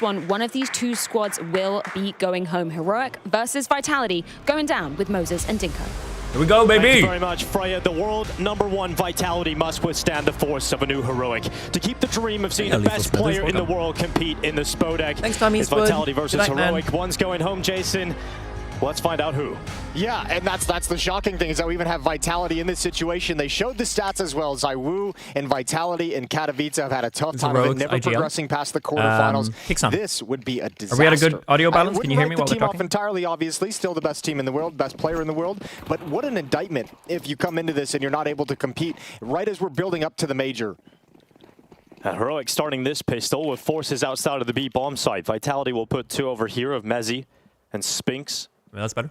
One of these two squads will be going home. Heroic versus Vitality, going down with Moses and Dinko. Here we go, baby. Thank you very much, Freya. The world #1 Vitality must withstand the force of a new Heroic. To keep the dream of seeing the best player in the world compete in the Spodek. Thanks, Tommy. It's Vitality versus Heroic. One's going home, Jason. Let's find out who. Yeah, and that's the shocking thing is that we even have Vitality in this situation. They showed the stats as well. ZywOo and Vitality and Katowice have had a tough time of it, never progressing past the quarterfinals. This would be a disaster. Are we at a good audio balance? Can you hear me while we're talking? I wouldn't write the team off entirely, obviously. Still the best team in the world, best player in the world. But what an indictment if you come into this and you're not able to compete right as we're building up to the major. Heroic starting this pistol with forces outside of the B bomb site. Vitality will put 2 over here of Mezzi and Spinks. Yeah, that's better.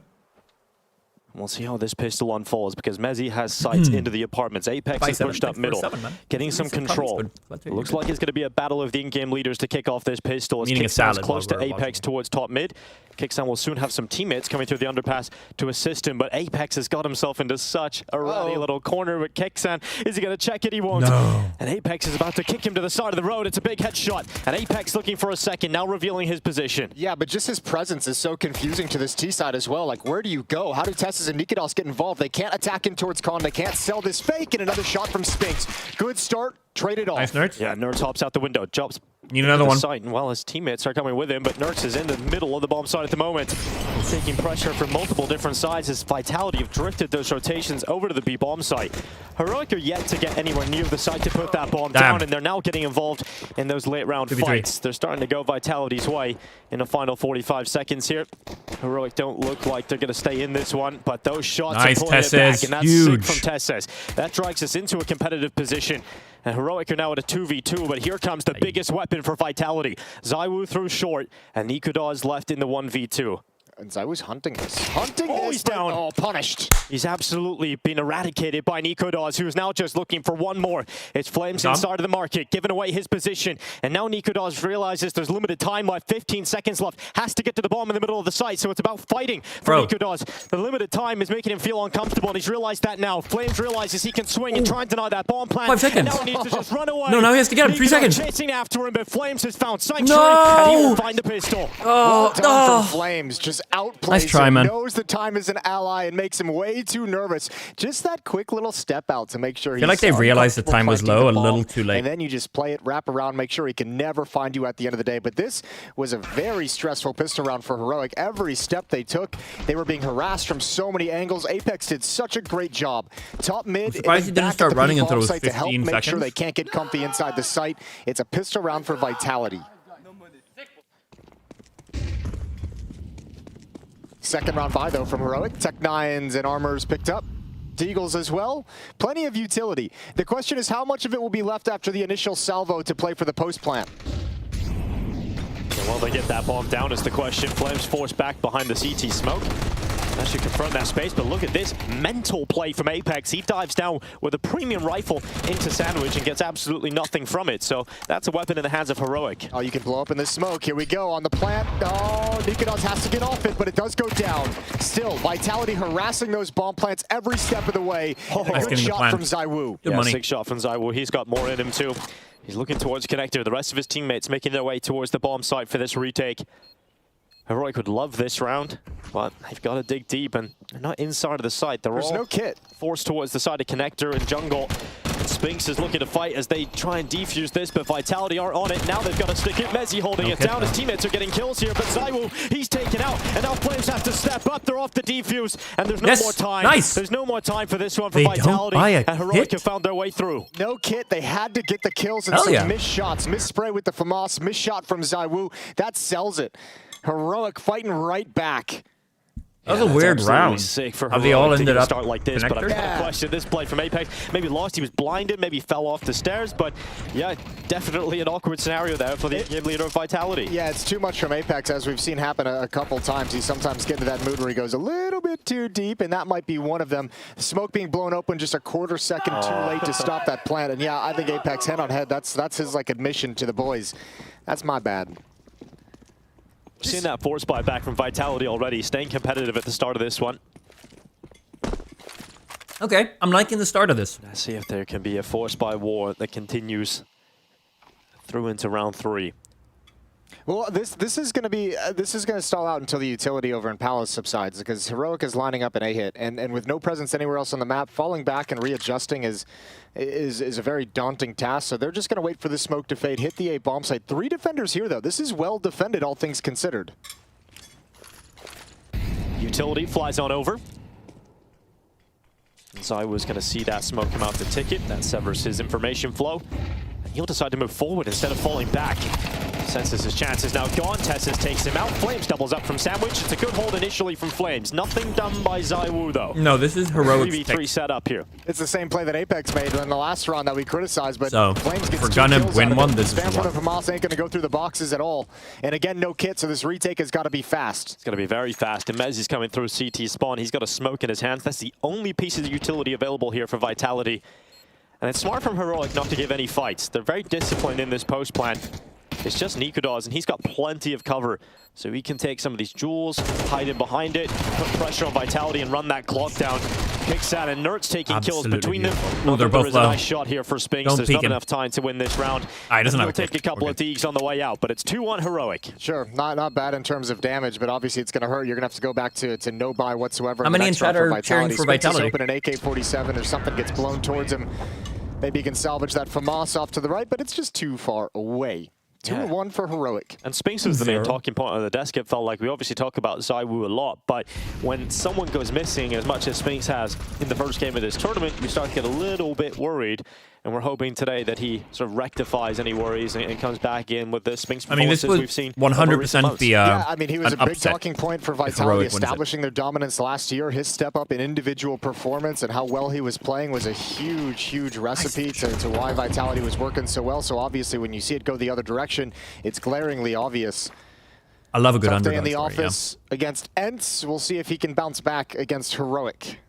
We'll see how this pistol unfolds because Mezzi has sights into the apartments. Apex is pushed up middle, getting some control. Looks like it's going to be a battle of the in-game leaders to kick off this pistol. As Kicksound's close to Apex towards top mid. Kicksound will soon have some teammates coming through the underpass to assist him, but Apex has got himself into such a ruddy little corner with Kicksound. Is he going to check it? He won't. No. And Apex is about to kick him to the side of the road. It's a big headshot. And Apex looking for a second, now revealing his position. Yeah, but just his presence is so confusing to this T side as well. Like, where do you go? How do Tessus and Nikodos get involved? They can't attack in towards Con. They can't sell this fake. And another shot from Spinks. Good start. Trade it off. Nice, Nerds. Yeah, Nerds hops out the window. Jumps. Need another one. Site, and well, his teammates are coming with him, but Nerds is in the middle of the bomb site at the moment. He's taking pressure from multiple different sides as Vitality have drifted those rotations over to the B bomb site. Heroic are yet to get anywhere near the site to put that bomb down, and they're now getting involved in those late round fights. They're starting to go Vitality's way in the final 45 seconds here. Heroic don't look like they're going to stay in this one, but those shots are pulling it back, and that's sick from Tessus. That drags us into a competitive position. And Heroic are now at a 2v2, but here comes the biggest weapon for Vitality. ZywOo through short, and Nikodos left in the 1v2. And ZywOo's hunting this. He's down. Oh, punished. He's absolutely been eradicated by Nikodos, who's now just looking for one more. It's Flames inside of the market, giving away his position. And now Nikodos realizes there's limited time left, 15 seconds left. Has to get to the bomb in the middle of the site, so it's about fighting for Nikodos. The limited time is making him feel uncomfortable, and he's realized that now. Flames realizes he can swing and try and deny that bomb plan. 5 seconds. And now he needs to just run away. No, now he has to get him. 3 seconds. Chasing after him, but Flames has found sanctuary, and he will find the pistol. Well done from Flames. Just outplays nice try, him, man. knows the time is an ally and makes him way too nervous. Just that quick little step out to make sure I feel like they realized the time was low a little too late. And then you just play it, wrap around, make sure he can never find you at the end of the day. But this was a very stressful pistol round for Heroic. Every step they took, they were being harassed from so many angles. Apex did such a great job. Top mid, I'm surprised he didn't start running until it was 15 to help seconds. make sure they can't get comfy inside the site. It's a pistol round for Vitality. Second round buy, though, from Heroic. Tech-9s and armors picked up. Deagles as well. Plenty of utility. The question is how much of it will be left after the initial salvo to play for the post-plant? Well, they get that bomb down is the question. Flames forced back behind the CT smoke. That should confront that space, but look at this mental play from Apex. He dives down with a premium rifle into Sandwich and gets absolutely nothing from it. So that's a weapon in the hands of Heroic. Oh, you can blow up in the smoke. Here we go on the plant. Oh, Nikodos has to get off it, but it does go down. Still, Vitality harassing those bomb plants every step of the way. A good shot from ZywOo. Yeah, sick shot from ZywOo. He's got more in him too. He's looking towards Connector. The rest of his teammates making their way towards the bomb site for this retake. Heroic would love this round, but they've got to dig deep, and they're not inside of the site. There's all no kit. Forced towards the side of Connector and Jungle. And Spinks is looking to fight as they try and defuse this, but Vitality are on it. Now they've got to stick it. Mezzi holding it down. His teammates are getting kills here, but ZywOo, he's taken out, and now Flames have to step up. They're off the defuse, and there's no more time. There's no more time for this one for Vitality, and Heroic have found their way through. No kit. They had to get the kills and some missed shots. Missed spray with the FAMAS, missed shot from ZywOo. That sells it. Heroic fighting right back. That was a weird round. Sick for Have they all ended up start like this, but I can't question this play from Apex. Maybe lost, he was blinded, maybe fell off the stairs, but yeah, definitely an awkward scenario there for the game leader of Vitality. Yeah, it's too much from Apex, as we've seen happen a couple times. He sometimes gets into that mood where he goes a little bit too deep, and that might be one of them. Smoke being blown open just a quarter second too late to stop that plant. And yeah, I think Apex head on head, that's his like admission to the boys. That's my bad. Seen that force buy back from Vitality already, staying competitive at the start of this one. Okay, I'm liking the start of this. Let's see if there can be a force buy war that continues through into round 3. Well, this is going to stall out until the utility over in Palace subsides, because Heroic is lining up an A hit, and with no presence anywhere else on the map, falling back and readjusting is a very daunting task. So they're just going to wait for the smoke to fade, hit the A bomb site. 3 defenders here though. This is well defended, all things considered. Utility flies on over. Zywoo's going to see that smoke come out the ticket. That severs his information flow. He'll decide to move forward instead of falling back. Senses his chance is now gone. Tessus takes him out. Flames doubles up from Sandwich. It's a good hold initially from Flames. Nothing done by Zywoo, though. No, this is Heroic. 3v3 setup here. It's the same play that Apex made in the last round that we criticized, but so, Flames gets if we're 2 gonna kills win out of one, it. this is the Stanford one. of Hamas ain't going to go through the boxes at all. And again, no kit, so this retake has got to be fast. It's going to be very fast. And Mez is coming through CT spawn. He's got a smoke in his hands. That's the only piece of the utility available here for Vitality. And it's smart from Heroic not to give any fights. They're very disciplined in this post plan. It's just Nikodas, and he's got plenty of cover. So he can take some of these jewels, hide in behind it, put pressure on Vitality, and run that clock down. Kixan and Nertz taking kills between them. Oh, they're both There is low. a nice shot here for Spinks. Don't There's peek not him. enough time to win this round. He doesn't have He'll a take kick. a couple We're of deegs on the way out, but it's 2-1 Heroic. Sure, not bad in terms of damage, but obviously it's going to hurt. You're going to have to go back to no buy whatsoever. How many in chat are cheering for Spinks is Vitality? open an AK-47 or something gets blown towards him. Maybe he can salvage that FAMAS off to the right, but it's just too far away. 2-1 for Heroic. And Spinks is the main talking point on the desk. It felt like we obviously talk about Zywoo a lot, but when someone goes missing, as much as Spinks has in the first game of this tournament, we start to get a little bit worried. And we're hoping today that he sort of rectifies any worries and comes back in with the Spinks performances we've seen. 100% the yeah, I mean, he was a big upset talking point for Vitality, Heroic establishing their dominance last year. His step up in individual performance and how well he was playing was a huge recipe to why Vitality was working so well. So obviously, when you see it go the other direction, it's glaringly obvious. I love a good Tough day underdog in the story, office against Ents. We'll see if he can bounce back against Heroic.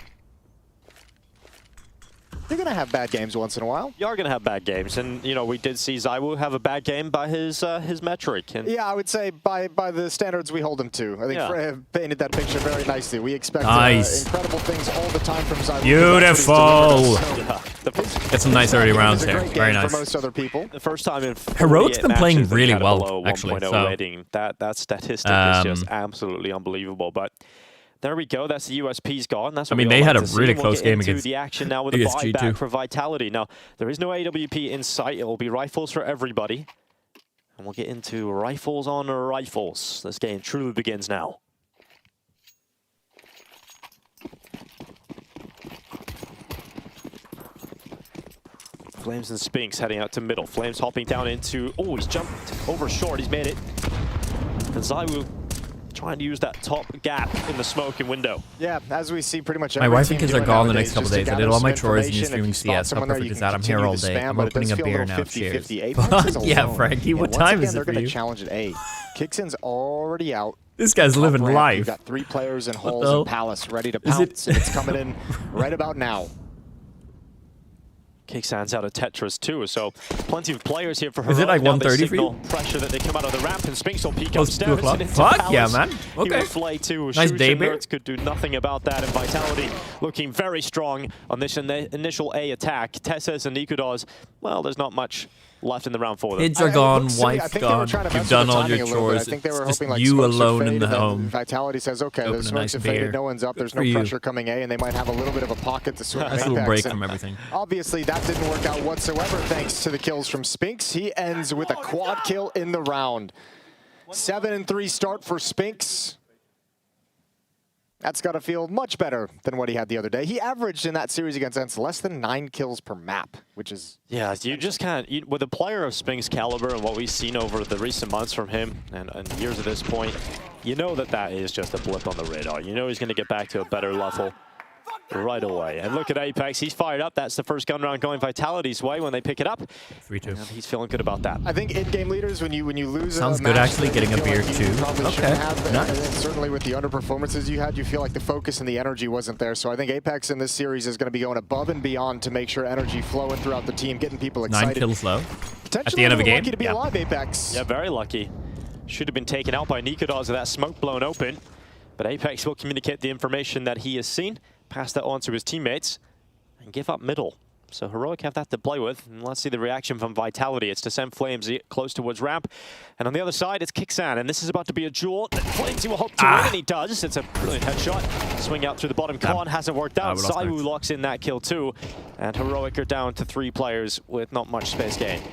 You're going to have bad games once in a while. You are going to have bad games, and you know we did see Zywoo have a bad game by his metric. And yeah, I would say by the standards we hold him to. I think Fred painted that picture very nicely. We expect incredible things all the time from Zywoo. Beautiful. Yeah, Get some nice early rounds here. Very nice. For most other people. The first time in Heroic's been playing matches really they've had a well, below actually. 1.0 So, rating. That statistic is just absolutely unbelievable. But there we go. That's the USP's gone. That's what they had a really close game against the action now with a PSG buyback too. for Vitality. Now there is no AWP in sight. It will be rifles for everybody, and we'll get into rifles on rifles. This game truly begins now. Flames and Spinks heading out to middle. Flames hopping down into. Oh, he's jumped over short. He's made it. And Zywoo trying to use that top gap in the smoking window. Yeah, as we see pretty much my every wife team and kids are doing gone the nowadays, next couple just to days. I gather did all some my chores and information. just streaming If you spot CS. How someone there, perfect you is can that? I'm here continue all to day. spam, I'm but it opening does a feel beer little now. 50-50. Cheers. Apex is Yeah, alone. Frankie, what And time once is again, it for they're going you? to challenge at A. Kixin's already out. This guy's living Top ramp, life. You've got 3 players in halls hell? and Palace ready to Is it- pounce, and it's coming in right about now. Kixan's out of Tetris too, so plenty of players here for her. Is it like 1:30 for you? Pressure that they come out of the ramp, and Spinks will peek Close to 2 upstairs o'clock. and into Fuck yeah, Palace. man. He Okay. will flay too. Nice Shoots day and beer. Nertz could do nothing about that, and Vitality looking very strong on this initial A attack. Tessus and Nikodas, well, there's not much left in the round for them. Kids are gone, I wife's think they were gone. trying to You've mess done with the all your timing a little bit. chores. I think they were It's just hoping like you smokes would alone fade, in the and then home. Vitality says, okay, Open the a smokes nice have beer. faded, no one's up, Good there's for no you. pressure coming A, and they might have a little bit of a pocket to swing Nice little Apex, break and from everything. Obviously, that didn't work out whatsoever thanks to the kills from Spinks. He ends with a quad kill in the round. 7-3 start for Spinks. That's got to feel much better than what he had the other day. He averaged in that series against Ents less than 9 kills per map, which is... Yeah, you just can't... With a player of Spinks' caliber and what we've seen over the recent months from him and years at this point, you know that is just a blip on the radar. You know he's going to get back to a better level right away. And look at Apex. He's fired up. That's the first gun round going Vitality's way when they pick it up. 3-2. And he's feeling good about that. I think in-game leaders, when you lose Sounds a good, match, actually, you getting a feel beer, like you too. probably Okay, shouldn't have, nice. and certainly with the underperformances you had, you feel like the focus and the energy wasn't there. So I think Apex in this series is going to be going above and beyond to make sure energy flowing throughout the team, getting people excited. 9 kills low. Potentially at the end of a game? lucky to be alive, Apex. Yeah, very lucky. Should have been taken out by Nikodas with that smoke blown open. But Apex will communicate the information that he has seen, pass that on to his teammates, and give up middle. So Heroic have that to play with. And let's see the reaction from Vitality. It's to send Flamesy close towards ramp. And on the other side, it's Kixan. And this is about to be a duel. Flamesy will hope to win, and he does. It's a brilliant headshot. Swing out through the bottom. Con hasn't worked out. Zaiwu locks in that kill too. And Heroic are down to 3 players with not much space gained.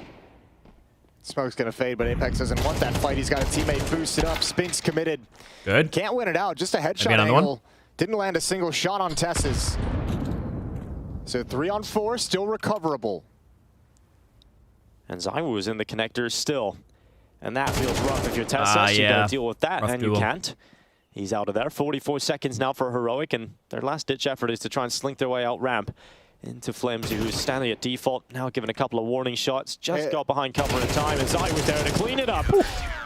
Smoke's gonna fade, but Apex doesn't want that fight. He's got a teammate boosted up. Spinks committed. Good. Can't win it out. Just a headshot angle. Didn't land a single shot on Tess's. So 3 on 4, still recoverable. And Zaiwu is in the connectors still. And that feels rough if you're Tessa. You gotta deal with that, and you can't. He's out of there. 44 seconds now for Heroic, and their last ditch effort is to try and slink their way out ramp into Flimsy, who's standing at default, now given a couple of warning shots. Just got behind cover in time, and Zai was there to clean it up.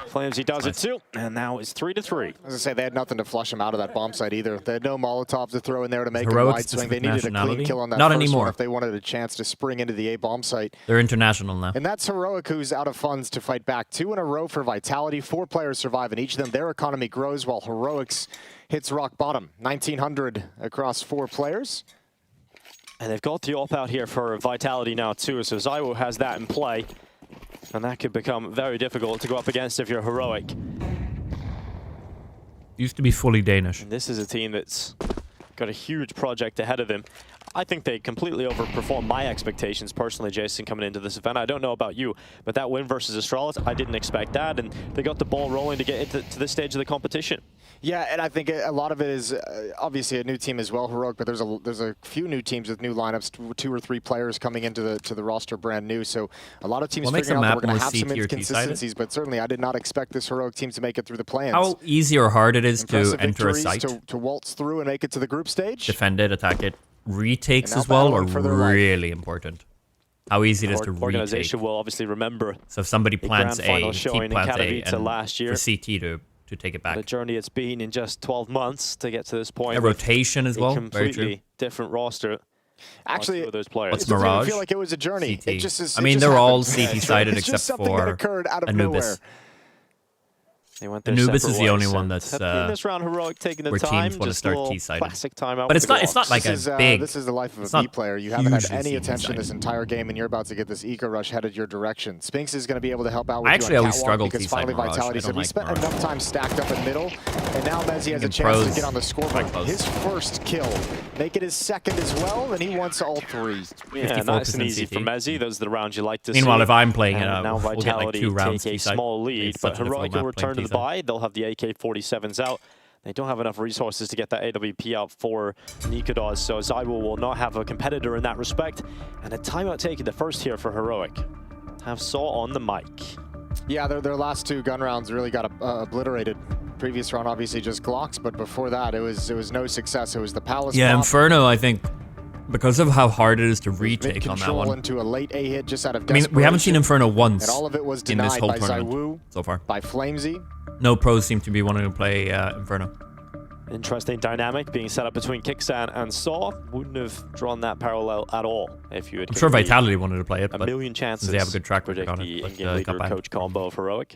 Flimsy does it too, and now it's 3-3. As I say, they had nothing to flush him out of that bomb site either. They had no Molotovs to throw in there to make a wide swing. They needed a clean kill on that first one if they wanted a chance to spring into the A bomb site. They're international now. And that's Heroic, who's out of funds to fight back. 2 in a row for Vitality. 4 players survive, and each of them, their economy grows while Heroic's hits rock bottom. 1,900 across 4 players. And they've got the AWP out here for Vitality now too, so Zaiwu has that in play. And that could become very difficult to go up against if you're Heroic. Used to be fully Danish. And this is a team that's got a huge project ahead of them. I think they completely overperformed my expectations personally, Jason, coming into this event. I don't know about you, but that win versus Astralis, I didn't expect that, and they got the ball rolling to get into this stage of the competition. Yeah, and I think a lot of it is obviously a new team as well, Heroic, but there's a few new teams with new lineups, 2 or 3 players coming into the roster brand new. So a lot of teams figuring out that we're going to have some inconsistencies, but certainly I did not expect this Heroic team to make it through the play-ins. How easy or hard it is to enter a site. To waltz through and make it to the group stage. Defend it, attack it. Retakes as well are really important. How easy it is to retake. Organization will obviously remember. So if somebody plants A, team plants A, and last year, for CT to take it back. The journey it's been in just 12 months to get to this point. A rotation as well. Completely different roster. Actually, those players. What's it doesn't Mirage? Even feel like it was a journey. CT. It just is. I mean, they're all CT sided except for that occurred out of Anubis. Nowhere. Anubis is the only one that's in this round, Heroic taking the time, teams want to just start a T-sided. classic timeout. But it's not like a big. This is the life of a B player. You haven't had any attention this entire game, and you're about to get this eco rush headed your direction. Spinks is going to be able to help out with you on actually always catwalk struggled because finally Mirage. Vitality said we spent enough time stacked up in middle, and now Mezzi has a chance pros, to get on the scoreboard. His first kill, make it his second as well, and he wants all 3. Yeah, nice and easy for Mezzi. Those are the rounds you like to see. Meanwhile, if I'm playing it, now we'll get like 2 rounds take a small lead, but Heroic will return to the buy. They'll have the AK-47s out. They don't have enough resources to get that AWP out for Nikodos, so Zaiwu will not have a competitor in that respect. And a timeout taken, the first here for Heroic. Have Saw on the mic. Yeah, their last 2 gun rounds really got obliterated. Previous round, obviously just Glocks, but before that, it was no success. It was the Palace. Yeah, pop. Inferno, I think, because of how hard it is to retake on that one. Into a late A hit just out of I mean, we haven't seen Inferno once and all of it was in this whole by tournament Zaiwu, so far. by Flamesy. No pros seem to be wanting to play Inferno. Interesting dynamic being set up between Kixan and Saw. Wouldn't have drawn that parallel at all if you had. I'm sure Vitality wanted to play it, a but million chances. they have a good track record predict on the it. in-game leader coach combo of Heroic.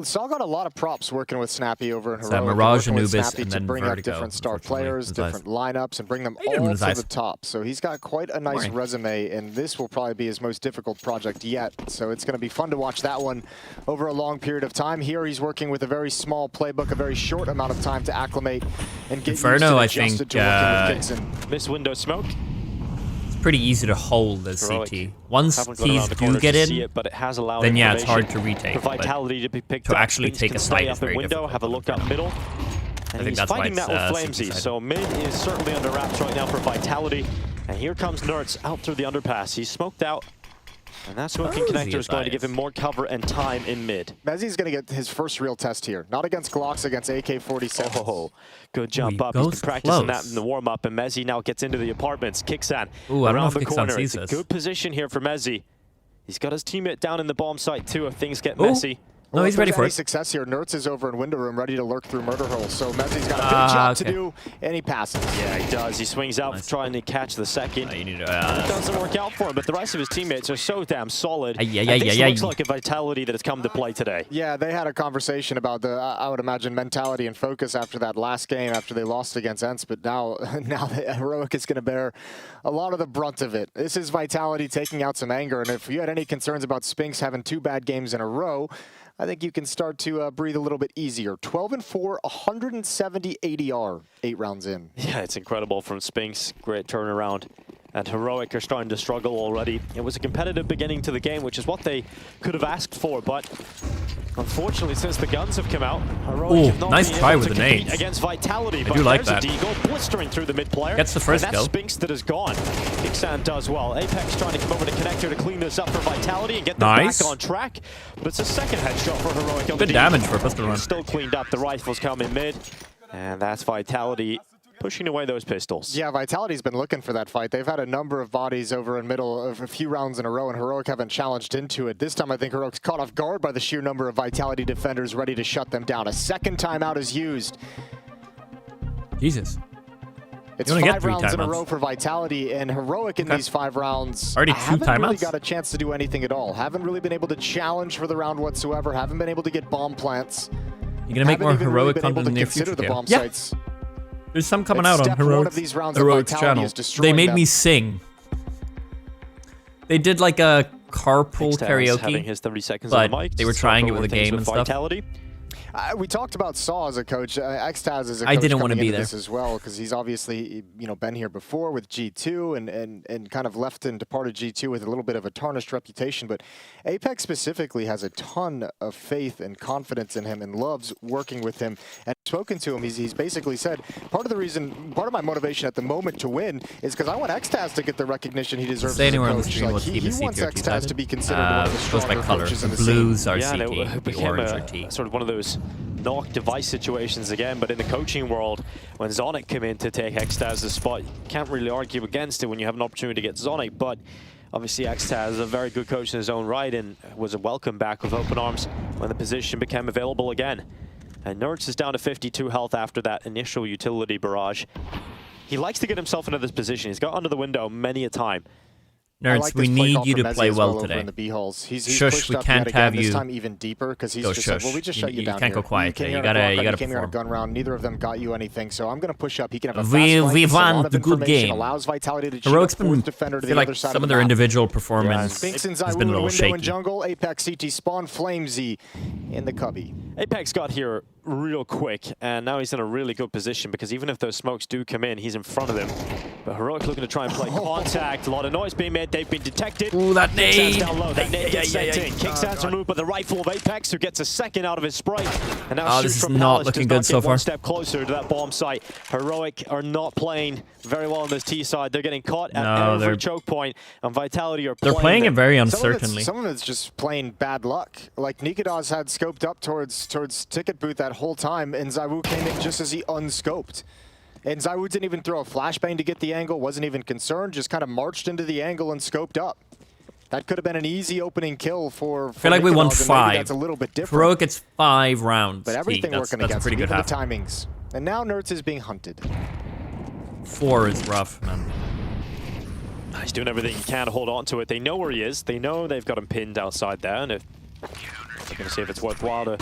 Saw got a lot of props working with Snappy over in Heroic. Mirage, Anubis, and then to bring Vertigo, up different star players, different lineups, and bring them all to the top. So he's got quite a nice resume, and this will probably be his most difficult project yet. So it's going to be fun to watch that one over a long period of time. Here he's working with a very small playbook, a very short amount of time to acclimate and get Inferno, I used to think, Miss window smoke. It's pretty easy to hold as CT. Once T's do get in, but it has allowed then yeah, it's hard to retake. For Vitality to be picked to up, actually take a site is very window, difficult. have a look up middle. And he's fighting that with Flamesy, so mid is certainly under wraps right now for Vitality. And here comes Nerds out through the underpass. He's smoked out. And that smoking connector is going to give him more cover and time in mid. Mezzi's going to get his first real test here. Not against Glocks, against AK-47. Oh, good jump up. He's been practicing that in the warm-up, and Mezzi now gets into the apartments. Kixan around the corner. It's a good position here for Mezzi. He's got his teammate down in the bomb site, too, if things get messy. No, he's ready for any it. success here, Nertz is over in window room, ready to lurk through murder hole. So Mezzi's got a big job to do, and he passes. Yeah, he does. He swings out trying to catch the second. You need to, it doesn't work out for him, but the rest of his teammates are so damn solid. Yeah. This looks like a Vitality that has come to play today. Yeah, they had a conversation about the, I would imagine, mentality and focus after that last game, after they lost against Ents, but now the Heroic is going to bear a lot of the brunt of it. This is Vitality taking out some anger, and if you had any concerns about Spinks having 2 bad games in a row, I think you can start to breathe a little bit easier. 12-4, 170 ADR, 8 rounds in. Yeah, it's incredible from Spinks. Great turnaround. And Heroic are starting to struggle already. It was a competitive beginning to the game, which is what they could have asked for, but unfortunately, since the guns have come out, Heroic have not nice been try able with to the compete nades. against Vitality. I do like there's that. a Deagle blistering through the mid player. Gets the first and kill. that's Spinks that is gone. Ixan does well. Apex trying to come over to connector to clean this up for Vitality and get them back on track. But it's a second headshot for Heroic on the Good damage for a pistol run. Still cleaned up. The rifles come in mid. And that's Vitality pushing away those pistols. Yeah, Vitality's been looking for that fight. They've had a number of bodies over in middle of a few rounds in a row, and Heroic haven't challenged into it. This time, I think Heroic's caught off guard by the sheer number of Vitality defenders ready to shut them down. A second timeout is used. Jesus. It's 5 rounds in a row for Vitality, and Heroic in these 5 rounds already 2 haven't timeouts? really got a chance to do anything at all. Haven't really been able to challenge for the round whatsoever. Haven't been able to get bomb plants. You're gonna make more Heroic content in the near future. future. The bomb Yeah. sites. There's some coming out on Heroic's channel. They made me sing. They did like a carpool karaoke, having his 30 seconds but on the mic. they were trying it with a game and stuff. Vitality. We talked about Saw as a coach. Xtaz as a coach. I didn't want to be there this as well, because he's obviously been here before with G2 and kind of left and departed G2 with a little bit of a tarnished reputation. But Apex specifically has a ton of faith and confidence in him and loves working with him. And spoken to him, he's basically said part of my motivation at the moment to win is because I want Xtaz to get the recognition he deserves. Stay as a anywhere on the coach. stream. Like, he wants Xtaz to be considered one of the goes by stronger color. coaches in the Blues are Yeah, CT, it the became orange are T. sort of one of those knock device situations again, but in the coaching world, when Zonic came in to take Xtaz's spot, you can't really argue against it when you have an opportunity to get Zonic, but obviously Xtaz is a very good coach in his own right and was a welcome back with open arms when the position became available again. And Nertz is down to 52 health after that initial utility barrage. He likes to get himself into this position. He's got under the window many a time. Nerds, we need you to play well today. In the B holes. He's Shush, we can't have you. This time even deeper, because he's just like, well, we just shut you down. You can't go quiet today. You gotta came here on a gun round. Neither of them got you anything, so I'm gonna push up. He can have a fast we fight. want the good game. Allows Vitality to Heroic's been, defender to I feel the like other side some of of their individual performance Spinks and has been a little shaky. in jungle. Apex CT spawn Flamesy in the cubby. Apex got here real quick, and now he's in a really good position because even if those smokes do come in, he's in front of them. But Heroic looking to try and play contact. A lot of noise being made. They've been detected. Ooh, that nade! Down low. That nade gets sent in. Kickstands removed by the rifle of Apex, who gets a second out of his spray. And now this is from not Palace looking does good so far. One step closer to that bomb site. Heroic are not playing very well on this T side. They're getting caught at every choke point, and Vitality are playing it very uncertainly. Some of it's just plain bad luck. Like Nikados had scoped up towards Ticket Booth that whole time, and Zywoo came in just as he unscoped. And Zywoo didn't even throw a flashbang to get the angle, wasn't even concerned, just kind of marched into the angle and scoped up. That could have been an easy opening kill for I feel like we won 5. That's a little bit different. Heroic gets 5 rounds. But everything working that's against pretty good half. the timings. And now Nertz is being hunted. 4 is rough, man. He's doing everything he can to hold on to it. They know where he is. They know they've got him pinned outside there, and if they're going to see if it's worthwhile to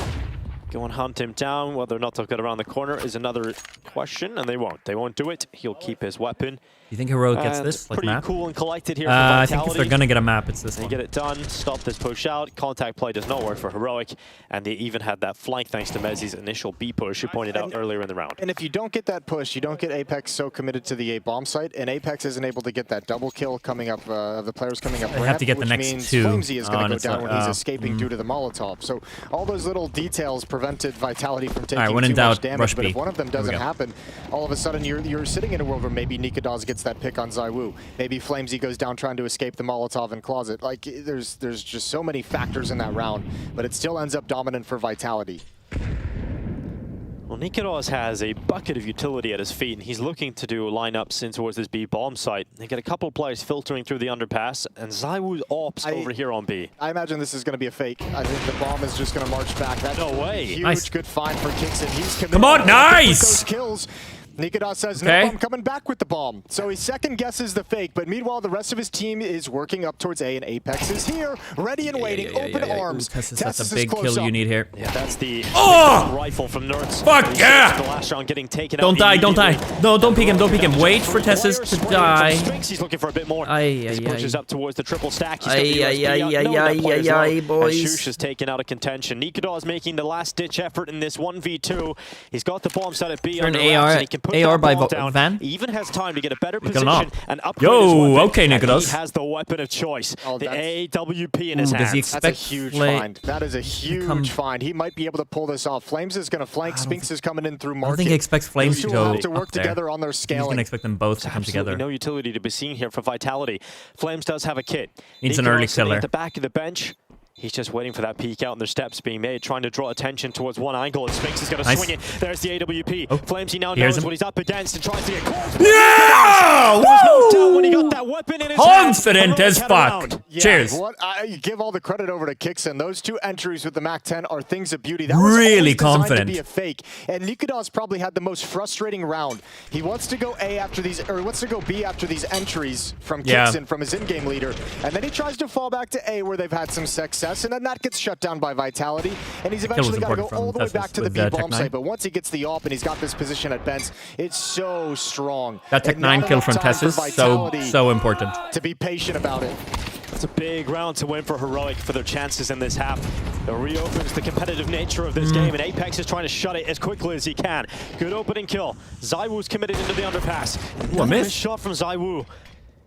go and hunt him down. Whether or not they'll get around the corner is another question, and they won't. They won't do it. He'll keep his weapon. You think Heroic gets this? Like pretty map? cool and collected here for I Vitality. think if they're going to get a map, it's this They one. get it done, stop this push out. Contact play does not work for Heroic, and they even had that flank thanks to Mezzi's initial B push, you pointed out earlier in the round. And if you don't get that push, you don't get Apex so committed to the A bomb site, and Apex isn't able to get that double kill coming up, the players coming up They have to get the next means 2. Flamesy is going to go down when he's escaping due to the Molotov. So all those little details prevented Vitality from taking when in too doubt, much damage, rush but B. if one of them doesn't happen, all of a sudden you're sitting in a world where maybe Nikados gets that pick on Zywoo. Maybe Flamesy goes down trying to escape the Molotov and closet. Like, there's just so many factors in that round, but it still ends up dominant for Vitality. Well, Nikolas has a bucket of utility at his feet, and he's looking to do lineups in towards this B bomb site. They get a couple of players filtering through the underpass, and ZywOo ops over here on B. I imagine this is going to be a fake. I think the bomb is just going to march back. That's no way. Huge, good find for Kixin. He's committed. Come on, nice! Those kills. Nikolas says, no, I'm coming back with the bomb. So he second guesses the fake, but meanwhile, the rest of his team is working up towards A, and Apex is here, ready and waiting, open arms. That's a big kill you need here. Yeah, that's the rifle from Nerds. Fuck yeah! The last round getting taken don't out die, don't die. No, don't peek him, don't peek him. Wait for Tessus to die. He's looking for a bit more. He pushes up towards the triple stack. He's boys. Shush is taken out of contention. Nikolas making the last-ditch effort in this 1v2. He's got the bomb set at B on the AR, and he can put AR by down. Van. He even has time to get a better position and upgrade his weapon. Okay, Nikolas. He has the weapon of choice, the AWP in his hands. Does he expect that's a huge find. That is a huge find. He might be able to pull this off. Flames is going to flank. Spinks is coming in through market. I don't think he expects Flames to go have to work together on their scaling. He's going to expect them both to come together. No utility to be seen here for Vitality. Flames does have a kit. Needs an early killer. At the back of the bench. He's just waiting for that peek out and their steps being made, trying to draw attention towards one angle, and Spinks is going to swing it. There's the AWP. Flames, he now knows what he's up against and tries to get close. Yeah! There was no doubt when he got that weapon in his hand. Confident as fuck. Cheers. I give all the credit over to Kixin. Those two entries with the MAC-10 are things of beauty. That really was confident. To be a fake. And Nikolas probably had the most frustrating round. He wants to go A after these, or he wants to go B after these entries from Kixin, from his in-game leader. And then he tries to fall back to A where they've had some success, and then that gets shut down by Vitality, and he's eventually got to go all the way back to the B bomb site. But once he gets the AWP and he's got this position at Benz, it's so strong. That Tech 9 kill from Tessus, so important. To be patient about it. It's a big round to win for Heroic for their chances in this half. It reopens the competitive nature of this game, and Apex is trying to shut it as quickly as he can. Good opening kill. ZywOo's committed into the underpass. Nice shot from ZywOo.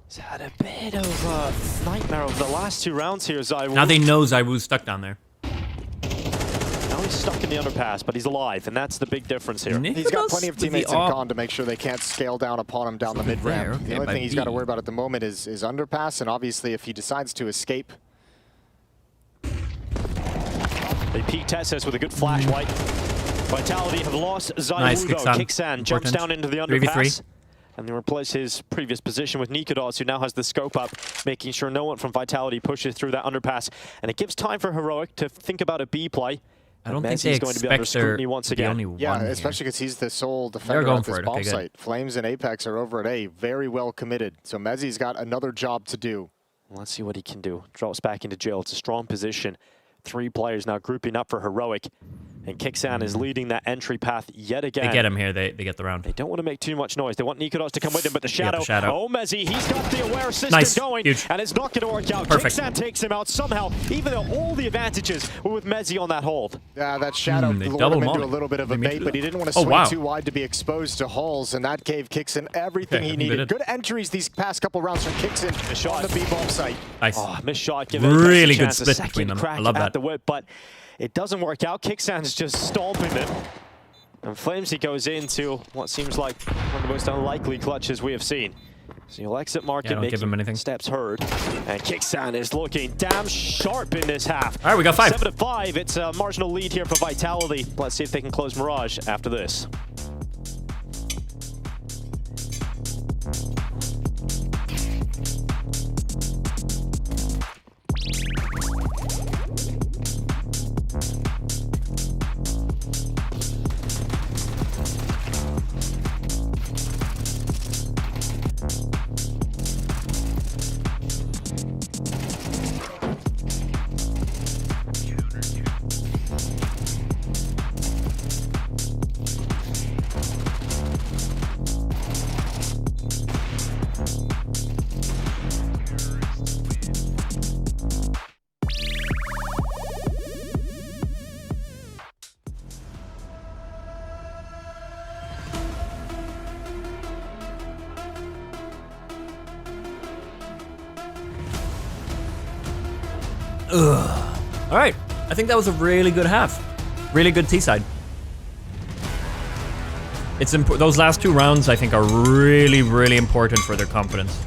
He's had a bit of a nightmare over the last two rounds here, ZywOo. Now they know ZywOo's stuck down there. Now he's stuck in the underpass, but he's alive, and that's the big difference here. He's got plenty of teammates in con to make sure they can't scale down upon him down the mid-ramp. The only thing he's got to worry about at the moment is underpass, and obviously if he decides to escape. They peek Tessus with a good flashlight. Vitality have lost ZywOo though. Kixan jumps down into the underpass. And they replace his previous position with Nikolas, who now has the scope up, making sure no one from Vitality pushes through that underpass. And it gives time for Heroic to think about a B play. I don't think they going to be under scrutiny once again. Yeah, especially because he's the sole defender at this bomb site. Flames and Apex are over at A, very well committed. So Mezzi's got another job to do. Let's see what he can do. Drops back into jail. It's a strong position. 3 players now grouping up for Heroic. And Kixan is leading that entry path yet again. They get him here. They get the round. They don't want to make too much noise. They want Nikolas to come with him, but the shadow. Oh, Mezzi, he's got the aware system going. Huge. And it's not going to work out. Kixan takes him out somehow, even though all the advantages were with Mezzi on that hold. Yeah, that shadow lured him into a little bit of a bait, but he didn't want to swing too wide to be exposed to hulls, and that gave Kixan everything he needed. Good entries these past couple rounds from Kixan on the B-bomb site. Nice. Oh, missed shot. Give it really a good chance. split between them. I love that. The whip, but it doesn't work out. Kixan's just stomping them. And Flamesy goes into what seems like one of the most unlikely clutches we have seen. So he'll exit market, making steps heard. And Kixan is looking damn sharp in this half. All right, we got 5. 7-5. It's a marginal lead here for Vitality. Let's see if they can close Mirage after this. All right, I think that was a really good half. Really good T-side. It's those last 2 rounds, I think, are really, really important for their confidence.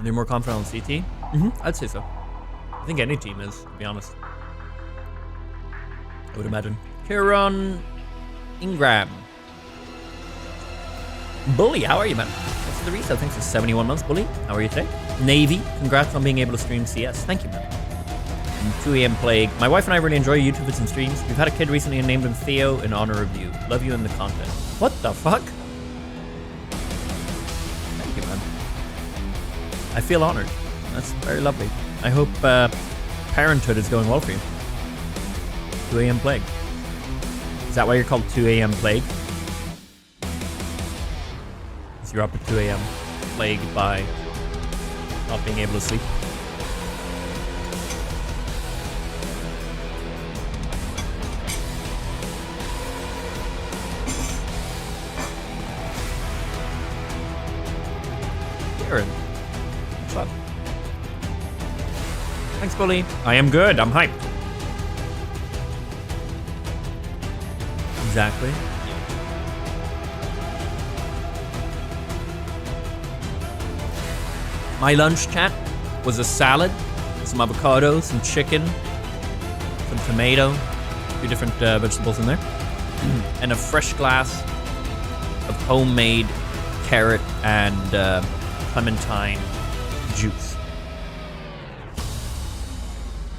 Are they more confident on CT? I'd say so. I think any team is, to be honest. I would imagine. Kieran Ingram. Bully, how are you, man? Thanks for the reset. Thanks for 71 months, Bully. How are you today? Navy, congrats on being able to stream CS. Thank you, man. And 2 AM Plague. My wife and I really enjoy your YouTube vids and streams. We've had a kid recently and named him Theo in honor of you. Love you and the content. What the fuck? Thank you, man. I feel honored. That's very lovely. I hope parenthood is going well for you. 2 AM Plague. Is that why you're called 2 AM Plague? Because you're up at 2 AM plagued by not being able to sleep. Aaron, what's up? Thanks, Bully. I am good. I'm hyped. Exactly. My lunch, chat, was a salad, some avocado, some chicken, some tomato, 2 different vegetables in there, and a fresh glass of homemade carrot and clementine juice.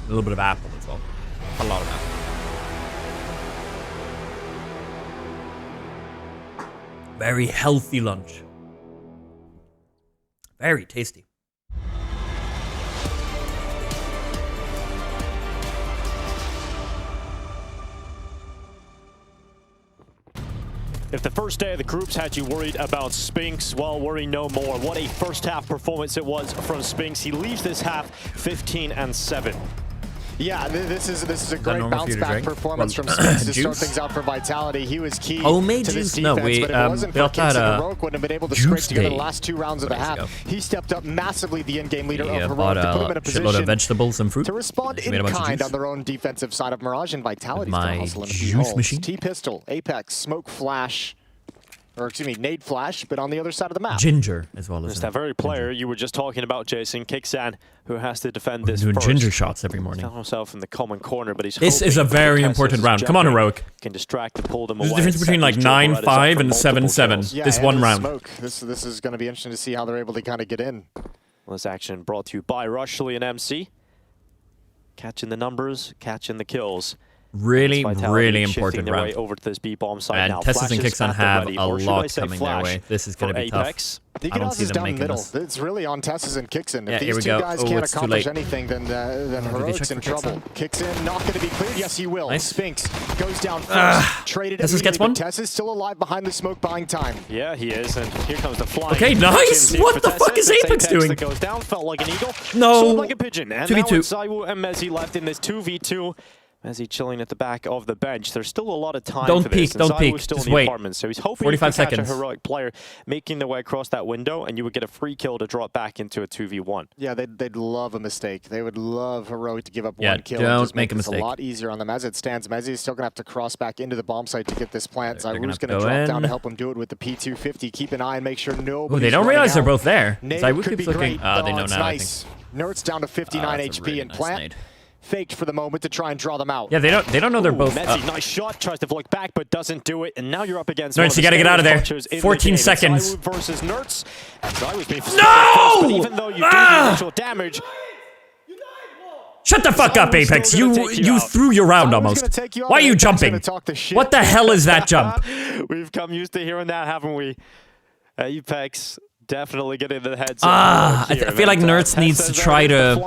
A little bit of apple as well. A lot of apple. Very healthy lunch. Very tasty. If the first day of the groups had you worried about Spinks, well, worry no more. What a first half performance it was from Spinks. He leaves this half 15-7. Yeah, this is a great bounce back performance from Spinks to start things out for Vitality. He was key to this defense, but if it wasn't for Kicks and Heroic, wouldn't have been able to scrape together the last 2 rounds of the half. He stepped up massively, the in-game leader of Heroic, to put him in a position of vegetables and fruit to respond in kind on their own defensive side of Mirage, and Vitality's still hustling a few juice holes. machine. T-Pistol, Apex, Smoke Flash, or excuse me, Nade Flash, but on the other side of the map. Ginger as well as it's that very player you were just talking about, Jason, Kixan, who has to defend this doing first. ginger shots every morning. Found himself in the common corner, but he's this is a very important round. Come on, Heroic. Can distract and pull them away. There's a difference between like 9-5 and 7-7. Yeah, this one round. Smoke. This is going to be interesting to see how they're able to kind of get in. Well, this action brought to you by Rushley and MC. Catching the numbers, catching the kills. Really, really important round. Way over to this B-bomb side and now. Tessus and Kixon have a lot coming their Flash way. This is going to be Apex. tough. I don't see them making this. It's really on Tessus and Kixon. Yeah, if here we these two go. guys can't accomplish anything, then Heroic's in trouble. Kixon not going to be cleared. Yes, he will. Nice. Spinks goes down first. Traded Tessus gets one. Tessus still alive behind the smoke, buying time. Yeah, he is, and here comes the flying. Okay, nice. What the fuck is Apex doing? That goes down, felt like an eagle. No. Soared like a pigeon. And 2v2. now it's Zaiwu and Mezzi left in this 2v2. Mezzi chilling at the back of the bench. There's still a lot of time for this. Don't peek. Still Just in the wait. apartment, so he's hoping 45 he can catch seconds. a Heroic player making their way across that window, and you would get a free kill to drop back into a 2v1. Yeah, they'd love a mistake. They would love Heroic to give up one kill. Don't and just make a mistake. It a lot easier on them as it stands. Mezzi is still going to have to cross back into the bomb site to get this plant. Zaiwu's going to drop down to help him do it with the P250. Keep an eye and make sure nobody. Oh, they don't realize they're both there. Zaiwu keeps looking. They know now. Nice. Nert's down to 59 HP and plant. Faked for the moment to try and draw them out. Yeah, they don't know they're both. Mezzi, nice shot, tries to flick back, but doesn't do it, and now you're up against. Nertz, you gotta get out of there. 14 seconds. Versus Nertz. No! But even though you do the initial damage. Shut the fuck up, Apex. You threw your round almost. Why are you jumping? What the hell is that jump? We've come used to hearing that, haven't we? Apex. Definitely get into the heads. I feel like Nertz needs to try to.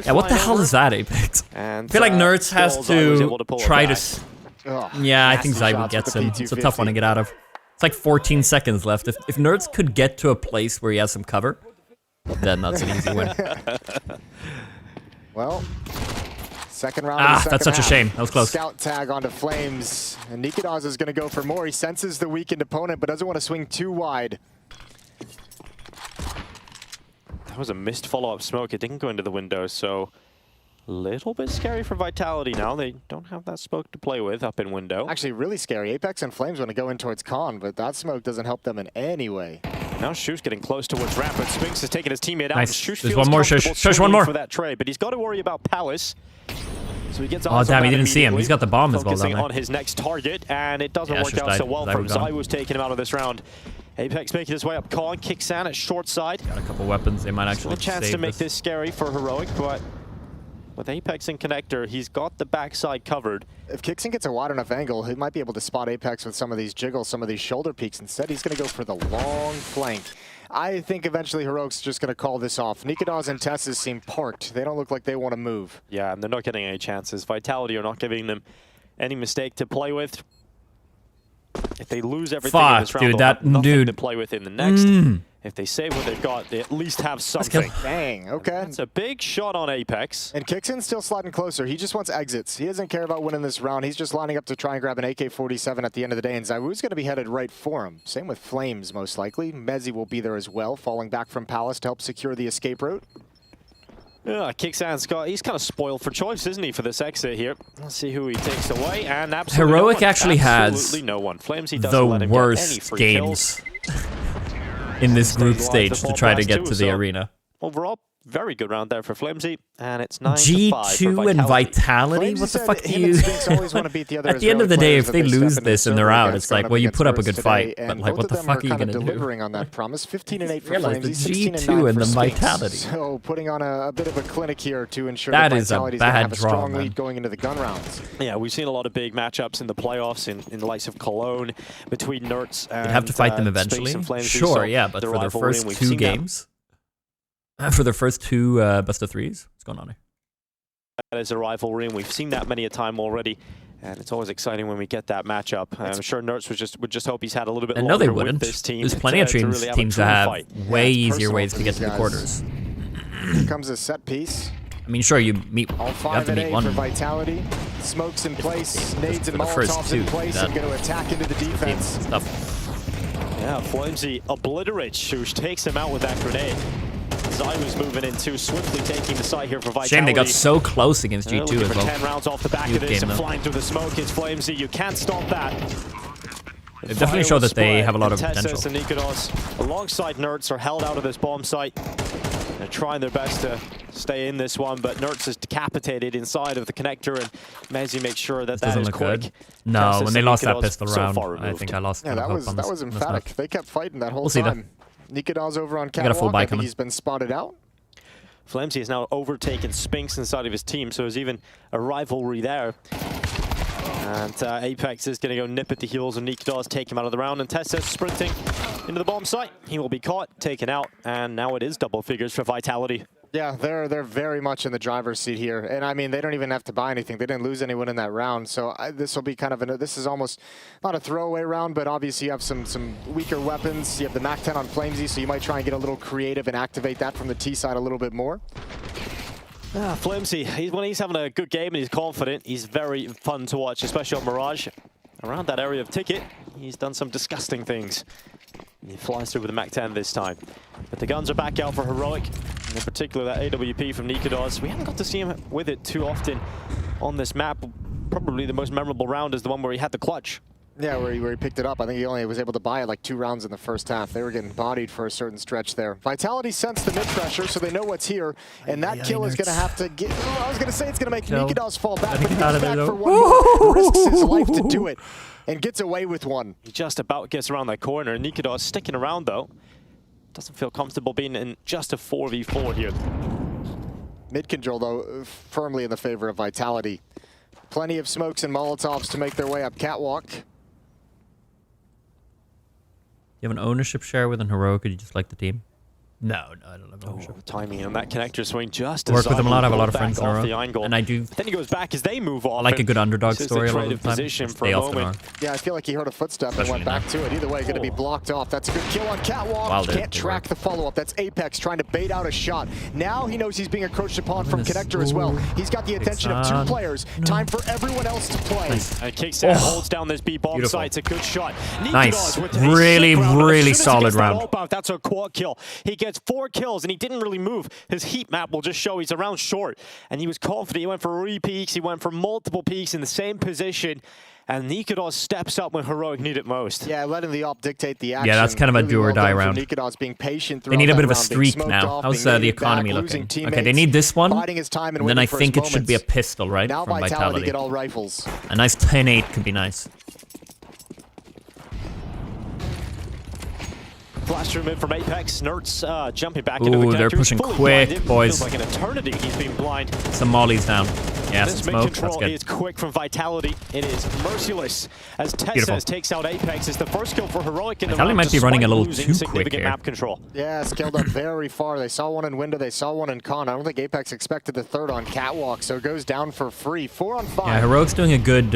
Yeah, what the hell is that, Apex? I feel like Nertz has to try to. Yeah, I think Zaiwu gets him. It's a tough one to get out of. It's like 14 seconds left. If Nertz could get to a place where he has some cover, then that's an easy win. Well, second round. That's such a shame. That was close. Scout tag onto Flames, and Nikidaz is going to go for more. He senses the weakened opponent, but doesn't want to swing too wide. That was a missed follow-up smoke. It didn't go into the window, so a little bit scary for Vitality now. They don't have that smoke to play with up in window. Actually, really scary. Apex and Flames want to go in towards Con, but that smoke doesn't help them in any way. Now Shush getting close towards ramp, but Spinks is taking his teammate out. Nice. Shush There's feels one more, Shush. comfortable Shush, one more. for that trade, but he's got to worry about Palace. So he gets Oh, damn, he didn't see him. He's got the bomb as well down focusing there. on his next target, and it doesn't Yeah, work Shush out died. so well for him. Zywo's gone. Zywo's taking him out of this round. Apex making his way up. Kong kicks San at short side. Got a couple weapons. They might actually A chance save to make this scary for Heroic, but with Apex and Connector, he's got the backside covered. If Kixon gets a wide enough angle, he might be able to spot Apex with some of these jiggles, some of these shoulder peeks. Instead, he's going to go for the long flank. I think eventually Heroic's just going to call this off. Nikados and Tessus seem parked. They don't look like they want to move. Yeah, and they're not getting any chances. Vitality are not giving them any mistake to play with. If they lose everything in this round, dude, they'll have nothing to dude. play with in the next. If they save what they've got, they at least have something. Dang, okay. That's a big shot on Apex. And Kixon's still sliding closer. He just wants exits. He doesn't care about winning this round. He's just lining up to try and grab an AK-47 at the end of the day, and Zywo's going to be headed right for him. Same with Flames, most likely. Mezzi will be there as well, falling back from Palace to help secure the escape route. Yeah, Kixan's got, he's kind of spoiled for choice, isn't he, for this exit here? Let's see who he takes away, and absolutely Heroic no one. actually Absolutely has no one. Flamesy doesn't let the him get any worst free games kills. in this group Stabilize stage the to ball try to blast get too, to the so arena. Overall, very good round there for Flamesy, and it's 9-5 for G2 and Vitality? Flamesy What the said fuck do him you... and Spinks always want to beat the other At the end of the Israeli day, if players they that lose step in this and server they're out, against it's like, going well, up you against put up a Spurs good today, fight, and but like, both what the of them fuck are you kinda gonna do? delivering on that promise. 15 and 8 for Realize the Flamesy, 16 and G2 9 and for the Spinks. Vitality. So putting on a bit of a clinic here to ensure That that is a Vitality's going to bad have a draw, strong man. lead going into the gun rounds. Yeah, we've seen a lot of big matchups in the playoffs in the likes of Cologne between Nerds and You'd have to fight them Spinks eventually. and Flamesy. Sure, So yeah, but the for their rivalry, first and we've two seen that. games... For their first two best of threes? What's going on here? That is a rivalry, and we've seen that many a time already. And it's always exciting when we get that matchup. I'm sure Nerds would just hope he's had a little bit And longer no, they with wouldn't. this team. There's plenty of to teams, really teams have that a have true fight. way it's easier personal ways for to get these to the guys. quarters. Here comes a set piece. I mean, sure, you meet. All You have 5 to and meet 8 one. for Vitality. Smokes in place, nades and for the first Molotovs in two, place, that- and going to attack into the defense. Stuff. Yeah, Flamesy obliterates Shush, takes him out with that grenade. Zywo's moving in too, swiftly taking the side here for Vitality. Shame they got so close against They're G2 looking as for well. 10 rounds off the back Youth of this game, and though. flying through the smoke. It's Flamesy. You can't stop that. They definitely show that they have a lot of Tessus potential. and Nikados, alongside Nerds, are held out of this bomb site. They're trying their best to stay in this one, but Nerds is decapitated inside of the connector, and Mezzi makes sure that that Doesn't is look quick. good. No, Tessus when they and lost that Nikados pistol so round, far I removed. think I lost Yeah, kind of that hope was on that this- was on this emphatic. match. They kept fighting that whole We'll see, though. time. Nikados over on got a full catwalk. buy I think coming. he's been spotted out. Flamesy has now overtaken Spinks inside of his team, so there's even a rivalry there. And Apex is going to go nip at the heels of Nikados, take him out of the round, and Tessus sprinting into the bomb site. He will be caught, taken out, and now it is double figures for Vitality. Yeah, they're very much in the driver's seat here, and I mean they don't even have to buy anything. They didn't lose anyone in that round, so this will be kind of this is almost not a throwaway round, but obviously you have some weaker weapons. You have the MAC-10 on Flamesy, so you might try and get a little creative and activate that from the T side a little bit more. Flamesy, when he's having a good game and he's confident, he's very fun to watch, especially on Mirage. Around that area of Ticket, he's done some disgusting things. He flies through with the MAC-10 this time. But the guns are back out for Heroic, and in particular that AWP from Nikados. We haven't got to see him with it too often on this map. Probably the most memorable round is the one where he had the clutch. Yeah, where he picked it up. I think he only was able to buy it like 2 rounds in the first half. They were getting bodied for a certain stretch there. Vitality sensed the mid-pressure, so they know what's here, and that kill is going to have to get... I was going to say it's going to make Nikados fall back, but he gets back for one more, risks his life to do it, and gets away with one. He just about gets around that corner. Nikados sticking around, though. Doesn't feel comfortable being in just a 4v4 here. Mid-control, though, firmly in the favor of Vitality. Plenty of smokes and Molotovs to make their way up catwalk. You have an ownership share with an Heroic, or do you just like the team? No, I don't have ownership. The timing on that connector swing just as Work with them a lot. I have a lot of back friends in a off row. the angle. And I do Then he goes back as they move off. I like a and good underdog this is story a lot creative of the time. position which for they a often are. moment. Yeah, I feel like he heard a footstep Especially and went back now. to it. Either way, going to be blocked off. That's a good kill on catwalk. Wow, they Can't track work. the follow-up. That's Apex trying to bait out a shot. Now he knows he's being encroached upon from Goodness. Connector as well. He's got the attention of 2 on. players. Time for everyone else to play. Nice. And kicks out, holds down this B bomb Beautiful. site. It's a good shot. Nice. Nikados with a Really, sick round. As really soon as he solid gets that round. ult out, that's a quad kill. He gets gets 4 kills, and he didn't really move. His heat map will just show he's around short, and he was confident. He went for re-peaks, he went for multiple peaks in the same position, and Nikodos steps up when Heroic need it most. Yeah, letting the op dictate the action. Yeah, that's kind of a do-or-die round. Nikodos being patient. They need a bit of a streak now. How's the economy looking? Okay, they need this one, and then I think it should be a pistol, right, now from Vitality. Get all rifles. A nice 10-8 could be nice. Flash room in from Apex. Nerds jumping back into the connector. They're pushing quick, blinded. boys. Feels like an eternity he's been blind. Some mollies down. Yeah, this some mid smoke. control That's good. is quick from Vitality. It is merciless as Tessas takes out Apex. It's the first kill for Heroic in the round. Vitality might be running a little too quick here. Map control. Yeah, scaled up very far. They saw one in window. They saw one in con. I don't think Apex expected the third on catwalk, so it goes down for free. 4 on 5. Yeah, Heroic's doing a good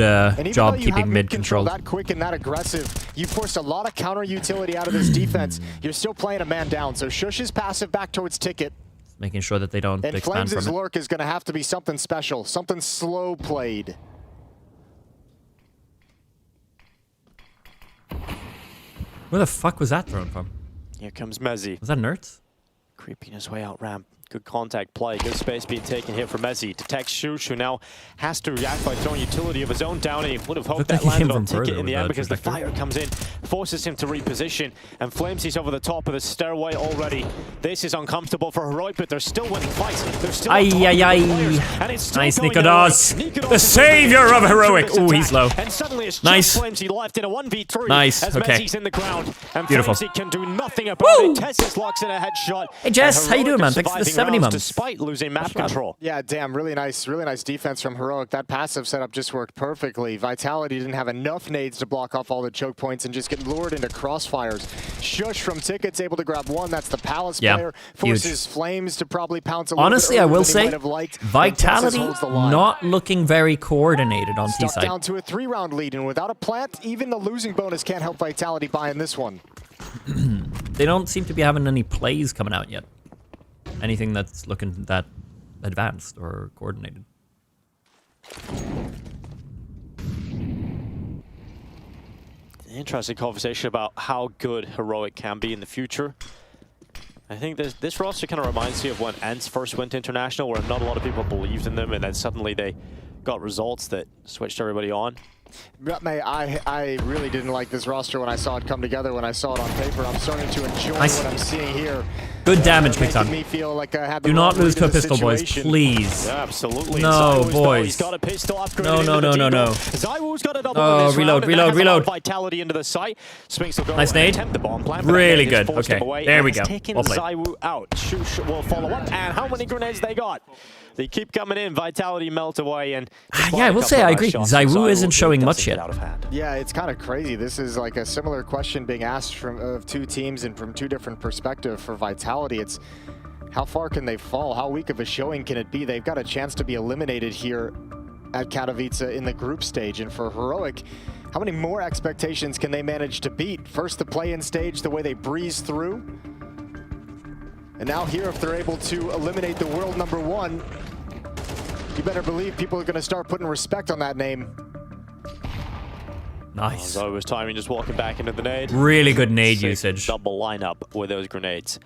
job keeping mid control. That quick and that aggressive, you forced a lot of counter utility out of this defense. You're still playing a man down, so Shush's passive back towards Ticket. Making sure that they don't and expand from Flames' it. lurk is going to have to be something special, something slow played. Where the fuck was that thrown from? Here comes Mezzi. Was that Nerds? Creeping his way out ramp. Good contact play. Good space being taken here from Mezzi. Detects Shush, who now has to react by throwing utility of his own down. And he would have hoped that landed on Ticket in the end because the fire comes in, forces him to reposition. And Flames, he's over the top of the stairway already. This is uncomfortable for Heroic, but they're still winning fights. They're still Nice, Nikodos. The savior of Heroic. Ooh, he's low. And suddenly it's nice. Flamesy left in a 1v3. Nice, as okay. Mezzi's in the ground. And Beautiful. Flamesy can do nothing about it. Tessus locks in a headshot. Hey Jess, how you doing, man? Thanks for the 70 months. Despite losing map control. Yeah, damn, really nice defense from Heroic. That passive setup just worked perfectly. Vitality didn't have enough nades to block off all the choke points and just get lured into crossfires. Shush from Ticket's able to grab one. That's the Palace player. Forces Flames to probably pounce a little Honestly, bit I will than he say, might have liked. Vitality not looking very coordinated on Stuck T-side. down to a 3-round lead, and without a plant, even the losing bonus can't help Vitality buy in this one. They don't seem to be having any plays coming out yet. Anything that's looking that advanced or coordinated. Interesting conversation about how good Heroic can be in the future. I think this roster kind of reminds me of when ENCE first went to International, where not a lot of people believed in them, and then suddenly they got results that switched everybody on. I really didn't like this roster when I saw it come together, when I saw it on paper. I'm starting to enjoy what I'm seeing here. Good damage, Big Time. Me feel like I had the Do not lose to a pistol, situation. boys, please. Yeah, absolutely. No, Zywoo's boys. He's got a pistol upgrade. No. Zywoo's got a double in this round, and that has allowed Vitality into the site. Spinks will go nice nade. attempt the bomb plan, really good. Okay, there we go. Taking Well played. Zywoo out. Shush will follow up, and how many grenades they got? They keep coming in. Vitality melt away, and yeah, I will say I agree. Zywoo isn't showing much yet. Yeah, it's kind of crazy. This is like a similar question being asked of two teams and from two different perspectives for Vitality. It's how far can they fall? How weak of a showing can it be? They've got a chance to be eliminated here at Katowice in the group stage. And for Heroic, how many more expectations can they manage to beat? First, the play-in stage, the way they breeze through. And now here, if they're able to eliminate the world #1, you better believe people are going to start putting respect on that name. Nice. So it was timing, just walking back into the nade. Really good nade usage. Double lineup with those grenades.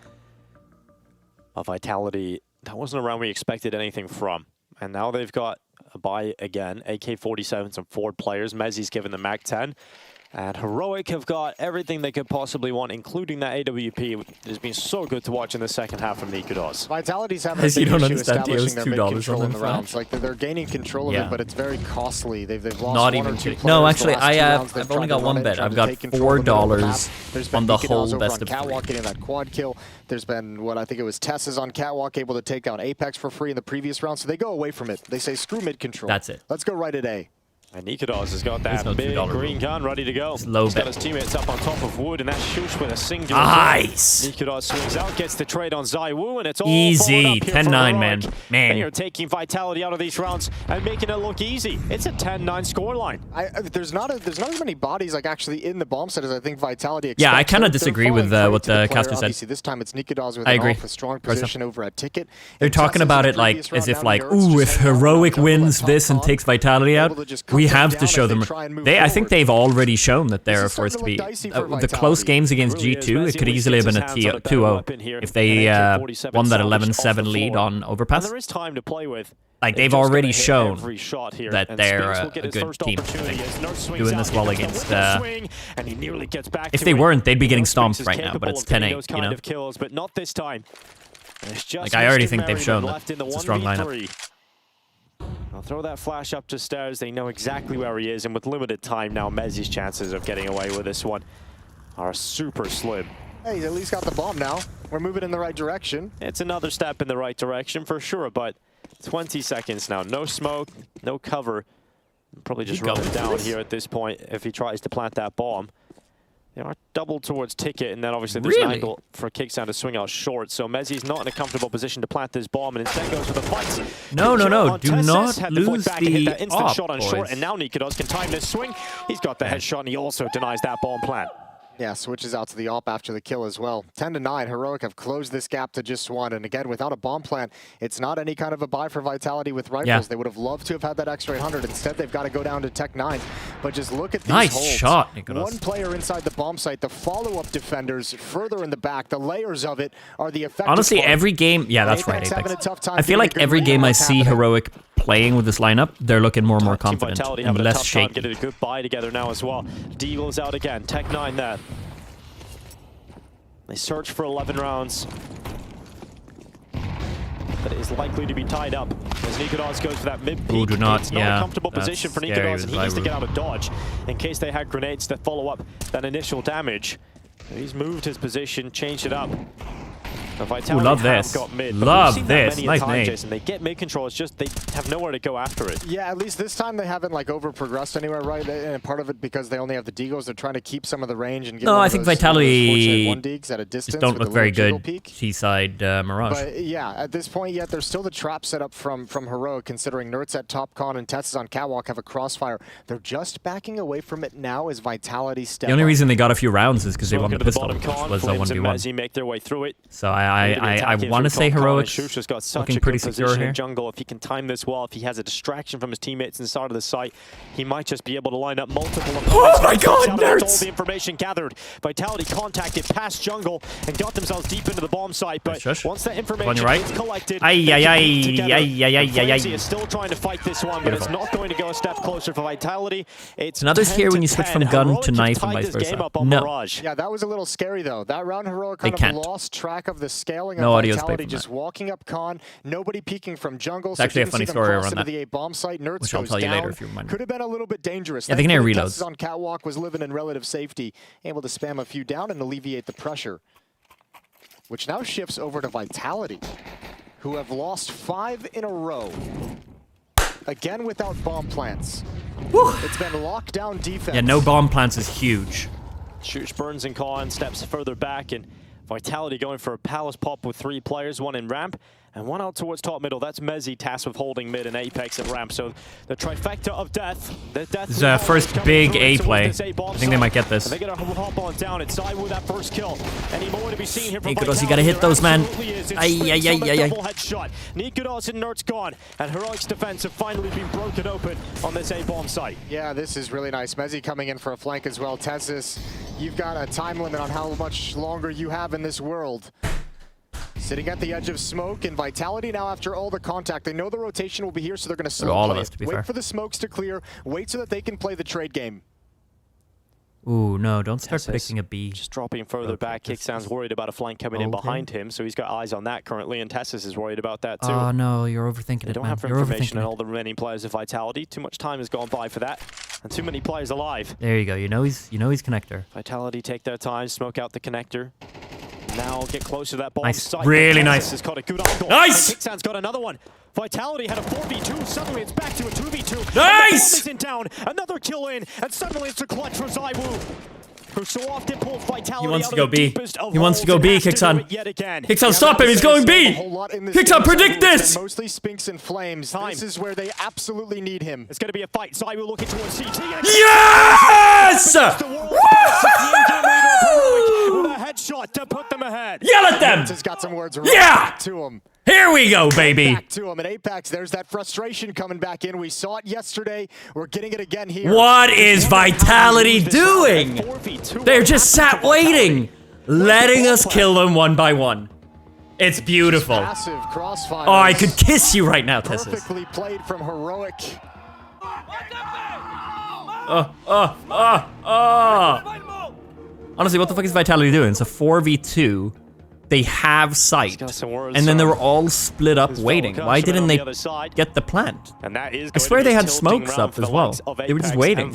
Vitality, that wasn't a round we expected anything from. And now they've got a buy again. AK-47s and 4 players. Mezzi's given the MAC-10. And Heroic have got everything they could possibly want, including that AWP. It's been so good to watch in the second half from Nikodos. Vitality's having a big issue establishing their mid-control in the rounds. Like, they're gaining control of it, but it's very costly. They've lost Not one even or two players. No, actually, I've only got one bet. I've got $4 on the whole best of Catwalk getting that quad kill. There's been, what I think it was Tess's on Catwalk, able to take down Apex for free in the previous round. So they go away from it. They say, screw mid-control. That's it. Let's go right at A. And Nikodos has got that big green gun ready to go. Low He's got bet. his teammates up on top of Wood, and that shoots with a singular. Nice. Nikodos swings out, gets the trade on Zywoo, and it's all easy. 10-9, man. They are taking Vitality out of these rounds and making it look easy. It's a 10-9 scoreline. There's not as many bodies like actually in the bomb set as I think Vitality expects. Yeah, I kind of disagree with what the caster said. Obviously, this time it's Nikodos with a strong position over at Ticket. They're talking about it like as if like, ooh, if Heroic wins this and takes Vitality out, we have to show them. I think they've already shown that they're forced to be. The close games against G2, it could easily have been a 2-0 if they won that 11-7 lead on Overpass. There is time to play with. Like, they've already shown that they're a good team. Doing this well against... if they weren't, they'd be getting stomped right now, but it's 10-8, you know? But not this time. Like, I already think they've shown that it's a strong lineup. I'll throw that flash up to stairs. They know exactly where he is, and with limited time now, Mezzi's chances of getting away with this one are super slim. Hey, he's at least got the bomb now. We're moving in the right direction. It's another step in the right direction for sure, but 20 seconds now. No smoke, no cover. Probably just run it down here at this point if he tries to plant that bomb. They are doubled towards Ticket, and then obviously there's an angle for Kicksound to swing out short. So Mezzi's not in a comfortable position to plant this bomb, and instead goes for the fight. No. Do not lose the instant shot on boys. short, and now Nikodos can time this swing. He's got the headshot, and he also denies that bomb plant. Yeah, switches out to the op after the kill as well. 10-9, Heroic have closed this gap to just one. And again, without a bomb plant, it's not any kind of a buy for Vitality with rifles. Yeah. They would have loved to have had that extra 800. Instead, they've got to go down to Tech 9. But just look at these holds. Nice shot, Nikodos. One player inside the bomb site, the follow-up defenders further in the back. The layers of it are the effective Honestly, part. every game... Yeah, that's right, Apex. I feel like every game I see Heroic playing with this lineup, they're looking more and more confident and less shaky. Getting a good buy together now as well. Deagle's out again. Tech 9 there. They search for 11 rounds, but it is likely to be tied up as Nikodos goes for that mid-peak. Do not, it's not a comfortable position for Nikodos, and he needs to get out of dodge in case they had grenades to follow up that initial damage. He's moved his position, changed it up. Ooh, love this. Love this. Nice nade. Jason. They get mid control, it's just they have nowhere to go after it. Yeah, at least this time they haven't like over progressed anywhere, right? And part of it because they only have the Deagles, they're trying to keep some of the range and get I think Vitality one Deags at a distance just don't look very good. T-side Mirage. But yeah, at this point yet, there's still the trap set up from Heroic, considering Nerds at top con and Tess is on Catwalk have a crossfire. They're just backing away from it now as Vitality step The only reason they got a few rounds is because they won the pistol, which was a 1v1. Make their way through it. So I want to say Heroic's looking pretty secure here. Jungle. If he can time this well, if he has a distraction from his teammates inside of the site, he might just be able to line up multiple opponents. Oh my god, Nerds! All the information gathered. Vitality contacted past jungle and got themselves deep into the bomb site, but once that information is collected, Crazy is still trying to fight this one, but it's not going to go a step closer for Vitality. It's another's here when you switch from gun to knife and vice versa. No. Yeah, that was a little scary though. That round Heroic kind of lost track of the scaling of Vitality, just walking up con, nobody peeking from jungle. It's actually a funny story around that, the A bomb site. Nerds which I'll tell you later if you remind me. Could have been a little bit dangerous. Yeah, I think reloads. On Catwalk was living in relative safety, able to spam a few down and alleviate the pressure, which now shifts over to Vitality, who have lost 5 in a row. Again without bomb plants. Whew. It's been lockdown defense. Yeah, no bomb plants is huge. Shoots Burns and Con steps further back, and Vitality going for a Palace pop with 3 players, 1 in ramp and 1 out towards top middle. That's Mezzi tasked with holding mid and Apex and ramp. So the trifecta of death. This is our first big A play. I think they might get this. They gotta hop on down. It's Zai with that first kill. Any more to be seen here from Vitality? You gotta hit those, man. Headshot. Nikodos and Nerds gone, and Heroic's defense have finally been broken open on this A bomb site. Yeah, this is really nice. Mezzi coming in for a flank as well. Tessis, you've got a time limit on how much longer you have in this world. Sitting at the edge of smoke, and Vitality now after all the contact, they know the rotation will be here, so they're going to slow play it. Wait for the smokes to clear, wait so that they can play the trade game. Ooh, no, don't start predicting a B. Just dropping further back. Kicksound's worried about a flank coming in behind him, so he's got eyes on that currently, and Tessis is worried about that too. Oh no, you're overthinking it, They don't have information on all the remaining players of Vitality. Too much time has gone by for that, and too many players alive. There you go, you know he's connector. Vitality take their time, smoke out the connector. Now get closer to that bomb site. Really nice. Has got a good angle. Nice! Kicksound's got another one. Vitality had a 4v2. Suddenly it's back to a 2v2. Nice! The bomb isn't down. Another kill in, and suddenly it's a clutch for Zaiwu, who so often pulls Vitality. He wants to go B. He wants to go B, Kicksound. Kicksound, stop him! He's going B! Kicksound, predict this! Mostly Spinks and Flames. This is where they absolutely need him. It's going to be a fight. Zaiwu looking towards CT. Yes! shot to put them ahead. Yell at them! Has got some words Yeah! to him. Here we go, baby. Back to him. And Apex, there's that frustration coming back in. We saw it yesterday. We're getting it again here. What is Vitality doing? They're just sat waiting, letting us kill them one by one. It's beautiful. Massive crossfire. Oh, I could kiss you right now, Tessus. Perfectly played from Heroic. Honestly, what the fuck is Vitality doing? It's a 4v2. They have sight, and then they were all split up waiting. Why didn't they get the plant? I swear they had smokes up as well. They were just waiting.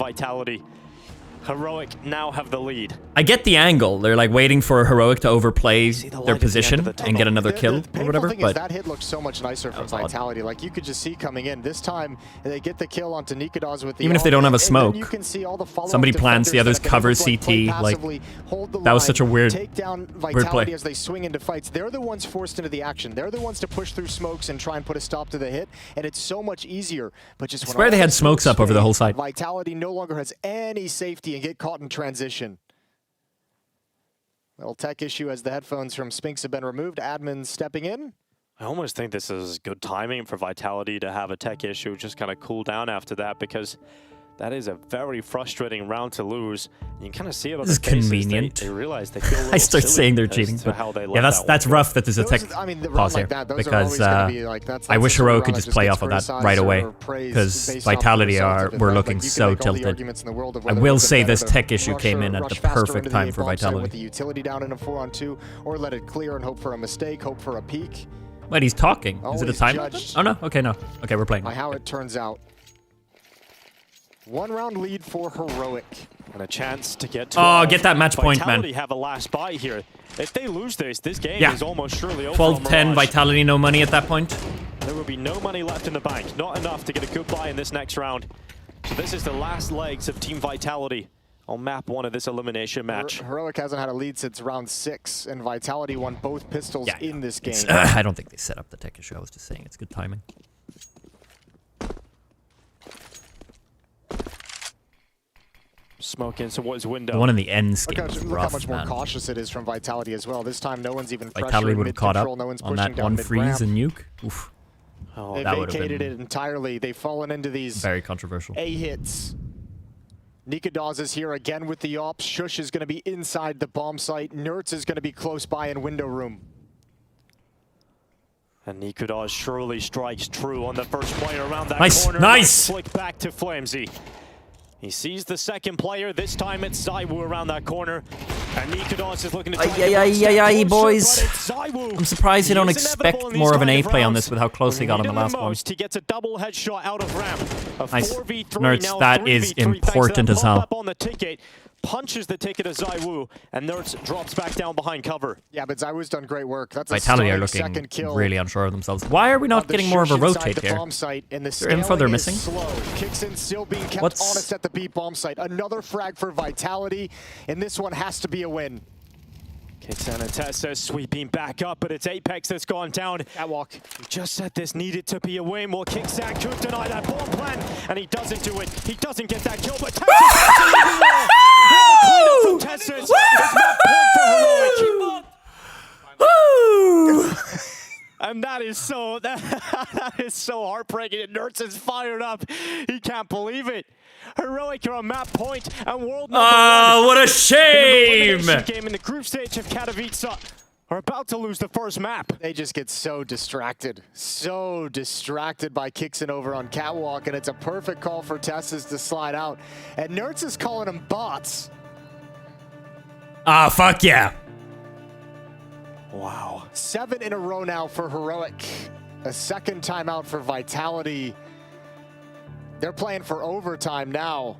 Heroic now have the lead. I get the angle. They're like waiting for Heroic to overplay their position and get another kill or whatever. But that hit looks so much nicer from Vitality. Like you could just see coming in. This time they get the kill onto Nikodas with the even if they don't have a smoke, you can see all the somebody plants, the others cover CT. Like that was such a weird play. As they swing into fights, they're the ones forced into the action. They're the ones to push through smokes and try and put a stop to the hit. And it's so much easier. But just I swear they had smokes up over the whole side. Vitality no longer has any safety and get caught in transition. Little tech issue as the headphones from Spinks have been removed. Admin stepping in. I almost think this is good timing for Vitality to have a tech issue, just kind of cool down after that, because that is a very frustrating round to lose. You can kind of see it on this their faces. is convenient. They realize they feel I start saying they're cheating, but yeah, that's rough that there's a tech pause here, because I wish Heroic could just play off of that right away, because Vitality were looking so tilted. I will say this tech issue came in at the perfect time for Vitality. With the utility down in a 4-on-2, or let it clear and hope for a mistake, hope for a peek. Wait, he's talking. Is it a timer? Oh no. Okay, no. Okay, we're playing. By how it turns out. 1 round lead for Heroic. And a chance to get to get that match point, man. Vitality have a last buy here. If they lose this game is almost surely over. 12-10, Vitality no money at that point. There will be no money left in the bank. Not enough to get a good buy in this next round. So this is the last legs of Team Vitality on map 1 of this elimination match. Heroic hasn't had a lead since round 6, and Vitality won both pistols in this game. I don't think they set up the tech issue. I was just saying it's good timing. Smoke into what's window. The one in the end scheme. Look how much more cautious it is from Vitality as well. This time, no one's even Vitality would have caught up no one's on that one freeze and nuke. Oof. Oh, they vacated it entirely. They've fallen into these very controversial A hits. Nikodas is here again with the ops. Shush is going to be inside the bomb site. Nertz is going to be close by in window room. And Nikodas surely strikes true on the first player around that corner. Nice! Flick back to Flamesy. He sees the second player. This time it's Zywoo around that corner. And Nikodas is looking to boys. I'm surprised you don't expect more of an A play on this with how close he got on the last one. He gets a double headshot out of ramp. Nice. Nertz, that is important as hell. On the ticket, punches the ticket of Zywoo, and Nertz drops back down behind cover. Yeah, but Zywoo's done great work. That's Vitality are looking really unsure of themselves. Why are we not getting more of a rotate here? Is there info they're missing? Kixin still being kept honest at the B bomb site. Another frag for Vitality, and this one has to be a win. Kixin and Tessa sweeping back up, but it's Apex that's gone down. Catwalk. We just said this needed to be a win. Well, Kixin could deny that bomb plan, and he doesn't do it. He doesn't get that kill, but Tessa's and that is so heartbreaking. And Nertz is fired up. He can't believe it. Heroic are on map point and world number 1. What a shame! In the game in the group stage of Katowice are about to lose the first map. They just get so distracted by Kixin over on Catwalk, and it's a perfect call for Tessus to slide out. And Nertz is calling them bots. Fuck yeah. Wow. 7 in a row now for Heroic. A second timeout for Vitality. They're playing for overtime now.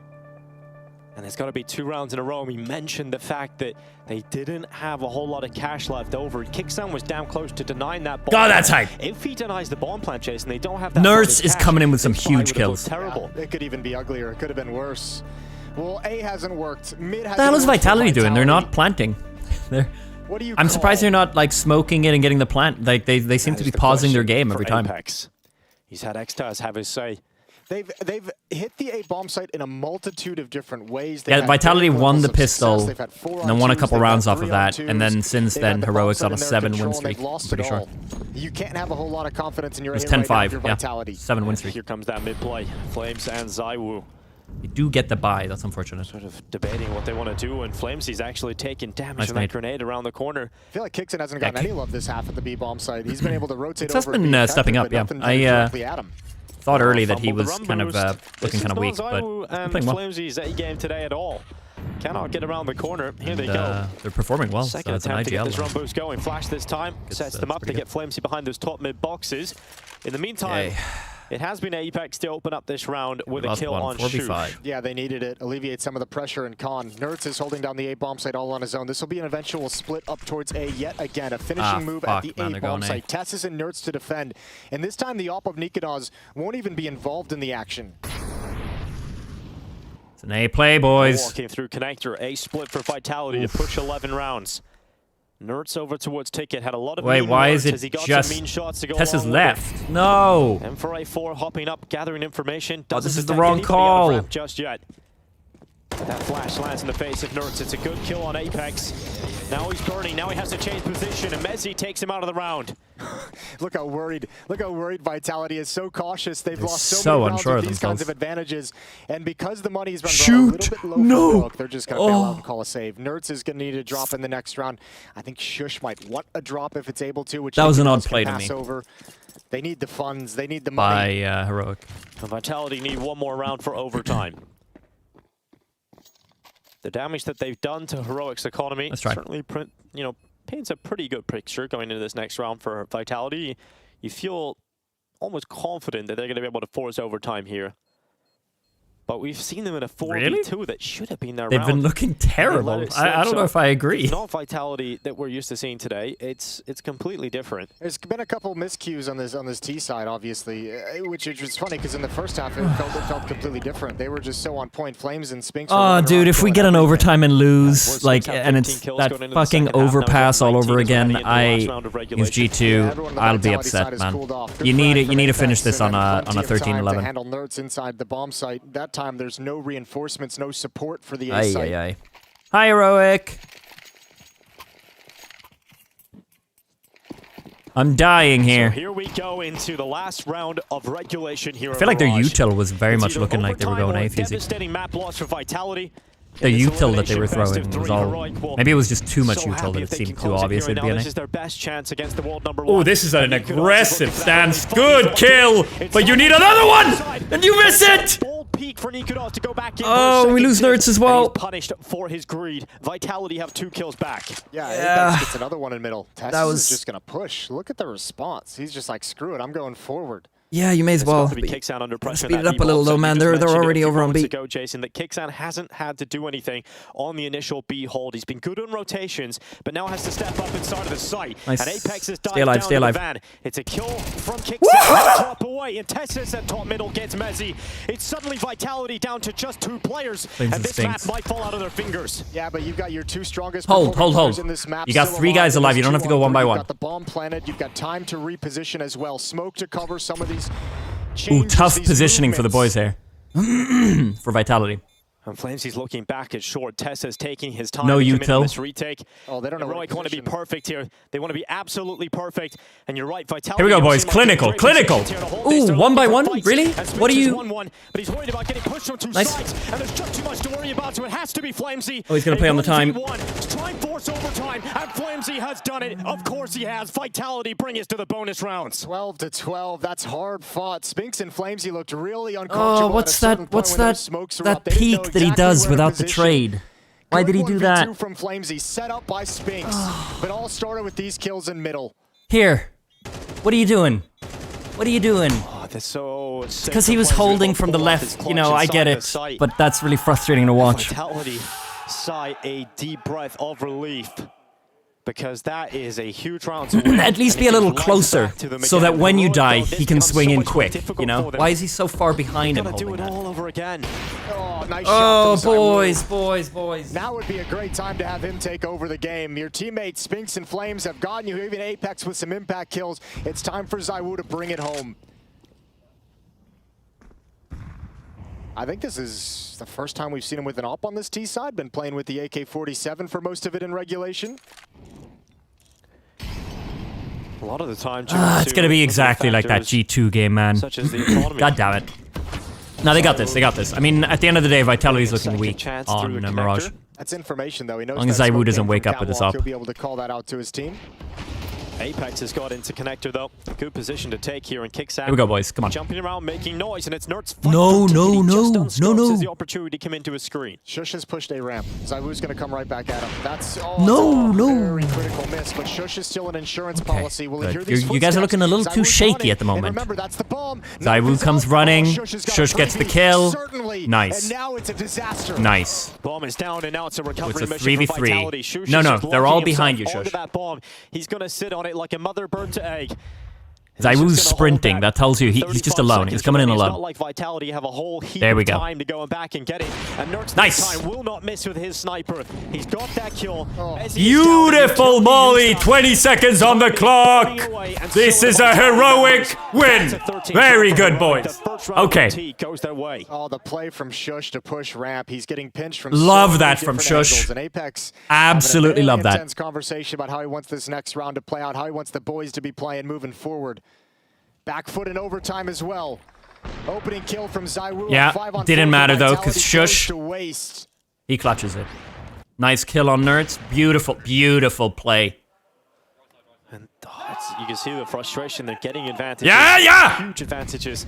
And it's got to be 2 rounds in a row. We mentioned the fact that they didn't have a whole lot of cash left over. Kixin was down close to denying that bomb. God, that's hype. If he denies the bomb plant chase and they don't have that Nertz is coming in with some huge kills. Terrible. Yeah, it could even be uglier. It could have been worse. Well, A hasn't worked. Mid hasn't. What the hell is Vitality doing? They're not planting. I'm surprised they're not like smoking it and getting the plant. Like they seem to be pausing their game every time. Apex. He's had Xtaz have his say. They've hit the A bomb site in a multitude of different ways. Yeah, Vitality won the pistol, and then won a couple rounds off of that, and then since then, Heroics on a 7-win streak, I'm pretty sure. You can't have a whole lot of confidence in your It was aim right 10-5, now, yeah. Vitality. 7-win streak. Here comes that mid-play. Flames and Zywoo. You do get the buy, that's unfortunate. Sort of debating what they want to do, and Flamesy's actually taking damage from that grenade around the corner. I feel like Kixon hasn't gotten any love this half at the B bomb site. He's been able to rotate over. He's been stepping up, yeah. I thought early that he was kind of looking kind of weak, but and playing well. Flamesy's A game today at all. Cannot get around the corner. Here they go. They're performing well. Second so it's an attempt to get IGL. this run boost going. Flash this time sets them up to get Flamesy behind those top mid boxes. In the meantime, it has been Apex to open up this round with a kill on Shoot. Yeah, they needed it. Alleviate some of the pressure in Con. Nerds is holding down the A bomb site all on his own. This will be an eventual split up towards A yet again. A finishing move at the A bomb site. Tessus and Nerds to defend. And this time the op of Nikonos won't even be involved in the action. It's an A play, boys. Walking through connector. A split for Vitality to push 11 rounds. Nerds over towards Ticket, had a lot of why is it just Tessa's left? No. M4A4 hopping up, gathering information. Oh, this is the wrong call. Just yet. That flash lands in the face of Nerds. It's a good kill on Apex. Now he's burning. Now he has to change position, and Messi takes him out of the round. Look how worried Vitality is. So cautious. They've lost so many rounds with these kinds of advantages. And because the money's been a little bit low for they're just going to bail out and call a save. Nerds is going to need a drop in the next round. I think Shush might want a drop if it's able to, which that was an odd play to me. Over. They need the funds. They need the money. By Heroic. And Vitality need one more round for overtime. The damage that they've done to Heroic's economy certainly, paints a pretty good picture going into this next round for Vitality. You feel almost confident that they're going to be able to force overtime here. But we've seen them in a 4v2 that should have been their round. They've been looking terrible. I don't know if I agree. It's not Vitality that we're used to seeing today. It's completely different. There's been a couple miscues on this T side, obviously, which is funny because in the first half it felt completely different. They were just so on point. Flames and Spinks. Oh, dude, if we get an overtime and lose, and it's that fucking overpass all over again, I use G2. I'll be upset, man. You need to finish this on a 13-11. Handle Nerds inside the bomb site. That time there's no reinforcements, no support for the A site. Hi, Heroic. I'm dying here. So here we go into the last round of regulation here. I feel like their util was very much looking like they were going A fusey. Devastating map loss for Vitality. The util that they were throwing was all... Maybe it was just too much util that it seemed too obvious it'd be an A. This is their best chance against the world number 1. Oh, this is an aggressive stance. Good kill, but you need another one, and you miss it. Peak for Nikonos to go back in. Oh, we lose Nerds as well. He's punished for his greed. Vitality have 2 kills back. Yeah, Apex gets another one in middle. Tessus is just gonna push. Look at the response. He's just like, screw it, I'm going forward. Yeah, you may as well. Speed it up a little though, man. They're already over on B. Jason, that Kixan hasn't had to do anything on the initial B hold. He's been good on rotations, but now has to step up inside of the site. Nice. And Apex is stay alive, stay alive. It's a kill from Kixan. Top away, and Tessus at top middle gets Messi. It's suddenly Vitality down to just 2 players, and this map might fall out of their fingers. Yeah, but you've got your 2 strongest hold in this map. You got 3 guys alive. You don't have to go one by one. You've got the bomb planted. You've got time to reposition as well. Smoke to cover some of these. Ooh, tough positioning for the boys here. For Vitality. And Flamesy's looking back at short. Tessa's taking his time. No util. This retake. Oh, they don't know. Heroic want to be perfect here. They want to be absolutely perfect. And you're right, Vitality. Here we go, boys. Clinical. Ooh, 1 by 1? Really? What are you? But he's worried about getting pushed from 2 sides. And there's just too much to worry about, so it has to be Flamesy. Oh, he's going to play on the time. Try and force overtime. And Flamesy has done it. Of course he has. Vitality bring us to the bonus rounds. 12-12. That's hard fought. Spinks and Flamesy looked really uncomfortable. Oh, what's that peek that he does without the trade? Why did he do that? From Flamesy, set up by Spinks, but all started with these kills in middle. Here, what are you doing? What are you doing? Oh, that's so because he was holding from the left. You know, I get it, but that's really frustrating to watch. Vitality sigh a deep breath of relief. Because that is a huge round to win. At least be a little closer, so that when you die, he can swing in quick, you know? Why is he so far behind him holding that? All over again. Oh, nice shot from boys. Now would be a great time to have him take over the game. Your teammates, Spinks and Flames, have gotten you even Apex with some impact kills. It's time for Zywoo to bring it home. I think this is the first time we've seen him with an AWP on this T side. Been playing with the AK-47 for most of it in regulation. A lot of the time, it's gonna be exactly like that G2 game, man. Such as the economy. God damn it. No, they got this. They got this. I mean, at the end of the day, Vitality's looking weak on Mirage. That's information, though. He knows as long as Zaiwu doesn't wake up with his AWP. He'll be able to call that out to his team. Apex has got into connector, though. Good position to take here and kicks out. Here we go, boys. Come on. Jumping around, making noise, and it's Nert's No. As the opportunity come into his screen. Shush has pushed a ramp. Zaiwu's going to come right back at him. That's very critical miss, but Shush is still an insurance policy. Will he hear these you guys are looking a little too shaky at the moment. And remember, that's the bomb. Zaiwu comes running. Shush gets the kill. Nice. And now it's a disaster. Nice. Bomb is down, and now it's a recovery It's a mission 3v3. for Vitality. Shush No, is they're all blocking behind you, himself Shush. onto that bomb. He's going to sit on it like a mother bird to egg. Zaiwu's sprinting. That tells you he's just alone. He's coming in alone. Not like Vitality have a whole heap There we of go. time to go back and get it. And Nertz Nice. this time will not miss with his sniper. He's got that kill. Beautiful Molly. 20 seconds on the clock. This is a heroic win. Very good, boys. Okay. Goes their way. Oh, the play from Shush to push ramp. He's getting pinched from Love so that many from different Shush. angles. And Apex Absolutely love that. Intense conversation about how he wants this next round to play out, how he wants the boys to be playing moving forward. Back foot in overtime as well. Opening kill from Zaiwu. Yeah, 5-on-4 didn't matter though, Vitality because Shush, goes to waste. he clutches it. Nice kill on Nertz. Beautiful, beautiful play. And you can see the frustration. They're getting advantages. Yeah! Huge advantages.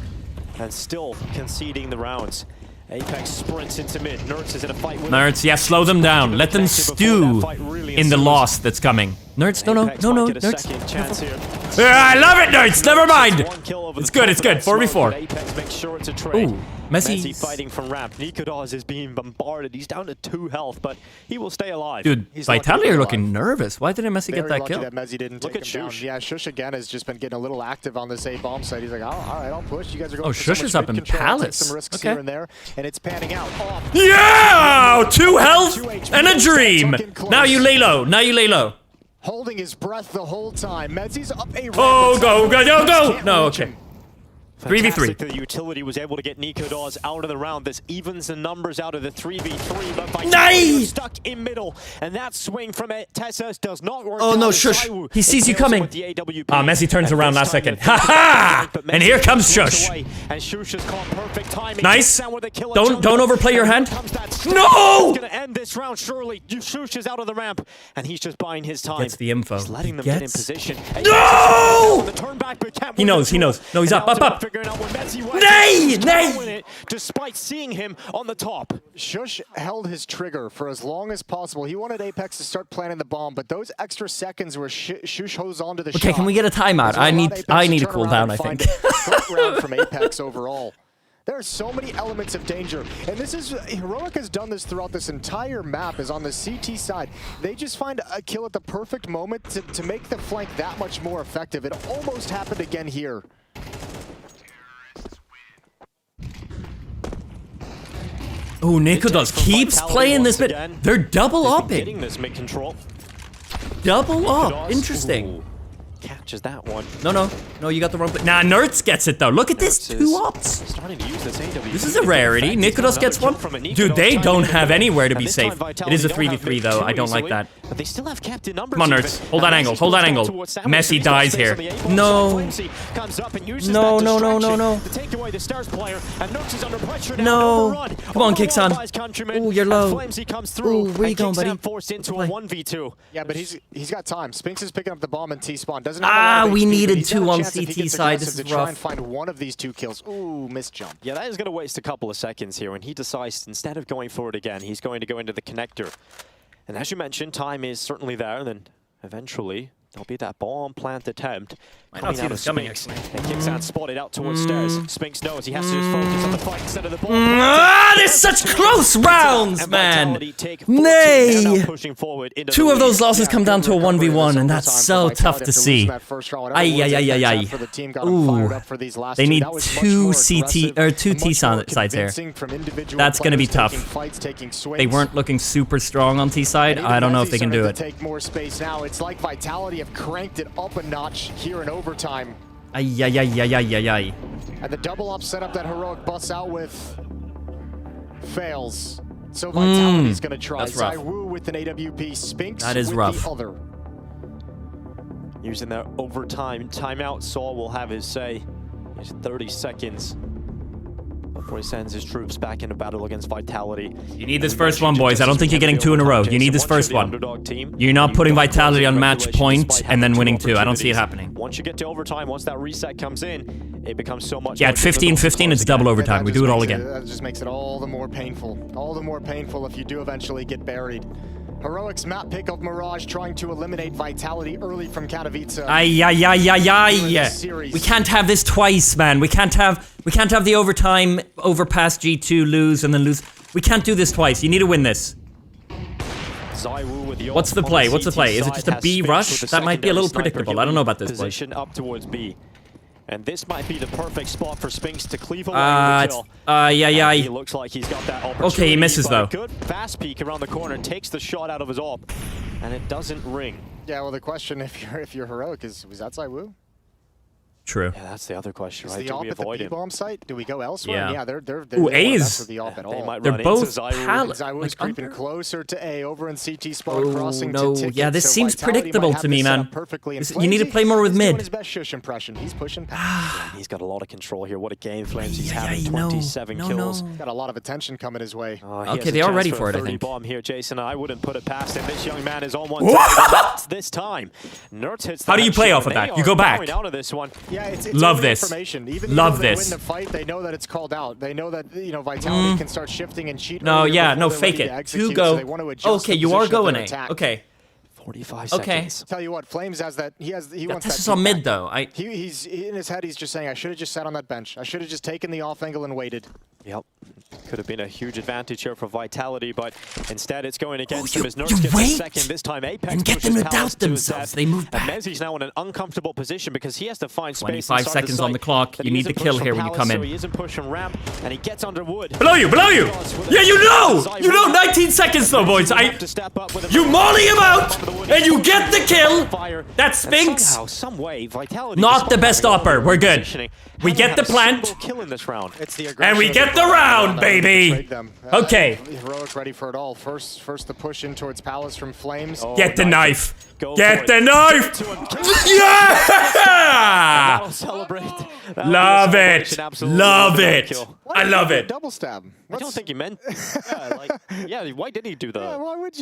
And still conceding the rounds. Apex sprints into mid. Nertz is in a fight with Nertz, yeah, slow them down. Let them stew in the loss that's coming. Nertz, no, Nertz. I love it, Nertz, never mind. It's good, 4v4. Apex makes sure it's a trade. Ooh, Messi fighting from ramp. Nikodas is being bombarded. He's down to 2 health, but he will stay alive. Dude, Vitality are looking nervous. Why didn't Messi get that kill? That Messi didn't take him down. Yeah, Shush again has just been getting a little active on this A bomb site. He's like, oh, all right, I'll push. You guys are going for Shush so is much up in control. I'll take Palace. some risks here and there, and it's panning out. Oh, yeah! 2 health and a dream. Now you lay low. Holding his breath the whole time. Mezzi's up a Oh, go. No, okay. 3v3. The utility was able to get Nikodas out of the round. This evens the numbers out of the 3v3. But Vitality Nice! stuck in middle, and that swing from Tessa does not work. Oh no, Shush! He sees you coming. Messi turns around last second. Ha ha! And here comes Shush. And Shush has caught perfect timing. Nice. Don't overplay your hand. No! He's gonna end this round surely. Shush is out of the ramp, and he's just buying his time. Gets the info. He's letting them get in position. No! He knows. No, he's up. Nay! Despite seeing him on the top. Shush held his trigger for as long as possible. He wanted Apex to start planting the bomb, but those extra seconds where Shush holds on to the shot. Okay, can we get a timeout? I need to cool down, I think. Great round from Apex overall. There are so many elements of danger, and this is Heroic has done this throughout this entire map. Is on the CT side, they just find a kill at the perfect moment to make the flank that much more effective. It almost happened again here. Oh, Nikodas keeps playing this mid. They're double upping. Getting this mid control. Double up. Interesting. Catches that one. No, you got the wrong play. Nah, Nertz gets it though. Look at this, 2 ups. Starting to use this AW. This is a rarity. Nikodas gets one. Dude, they don't have anywhere to be safe. It is a 3v3 though. I don't like that. But they still have captain numbers. Come on, Nertz. Hold that angle. Messi dies here. No. No. To take away the stars player, and Nertz is under pressure now. No. Come on, Kixon. Ooh, you're low. Ooh, where you going, buddy? Forced into a 1v2. Yeah, but he's got time. Spinks is picking up the bomb in T-spawn. We needed 2 on CT side. This is rough. Try and find one of these 2 kills. Ooh, missed jump. Yeah, that is going to waste a couple of seconds here, and he decides instead of going for it again, he's going to go into the connector. And as you mentioned, time is certainly there, and then eventually there'll be that bomb plant attempt. Might not see this coming, actually. And Kixan spotted out towards stairs. Spinks knows he has to just focus on the fight instead of the bomb. There's such close rounds, man. Nay. 2 of those losses come down to a 1v1, and that's so tough to see. Ay. Ooh. They need 2 CT or 2 T sides here. That's gonna be tough. They weren't looking super strong on T side. I don't know if they can do it. Take more space now. It's like Vitality have cranked it up a notch here in overtime. Ay. And the double up setup that Heroic busts out with. fails. So Vitality's going to try. That's rough. ZywOo with an AWP, Spinks that is with rough. the other. Using that overtime timeout, Saul will have his say. He's 30 seconds before he sends his troops back into battle against Vitality. You need this first one, boys. I don't think you're getting 2 in a row. You need this first one. You're not putting Vitality on match point and then winning 2. I don't see it happening. Once you get to overtime, once that reset comes in, it becomes so much. Yeah, at 15-15, it's double overtime. We do it all again. That just makes it all the more painful. All the more painful if you do eventually get buried. Heroic's map pick of Mirage trying to eliminate Vitality early from Katowice. We can't have this twice, man. We can't have the overtime, overpass G2, lose, and then lose. We can't do this twice. You need to win this. What's the play? What's the play? Is it just a B rush? That might be a little predictable. I don't know about this, boys. Position up towards B. And this might be the perfect spot for Spinks to cleave away with yeah. He looks like he's got that opportunity. Okay, he misses though. Good fast peek around the corner, takes the shot out of his AWP, and it doesn't ring. Yeah, well, the question if you're Heroic was that ZywOo? True. Yeah, that's the other question, right? Is the AWP at the B-bomb site? Do we go elsewhere? Yeah. They're Ooh, A is. The AWP at all. They're both pallet. ZywOo's creeping closer to A, over in CT spawn, crossing no. to ticket. Yeah, this so seems Vitality predictable might to me, have man. this perfectly. And You need to play more with he's mid. doing his best shush impression. He's pushing past. He's got a lot of control here. What a game, Flames. He's having 27 kills. Got a lot of attention coming his way. Okay, they are ready for it, I think. Bomb here, Jason. I wouldn't put it past him. This young man is on one side. This time, Nerds hits. How do you play off of that? You go back. Out of this one. Yeah, it's love this. Even Love they this. win the fight, they know that it's called out. They know that Vitality can start shifting and cheat. No, yeah, no, they're fake ready to it. execute, 2 go. so they want to adjust Okay, the you are position of going their A. attack. Okay. 45 Okay. seconds. Tell you what, Flames has that. He wants This that. is on mid feedback. though. He's in his head. He's just saying, I should have just sat on that bench. I should have just taken the off angle and waited. Yep. Could have been a huge advantage here for Vitality, but instead it's going against him as you Nerds gets wait a second. This time Apex and get pushes them to Palace doubt to his themselves. death. They move back. And Mezzi's now in an uncomfortable position because he has to find space. 25 inside seconds the on the site. clock. But You he need to isn't kill pushed here from when you Palace, come so in. he isn't pushed from ramp, and he gets under wood. Below you! Below you! Yeah, you know! You know, 19 seconds though, boys. You molly him out, and you get the kill. That's Spinks. Somehow, some way, Vitality Not the best upper. We're good. We get the plant. Kill in this round. It's the And we get the round, baby. Okay. Heroic ready for it all. First the push in towards Palace from Flames. Get the knife. Go Get for the it. knife. Yeah! That'll celebrate. Love it. Love it. I love it. Double stab. I don't think he meant. Yeah, why did he do the? Yeah, why would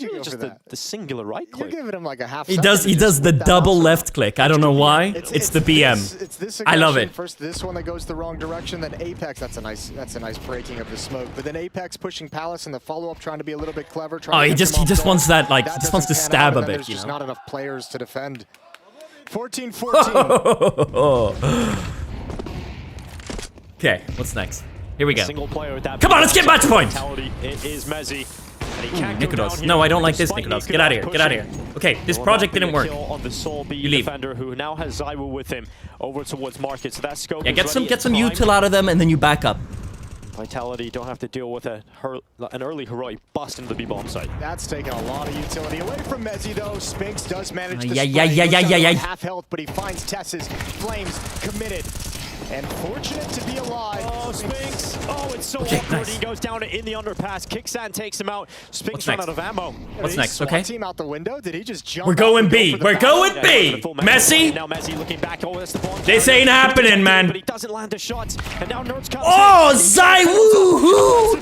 you go just for that? the singular right You're click. giving him like a half. He does the double left click. I don't know why. It's the BM. It's this I love it. First this one that goes the wrong direction, then Apex. That's a nice breaking of the smoke. But then Apex pushing Palace in the follow-up, trying to be a little bit clever. Oh, he just wants that, like, he just wants to stab a bit, There's you just know. not enough players to defend. 14-14. Okay, what's next? Here we go. Single player with that. Come on, let's get match point. It is Mezzi. And he can't go down Nikodos. here. No, I don't like this, Despite Nikodos. Get out of here. Get out of here. Okay, this project didn't work. On the sole B You leave. defender who now has ZywOo with him over towards Market. So that scope. Yeah, is get some ready. util out of them, and then you back up. Vitality don't have to deal with an early heroic bust into the B-bomb site. That's taking a lot of utility away from Mezzi, though. Spinks does manage to yeah. half health, but he finds Tess's Flames committed. And fortunate to be alive. Oh, Spinks. Oh, it's so Okay, awkward. nice. He goes down in the underpass. Kicksand takes him out. Spinks What's run next? out of ammo. What's next? SWAT Okay. team out the window. Did he just jump? We're out going and go B. for the We're back? going Yeah, B. the full man. Messi. Now Mezzi looking back. Oh, that's the ball. This ain't happening, man. But he doesn't land the shots. And now Nerds comes Oh, in.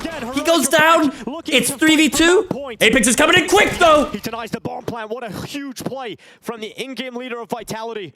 ZywOo! He goes down. It's 3v2. Apex is coming in quick, though. He denies the bomb plant. What a huge play from the in-game leader of Vitality.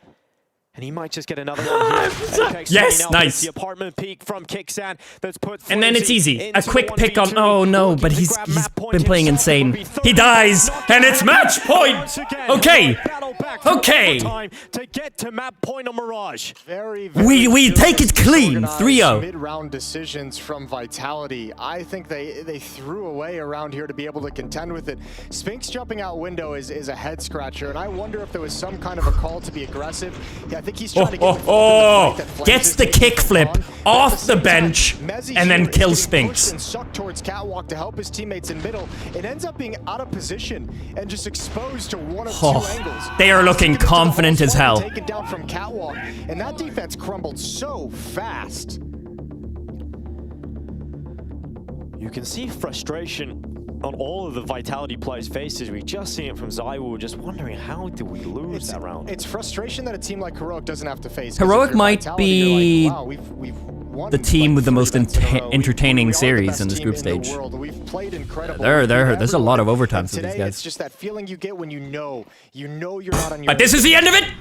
And he might just get another one here. Apex Yes, now nice. gets the apartment peak from Kicksand that's put And then it's Flazy easy. A into quick pick on. 1v2. Oh no, Looking but to he's grab map point been playing himself. insane. It'll be He third. dies, Knocked and out it's match point. once again. Okay. Battle back for Okay. overtime to get to map point on Mirage. Very We take it clean. disorganized 3-0. Mid-round decisions from Vitality. I think they threw away around here to be able to contend with it. Spinks jumping out window is a head scratcher, and I wonder if there was some kind of a call to be aggressive. Yeah, I think he's trying to get Gets the kick flip off the bench and then kills Spinks. And sucked towards Catwalk to help his teammates in middle. It ends up being out of position and just exposed to one of two angles. They are looking confident as hell. Taken down from Catwalk, and that defense crumbled so fast. You can see frustration on all of the Vitality players' faces. We just see it from Zywoo, just wondering how did we lose that round. It's frustration that a team like Heroic doesn't have to face. Heroic might be like, wow, we've won the team like with the most 3 events in a row. entertaining We are the series best in this team group the stage. world. We've played incredible. There's a lot of overtime for these today, guys. it's just that feeling you get when you know you're not on your. But this is the end of it.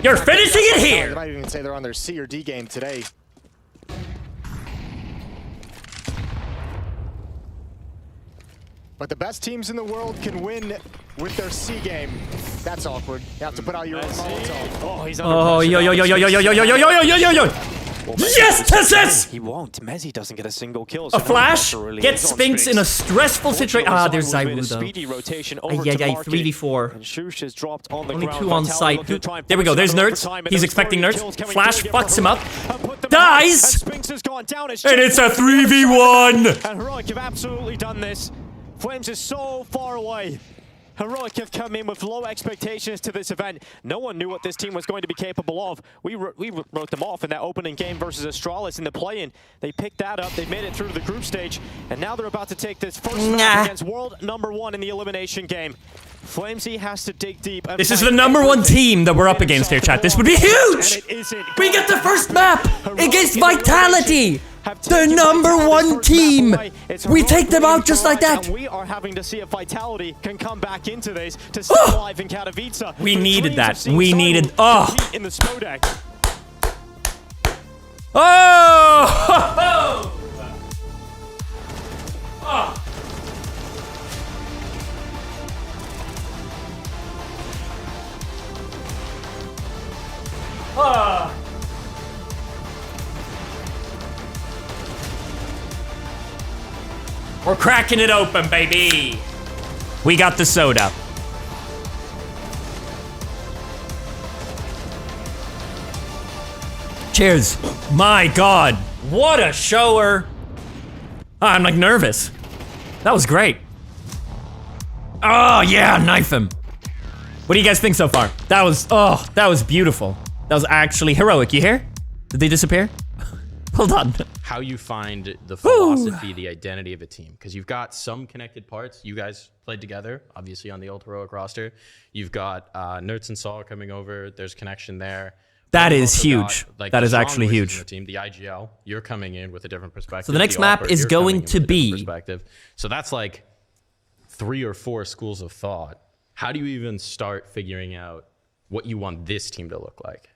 You're finishing it here. I might even say they're on their C or D game today. But the best teams in the world can win with their C game. That's awkward. You have to put out your own Molotov. Oh, he's Oh, yo. Yes! He won't. Mezzi doesn't get a single kill. A flash gets Spinks in a stressful situation. Ah, there's Zywoo though. Speedy rotation over 3v4. And Shush is dropped on the Only ground. 2 on site. Vitality There we go. There's Nerds. He's expecting Nerds. Flash fucks him up. Dies! Spinks has gone down. And it's a 3v1. And Heroic have absolutely done this. Flames is so far away. Heroic have come in with low expectations to this event. No one knew what this team was going to be capable of. We wrote them off in that opening game versus Astralis in the play-in. They picked that up. They made it through to the group stage. And now they're about to take this first round against world #1 in the elimination game. Flamesy has to dig deep. And This is the #1 team that we're up against here, chat. This would be huge! We get the first map against Vitality! The #1 team! We take them out just like that! And we are having to see if Vitality can come back into this to stay alive in Katowice. We needed that. We needed... Oh! In the Spodek. Oh! Oh! Oh! We're cracking it open, baby. We got the soda. Cheers. My God, what a shower. I'm like nervous. That was great. Oh yeah, knife him. What do you guys think so far? That was beautiful. That was actually heroic. You hear? Did they disappear? Hold on. How you find the philosophy, the identity of a team. Because you've got some connected parts. You guys played together, obviously on the Ultra Heroic roster. You've got Nerds and Saul coming over. There's connection there. That is huge. That is actually huge. The team, the IGL, you're coming in with a different perspective. So the next map is going to be... perspective. So that's like 3 or 4 schools of thought. How do you even start figuring out what you want this team to look like?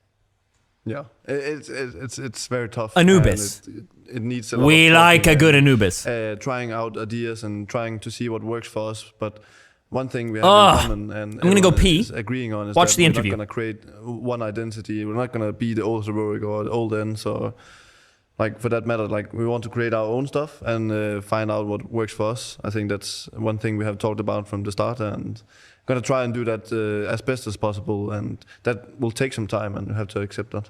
Yeah, it's very tough. Anubis. It needs a lot We of like a good Anubis. trying out ideas and trying to see what works for us. But one thing we have in common and I'm gonna go pee. is agreeing on is Watch that the we're interview. not going to create one identity. We're not going to be the old heroic or the old N. So, like for that matter, like we want to create our own stuff and find out what works for us. I think that's one thing we have talked about from the start, and going to try and do that as best as possible. And that will take some time, and you have to accept that.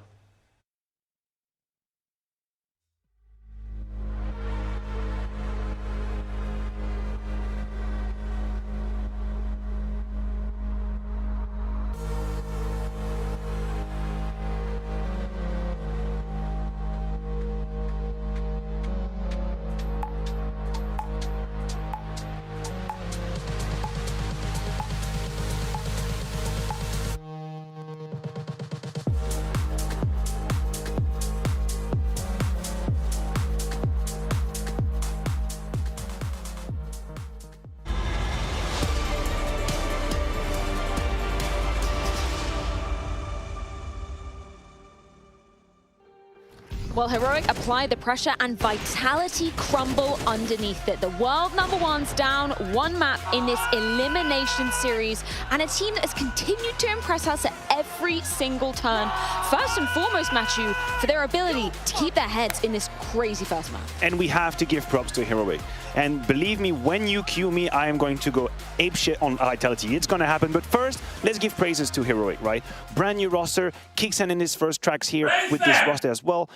Well, Heroic apply the pressure and Vitality crumble underneath it. The world #1's down 1 map in this elimination series, and a team that has continued to impress us at every single turn. First and foremost, Matthew, for their ability to keep their heads in this crazy first map. And we have to give props to Heroic. And believe me, when you cue me, I am going to go apeshit on Vitality. It's going to happen. But first, let's give praises to Heroic, right? Brand new roster. Kixen in his first tracks here with this roster as well.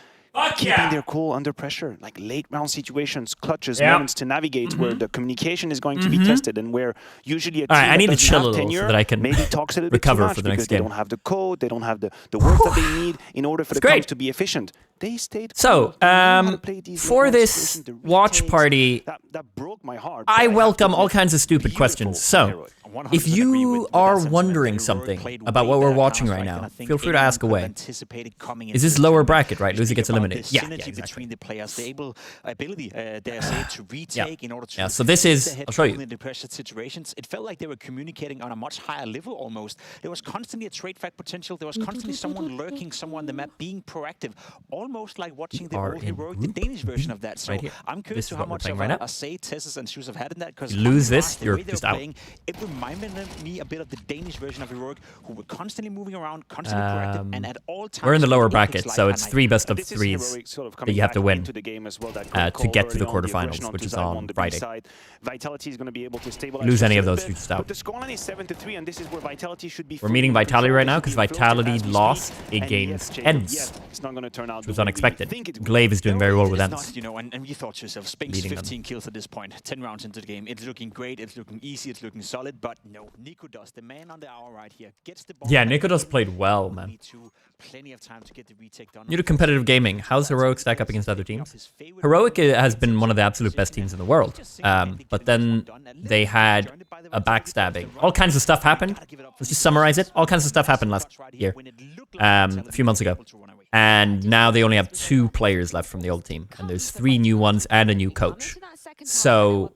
keeping their cool under pressure, like late round situations, clutches, moments to navigate where the communication is going to be tested and where usually a team I need to that chill a doesn't have little so tenure that I can maybe talks a little bit too recover much for the next because they game. don't have the code, they don't have the work that they need in order for the comms to be efficient. They stayed So, cool. for this watch party, that broke my heart. I welcome all kinds of stupid questions. So, if you are wondering something about what we're watching right now, feel free to ask away. Is this lower bracket, right? Loser gets eliminated. Yeah, exactly. Between the players, the ability, dare say, to retake in order to so this is, I'll show you. In the pressure situations, it felt like they were communicating on a much higher level almost. There was constantly a trade frag potential. There was constantly someone lurking, someone on the map being proactive, almost like watching the old Heroic, the Danish version of that. So I'm curious to how much of a say Tessus and Shoes have had in that, because lose this, you're just out. It reminded me a bit of the Danish version of Heroic, who were constantly moving around, constantly proactive, and at all times. We're in the lower bracket, so it's 3 best of 3s that you have to win to get to the quarterfinals, which is on Friday. Vitality is going to be able to stabilize. Lose any of those, you're just out. The scoreline is 7-3, and this is where Vitality should be. We're meeting Vitality right now because Vitality lost against Ents, which was unexpected. Glaive is doing very well with Ents. You know, and you thought to yourself, Spinks 15 kills at this point, 10 rounds into the game. It's looking great, it's looking easy, it's looking solid, but no, Nikodos, the man on the hour right here, gets the ball. Yeah, Nikodos played well, man. Plenty of time to get the retake done. New to competitive gaming, how's Heroic stack up against other teams? Heroic has been one of the absolute best teams in the world, but then they had a backstabbing. All kinds of stuff happened. Let's just summarize it. All kinds of stuff happened last year, a few months ago. And now they only have 2 players left from the old team, and there's 3 new ones and a new coach. So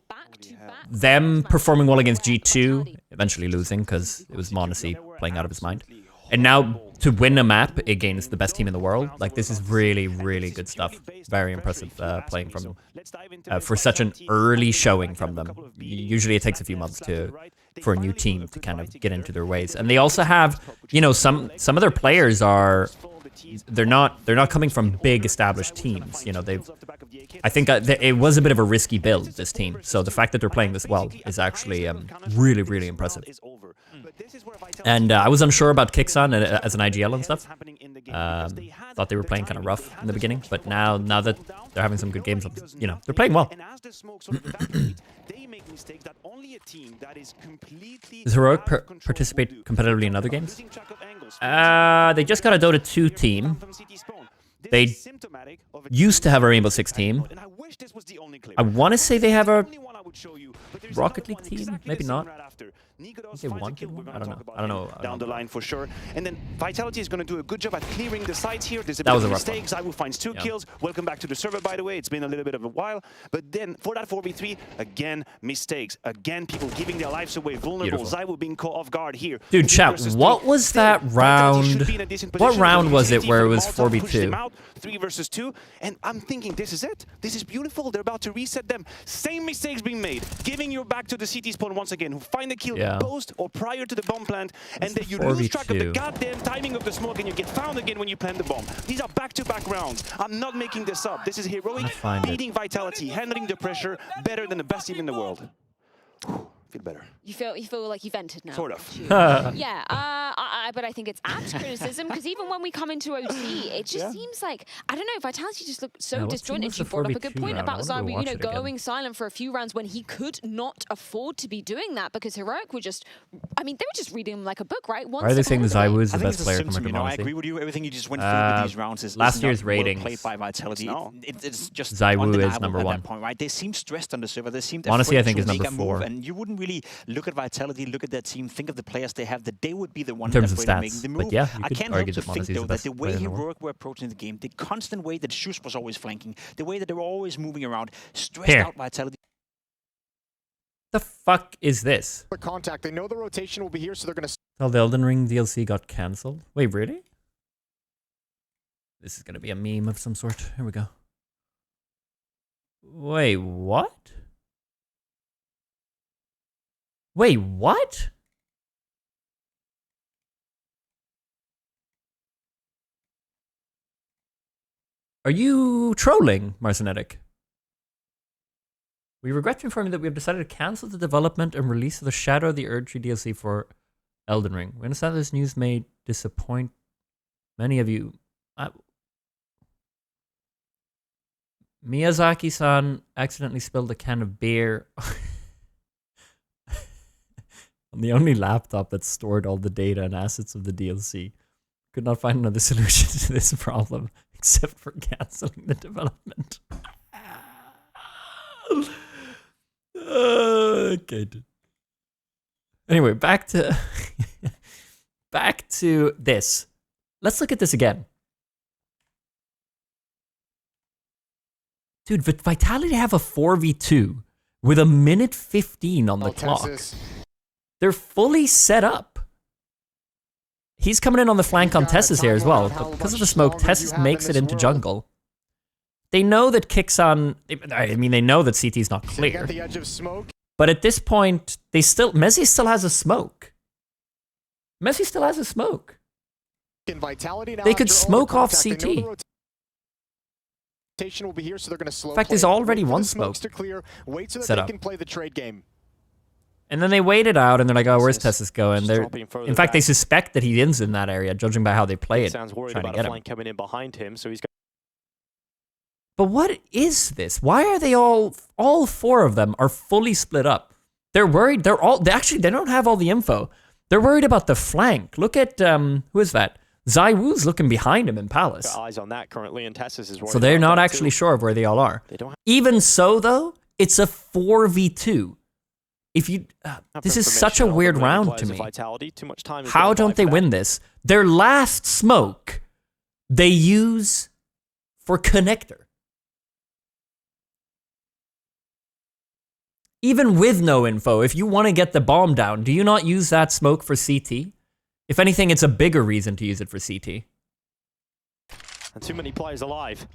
them performing well against G2, eventually losing because it was Monacy playing out of his mind. And now to win a map against the best team in the world, like this is really, really good stuff. Very impressive playing from them. For such an early showing from them. Usually it takes a few months for a new team to kind of get into their ways. And they also have, you know, some of their players are... They're not coming from big established teams. You know, I think it was a bit of a risky build, this team. So the fact that they're playing this well is actually really, really impressive. And I was unsure about Kixon as an IGL and stuff. Thought they were playing kind of rough in the beginning, but now that they're having some good games, you know, they're playing well. Does Heroic participate competitively in other games? They just got a Dota 2 team. They used to have a Rainbow Six team. I want to say they have a Rocket League team. Maybe not. They wanted one? I don't know. Down the line for sure. And then Vitality is going to do a good job at clearing the sites here. There's a bit of a mistake. Zaiwu finds 2 kills. Welcome back to the server, by the way. It's been a little bit of a while. But then for that 4v3, again, mistakes. Again, people giving their lives away, vulnerable. Zaiwu being caught off guard here. Dude, chat, what was that round? What round was it where it was 4v2? 3 versus 2. And I'm thinking, this is it. This is beautiful. They're about to reset them. Same mistakes being made. Giving you back to the CT spawn once again. Who find the kill post or prior to the bomb plant, and then you lose track of the goddamn timing of the smoke, and you get found again when you plant the bomb. These are back-to-back rounds. I'm not making this up. This is Heroic beating Vitality, handling the pressure better than the best team in the world. Feel better. You feel like you vented now. Sort of. Yeah, but I think it's apt criticism, because even when we come into OT, it just seems like, I don't know, Vitality just looked so disjointed. You brought up a good point about Zaiwu, you know, going silent for a few rounds when he could not afford to be doing that, because Heroic were just, I mean, they were just reading him like a book, right? Why are they saying the Zaiwu is the best player from Monacy? I agree with you. Everything you just went through with these rounds is last year's ratings. Well played by Vitality. It's just Zaiwu is number 1. At that point, right? They seemed stressed on the server. They seemed Monacy, I think, is to number make a 4. move, and you wouldn't really look at Vitality, look at their team, think of the players they have, that they would be the one in terms of making the stats. move. But yeah, I can't help to think, though, that the way Heroic were approaching the game, the constant way that Shoes was always flanking, the way that they were always moving around, stressed out Vitality. The fuck is this? The contact. They know the rotation will be here, so they're going to... Oh, the Elden Ring DLC got cancelled? Wait, really? This is going to be a meme of some sort. Here we go. Wait, what? Wait, what? Are you trolling, Marcinetic? We regret to inform you that we have decided to cancel the development and release of the Shadow of the Erdtree DLC for Elden Ring. We understand this news may disappoint many of you. Miyazaki-san accidentally spilled a can of beer on the only laptop that stored all the data and assets of the DLC. Could not find another solution to this problem except for cancelling the development. Okay. Anyway, back to back to this. Let's look at this again. Dude, Vitality have a 4v2 with a minute 15 on the clock. They're fully set up. He's coming in on the flank on Tessus here as well. But because of the smoke, Tessus makes it into jungle. They know that Kixan... I mean, they know that CT is not clear. But at this point, they still... Messi still has a smoke. Messi still has a smoke. They could smoke off CT. Will be here, so they're going to slow in fact, there's already one smoke to clear. Wait so that set they up. can play the trade game. And then they wait it out, and they're like, "Oh, where's Tessus going?" They're, in fact, they suspect that he is in that area, judging by how they play it. Sounds worried about a flank coming in behind him, so he's. But what is this? Why are they all four of them are fully split up? They're worried. They don't have all the info. They're worried about the flank. Look at who is that? Zai Wu's looking behind him in Palace. Got eyes on that currently, and Tessus is worried. So they're not actually sure of where they all are. Even so, though, it's a 4v2. If you, this is such a weird round to me. How don't they win this? Their last smoke, they use for connector. Even with no info, if you want to get the bomb down, do you not use that smoke for CT? If anything, it's a bigger reason to use it for CT. And too many players alive.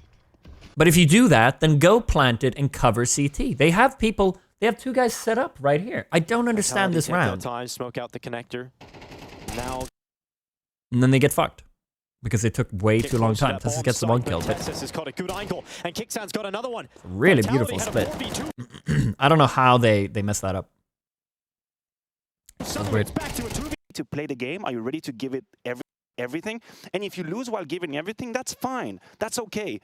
But if you do that, then go plant it and cover CT. They have people, they have two guys set up right here. I don't understand this round. Time, smoke out the connector. Now. And then they get fucked. Because they took way too long time. Tessus gets the one kill. But Tessus has got a good angle, and Kixan's got another one. Really beautiful split. I don't know how they messed that up. That's weird. To play the game, are you ready to give it everything? And if you lose while giving everything, that's fine. That's okay.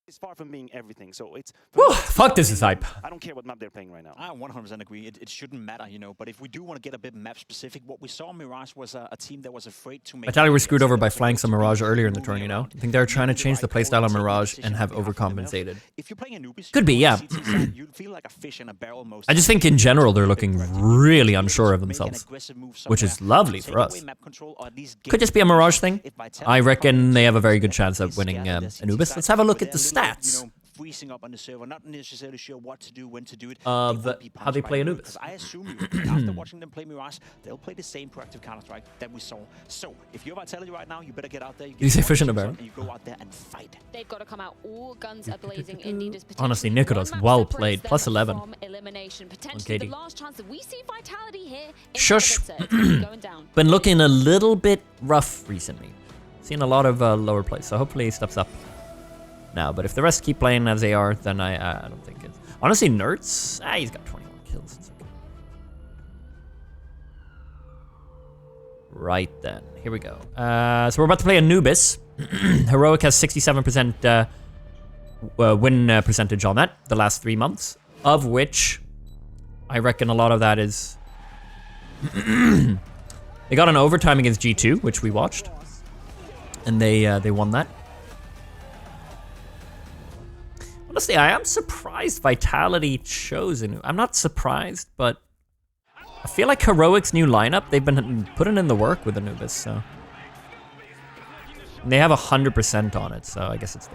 It's far from being everything, so it's... Whew, fuck, this is hype. I don't care what map they're playing right now. I 100% agree. It shouldn't matter, you know, but if we do want to get a bit map-specific, what we saw in Mirage was a team that was afraid to make... Vitality were screwed over by flanks on Mirage earlier in the turn, you know? I think they're trying to change the playstyle on Mirage and have overcompensated. If you're playing Anubis, could be, yeah. you'd feel like a fish in a barrel most I just think in general they're looking really unsure of themselves, which is lovely for us. Could just be a Mirage thing. I reckon they have a very good chance of winning Anubis. Let's have a look at the stats. Freezing up on the server, not necessarily sure what to do, when to do it. How they play Anubis. I assume after watching them play Mirage, they'll play the same proactive Counter-Strike that we saw. So, if you're Vitality right now, you better get out there. You say fish in a barrel? And you go out there and fight. They've got to come out. All guns are blazing. Indeed, is honestly, Nikolas, well played. Plus 11. On Potentially the last chance that we see Vitality here. Shush. Been looking a little bit rough recently. Seen a lot of lower plays, so hopefully he steps up now. But if the rest keep playing as they are, then I don't think it's... Honestly, Nerds, he's got 21 kills. It's okay. Right then, here we go. So we're about to play Anubis. Heroic has 67% win percentage on that the last 3 months, of which I reckon a lot of that is... They got an overtime against G2, which we watched, and they won that. Honestly, I am surprised Vitality chose Anubis. I'm not surprised, but I feel like Heroic's new lineup, they've been putting in the work with Anubis, so. And they have 100% on it, so I guess it's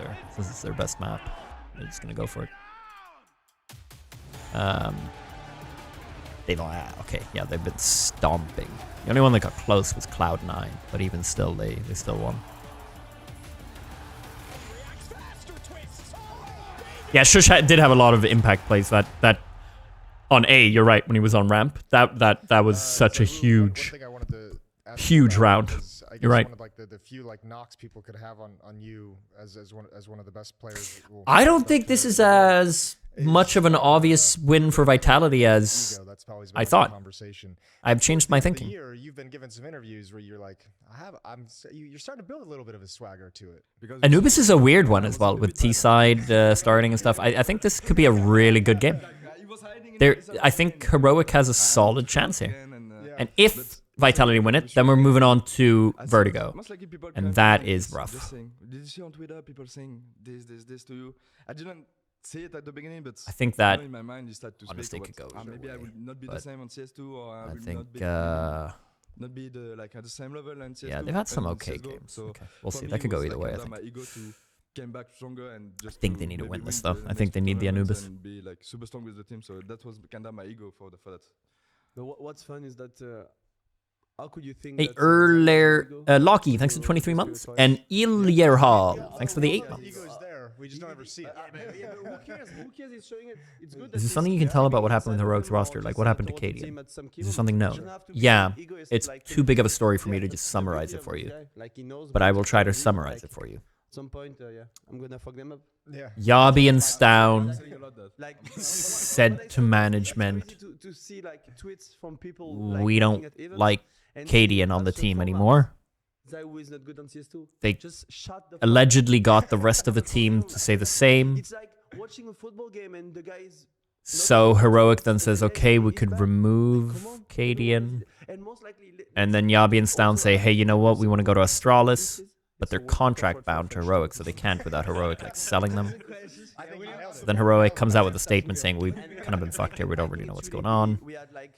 their best map. They're just gonna go for it. Okay, yeah, they've been stomping. The only one that got close was Cloud9, but even still, they still won. Yeah, Shush did have a lot of impact plays. That on A, you're right, when he was on ramp. That was such a huge round. You're right. One of like the few like knocks people could have on you as one of the best players. I don't think this is as much of an obvious win for Vitality as I thought. I've changed my thinking. You've been given some interviews where you're like, you're starting to build a little bit of a swagger to it. Anubis is a weird one as well, with T-side starting and stuff. I think this could be a really good game. I think Heroic has a solid chance here. And if Vitality win it, then we're moving on to Vertigo. And that is rough. Did you see on Twitter people saying this to you? I didn't say it at the beginning, but I think that in my mind you start to honestly speak could go maybe I will not be the same on CS2, or I will think not be like at the same level on CS2. Yeah, they've had some okay games. So okay. We'll see. That could go either way, I think. My ego came back stronger and just I think they need to win this though. I think they need the Anubis. And be like super strong with the team. So that was kind of my ego for that. But what's fun is that how could you think hey, Locky, thanks for 23 months. And Iljerhal, thanks for the 8 months. We just don't ever see it. Who cares? It's showing it. It's good. Is there something you can tell about what happened with Heroic's roster? Like what happened to Cadian? Is there something known? Yeah, it's too big of a story for me to just summarize it for you. But I will try to summarize it for you. At some point, I'm gonna fuck them up. Yeah. Yabi and Stown said to management, we don't like Cadian on the team anymore. They allegedly got the rest of the team to say the same. So Heroic then says, okay, we could remove Cadian. And then Yabi and Stown say, hey, you know what? We want to go to Astralis. But they're contract bound to Heroic, so they can't without Heroic like selling them. So then Heroic comes out with a statement saying we've kind of been fucked here. We don't really know what's going on.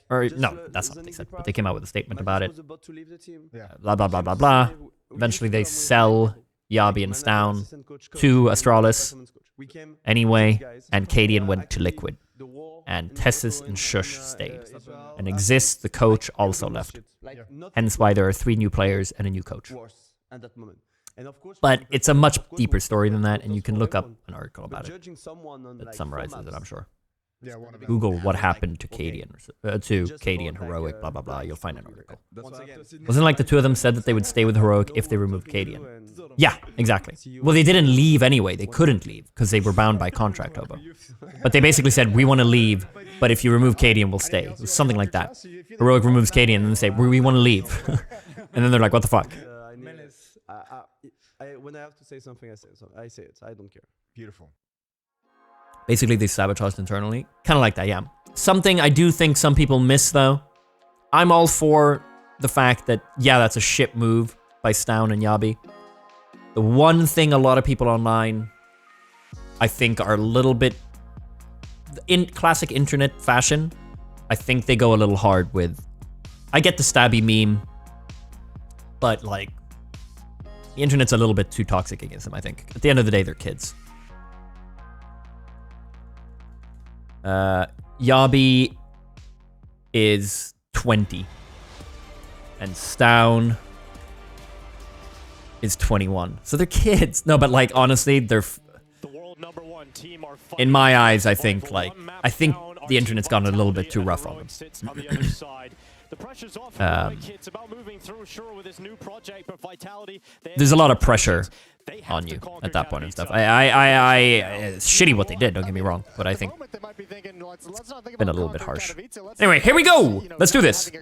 Or no, that's not what they said. But they came out with a statement about it. Blah blah blah blah blah. Eventually they sell Yabi and Stown to Astralis anyway, and Cadian went to Liquid. And Tessus and Shush stayed. And Exist, the coach, also left. Hence why there are 3 new players and a new coach. But it's a much deeper story than that, and you can look up an article about it that summarizes it, I'm sure. Google what happened to Cadian, Heroic, blah, blah, blah. You'll find an article. Wasn't like the two of them said that they would stay with Heroic if they removed Cadian? Yeah, exactly. Well, they didn't leave anyway. They couldn't leave because they were bound by contract, Hobo. But they basically said, we want to leave, but if you remove Cadian, we'll stay. It was something like that. Heroic removes Cadian and they say, we want to leave. And then they're like, what the fuck? When I have to say something, I say it. I don't care. Beautiful. Basically, they sabotaged internally. Kind of like that, yeah. Something I do think some people miss, though. I'm all for the fact that, yeah, that's a shit move by Stown and Yabi. The one thing a lot of people online, I think, are a little bit... In classic internet fashion, I think they go a little hard with... I get the stabby meme, but, like... The internet's a little bit too toxic against them, I think. At the end of the day, they're kids. Yabi is 20. And Stown is 21. So they're kids. No, but like, honestly, they're... In my eyes, I think, like... I think the internet's gone a little bit too rough on them. There's a lot of pressure on you at that point and stuff. It's shitty what they did, don't get me wrong, but I think it's been a little bit harsh. Anyway, here we go! Let's do this!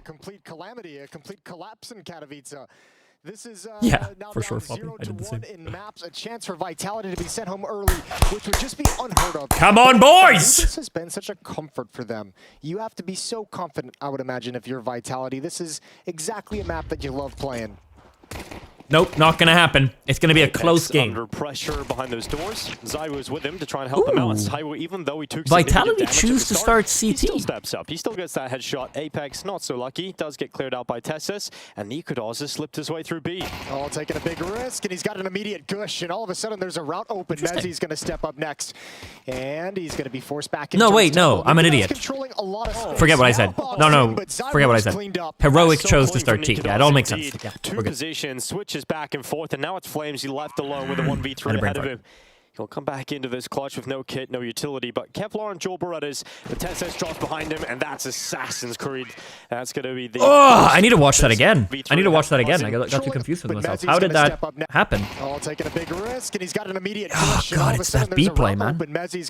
This is yeah, for sure, Floppy. I did the same. In maps, a chance for Vitality to be sent home early, which would just be unheard of. Come on, boys! This has been such a comfort for them. You have to be so confident, I would imagine, if you're Vitality. This is exactly a map that you love playing. Nope, not gonna happen. It's gonna be a close game. Under pressure behind those doors. Zywoo is with him to try and help him out. Zywoo, even though he took Vitality choose to start CT. He still steps up. He still gets that headshot. Apex, not so lucky. Does get cleared out by Tessus. And Nikodos has slipped his way through B. Oh, taking a big risk, and he's got an immediate gush, and all of a sudden there's a route open. Mezzi's gonna step up next. And he's gonna be forced back into... No, wait, no, I'm an idiot. Forget what I said. No, forget what I said. Heroic chose to start T. Yeah, it all makes sense. Yeah, two positions, switches back and forth, and now it's Flames. He left alone with a 1v3 ahead of him. He'll come back into this clutch with no kit, no utility, but Kevlar and Joel Berettas, the Tess drops behind him, and that's Assassin's Creed. That's going to be the... Oh, I need to watch that again. I need to watch that again. I got too confused with myself. How did that happen? Oh, taking a big risk, and he's got an immediate Oh, God, it's that B play, man.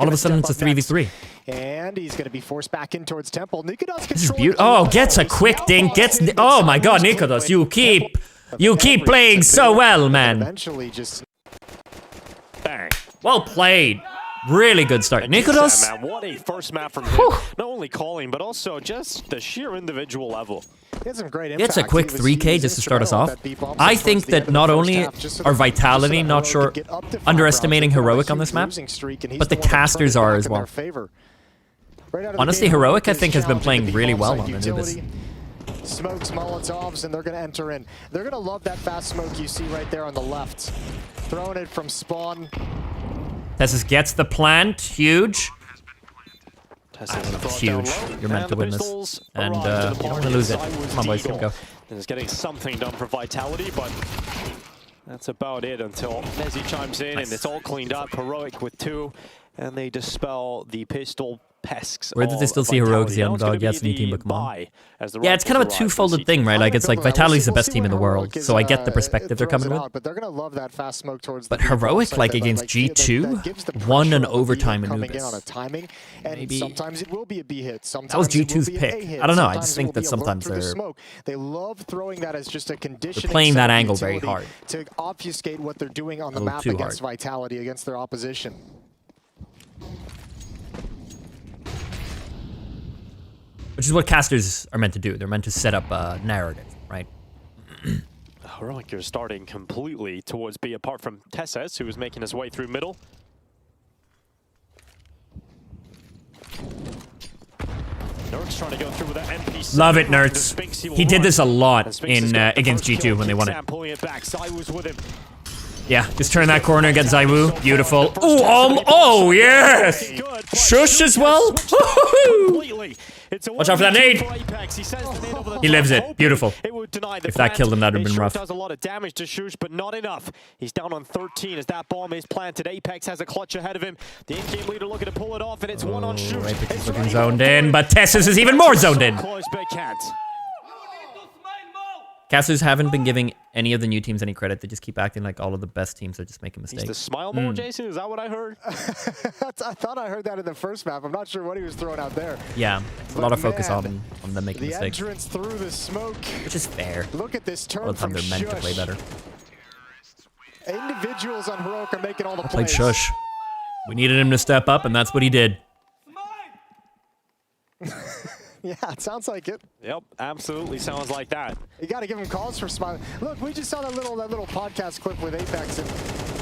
All of a sudden, it's a 3v3. And he's going to be forced back in towards Temple. Nikodos This is beautiful. Oh, gets a quick dink. Oh, my God, Nikodos, you keep playing so well, man. Eventually just... Bang. Well played. Really good start. Nikodos. Man, what a first map from him. Not only calling, but also just the sheer individual level. He had some great impact. Gets a quick 3K just to start us off. I think that not only are Vitality not sure underestimating Heroic on this map, but the casters are as well. Honestly, Heroic I think has been playing really well on Anubis. Smokes, Molotovs, and they're going to enter in. They're going to love that fast smoke you see right there on the left. Throwing it from spawn. Tessus gets the plant. Huge. Tessus huge. You're meant to win this. And you don't want to lose it. Come on, boys. Keep go. And it's getting something done for Vitality, but that's about it until Nezzy chimes in, and it's all cleaned up. Heroic with 2, and they dispel the pistol pests. Where did they still see Heroic as the underdog? Yeah, it's a new team, but come on. Yeah, it's kind of a two-folded thing, right? Like, it's like Vitality's the best team in the world, so I get the perspective they're coming with. But they're gonna love that fast smoke towards. But Heroic, like against G2, won an overtime Anubis. Maybe sometimes it will be a B hit. That was G2's pick. I don't know. I just think that sometimes they love throwing that as just a conditioning. They're playing that angle very hard to obfuscate what they're doing on the map against Vitality, against their opposition. Which is what casters are meant to do. They're meant to set up a narrative, right? Heroic, you're starting completely towards B, apart from Tessus, who was making his way through middle. Nerds trying to go through with that MP. Love it, Nerds. He did this a lot in against G2 when they won it. Pulling it back. Zywoo's with him. Yeah, just turn that corner, get Zywoo. Beautiful. Oh, yes! Shush as well. Watch out for that nade. He lives it. Beautiful. If that killed him, that would have been rough. Does a lot of damage to Shush, but not enough. He's down on 13 as that bomb is planted. Apex has a clutch ahead of him. The in-game leader looking to pull it off, and it's one on Shush. Apex is looking zoned in, but Tessus is even more zoned in. Close, but can't. Casters haven't been giving any of the new teams any credit. They just keep acting like all of the best teams are just making mistakes. He's the smile more, Jason? Is that what I heard? I thought I heard that in the first map. I'm not sure what he was throwing out there. Yeah, a lot of focus on them making mistakes. The entrance through the smoke. Which is fair. Look at this turn all the time they're meant to play better. Individuals on Heroic are making all the plays. Played Shush. We needed him to step up, and that's what he did. Yeah, it sounds like it. Yep, absolutely sounds like that. You got to give him calls for smiling. Look, we just saw that little podcast clip with Apex, and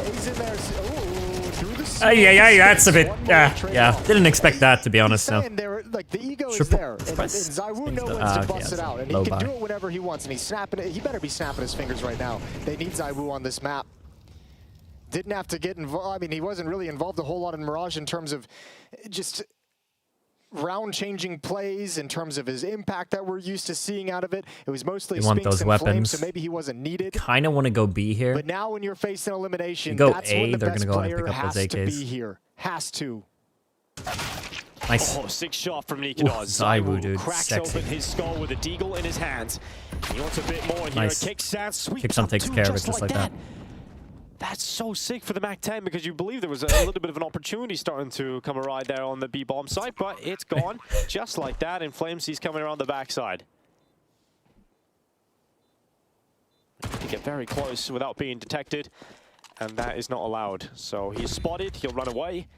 he's in there. Through the yeah, that's a bit. Yeah. Didn't expect that, to be honest. No. Like the ego is there, and Zywoo knows when to bust it out, and he can do it whenever he wants, and he's snapping it. He better be snapping his fingers right now. They need Zywoo on this map. Didn't have to get involved. I mean, he wasn't really involved a whole lot in Mirage in terms of just round-changing plays, in terms of his impact that we're used to seeing out of it. It was mostly Sphinx and Flame, so maybe he wasn't needed. Kind of want to go B here. But now when you're facing elimination, that's when the best player has to be here. Has to. Nice. Oh, 6 shot from Nikodos. Zywoo, dude. Cracks Sexy. open his skull with a deagle in his hands. He wants a bit more here. Nice. Kicksan takes care of it just like that. That's so sick for the MAC-10 because you believe there was a little bit of an opportunity starting to come right there on the B-bomb site, but it's gone just like that. In Flames, he's coming around the backside. He get very close without being detected, and that is not allowed. So he's spotted, he'll run away,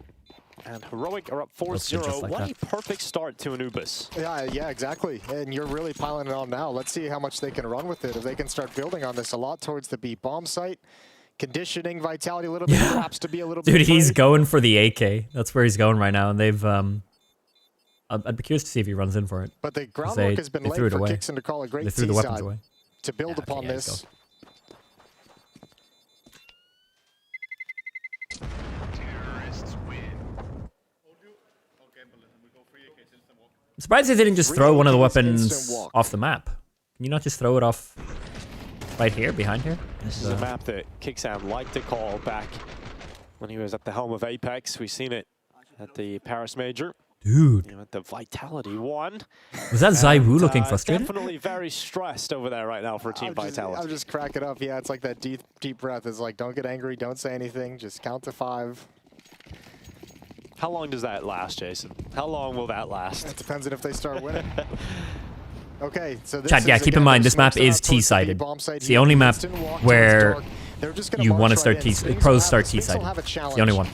and Heroic are up 4-0. Like what a perfect start to Anubis. Yeah, exactly. And you're really piling it on now. Let's see how much they can run with it. If they can start building on this a lot towards the B-bomb site. Conditioning Vitality a little bit, perhaps to be a little bit. Dude, he's going for the AK. That's where he's going right now, and they've. I'd be curious to see if he runs in for it. But the groundwork has been laid for Kixon to call a great threw the weapons away. To build upon this. I'm surprised they didn't just throw one of the weapons off the map. Can you not just throw it off right here, behind here? This is a map that Kixan liked to call back when he was at the helm of Apex. We've seen it at the Paris Major. Dude. At the Vitality one. Was that ZywOo looking frustrated? Definitely very stressed over there right now for Team Vitality. I'm just cracking up. Yeah, it's like that deep breath. It's like, don't get angry, don't say anything, just count to 5. How long does that last, Jason? How long will that last? It depends on if they start winning. Okay, so this Chat, yeah, keep in mind, this map is T-sided. It's the only map where you want to start pros start T-sided. It's the only one.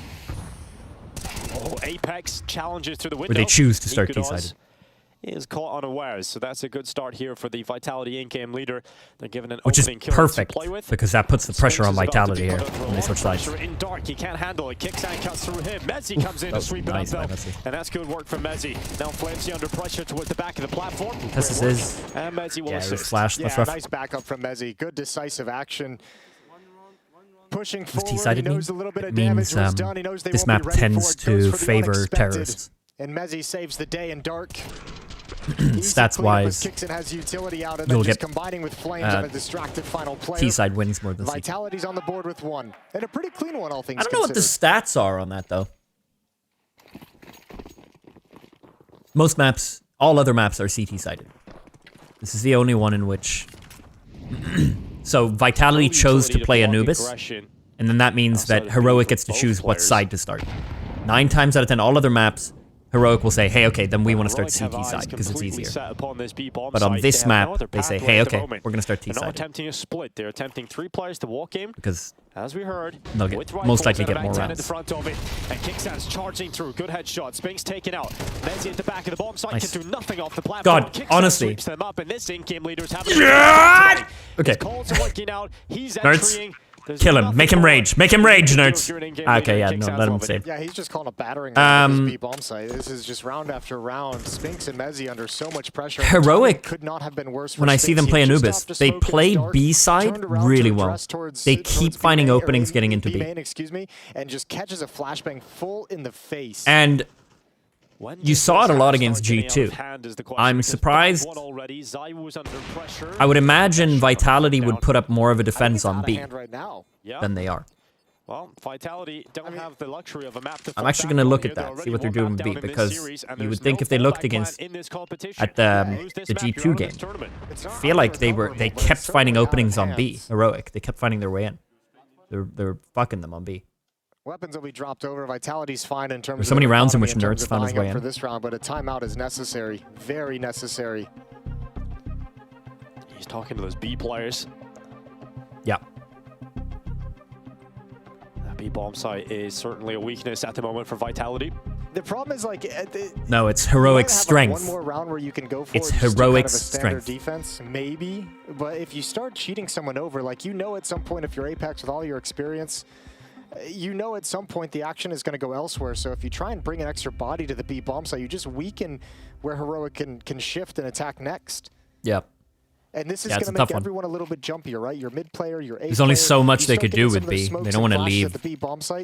Oh, Apex challenges through the window. Where they choose to start T-sided. Is caught unawares, so that's a good start here for the Vitality in-game leader. They're given an Which is opening kill perfect, to play with. because that puts the pressure on Vitality here when they switch sides. In dark, he can't handle it. Kicks and cuts through him. Mezzi comes in to sweep it up, though. And that's good work from Mezzi. Now Flamesy under pressure towards the back of the platform. This is... And Mezzi will assist. Flash. Yeah, nice backup from Mezzi. Good decisive action. Pushing forward, he knows a little bit of damage was done. He knows they this won't map be ready tends for it. Goes to for the favor unexpected. terrorists. And Mezzi saves the day in dark. Stats-wise, you'll get T-side wins more than C. Vitality's on the board with 1. And a pretty clean one, all things I don't know what the stats are on that, though. Most maps, all other maps are CT-sided. This is the only one in which... So, Vitality chose to play Anubis, and then that means that Heroic gets to choose what side to start. 9 times out of 10, all other maps, Heroic will say, hey, okay, then we want to start CT side because it's easier. But on this map, they say, hey, okay, we're going to start T side. They're not attempting a split. They're attempting 3 players to walk in. Because as we heard, they'll get, most likely get more rounds. In the front of it, and Kickstand's charging through. Good headshot. Spinks taken out. Mezzi at the back of the bomb site can do nothing off the platform. God, honestly. Sweeps them up, and this in-game leader's having okay. Calls are working out. He's Nerds. entering. Kill him. Make him rage. Make him rage, Nerds. Okay, yeah, no, let him save. Yeah, he's just calling a battering on this B bomb site. This is just round after round. Spinks and Mezzi under so much pressure. Heroic, could not have been worse for when I see them play Anubis, they play B side really well. They keep finding openings getting into B. And just catches a flashbang full in the face. And you saw it a lot against G2. I'm surprised. I would imagine Vitality would put up more of a defense on B than they are. Well, Vitality don't have the luxury of a map to I'm actually going to look at that, see what they're doing with B, because you would think if they looked against at the G2 game, I feel like they kept finding openings on B. Heroic, they kept finding their way in. They're fucking them on B. Weapons will be dropped over. Vitality's fine in terms of... There's so many rounds in which Nerds found his way in. For this round, but a timeout is necessary. Very necessary. He's talking to those B players. Yeah. That B bomb site is certainly a weakness at the moment for Vitality. The problem is like... no, it's Heroic strength. One more round where you can go for it's Heroic strength. Defense, maybe. But if you start cheating someone over, like you know at some point if you're Apex with all your experience... You know at some point the action is going to go elsewhere, so if you try and bring an extra body to the B bomb site, you just weaken where Heroic can shift and attack next. Yep. And this is going to make everyone a little bit jumpier, right? Your mid player, your A player. There's only so much they could do with B. They don't want to leave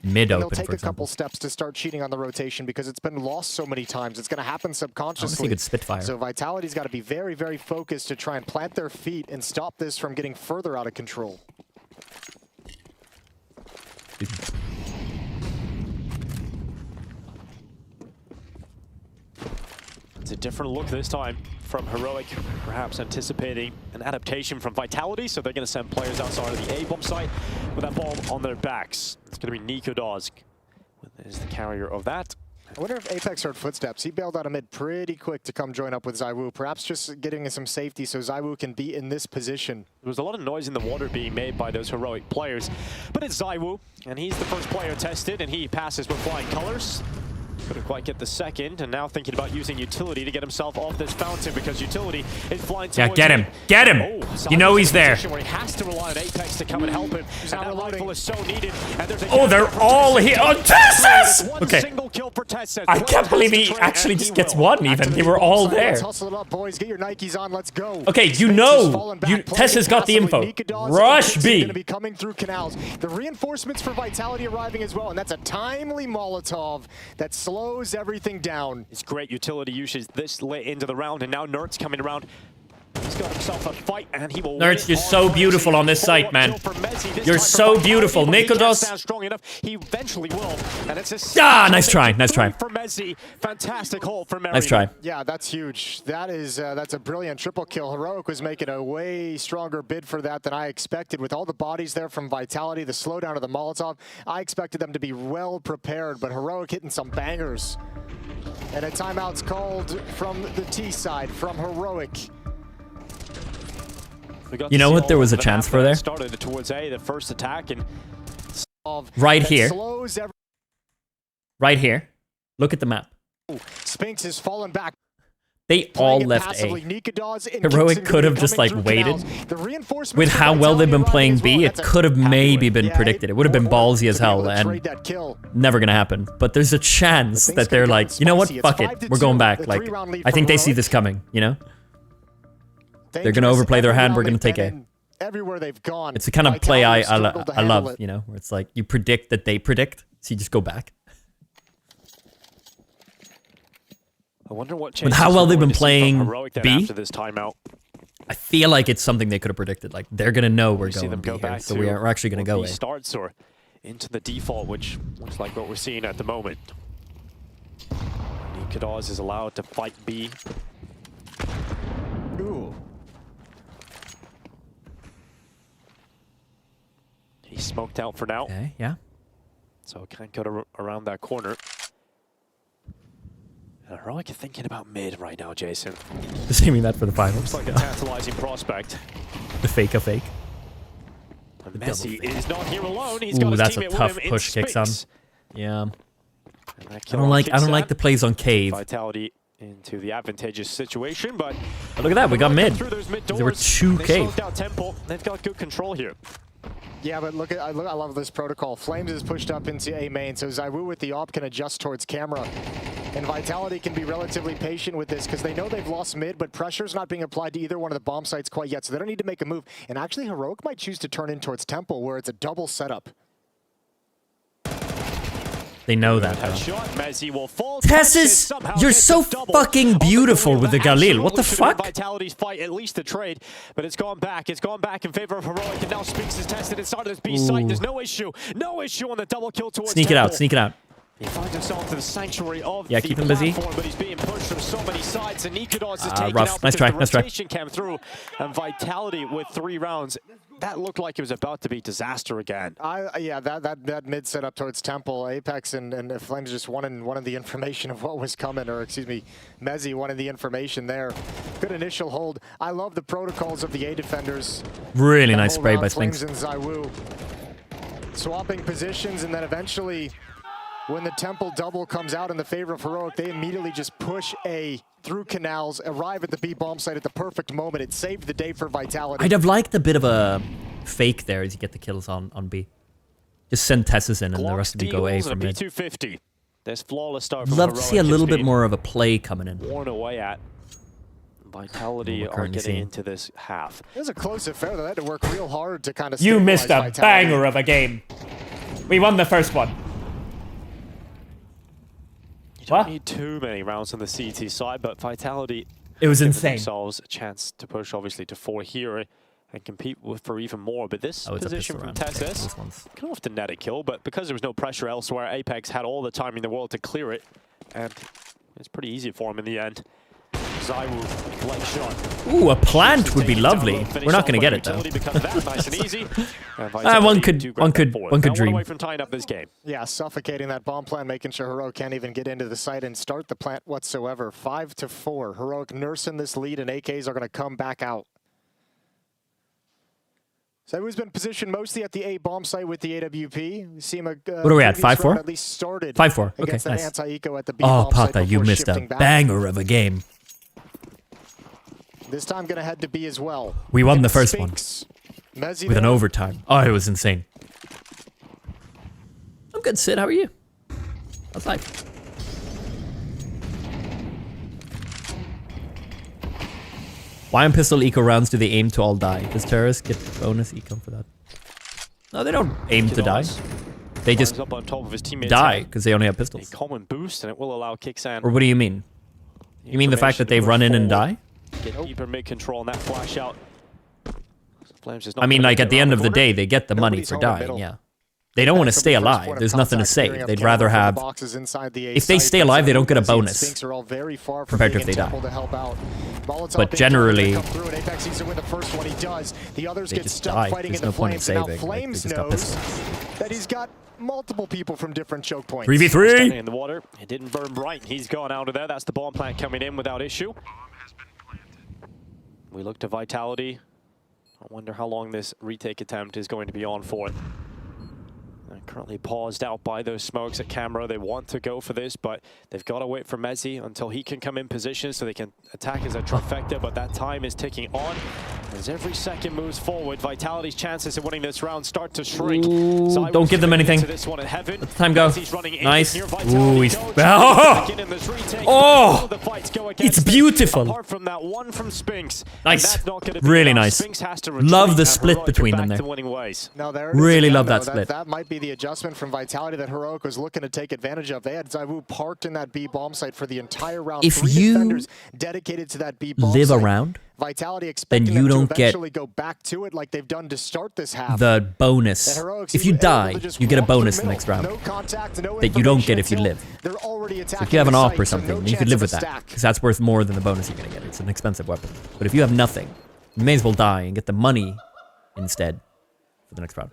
mid open, they'll take a couple steps to start cheating on the rotation because it's been lost so many times. It's going to happen subconsciously. Good Spitfire. So Vitality's got to be very, very focused to try and plant their feet and stop this from getting further out of control. It's a different look this time from Heroic, perhaps anticipating an adaptation from Vitality, so they're going to send players outside of the A-bomb site with that bomb on their backs. It's going to be Nico Dozg is the carrier of that. I wonder if Apex heard footsteps. He bailed out a mid pretty quick to come join up with ZywOo, perhaps just getting some safety so ZywOo can be in this position. There was a lot of noise in the water being made by those Heroic players, but it's ZywOo, and he's the first player tested, and he passes with flying colors. Couldn't quite get the second, and now thinking about using Utility to get himself off this fountain because Utility is flying towards get him! Get him! Oh, you know he's there. Where he has to rely on Apex to come and help him. And that rifle is so needed. And there's they're all here. Oh, Tessus! Okay. Single kill for Tessus. I can't believe he actually just gets one even. They were all there. Let's hustle it up, boys. Get your Nikes on. Let's go. Okay, you know. Tessus got the info. Rush B. Going to be coming through canals. The reinforcements for Vitality arriving as well, and that's a timely Molotov that slows everything down. It's great Utility usage this late into the round, and now Nert's coming around. He's got himself a fight, and he will Nerds, you're so beautiful on this site, man. You're so beautiful. Nikodos. Strong enough. He eventually will. And it's a nice try. Nice try. For Messi. Fantastic hold for Mary. Nice try. Yeah, that's huge. That's a brilliant triple kill. Heroic was making a way stronger bid for that than I expected. With all the bodies there from Vitality, the slowdown of the Molotov, I expected them to be well prepared, but Heroic hitting some bangers. And a timeout's called from the T side, from Heroic. You know what there was a chance for there? Started towards A, the first attack, and right here. Right here. Look at the map. Spinks has fallen back. They all left A. Heroic could have just like waited. With how well they've been playing B, it could have maybe been predicted. It would have been ballsy as hell and never gonna happen. But there's a chance that they're like, you know what, fuck it, we're going back. Like, I think they see this coming, you know? They're gonna overplay their hand, we're gonna take A. Everywhere they've gone. It's the kind of play I love, you know? Where it's like, you predict that they predict, so you just go back. I wonder what with how well they've been playing B, after this timeout. I feel like it's something they could have predicted. Like, they're going to know we're going B here, so we're actually going to go A. Starts or into the default, which looks like what we're seeing at the moment. Nikodos is allowed to fight B. Ooh. He's smoked out for now. Okay, yeah. So can't go around that corner. Heroic thinking about mid right now, Jason. Just aiming that for the finals. Looks like a tantalizing prospect. The fake of fake. Messi is not here alone. He's got his that's a teammate tough with him push kick, son. Yeah. I don't like the plays on cave. Vitality into the advantageous situation, but look at that, we got mid. There were 2 cave. They've got good control here. Yeah, but look, I love this protocol. Flames is pushed up into A main, so ZywOo with the op can adjust towards camera. And Vitality can be relatively patient with this because they know they've lost mid, but pressure's not being applied to either one of the bomb sites quite yet, so they don't need to make a move. And actually, Heroic might choose to turn in towards Temple, where it's a double setup. They know that, though. Tessus, you're so fucking beautiful with the Galil. What the fuck? Vitality's fight, at least the trade, but it's gone back. It's gone back in favor of Heroic, and now Spinks is tested inside of this B site. There's no issue. No issue on the double kill towards Sneak it out, sneak it out. He finds himself to the sanctuary of the keep him busy. But he's being pushed from so many sides, and Nikodos is taken rough. out Nice try, nice try. Came through, and Vitality with 3 rounds. That looked like it was about to be disaster again. Yeah, that mid setup towards Temple, Apex and Flames just wanted the information of what was coming, or excuse me, Mezzi wanted the information there. Good initial hold. I love the protocols of the A defenders. Really nice spray by Flames Spinks. and ZywOo. Swapping positions, and then eventually, when the Temple double comes out in the favor of Heroic, they immediately just push A through canals, arrive at the B bomb site at the perfect moment. It saved the day for Vitality. I'd have liked a bit of a fake there as you get the kills on B. Just send Tessus in and the rest of you go A from mid. B250. There's flawless start from Love to see a little bit more of a play coming in. Worn away at. Vitality are getting into this half. It was a close affair. They had to work real hard to kind of. You missed a banger of a game. We won the first one. You don't need too many rounds on the CT side, but Vitality, it was insane. Themselves a chance to push obviously to 4 here and compete for even more. But this position from Tessus can often net a kill, but because there was no pressure elsewhere, Apex had all the time in the world to clear it, and it's pretty easy for him in the end. ZywOo, leg shot. Ooh, a plant would be lovely. We're not going to get it though. Nice and easy. One could dream. Away from tying up this game. Yeah, suffocating that bomb plant, making sure Heroic can't even get into the site and start the plant whatsoever. 5-4. Heroic nursing this lead, and AKs are going to come back out. ZywOo's been positioned mostly at the A bomb site with the AWP. We see him what are we at? 5-4? At least started 5-4. Okay, nice. Anti-eco at the B oh, bomb site Pata, you missed a banger of a game. This time going to head to B as well. We won the first one with an overtime. Oh, it was insane. I'm good, Sid. How are you? How's life? Why on pistol eco rounds do they aim to all die? Does terrorists get bonus eco for that? No, they don't aim to die. They just up on top of his die because they only have pistols. A common boost, and it will allow Kixan. Or what do you mean? You mean the fact that they run in and die? Get deeper mid-control and that flash out. I mean, like, at the end of the day, they get the money for dying, yeah. They don't want to stay alive. There's nothing to save. They'd rather have... If they stay alive, they don't get a bonus compared to if they die. But generally, they just die. There's no point in saving. Like, they just got pissed. That he's got multiple people from different choke points. 3v3! In the water. It didn't burn bright. He's gone out of there. That's the bomb plant coming in without issue. We look to Vitality. I wonder how long this retake attempt is going to be on for. Currently paused out by those smokes at camera. They want to go for this, but they've got to wait for Mezzi until he can come in position so they can attack as a trifecta, but that time is ticking on. As every second moves forward, Vitality's chances of winning this round start to shrink. Ooh, don't give them anything. Let the time go. Nice. Ooh, he's... Oh! It's beautiful. Apart from that one from Spinks. Nice. Really nice. Love the split between them there. Really love that split. That might be the adjustment from Vitality that Heroic was looking to take advantage of. They had Zaiwu parked in that B bomb site for the entire round. If you dedicated to that B bomb live site. Around, Vitality then you don't get go back to it like they've done to start this half. The bonus. If you die, you get a bonus in the next round that you don't get if you live. So if you have an AWP or something, you could live with that because that's worth more than the bonus you're gonna get. It's an expensive weapon. But if you have nothing, you may as well die and get the money instead for the next round.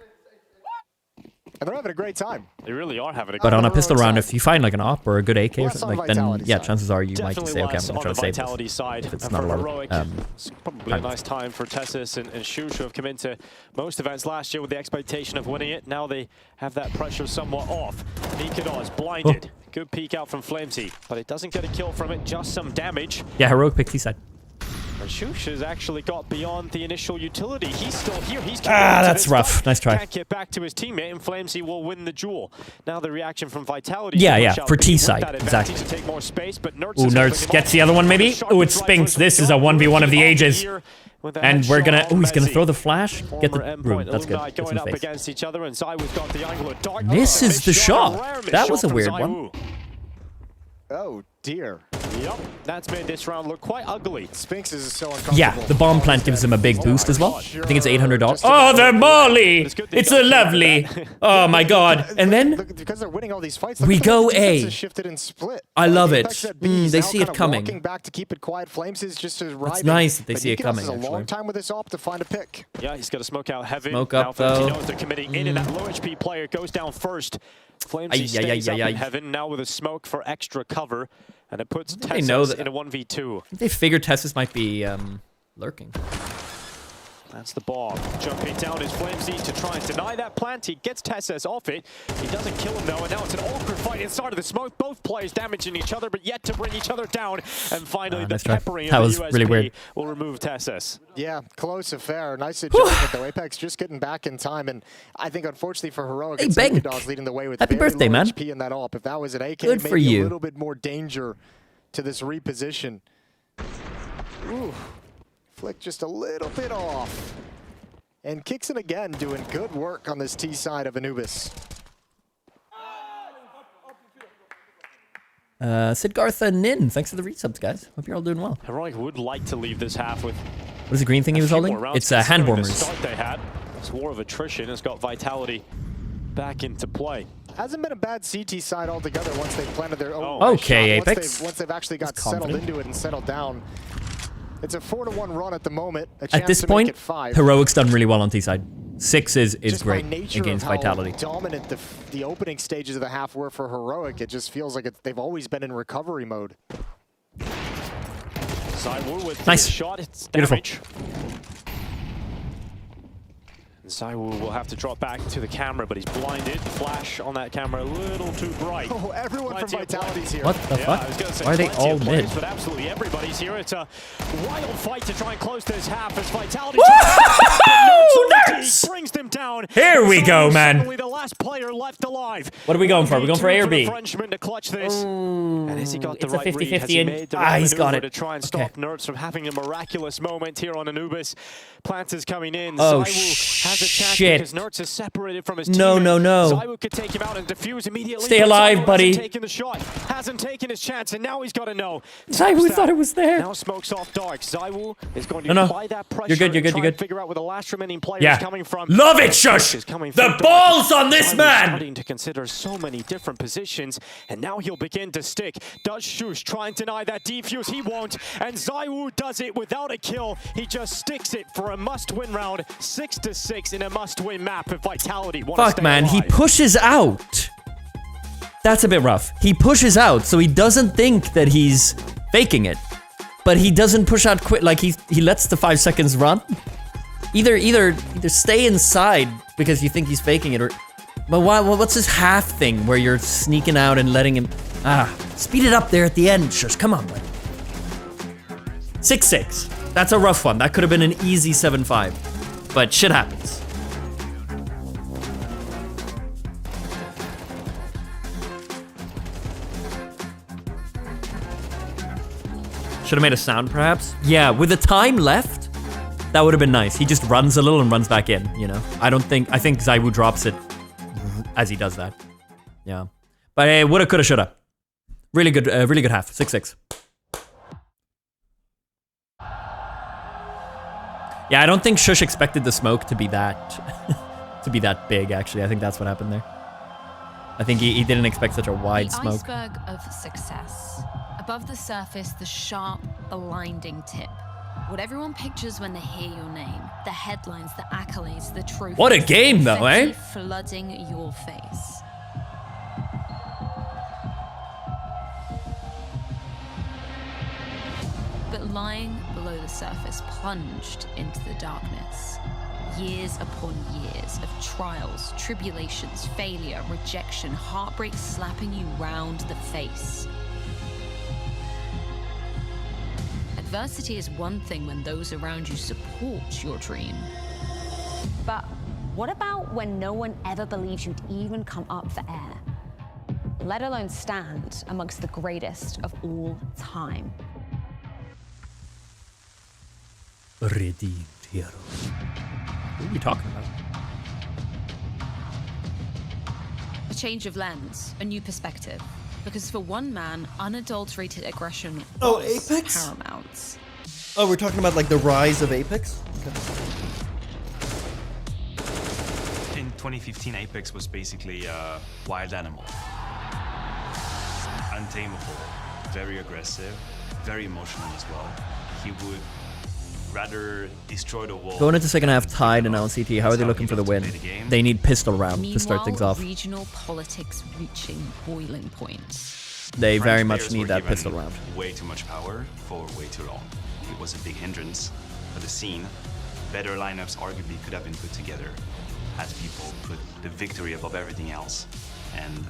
And they're having a great time. They really are having a But on a pistol round, if you find like an AWP or a good AK or something, like, then yeah, chances are you might say, okay, I'm going to try to save this. If it's not a lot of, it's probably a nice time for Tessus and Shush who have come into most events last year with the expectation of winning it. Now they have that pressure somewhat off. Nikados blinded. Good peek out from Flamesy, but it doesn't get a kill from it, just some damage. Yeah, Heroic picked T-side. Shush has actually got beyond the initial utility. He's still here. He's that's rough. Nice try. Can't get back to his teammate, and Flamesy will win the duel. Now the reaction from Vitality. Yeah, for T side, exactly. To take more space, but Ooh, Nerds gets the other one maybe. Ooh, it's Spinks. This is a 1v1 of the ages. And we're gonna. Ooh, he's gonna throw the flash. Get the room. That's good. Gets in the face. Against each other, and Zaiwu's got the angle of dark. Misses the shot. That was a weird one. Oh dear. Yep, that's made this round look quite ugly. Spinks is so uncomfortable. Yeah, the bomb plant gives him a big boost as well. I think it's $800. Oh, they're Molly! It's a lovely. Oh my god. And then because they're winning all these fights, we go A. Shifted and split. I love it. They see it coming. Back to keep it quiet. Flames is just it's nice that they see it coming. It's a long time with this AWP to find a pick. Yeah, he's got to smoke out heavy. Smoke up though. He knows they're committing in, and that low HP player goes down first. Flamesy stays up in heaven now with a smoke for extra cover, and it puts Tessus in a 1v2. They figured Tessus might be lurking. That's the bomb. Jumping down is Flamesy to try and deny that plant. He gets Tessus off it. He doesn't kill him though, and now it's an awkward fight inside of the smoke. Both players damaging each other, but yet to bring each other down. And finally, the peppering of the USP really weird. will remove Tessus. Yeah, close affair. Nice adjustment though. Apex just getting back in time, and I think unfortunately for Heroic, it's Nikados leading the way with happy birthday, man. HP in that AWP. If that was an AK, good for maybe you. A little bit more danger to this reposition. Ooh, flick just a little bit off. And Kixon again doing good work on this T side of Anubis. Sidgartha Nin, thanks for the resubs, guys. Hope you're all doing well. Heroic would like to leave this half with. What is the green thing he was holding? It's hand warmers. They had. It's war of attrition. It's got Vitality back into play. Hasn't been a bad CT side altogether once they've planted their own. Okay, Apex. Once they've actually got settled into it and settled down. It's a 4-1 run at the moment. At this point, Heroic's done really well on T-side. 6 is great against Vitality. Dominant the opening stages of the half were for Heroic. It just feels like they've always been in recovery mode. Zaiwu with nice. Shot. It's beautiful. Damage. Zaiwu will have to drop back to the camera, but he's blinded. The flash on that camera a little too bright. Oh, everyone from Vitality's here. What the fuck? Why are they all mid? But absolutely everybody's here. It's a wild fight to try and close this half as Vitality brings them down. Here we go, man. The last player left alive. What are we going for? Are we going for A or B? Frenchman to clutch this. And has he got the it's right a 50-50 he's got it. To try and stop Nerds from having a miraculous moment here on Anubis. Plants is coming in. Oh, Zaiwu shit. Because Nertz is separated from his no, teammate. no, no. Zywoo could take him out and defuse immediately. Stay alive, Zywoo buddy. hasn't taken the shot. Hasn't taken his chance, and now he's got to know. Zywoo thought it was there. Now smoke's off dark. Zywoo is going to apply that pressure. You're good, you're good, and you're good. figure out where the last remaining player is coming from. Love it, Shush! The balls on this man! Starting to consider so many different positions, and now he'll begin to stick. Does Shush try and deny that defuse? He won't, and Zywoo does it without a kill. He just sticks it for a must-win round, 6-6 in a must-win map if Vitality want to stay man, alive. he pushes out. That's a bit rough. He pushes out, so he doesn't think that he's faking it. But he doesn't push out quick, like he lets the 5 seconds run. Either stay inside because you think he's faking it, or but what's this half thing where you're sneaking out and letting him speed it up there at the end. Shush, come on, buddy. 6-6. That's a rough one. That could have been an easy 7-5. But shit happens. Should have made a sound, perhaps? Yeah, with the time left, that would have been nice. He just runs a little and runs back in, you know? I think Zywoo drops it as he does that. Yeah. But woulda, coulda, shoulda. Really good half. 6-6. Yeah, I don't think Shush expected the smoke to be that big, actually. I think that's what happened there. I think he didn't expect such a wide smoke. The iceberg of success. Above the surface, the sharp, blinding tip. What everyone pictures when they hear your name. The headlines, the accolades, the trophies. What a game, though, eh? Flooding your face. But lying below the surface, plunged into the darkness. Years upon years of trials, tribulations, failure, rejection, heartbreak slapping you round the face. Adversity is one thing when those around you support your dream. But what about when no one ever believes you'd even come up for air? Let alone stand amongst the greatest of all time. Redeemed hero. What are you talking about? A change of lens, a new perspective. Because for one man, unadulterated aggression was Apex? paramount. Oh, we're talking about like the rise of Apex? Okay. In 2015, Apex was basically a wild animal. Untamable, very aggressive, very emotional as well. He would rather destroy the wall. Going into second half tied and LCT, how are they looking for the win? They need pistol round to start things off. Regional politics reaching boiling point. They very much need that pistol round. Way too much power for way too long. It was a big hindrance for the scene. Better lineups arguably could have been put together had people put the victory above everything else and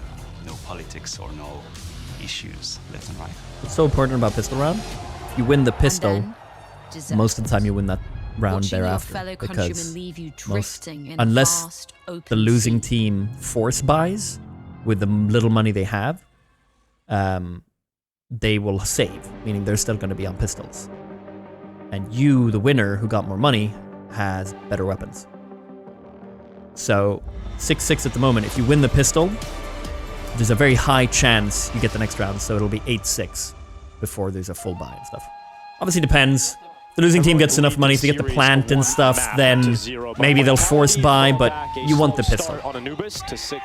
no politics or no issues left and right. What's so important about pistol round? You win the pistol. Most of the time you win that round thereafter, because unless the losing team force buys with the little money they have, they will save, meaning they're still going to be on pistols. And you, the winner who got more money, has better weapons. So 6-6 at the moment. If you win the pistol, there's a very high chance you get the next round, so it'll be 8-6 before there's a full buy and stuff. Obviously depends. If the losing team gets enough money to get the plant and stuff, then maybe they'll force buy, but you want the pistol.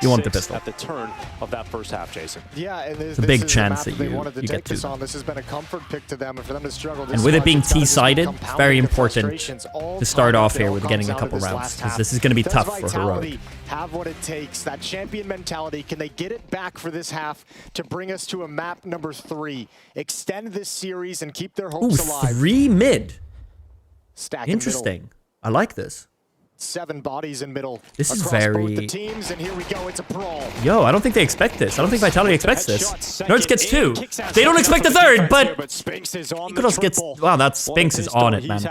You want the pistol. At the turn of that first half, Jason. Yeah, and it's a big chance that you get to. This has been a comfort pick to them, and for them to struggle. And with it being T-sided, it's very important to start off here with getting a couple rounds, because this is going to be tough for Heroic. Have what it takes, that champion mentality. Can they get it back for this half to bring us to a map number 3? Extend this series and keep their hopes alive. 3 mid. Stack Interesting. I like this. 7 bodies in middle. This is very... both the teams, and here we go, it's a brawl. Yo, I don't think they expect this. I don't think Vitality expects this. Nerds gets 2. They don't expect the 3rd, but Ikonos gets... Wow, that Spinks is on it, man.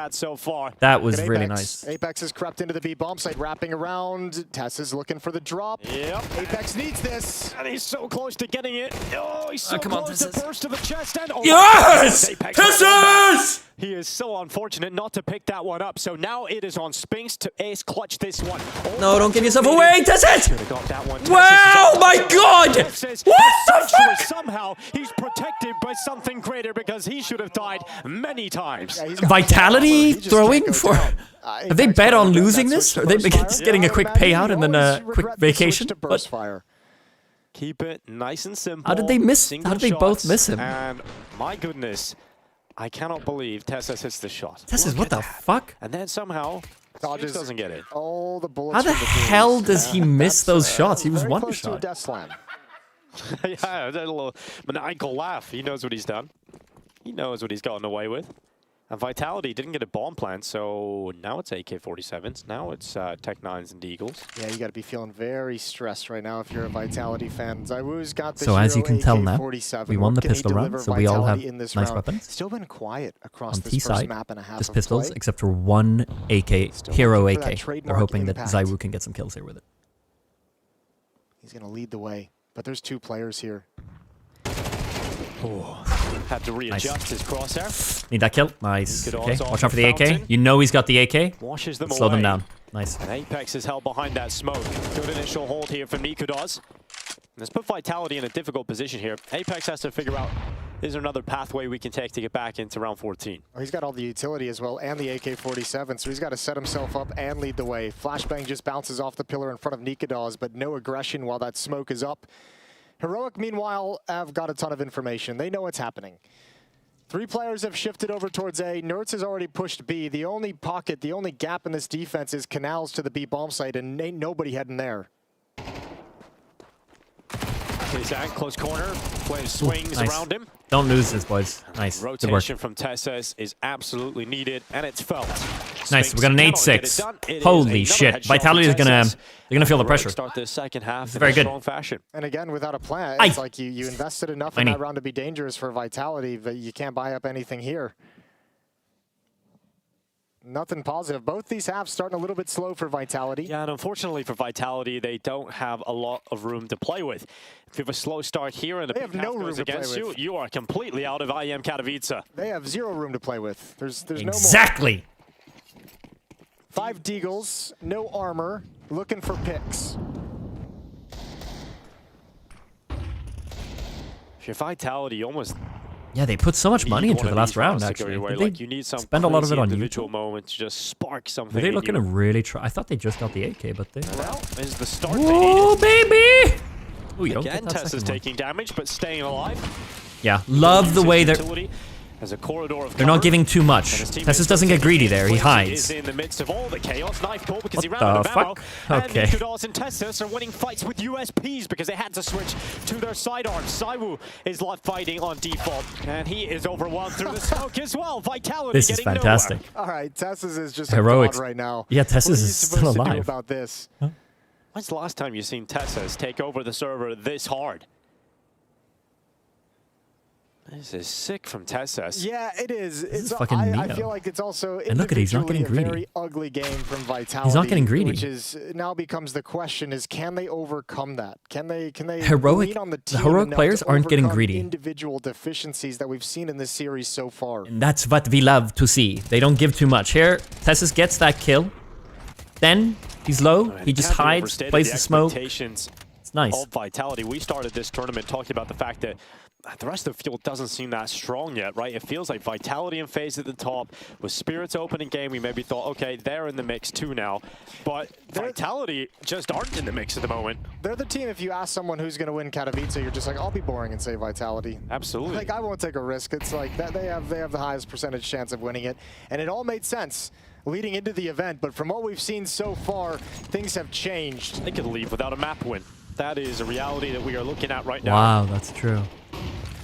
That was really nice. Apex has crept into the B bomb site, wrapping around. Tess is looking for the drop. Yep. Apex needs this. And he's so close to getting it. Oh, he's so come on, close to burst to the chest. And yes! Tessus! He is so unfortunate not to pick that one up. So now it is on Spinks to ace clutch this one. No, don't give yourself away. That's it. Wow, my God. What the fuck? Somehow he's protected by something greater because he should have died many times. Vitality throwing for... Have they bet on losing this? Or are they just getting a quick payout and then a quick vacation? But keep it nice and simple. How did they miss? How did they both miss him? And my goodness, I cannot believe Tessus hits the shot. Tessus, what the fuck? And then somehow Dodges doesn't get it. All the bullets. How the hell does he miss those shots? He was one shot. Death slam. Yeah, that little maniacal laugh. He knows what he's done. He knows what he's gotten away with. And Vitality didn't get a bomb plant, so now it's AK-47s. Now it's Tech-9s and Deagles. Yeah, you got to be feeling very stressed right now if you're a Vitality fan. Zywoo's got the So as you can tell now, we won the Can he pistol round, deliver so we all have Vitality in this nice round? weapons. Still been quiet across On this T first side, map and a half just of pistols, play. except for one AK, hero looking for that AK. They're trademark hoping impact. that Zywoo can get some kills here with it. He's going to lead the way, but there's two players here. Oh, had to readjust his crosshair. Need that kill. Nice. Okay, watch out for the AK. You know he's got the AK. Washes them Slow them away. down. Nice. And Apex is held behind that smoke. Good initial hold here from Nikodos. Let's put Vitality in a difficult position here. Apex has to figure out, is there another pathway we can take to get back into round 14? Oh, he's got all the utility as well and the AK-47, so he's got to set himself up and lead the way. Flashbang just bounces off the pillar in front of Nikodos, but no aggression while that smoke is up. Heroic, meanwhile, have got a ton of information. They know what's happening. 3 players have shifted over towards A. Nerds has already pushed B. The only pocket, the only gap in this defense is canals to the B bomb site, and ain't nobody heading there. Zach, close corner, Flames swings nice. around him. Don't lose this, boys. Nice. Rotation from Tessus is absolutely needed, and it's felt. Nice. We got an 8-6. Holy shit! Vitality is gonna feel the pressure. Start the second half in very a good. strong fashion. And again, without a plan, it's like you invested enough in that round to be dangerous for Vitality, but you can't buy up anything here. Nothing positive. Both these halves starting a little bit slow for Vitality. Yeah, and unfortunately for Vitality, they don't have a lot of room to play with. If you have a slow start here and the have no room goes to play against you, with. you are completely out of IM Katowice. They have 0 room to play with. There's no more. Exactly. 5 Deagles, no armor, looking for picks. If you're Vitality, you almost Yeah, they put so much money into the last round, actually. Did like, you need some spend a lot of it on individual YouTube? moment to just spark something. Were they in looking you. to really try? I thought they just got the AK, but they... Well, is the start Oh, baby! Ooh, you don't Again, get that Tess is second one. taking damage, but staying alive. Yeah, love the way they're... As a corridor of They're not giving too much. Tessus doesn't get greedy there. He hides. Is in the midst of all the chaos. Knife pull because he ran What out the of ammo. fuck? And Okay. Nikodos and Tessus are winning fights with USPs because they had to switch to their sidearms. Zywoo is left fighting on default, and he is overwhelmed through the smoke as well. Vitality This is getting fantastic. nowhere. All right, Tessus is just Heroics. a god right now. Yeah, Tessus What are you is supposed still to do alive. about this? Huh? When's the last time you've seen Tessus take over the server this hard? This is sick from Tessus. Yeah, it is. It's fucking I Neo. feel like it's also And look at it, he's not getting individually greedy. a very ugly game from Vitality. He's not getting greedy. Which is now becomes the question: is can they overcome that? Can they Heroic- lean on the the team heroic enough players to aren't getting overcome greedy. individual deficiencies that we've seen in this series so far? And that's what we love to see. They don't give too much. Here, Tessus gets that kill. Then, he's low. He just hides, plays the smoke. It's nice. Of Vitality. We started this tournament talking about the fact that the rest of the field doesn't seem that strong yet, right? It feels like Vitality and FaZe at the top. With Spirit's opening game, we maybe thought, okay, they're in the mix too now. But Vitality just aren't in the mix at the moment. They're the team, if you ask someone who's going to win Katowice, you're just like, I'll be boring and say Vitality. Absolutely. Like, I won't take a risk. It's like that they have the highest percentage chance of winning it. And it all made sense leading into the event. But from what we've seen so far, things have changed. They could leave without a map win. That is a reality that we are looking at right now. Wow, that's true.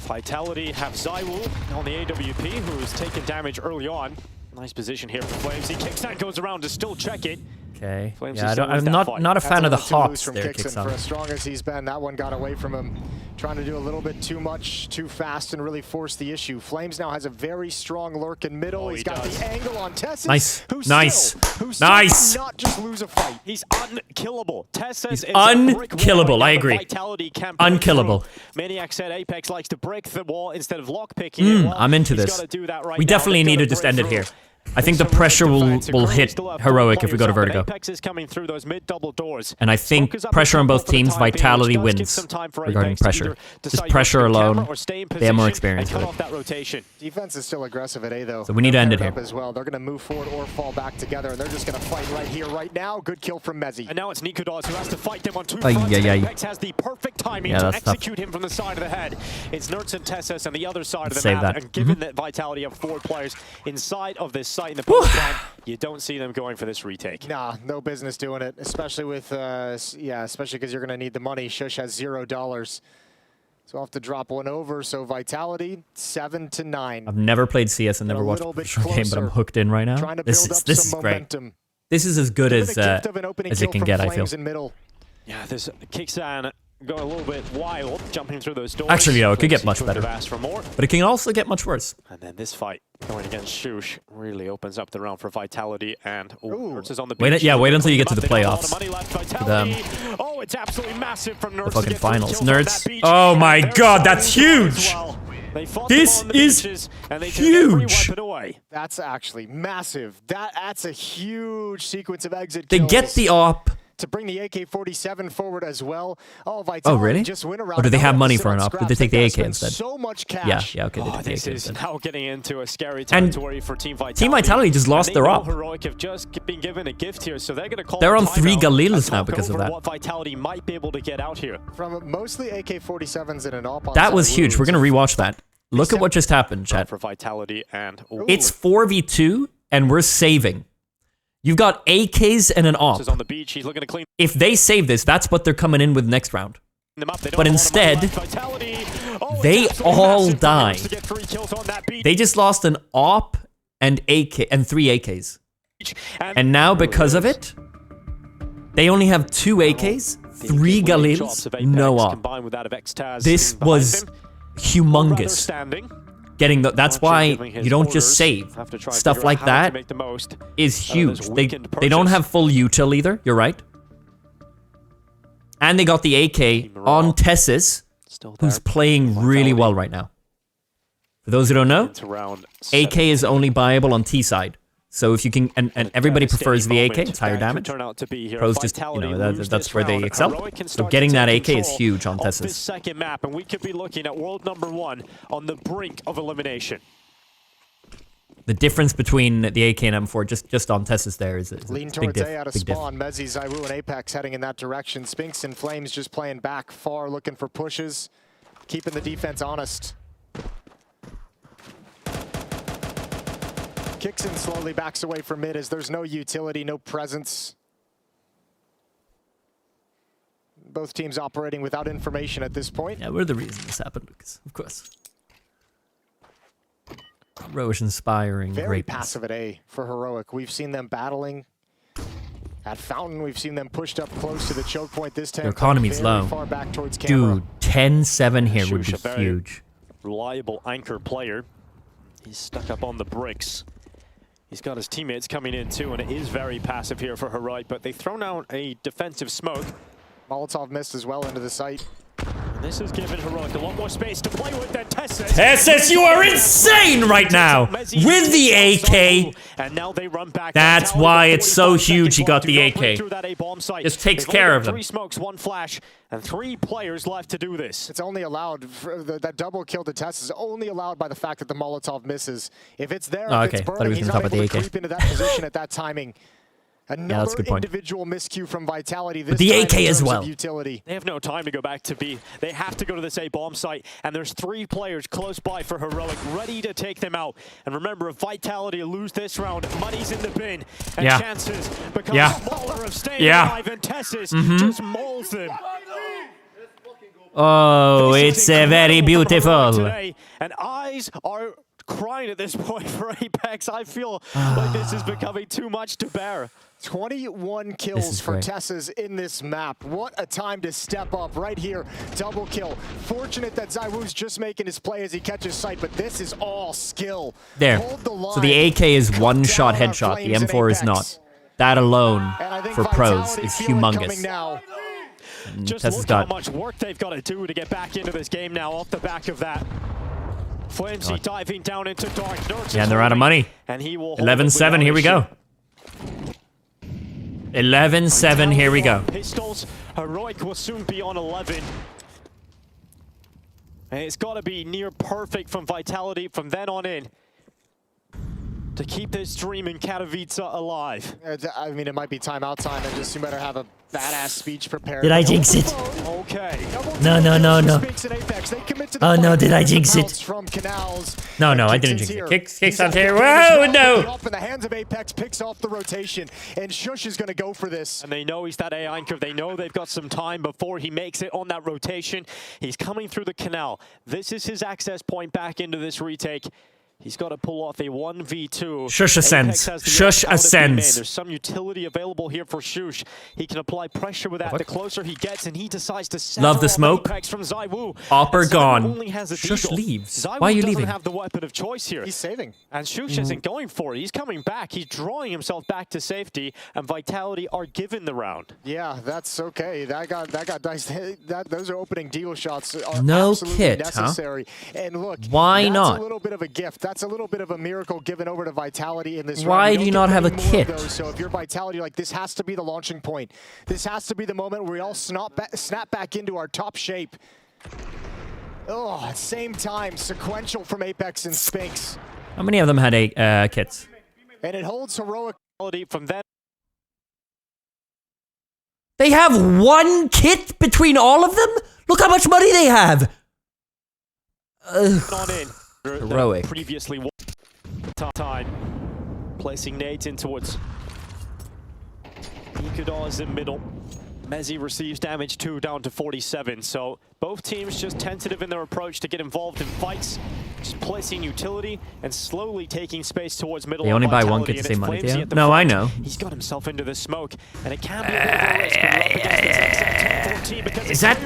Vitality have Zywoo on the AWP, who's taken damage early on. Nice position here for Flames. He kicks that, goes around to still check it. Okay. Flames Yeah, still I'm lose that not fight. not a That's fan of the little too loose hops from there, Kixon. For Kixon. as strong as he's been, that one got away from him. Trying to do a little bit too much, too fast, and really force the issue. Flames now has a very strong lurk in middle. He's got the angle on Tessus. Nice. Who's Nice. Still Nice. did not just lose a fight. He's unkillable. Tessus He's is a brick unkillable, wall I right now. agree. Vitality can't break Unkillable. through. Maniac said Apex likes to break the wall instead of lockpicking it. Well, I'm into he's this. gotta do that right We now. definitely They've need gotta to just break end it through. here. I think the pressure will hit Heroic if we go to Vertigo. Apex is coming through those mid double doors. And I think pressure on both teams, Vitality wins regarding pressure. Just pressure alone, they have more experience with it. Defense is still aggressive at A, though. So we need to end it here. As well. They're going to move forward or fall back together, and they're just going to fight right here, right now. Good kill from Mezzi. And now it's Nikodas who has to fight them on two fronts. Apex has the perfect timing to execute him from the side of the head. It's Nerds and Tessus on the other side of the map. And given that Vitality have 4 players inside of this site in the post you don't see them going for this retake. Nah, no business doing it, especially with, especially because you're going to need the money. Shush has $0. So I'll have to drop one over. So Vitality, 7-9. I've never played CS and never watched a professional game, but I'm hooked in right now. This is great. This is as good as it can get, I feel. Yeah, this Kixan going a little bit wild, jumping through those doors. Actually, no, it could get much better. For but it can also get much worse. And then this fight going against Shush really opens up the round for Vitality. And Nerds is on the beach. Wait until you get to the playoffs. Oh, it's absolutely massive from Nerds. The fucking finals. Nerds. Oh my god, that's huge! This is huge! That's actually massive. That's a huge sequence of exit They kills. get the op. To bring the AK-47 forward as well. Oh, Vitality really? just went around. Or do they have money for an op? Did they take the AK instead? So much cash. Yeah, okay, they took the This AK is instead. now getting into a scary territory for Team Vitality. Team Vitality just lost their op. Heroic have just been given a gift here, so they're going to call. They're on 3 Galils now because of that. What Vitality might be able to get out here from mostly AK-47s and an op. That was huge. We're gonna rewatch that. Look at what just happened, chat. For Vitality and it's 4v2, and we're saving. You've got AKs and an op. on the beach. He's looking to clean. If they save this, that's what they're coming in with next round. But instead, they all die. They just lost an op and AK and 3 AKs. And now because of it, they only have 2 AKs, 3 Galils, no op. This was humongous. Getting that's why you don't just save. Stuff like that is huge. They don't have full util either. You're right. And they got the AK on Tessus, who's playing really well right now. For those who don't know, AK is only buyable on T side. So if you can, and everybody prefers the AK, it's higher damage. Pros just, that's where they excel. So getting that AK is huge on Tessus. Second map, and we could be looking at world #1 on the brink of elimination. The difference between the AK and M4 just on Tessus there is lean towards A out of spawn. Mezzi, Zaiwu, and Apex heading in that direction. Spinks and Flames just playing back far, looking for pushes, keeping the defense honest. Kixon slowly backs away from mid as there's no utility, no presence. Both teams operating without information at this point. Yeah, we're the reason this happened, because, of course. Roche inspiring Very greatness. passive at A for Heroic. We've seen them battling at Fountain. We've seen them pushed up close to the choke point this time. Their economy's low. Far back towards Dude, 10-7 here would be huge. Reliable anchor player. He's stuck up on the bricks. He's got his teammates coming in too, and it is very passive here for Heroic, but they've thrown out a defensive smoke. Molotov missed as well into the site. And this has given Heroic a lot more space to play with than Tessus. Tessus, you are insane right now! With the AK! And now they run back. That's why it's so huge he got the AK. Just takes care of them. 3 smokes, 1 flash, and 3 players left to do this. It's only allowed, that double kill to Tessus is only allowed by the fact that the Molotov misses. If it's there, if it's burning, he's not able to creep into that position at that timing. Another individual miscue from Vitality. This the AK as well. Utility. They have no time to go back to B. They have to go to this A bomb site, and there's 3 players close by for Heroic, ready to take them out. And remember, if Vitality lose this round, money's in the bin, and chances become smaller of staying alive, and Tessus just mauls them. Oh, it's very beautiful. Today, and eyes are crying at this point for Apex. I feel like this is becoming too much to bear. 21 kills for Tessas in this map. What a time to step up right here. Double kill. Fortunate that ZywOo's just making his play as he catches sight, but this is all skill. There. So the AK is one-shot headshot. The M4 is not. That alone for pros is humongous. Just look how much work they've got to do to get back into this game now off the back of that. Flimsy diving down into Dark. Yeah, and they're out of money. And he will 11-7, here we go. 11-7, here we go. Pistols, Heroic will soon be on 11. And it's got to be near perfect from Vitality from then on in to keep this dream in Katowice alive. I mean, it might be timeout time, and just you better have a badass speech prepared. Did I jinx it? Okay. No. Oh no, did I jinx it? No, I didn't jinx it. Kicks out here. Whoa, no! Up in the hands of Apex, picks off the rotation, and Shush is going to go for this. And they know he's that A anchor. They know they've got some time before he makes it on that rotation. He's coming through the canal. This is his access point back into this retake. He's got to pull off a 1v2. Shush ascends. Shush ascends. There's some utility available here for Shush. He can apply pressure with that. What? The closer he gets, and he decides to love the smoke. From ZywOo. Opper gone. Shush leaves. Why are you leaving? Doesn't have the weapon of choice here. He's saving. And Shush isn't going for it. He's coming back. He's drawing himself back to safety, and Vitality are given the round. Yeah, that's okay. That got diced. Those are opening deal shots. Are no absolutely kit, necessary. Huh? And look, why not? That's a little bit of a gift. That's a little bit of a miracle given over to Vitality in this round. Why do you not have a kit? So if you're Vitality, like, this has to be the launching point. This has to be the moment where we all snap back into our top shape. Oh, at the same time, sequential from Apex and Spinks. How many of them had kits? And it holds Heroic from then. They have one kit between all of them? Look how much money they have! Heroic. Previously time. Placing nades in towards Ikudar's in middle. Mezzi receives damage 2 down to 47. So both teams just tentative in their approach to get involved in fights. Just placing utility and slowly taking space towards middle. They only buy one kit to save money. Yeah. No, I know. He's got himself into the smoke, and it can be Is that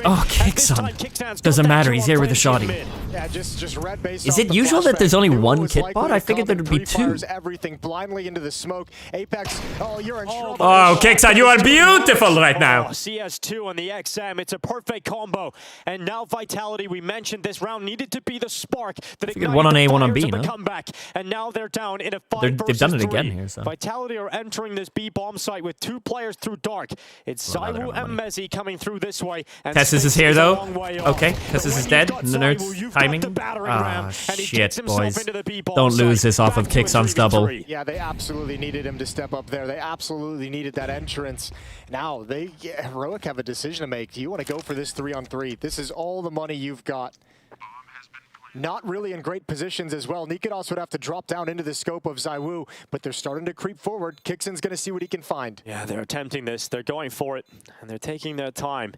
oh, Kixon. Doesn't matter, he's here with a shotty. Yeah, just red base. Is it usual that there's only one kit bot? I figured there'd be two. Everything blindly into the smoke. Apex, oh, you're in trouble. Oh, Kixon, you are beautiful right now. CS2 on the XM, it's a perfect combo. And now Vitality, we mentioned this round needed to be the spark that ignited one on A, one on B, no? Comeback. And now they're down in a 5 they've done it again here, so. Vitality are entering this B bomb site with 2 players through dark. It's ZywOo and Mezzi coming through this way. Tessus is here though. Okay, Tessus is dead. And the Nerds timing. Ah, shit, boys. Don't lose this off of Kixon's double. Yeah, they absolutely needed him to step up there. They absolutely needed that entrance. Now, Heroic have a decision to make. Do you want to go for this 3-on-3? This is all the money you've got. Not really in great positions as well. Nikodos would have to drop down into the scope of ZywOo, but they're starting to creep forward. Kixon's going to see what he can find. Yeah, they're attempting this. They're going for it, and they're taking their time.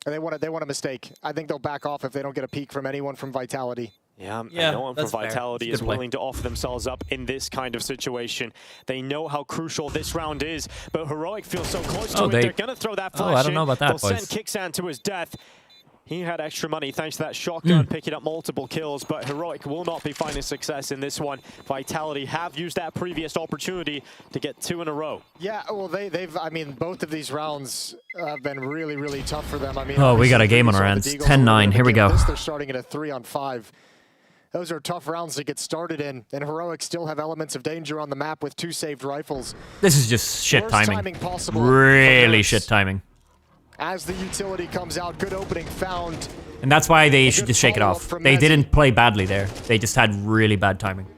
And they want a mistake. I think they'll back off if they don't get a peek from anyone from Vitality. Yeah, no one from Vitality is willing to offer themselves up in this kind of situation. They know how crucial this round is, but Heroic feels so close to it. They're going to throw that flash I don't know about that, They'll send Kixan to his death. He had extra money thanks to that shotgun, picking up multiple kills, but Heroic will not be finding success in this one. Vitality have used that previous opportunity to get 2 in a row. Yeah, well, I mean, both of these rounds have been really, really tough for them. I mean, oh, we got a game on our hands. 10-9, here we go. They're starting at a 3-on-5. Those are tough rounds to get started in, and Heroic still have elements of danger on the map with 2 saved rifles. This is just shit timing. Really shit timing. As the utility comes out, good opening found. And that's why they should just shake it off. They didn't play badly there. They just had really bad timing.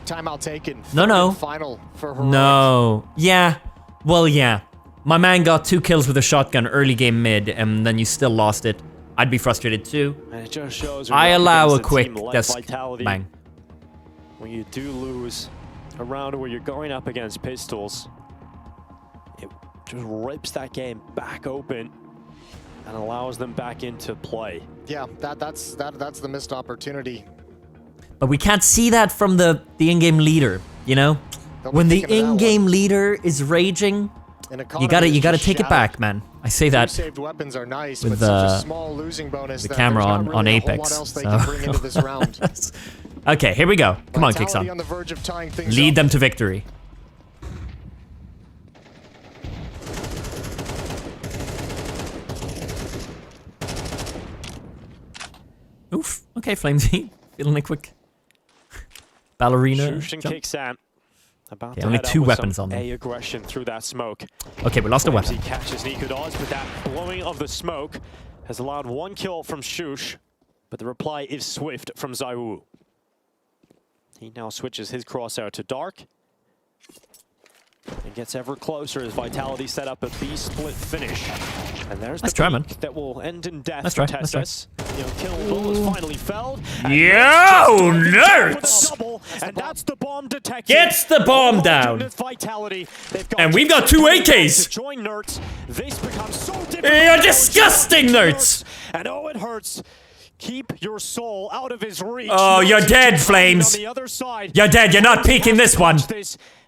Timeout taken. No. Final for Heroic. No. Yeah. Well, yeah. My man got 2 kills with a shotgun early game mid, and then you still lost it. I'd be frustrated too. And it just shows I allow a quick desk bang. When you do lose a round where you're going up against pistols, it just rips that game back open and allows them back into play. Yeah, that's the missed opportunity. But we can't see that from the in-game leader, you know? When the in-game leader is raging, you gotta take it back, man. I say that saved weapons are nice, with but such a small losing bonus the that camera there's not on really a whole Apex. lot else they can bring into this round. Okay, here we go. Come on, Vitality Kixon. on the verge of tying things Lead up. them to victory. Oof. Okay, Flamesy. Feeling a quick ballerina. Shushin kicks out. About to only head out 2 with weapons some on them. A aggression through that smoke. Okay, we lost a weapon. He catches Nico Dawes, but that blowing of the smoke has allowed 1 kill from Shush, but the reply is swift from Zaiwu. He now switches his crosshair to Dark and gets ever closer as Vitality set up a B-split finish. And there's the peak that will end in death for Tessus. Kill is finally felled. Yo, nerds! And that's the bomb detected. Gets the bomb down. Vitality. And we've got 2 AKs. Join Nerds. This becomes so difficult. You're disgusting, Nerds. And oh, it hurts. Keep your soul out of his reach. Oh, you're dead, Flames. You're dead. You're not peeking this one.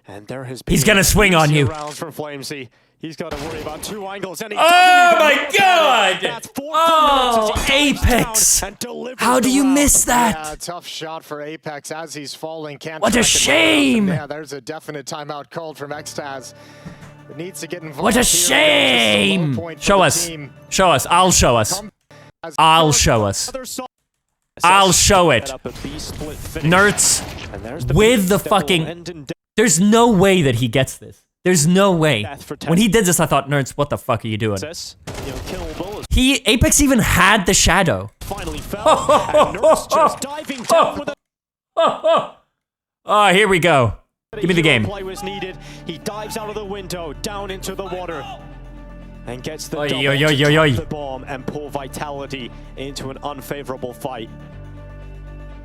And there has He's gonna swing on you. Rounds for Flamesy. He's got to worry about 2 angles. And he oh my god! Oh, Apex! How do you miss that? Yeah, tough shot for Apex as he's falling. Can't what a shame! Yeah, there's a definite timeout called from Xtaz. It needs to get involved. What a shame! Show us. Show us. I'll show us. I'll show us. I'll show it. Nerds with the fucking... There's no way that he gets this. There's no way. When he did this, I thought, Nerds, what the fuck are you doing? Apex even had the shadow. Finally fell. Just diving down with Oh, here we go. Give me the game. Play was needed. He dives out of the window, down into the water, and gets the the bomb and pull Vitality into an unfavorable fight.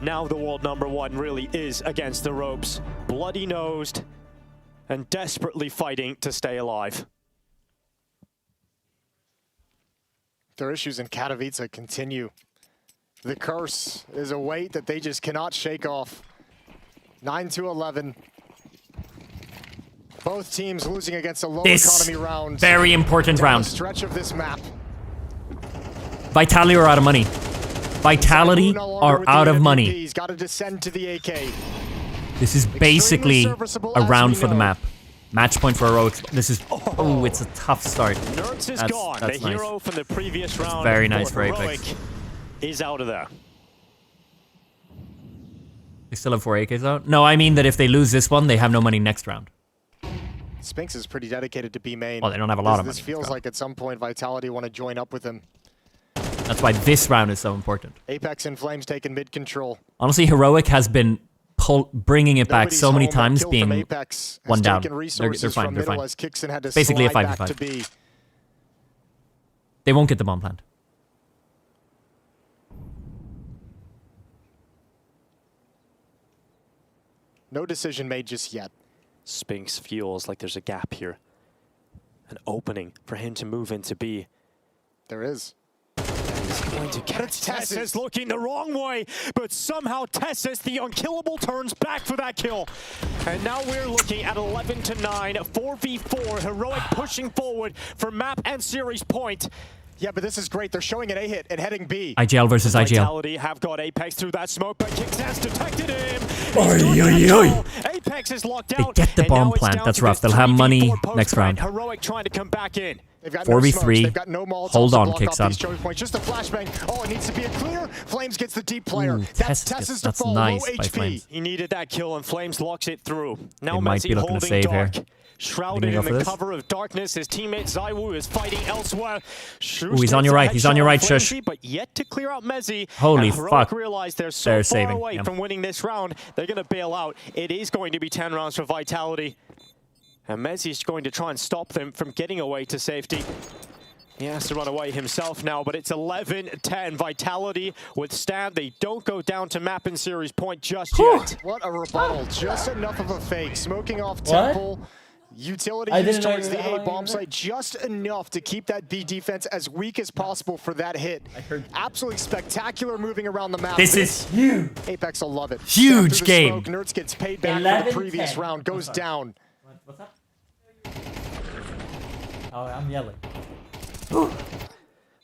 Now the world #1 really is against the ropes, bloody-nosed, and desperately fighting to stay alive. Their issues in Katowice continue. The curse is a weight that they just cannot shake off. 9-11. Both teams losing against a low economy round. Very important round. Stretch of this map. Vitality are out of money. Vitality are out of money. He's got to descend to the AK. This is basically a round for the map. Match point for Heroic. This is... Oh, it's a tough start. Nerds is gone. That's the nice. hero from the previous round. Very nice for Apex. Is out of there. They still have 4 AKs out? No, I mean that if they lose this one, they have no money next round. Spinks is pretty dedicated to B main. Well, they don't have a lot of money. This feels like at some point Vitality want to join up with him. That's why this round is so important. Apex and Flames taking mid control. Honestly, Heroic has been bringing it back so many times, being one down. They're fine. They're fine. It's basically a 5v5. They won't get the bomb plant. No decision made just yet. Spinks feels like there's a gap here. An opening for him to move into B. There is. He's going to catch Tessus looking the wrong way, but somehow Tessus, the unkillable, turns back for that kill. And now we're looking at 11-9, 4v4, Heroic pushing forward for map and series point. Yeah, but this is great. They're showing an A hit and heading B. IGL versus IGL. Vitality have got Apex through that smoke, but Kickstance detected him. Apex is locked out. They get the bomb plant. That's rough. They'll have money next round. Heroic trying to come back in. They've got 4v3. They've got no Hold on, Kickstone. Just a flashbang. Oh, it needs to be a clear. Flames gets the deep player. That's nice by Flames. He needed that kill, and Flames locks it through. Now They might be looking to save here. Shrouded in the cover of darkness, his teammate Zaiwu is fighting elsewhere. Ooh, he's on your right. He's on your right, Shush. But yet to clear out Mezzi. Holy fuck. Realize they're so far away from winning this round. They're going to bail out. It is going to be 10 rounds for Vitality. And Mezzi's going to try and stop them from getting away to safety. He has to run away himself now, but it's 11-10. Vitality withstand. They don't go down to map and series point just yet. What a rebuttal. Just enough of a fake. Smoking off Temple. Utility used towards the A bomb site, just enough to keep that B defense as weak as possible for that hit. Absolutely spectacular moving around the map. This is huge. Apex will love it. Huge game. Smoke, Nerds gets paid back for the previous round, goes down. What's up? Oh, I'm yelling.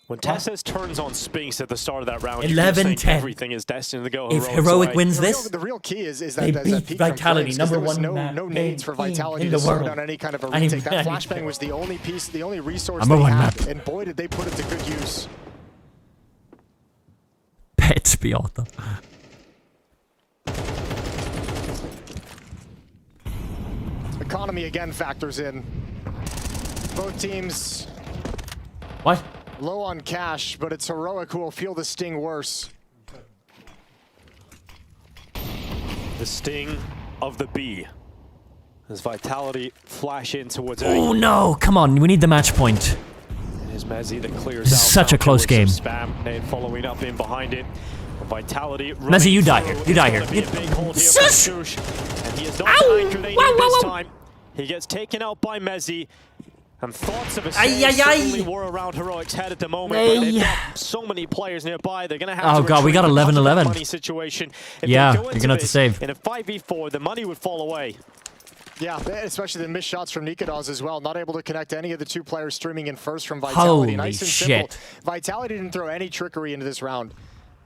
When Tessus turns on Spinks at the start of that round, 11-10. everything is destined to go If Heroic wins this, the real key is they that beat Vitality, number one no nades for Vitality to slow down any kind of a retake. That flashbang was the only piece, the only resource they had, and boy did they put it to good use. Pets Beata. Economy again factors in. Both teams what? Low on cash, but it's Heroic who will feel the sting worse. The sting of the B. As Vitality flash in towards A. Oh no, come on, we need the match point. There's Mezzi that clears This out. is such a close game. Spam, Nade following up in behind it. Vitality. Mezzi, you die here. You die here. Shush! And he is not dying this time. He gets taken out by Mezzi. And thoughts of a save certainly were around Heroic's head at the moment. But they've got so many players nearby. They're going to have to God, we got 11-11. money situation. If yeah, they go you're going to have to save. In a 5v4, the money would fall away. Yeah, especially the missed shots from Nikodas as well. Not able to connect any of the two players streaming in first from Vitality. Holy nice and shit. simple. Vitality didn't throw any trickery into this round.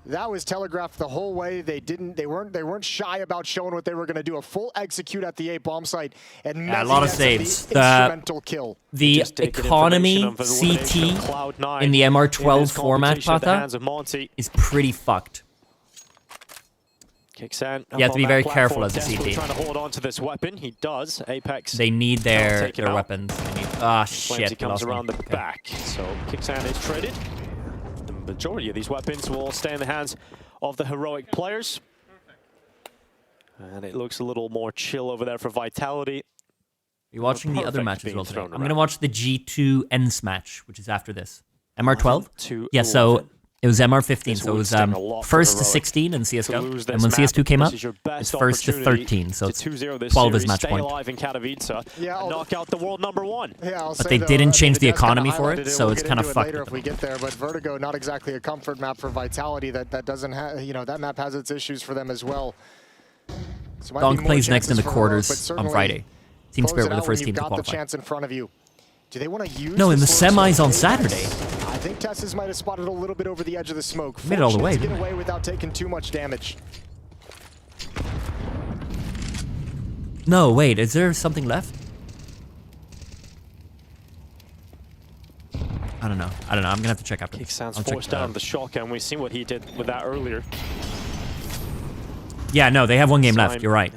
That was telegraphed the whole way. They weren't shy about showing what they were going to do. A full execute at the A bomb site, and a lot of saves. The instrumental kill. The economy CT in the MR12 format, Pata, is pretty fucked. Kixan, you have to be very careful as a CT. Trying to hold on to this weapon. He does. Apex. They need their weapons. Shit. He comes around the back. So Kixan is traded. The majority of these weapons will stay in the hands of the Heroic players. And it looks a little more chill over there for Vitality. You're watching the other match as well today. I'm going to watch the G2 ends match, which is after this. MR12? Yeah, so it was MR15, so it was first to 16 in CSGO. And when CS2 came out, it's first to 13, so it's 12 is match point. Knock out the world _1. Yeah, but they didn't change the economy for it, so it's kind of fucked. Later if we get there, but Vertigo, not exactly a comfort map for Vitality. That doesn't have, that map has its issues for them as well. So Donk plays next in the quarters on Friday. Team Spirit were the first team to qualify. The chance in front of you. Do they want to use? No, in the semis on Saturday. I think Tessus might have spotted a little bit over the edge of the smoke. Made it all the way. To get away without taking too much damage. No, wait, is there something left? I don't know. I'm gonna have to check after. Kixan's forced down the shotgun. We've seen what he did with that earlier. Yeah, no, they have one game left. You're right.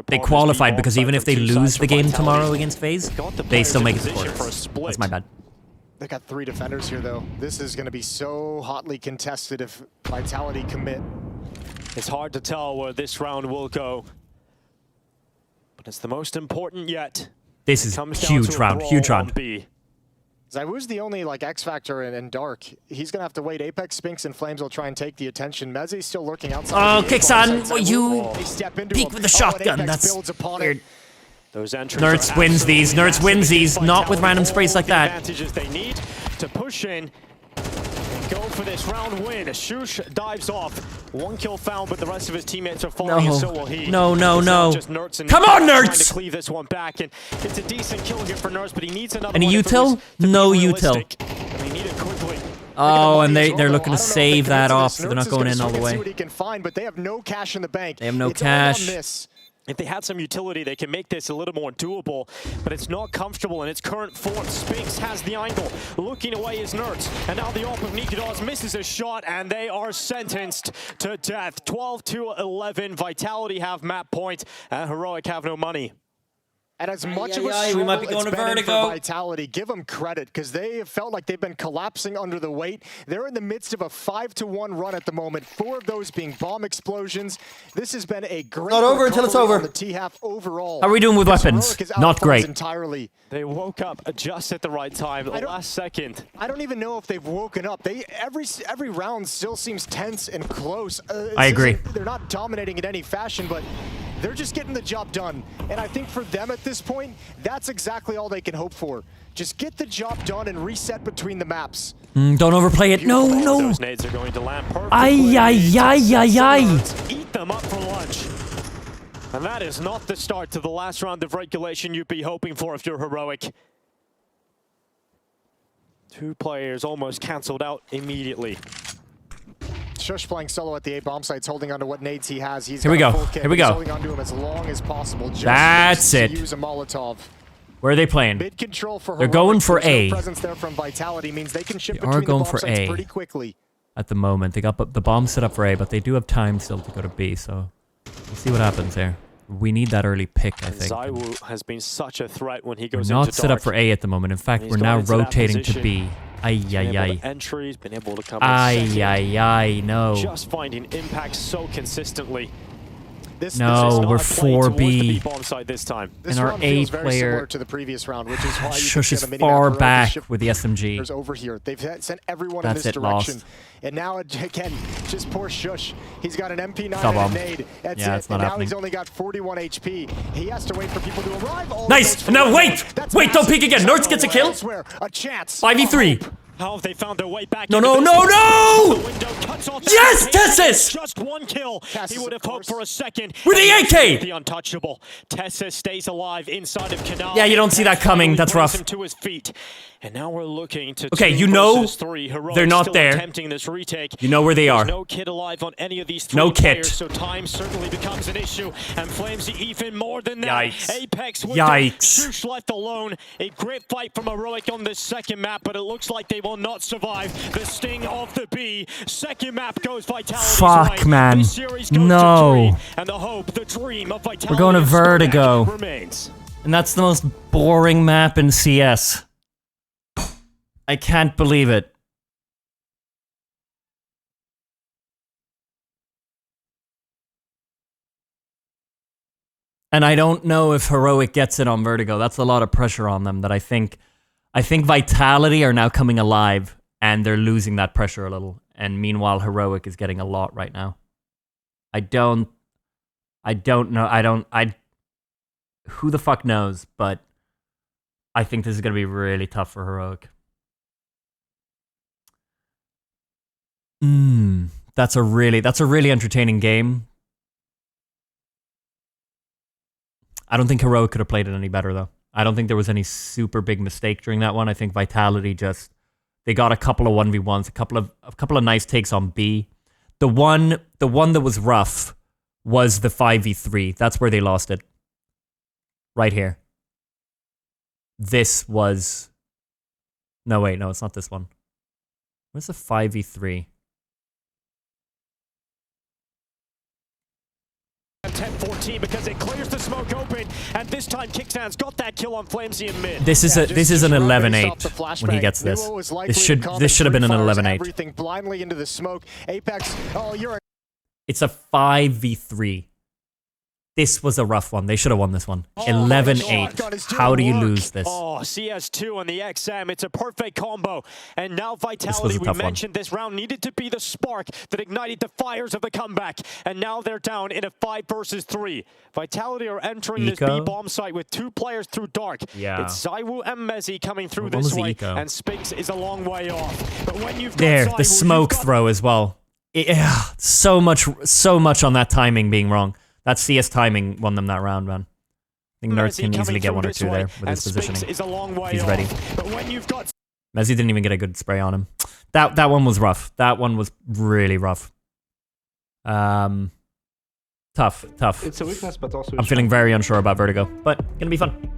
They qualified because even if they lose the game tomorrow against FaZe, they still make it to quarters. That's my bad. They got 3 defenders here, though. This is going to be so hotly contested if Vitality commit. It's hard to tell where this round will go, but it's the most important yet. This is huge round. Huge round. Zywoo's the only X factor in Dark. He's gonna have to wait. Apex, Spinks, and Flames will try and take the attention. Mezzi's still lurking outside. Oh, Kixan, you peek with the shotgun. That's weird. Nerds wins these. Nerds wins these. Not with random sprays like that. Advantages they need to push in and go for this round win. Shush dives off. 1 kill found, but the rest of his teammates are falling, and so will he. No. Come on, Nerds! To cleave this one back, and it's a decent kill here for Nerds, but he needs another Any util? No util. Oh, and they're looking to save that off, so they're not going in all the way. What he can find, but they have no cash in the bank. They have no cash. If they had some utility, they can make this a little more doable, but it's not comfortable in its current form. Spinks has the angle, looking away is Nerds, and now the AWP of Nikodas misses a shot, and they are sentenced to death. 12-11, Vitality have map point, and Heroic have no money. And as much of a struggle we might be going to Vertigo. For Vitality, give them credit, because they have felt like they've been collapsing under the weight. They're in the midst of a 5-1 run at the moment, 4 of those being bomb explosions. This has been a great not over until it's over. The T-half overall. How are we doing with weapons? Not great. Entirely. They woke up just at the right time, last second. I don't even know if they've woken up. Every round still seems tense and close. I agree. They're not dominating in any fashion, but They're just getting the job done. And I think for them at this point, that's exactly all they can hope for. Just get the job done and reset between the maps. Don't overplay it. No, no. Those nades are going to land perfectly. Ay, ay, ay, ay, ay. Eat them up for lunch. And that is not the start to the last round of regulation you'd be hoping for if you're Heroic. 2 players almost cancelled out immediately. Shush playing solo at the A bomb sites, holding onto what nades he has. Here we go. Here we go. He's holding onto him as long as possible. Just That's it. Use a Molotov. Where are they playing? Mid control for They're going for A. Presence there from Vitality means they can ship They are going for A pretty quickly. at the moment. They got the bomb set up for A, but they do have time still to go to B. So we'll see what happens there. We need that early pick, I think. ZywOo has been such a threat when he goes We're not into set dark. up for A at the moment. In fact, we're now rotating to B. Ay, ay, ay. Entries, been able to come Ay, ay, ay, no. Just finding impact so consistently. This No, we're 4B. Bomb side this time. And our A player to the previous round, which is why Shush is far back with the SMG. Over here. They've sent everyone That's in this it, direction. lost. And now, again, just poor Shush. He's got an MP9 Stop and bomb. a nade. That's Yeah, it. it's not and now happening. he's only got 41 HP. He has to wait for people to arrive. Nice! No, wait! Wait, don't peek again. Nerds gets a kill. A chance. 5v3. How have they found their way back? No, no, no, no! Yes, Tessus! Just 1 kill. He would have hoped for a second. With the AK! The untouchable. Tessus stays alive inside of Canal. Yeah, you don't see that coming. That's rough. Him to his feet. And now we're looking to Okay, you know they're not still there. attempting this retake. You know where they are. There's no kid alive on any of these 3 No players, kit. so time certainly becomes an issue. And Flamesy even more than that. Yikes. Apex with Yikes. Shush left alone. A great fight from Heroic on this second map, but it looks like they will not survive the sting of the B. Second map goes Vitality's Fuck, way. man. The series goes No. to 3, and the hope, the dream of Vitality We're going to and Vertigo. Smack remains. And that's the most boring map in CS. I can't believe it. And I don't know if Heroic gets it on Vertigo. That's a lot of pressure on them that I think Vitality are now coming alive and they're losing that pressure a little. And meanwhile, Heroic is getting a lot right now. I don't know. Who the fuck knows? But I think this is going to be really tough for Heroic. That's a really entertaining game. I don't think Heroic could have played it any better though. I don't think there was any super big mistake during that one. I think Vitality they got a couple of 1v1s, a couple of nice takes on B. The one that was rough was the 5v3. That's where they lost it. Right here. This was no, wait, no, it's not this one. Where's the 5v3? 10-14 because it clears the smoke open, and this time Kickstan's got that kill on Flamesy in mid. This is an 11-8 when he gets this. This should have been an 11-8. Everything blindly into the smoke. Apex, It's a 5v3. This was a rough one. They should have won this one. 11-8. How do you lose this? Oh, CS2 on the XM. It's a perfect combo. And now Vitality, we mentioned this round needed to be the spark that ignited the fires of the comeback. And now they're down in a 5 versus 3. Vitality are entering this B-bomb site with 2 players through dark. Yeah. It's ZywOo and Mezzi coming through this way. And Spinks is a long way off. But when you've got ZywOo, the smoke throw as well. So much on that timing being wrong. That CS timing won them that round, man. I think Nerds can easily get 1 or 2 there with his positioning. Is a long way He's ready. But when you've got Mezzi didn't even get a good spray on him. That one was rough. That one was really rough. Tough. It's a weakness, but also I'm feeling very unsure about Vertigo, but gonna be fun.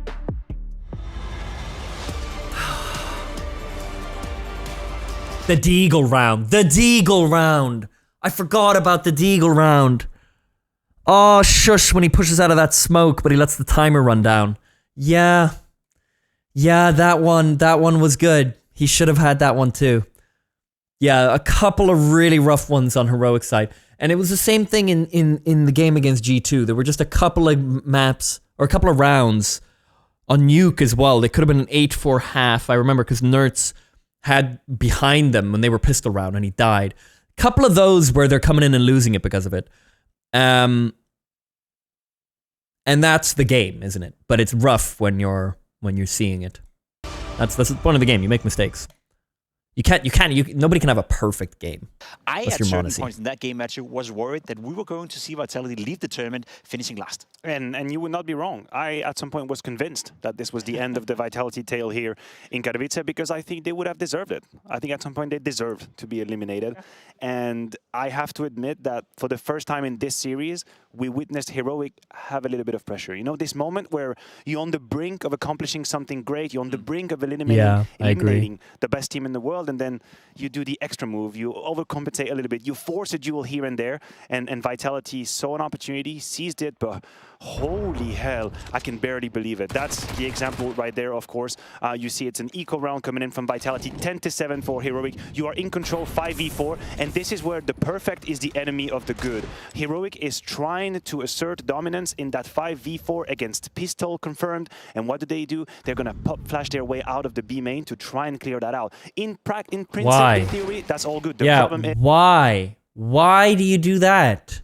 The Deagle round. The Deagle round. I forgot about the Deagle round. Oh, shush, when he pushes out of that smoke, but he lets the timer run down. Yeah, that one was good. He should have had that one too. Yeah, a couple of really rough ones on Heroic side. And it was the same thing in the game against G2. There were just a couple of maps, or a couple of rounds on Nuke as well. They could have been an 8-4 half, I remember, because Nertz had behind them when they were pistol round and he died. A couple of those where they're coming in and losing it because of it. And that's the game, isn't it? But it's rough when you're seeing it. That's the point of the game. You make mistakes. Nobody can have a perfect game. I, at certain points in that game, actually was worried that we were going to see Vitality leave the tournament finishing last. And you would not be wrong. I, at some point, was convinced that this was the end of the Vitality tale here in Katowice because I think they would have deserved it. I think at some point they deserved to be eliminated. And I have to admit that for the first time in this series, we witnessed Heroic have a little bit of pressure. You know, this moment where you're on the brink of accomplishing something great, you're on the brink of eliminating the best team in the world, and then you do the extra move, you overcompensate a little bit, you force a duel here and there, and Vitality saw an opportunity, seized it, but holy hell, I can barely believe it. That's the example right there, of course. You see it's an eco round coming in from Vitality, 10-7 for Heroic. You are in control 5v4, and this is where the perfect is the enemy of the good. Heroic is trying to assert dominance in that 5v4 against Pistol confirmed, and what do? They're gonna pop flash their way out of the B main to try and clear that out. In principle, in theory, that's all good. The problem is why? Why do you do that?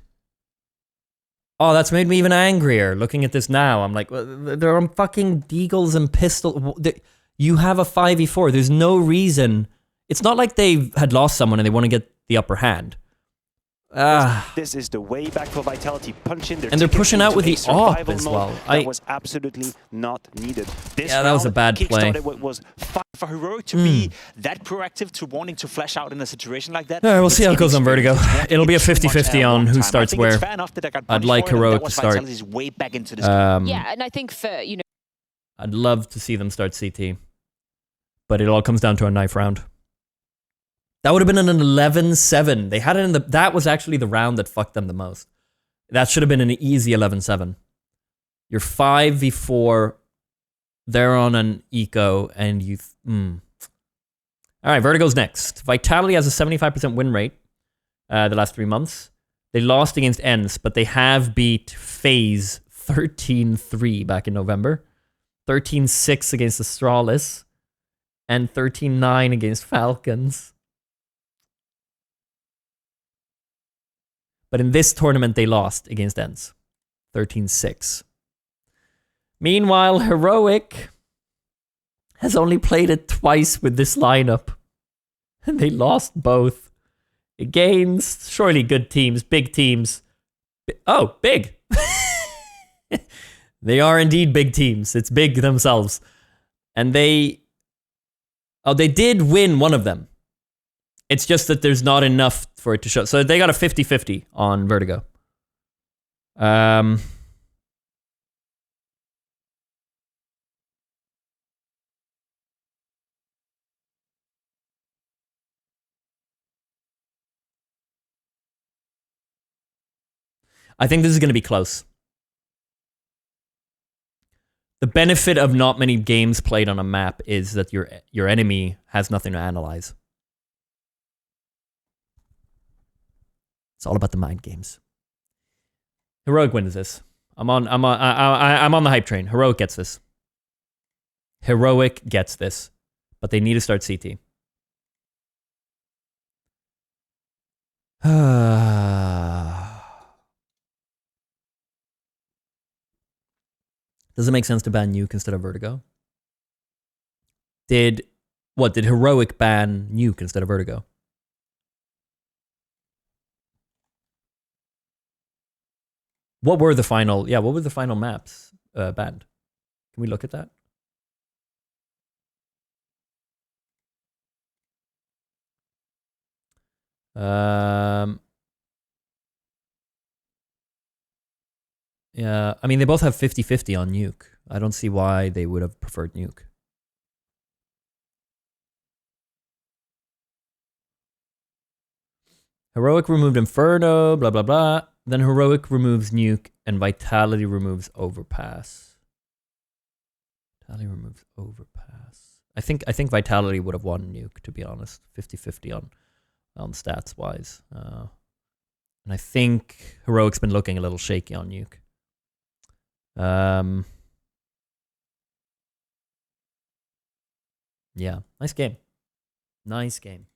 Oh, that's made me even angrier looking at this now. I'm like, there are fucking Deagles and Pistol. You have a 5v4. There's no reason. It's not like they had lost someone and they want to get the upper hand. This is the way back for Vitality, punching their and they're pushing out with the AWP as well. That was absolutely not needed. This that was a bad play. What was for Heroic to be that proactive to wanting to flash out in a situation like that. All right, we'll see how it goes on Vertigo. It'll be a 50-50 on who starts where. I'd like Heroic to start. Way back into this yeah, and I think for, you know, I'd love to see them start CT, but it all comes down to a knife round. That would have been an 11-7. They had it in the... That was actually the round that fucked them the most. That should have been an easy 11-7. You're 5v4. They're on an eco, and you... All right, Vertigo's next. Vitality has a 75% win rate the last 3 months. They lost against ENCE, but they have beat FaZe 13-3 back in November. 13-6 against Astralis. And 13-9 against Falcons. But in this tournament, they lost against ENCE. 13-6. Meanwhile, Heroic has only played it twice with this lineup. And they lost both. Against, surely good teams, big teams. Oh, big. They are indeed big teams. It's big themselves. And they... Oh, they did win one of them. It's just that there's not enough for it to show. So they got a 50-50 on Vertigo. I think this is going to be close. The benefit of not many games played on a map is that your enemy has nothing to analyze. It's all about the mind games. Heroic wins this. I'm on the hype train. Heroic gets this. Heroic gets this. But they need to start CT. Does it make sense to ban Nuke instead of Vertigo? Did Heroic ban Nuke instead of Vertigo? What were the final maps banned? Can we look at that? Yeah, I mean, they both have 50-50 on Nuke. I don't see why they would have preferred Nuke. Heroic removed Inferno, blah, blah, blah. Then Heroic removes Nuke, and Vitality removes Overpass. Vitality removes Overpass. I think Vitality would have won Nuke, to be honest. 50-50 on stats-wise. And I think Heroic's been looking a little shaky on Nuke. Yeah, nice game. Nice game.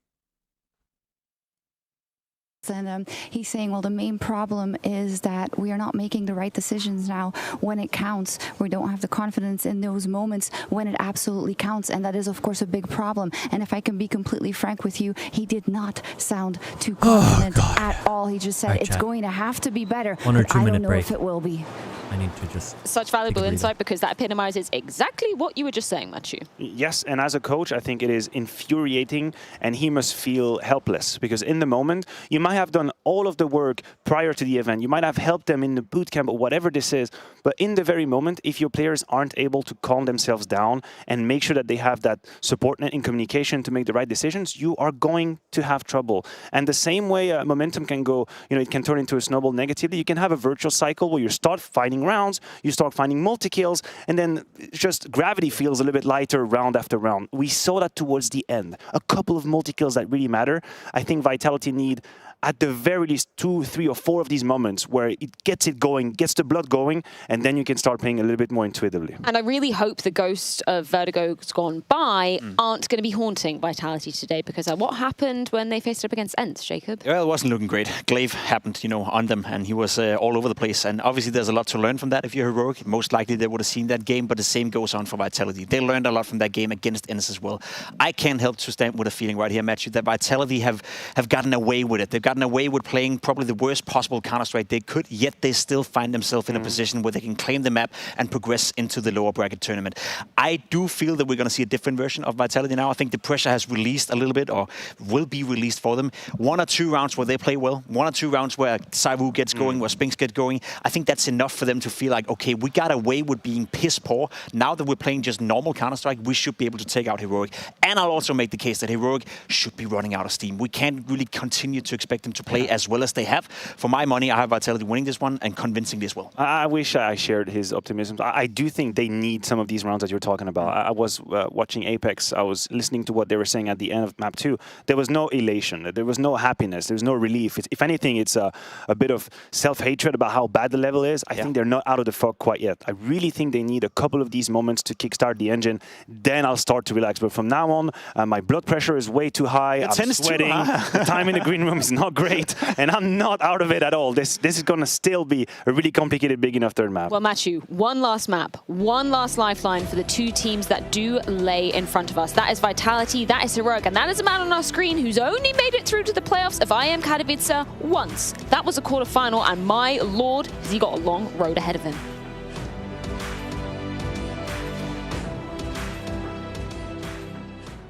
And he's saying, well, the main problem is that we are not making the right decisions now when it counts. We don't have the confidence in those moments when it absolutely counts. And that is, of course, a big problem. And if I can be completely frank with you, he did not sound too confident at all. He just said it's going to have to be better. 1 or 2 minute I don't know break. if it will be. I need to just... Such valuable insight, because that epitomizes exactly what you were just saying, Matthew. Yes, and as a coach, I think it is infuriating, and he must feel helpless, because in the moment, you might have done all of the work prior to the event. You might have helped them in the boot camp or whatever this is, but in the very moment, if your players aren't able to calm themselves down and make sure that they have that support net in communication to make the right decisions, you are going to have trouble. And the same way momentum can go, it can turn into a snowball negatively. You can have a virtuous cycle where you start finding rounds, you start finding multi-kills, and then just gravity feels a little bit lighter round after round. We saw that towards the end. A couple of multi-kills that really matter. I think Vitality need at the very least 2, 3, or 4 of these moments where it gets it going, gets the blood going, and then you can start playing a little bit more intuitively. And I really hope the ghost of Vertigo's gone by aren't going to be haunting Vitality today, because what happened when they faced up against Ents, Jacob? Well, it wasn't looking great. Glaive happened, on them, and he was all over the place. And obviously there's a lot to learn from that if you're heroic. Most likely they would have seen that game, but the same goes on for Vitality. They learned a lot from that game against Ents as well. I can't help to stand with a feeling right here, Matthew, that Vitality have gotten away with it. They've gotten away with playing probably the worst possible Counter-Strike they could, yet they still find themselves in a position where they can claim the map and progress into the lower bracket tournament. I do feel that we're going to see a different version of Vitality now. I think the pressure has released a little bit, or will be released for them. 1 or 2 rounds where they play well, 1 or 2 rounds where Saivu gets going, where Spinks get going. I think that's enough for them to feel like, okay, we got away with being piss poor. Now that we're playing just normal Counter-Strike, we should be able to take out Heroic. And I'll also make the case that Heroic should be running out of steam. We can't really continue to expect them to play as well as they have. For my money, I have Vitality winning this one and convincing this well. I wish I shared his optimism. I do think they need some of these rounds that you're talking about. I was watching Apex. I was listening to what they were saying at the end of map 2. There was no elation. There was no happiness. There was no relief. If anything, it's a bit of self-hatred about how bad the level is. I think they're not out of the fog quite yet. I really think they need a couple of these moments to kickstart the engine. Then I'll start to relax. But from now on, my blood pressure is way too high. I'm sweating. The time in the green room is not great. And I'm not out of it at all. This is going to still be a really complicated big enough third map. Well, Matthew, one last map, one last lifeline for the 2 teams that do lay in front of us. That is Vitality, that is Heroic, and that is a man on our screen who's only made it through to the playoffs of IM Katowice once. That was a quarterfinal, and my lord, has he got a long road ahead of him.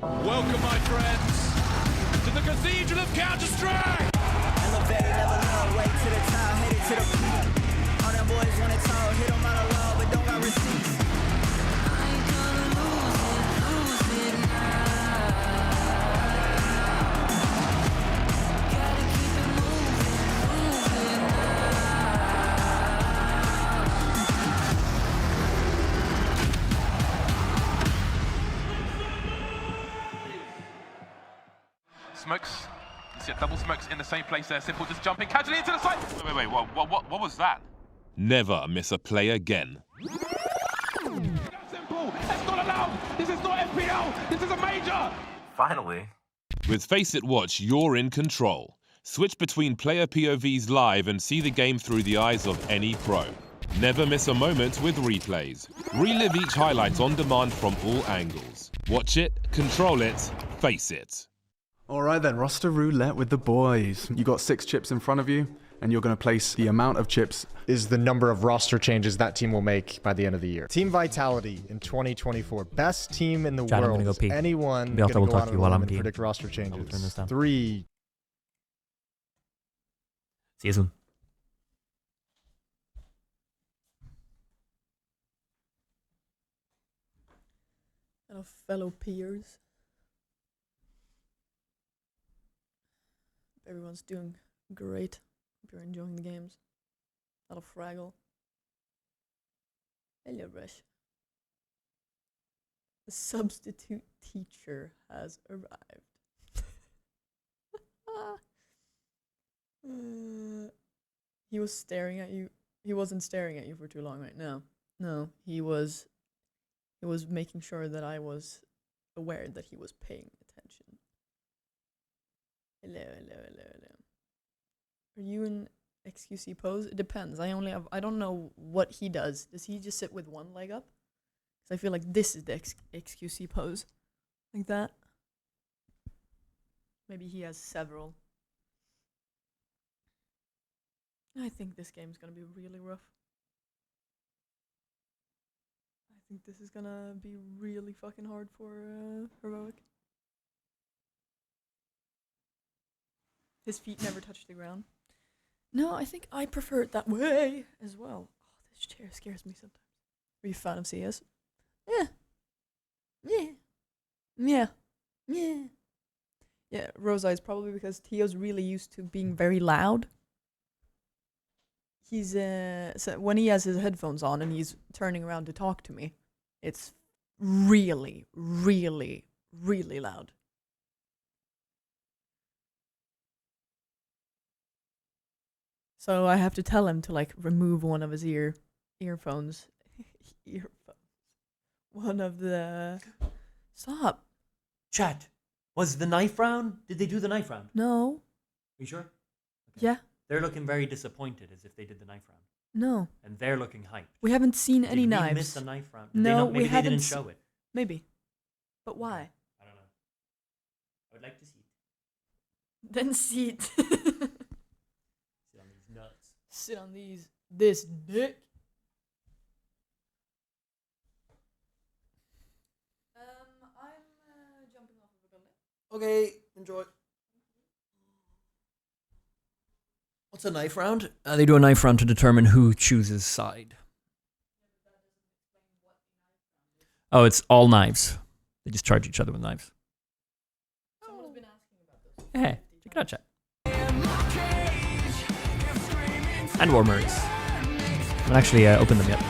Welcome, my friends, to the Cathedral of Counter-Strike! Elevated, never know, way to the top, headed to the peak. All them boys wanna talk, hit them out of love, but don't got receipts. I ain't gonna lose it now. Gotta keep it moving now. Smokes. You see double smokes in the same place there. Simple just jumping casually into the side. Wait. What was that? Never miss a play again. Simple. That's not allowed. This is not FPL. This is a major. Finally. With Face It Watch, you're in control. Switch between player POVs live and see the game through the eyes of any pro. Never miss a moment with replays. Relive each highlight on demand from all angles. Watch it, control it, face it. Alright then, roster roulette with the boys. You got 6 chips in front of you, and you're going to place the amount of chips is the number of roster changes that team will make by the end of the year. Team Vitality in 2024, best team in the Chad, world. I'm gonna go pee. Anyone I'll going to go out talk to you while I'm and peeing. predict roster I'll turn this changes? down. 3. See you soon. Hello, fellow peers. Everyone's doing great. Hope you're enjoying the games. A lot of Fraggle. Hello, Rush. The substitute teacher has arrived. He was staring at you. He wasn't staring at you for too long right now. No, he was making sure that I was aware that he was paying attention. Hello. Are you in XQC pose? It depends. I don't know what he does. Does he just sit with one leg up? Because I feel like this is the XQC pose. Like that. Maybe he has several. I think this game's gonna be really rough. I think this is gonna be really fucking hard for Heroic. His feet never touch the ground. No, I think I prefer it that way as well. Oh, this chair scares me sometimes. Are you a fan of CS? Yeah. Yeah. Yeah. Yeah. Yeah, Rose Eyes probably because Tio's really used to being very loud. He's so when he has his headphones on and he's turning around to talk to me, it's really, really, really loud. So I have to tell him to like remove one of his earphones. One of the stop. Chat. Was the knife round? Did they do the knife round? No. Are you sure? Okay. Yeah. They're looking very disappointed as if they did the knife round. No. And they're looking hyped. We haven't seen any knives. Did we miss the knife round? No, maybe we haven't. They didn't show it. Maybe. But why? I don't know. I would like to see it. Then see it. Sit on these nuts. Sit on this dick. I'm jumping off of a building. Okay, enjoy. What's a knife round? They do a knife round to determine who chooses side. Oh, it's all knives. They just charge each other with knives. Someone's been asking about this. Hey, check it out, chat. And warmers. I haven't actually opened them yet.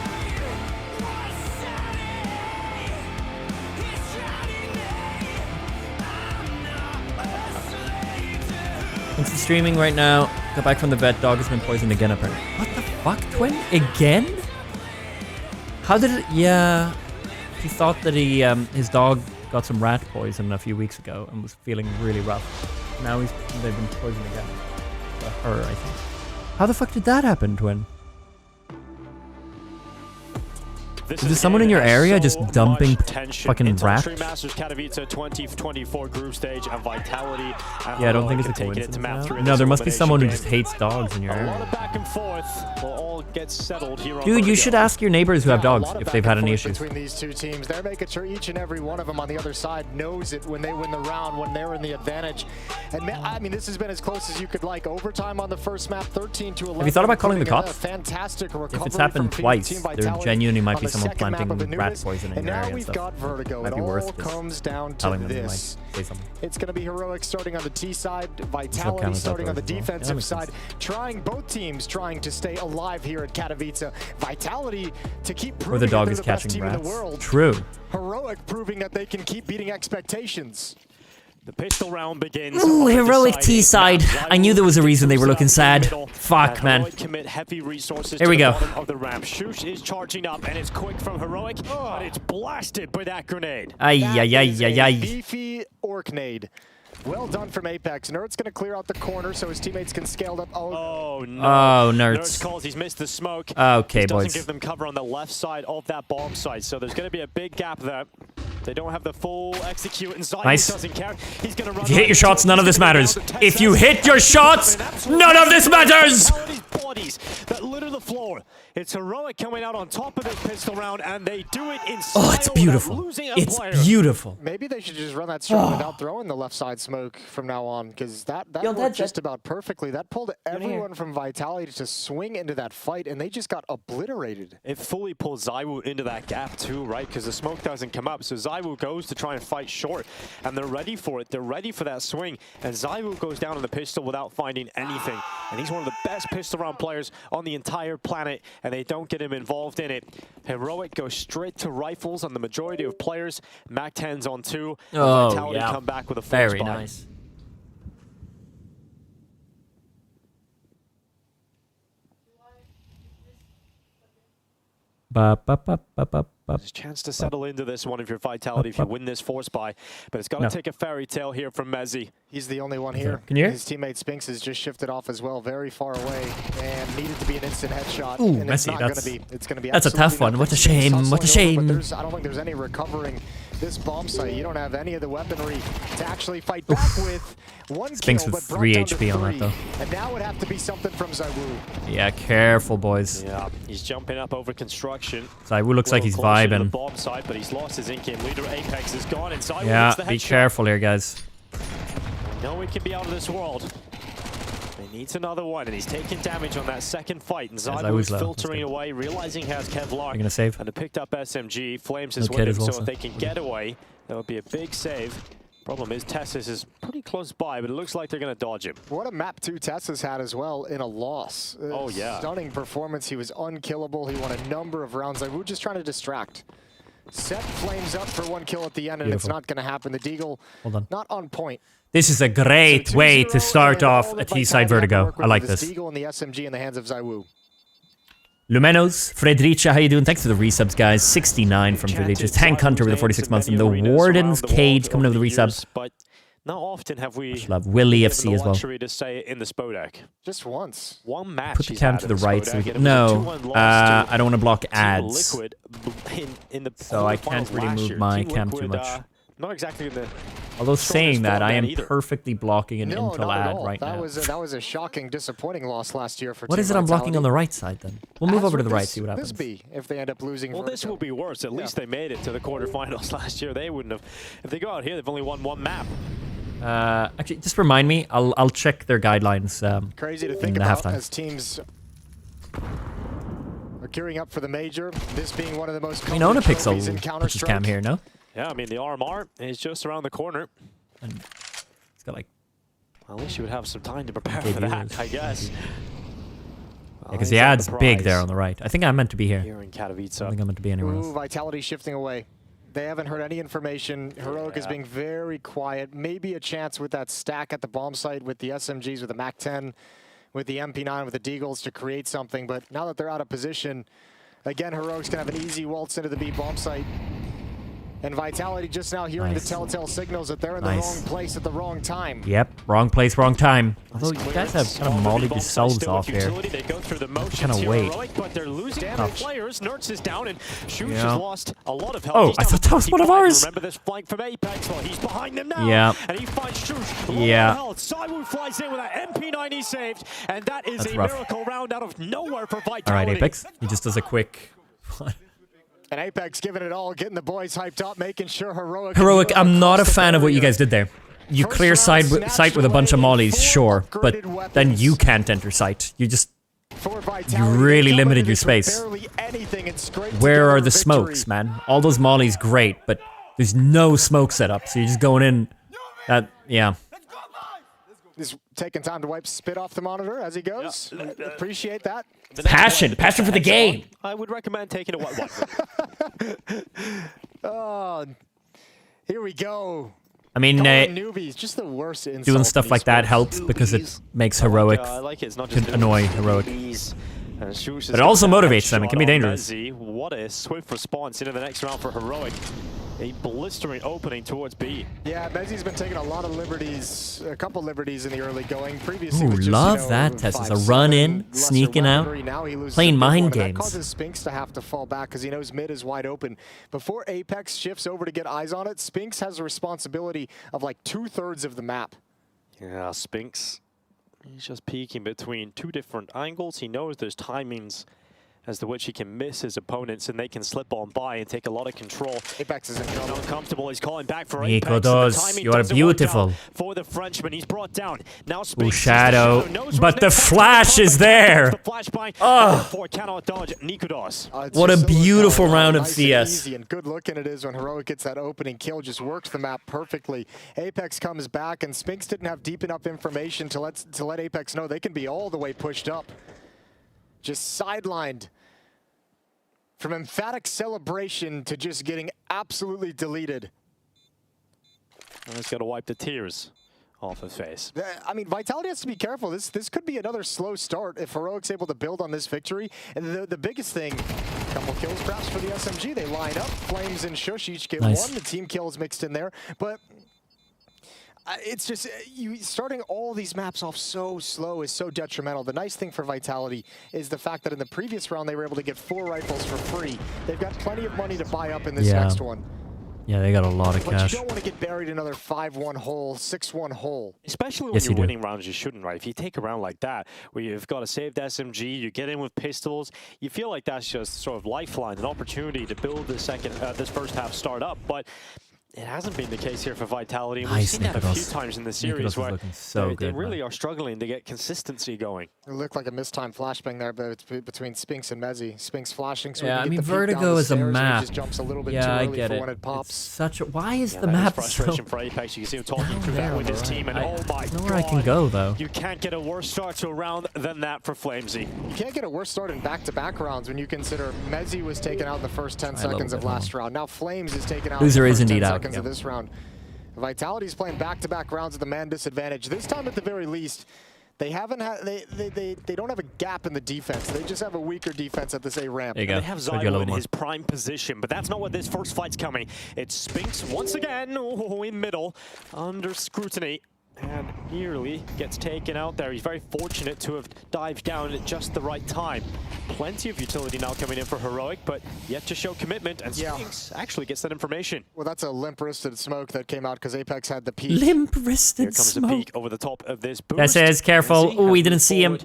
It's streaming right now. Got back from the vet. Dog has been poisoned again, apparently. What the fuck, Twin? Again? How did it? Yeah. He thought that his dog got some rat poison a few weeks ago and was feeling really rough. Now they've been poisoned again. Her, I think. How the fuck did that happen, Twin? Is there someone in your area just dumping fucking rat? Masters Katowice 2024 group stage and Vitality. Yeah, I don't think it's a coincidence now. No, there must be someone who just hates dogs in your area. A lot of back and forth will all get settled here on Dude, you Vertigo. should ask your neighbors who have dogs if they've had any issues. Between these two teams, they're making sure each and every one of them on the other side knows it when they win the round, when they're in the advantage. And I mean, this has been as close as you could like. Overtime on the first map, 13-11. Have you thought about calling the cops? Fantastic recovery. If it's happened twice, there genuinely might be someone planting rat poison in your area and stuff. Got Vertigo. Might be worth just comes down to telling them this. Like, say something. It's going to be Heroic starting on the T side, Vitality starting on the defensive side, both teams trying to stay alive here at Katowice. Vitality to keep proving the dog they're is the best catching team in rats. the world. True. Heroic proving that they can keep beating expectations. The pistol round begins. Ooh, Heroic T side. I knew there was a reason they were looking sad. Fuck, man. Commit heavy resources Here we to go. the bottom of the ramp. Shush is charging up, and it's quick from Heroic, but it's blasted by that grenade. Ay, ay, ay, ay, ay. Beefy Orknade. Well done from Apex. Nerd's going to clear out the corner so his teammates can scale up. Oh, no. Oh, Nerds nerds. calls he's missed the smoke. Okay, This boys. doesn't give them cover on the left side of that bomb site, so there's going to be a big gap there. They don't have the full execute, and Zymus Nice. doesn't care. He's going to run. If you hit your shots, none of this matters. If you hit your shots, none of this matters! Bodies that litter the floor. It's Heroic coming out on top of this pistol round, and they do it in style. Oh, it's beautiful. It's beautiful. Maybe they should just run that strat without throwing the left side smoke from now on, because that worked just about perfectly. That pulled everyone from Vitality to swing into that fight, and they just got obliterated. It fully pulls Zywu into that gap too, right? Because the smoke doesn't come up. So Zywu goes to try and fight short, and they're ready for it. They're ready for that swing, and Zywu goes down on the pistol without finding anything. And he's one of the best pistol round players on the entire planet, and they don't get him involved in it. Heroic goes straight to rifles on the majority of players. Mac 10's on 2. Oh, Vitality yeah. come back with a full Very spot. nice. There's a chance to settle into this one if you're Vitality, if you win this force buy. But it's got to take a fairy tale here from Mezzi. He's the only one here. Can you hear? His teammate Spinks has just shifted off as well, very far away, and needed to be an instant headshot. Ooh, and Messy, it's gonna be that's a tough one. What a shame. What a shame. But I don't think there's any recovering this bomb site. You don't have any of the weaponry to actually fight back with. One Spinks kill, with but 3 brought down HP to on that 3. though. And now it would have to be something from Zywoo. Yeah, careful, boys. Yeah, he's jumping up over construction. Zywoo looks like he's vibing. Bomb site, but he's lost his in-game leader. Apex is gone, and Zywoo Yeah, the be headshot. careful here, guys. No one can be out of this world. He needs another one, and he's taking damage on that second fight. And Zywoo's filtering away, realizing he has Kevlar. You're gonna save. And a picked up SMG. Flames is No with him, kid is so if they can get away, that would be a big save. Problem is, Tessus is pretty close by, but it looks like they're going to dodge him. What a map 2 Tessus had as well in a loss. Oh, yeah. Stunning performance. He was unkillable. He won a number of rounds. Zywoo just trying to distract. Set Flames up for 1 kill at the end, and it's not going to happen. The Deagle, not on point. This is a great way to start off a T-side Vertigo. I like this. Deagle and the SMG in the hands of Zywoo. Lumenos, Frederica, how you doing? Thanks for the resubs, guys. 69 from Frederica. Tank Hunter with the 46 months. And the Warden's Cage coming over the resubs. But not often have we love Willie FC as well. to say it in the Spodek. Just once. One match. Put the cam to the right so we can... No, I don't want to block ads. So I can't really move my cam too much. Not exactly in the... Although saying that, I am perfectly blocking an intel ad right that now. That was a shocking, disappointing loss last year for What is it I'm blocking on the right side then? We'll move over to the right, see what happens. This be if they end up losing. Well, this will be worse. At least they made it to the quarterfinals last year. They wouldn't have. If they go out here, they've only won 1 map. Actually, just remind me. I'll check their guidelines. Crazy to think about as teams are gearing up for the major. This being one of the most. I mean, Onapixel puts his cam here, no? Yeah, I mean the RMR is just around the corner. And it's got like. Well, at least you would have some time to prepare for that, I guess. Yeah, because the ad's big there on the right. I think I'm meant to be here. Here in Katowice. I think I'm meant to be anywhere else. Vitality shifting away. They haven't heard any information. Heroic is being very quiet. Maybe a chance with that stack at the bomb site with the SMGs, with the MAC-10, with the MP9, with the Deagles to create something. But now that they're out of position, again, Heroic's going to have an easy waltz into the B bomb site. And Vitality just now hearing the telltale signals that they're in the wrong place at the wrong time. Yep, wrong place, wrong time. Although you guys have kind of mollied yourselves off here. They go through the motions kind of wait. Heroic, but they're losing players. Nertz is down, and Shush has lost a lot of health. Oh, I thought that was one of ours. Remember this flank from Apex? Well, he's behind them now. Yeah. And he finds Shush. Yeah. Zywoo flies in with that MP9 he saved, and that is a miracle round out of nowhere for Vitality. All right, Apex. He just does a quick... And Apex giving it all, getting the boys hyped up, making sure Heroic... Heroic, I'm not a fan of what you guys did there. You clear site with a bunch of mollies, sure, but then you can't enter site. You just... You really limited your space. Where are the smokes, man? All those mollies, great, but there's no smoke setup, so you're just going in... yeah. He's taking time to wipe spit off the monitor as he goes. Appreciate that. Passion for the game. I would recommend taking a white one. Oh, here we go. I mean, newbies, just the worst doing stuff like that helps because it makes Heroic annoy Heroic. But it also motivates them. It can be dangerous. What a swift response into the next round for Heroic. A blistering opening towards B. Yeah, Mezzi's been taking a lot of liberties, a couple liberties in the early going. Previously, Ooh, love that, Tessus. A run in, sneaking out, playing mind games. That causes Spinks to have to fall back because he knows mid is wide open. Before Apex shifts over to get eyes on it, Spinks has a responsibility of like 2/3 of the map. Yeah, Spinks. He's just peeking between 2 different angles. He knows there's timings as to which he can miss his opponents and they can slip on by and take a lot of control. Apex is uncomfortable. He's calling back for Nico Apex. does. You are beautiful. For the Frenchman, he's brought down. Now Ooh, Shadow. But the flash is there. Oh. Cannot dodge. Nico does. What a beautiful round of CS. Easy and good looking it is when Heroic gets that opening kill. Just works the map perfectly. Apex comes back and Spinks didn't have deep enough information to let Apex know they can be all the way pushed up. Just sidelined from emphatic celebration to just getting absolutely deleted. He's got to wipe the tears off his face. I mean, Vitality has to be careful. This could be another slow start if Heroic's able to build on this victory. And the biggest thing Couple kills perhaps for the SMG. They line up. Flames and Shush each get Nice. one. The team kills mixed in there. But it's just, you starting all these maps off so slow is so detrimental. The nice thing for Vitality is the fact that in the previous round they were able to get 4 rifles for free. They've got plenty of money to buy up in this next one. Yeah, they got a lot of But cash. you don't want to get buried another 5-1 hole, 6-1 hole. Especially when you're winning rounds, you shouldn't, right? If you take a round like that, where you've got a saved SMG, you get in with pistols, you feel like that's just sort of lifeline, an opportunity to build this first half start up. But it hasn't been the case here for Vitality, and we've seen that a few times in the series where they really are struggling to get consistency going. It looked like a mistimed flashbang there, but between Spinks and Mezzi. Spinks flashing, so Yeah, I we mean, get the peek down Vertigo the is a stairs, and he map. just jumps a little bit Yeah, too I early get for it. when it pops. It's such a, why is the that map frustration so for Apex. You can see him talking through that with his team, and oh my know god, where I can go though. You can't get a worse start to a round than that for Flamesy. You can't get a worse start in back-to-back rounds when you consider Mezzi was taken out in the first 10 seconds of last round. Now Flames is taken out in the Loser is first 10 indeed out, seconds of this round. Vitality's playing back-to-back rounds at the man disadvantage. This time, at the very least, they haven't had they don't have a gap in the defense. They just have a weaker defense at this A ramp. They have Zyro in his prime position, but that's not what this first fight's coming. It's Spinks once again in middle, under scrutiny, and nearly gets taken out there. He's very fortunate to have dived down at just the right time. Plenty of utility now coming in for Heroic, but yet to show commitment, and Spinks actually gets that information. Well, that's a limp-wristed smoke that came out because Apex had the peak. Limp-wristed smoke. Here comes the peak over the top of this boost. That says careful. Oh, we didn't see him.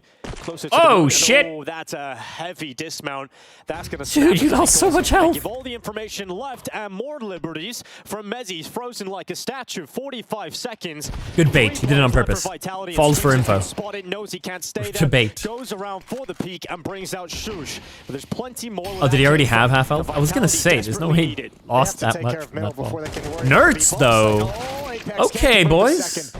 Oh, shit. Oh, that's a heavy dismount. That's going to Dude, you lost so much health. Give all the information left and more liberties from Mezzi. He's frozen like a statue. 45 seconds. Good bait. He did it on purpose. Falls for info. Spotted, knows he can't stay To there. bait. Goes around for the peak and brings out Shush. But there's plenty more. Oh, did he already have half health? I was gonna say, there's no way he lost that much from that fall. Nerds, though. Okay, boys.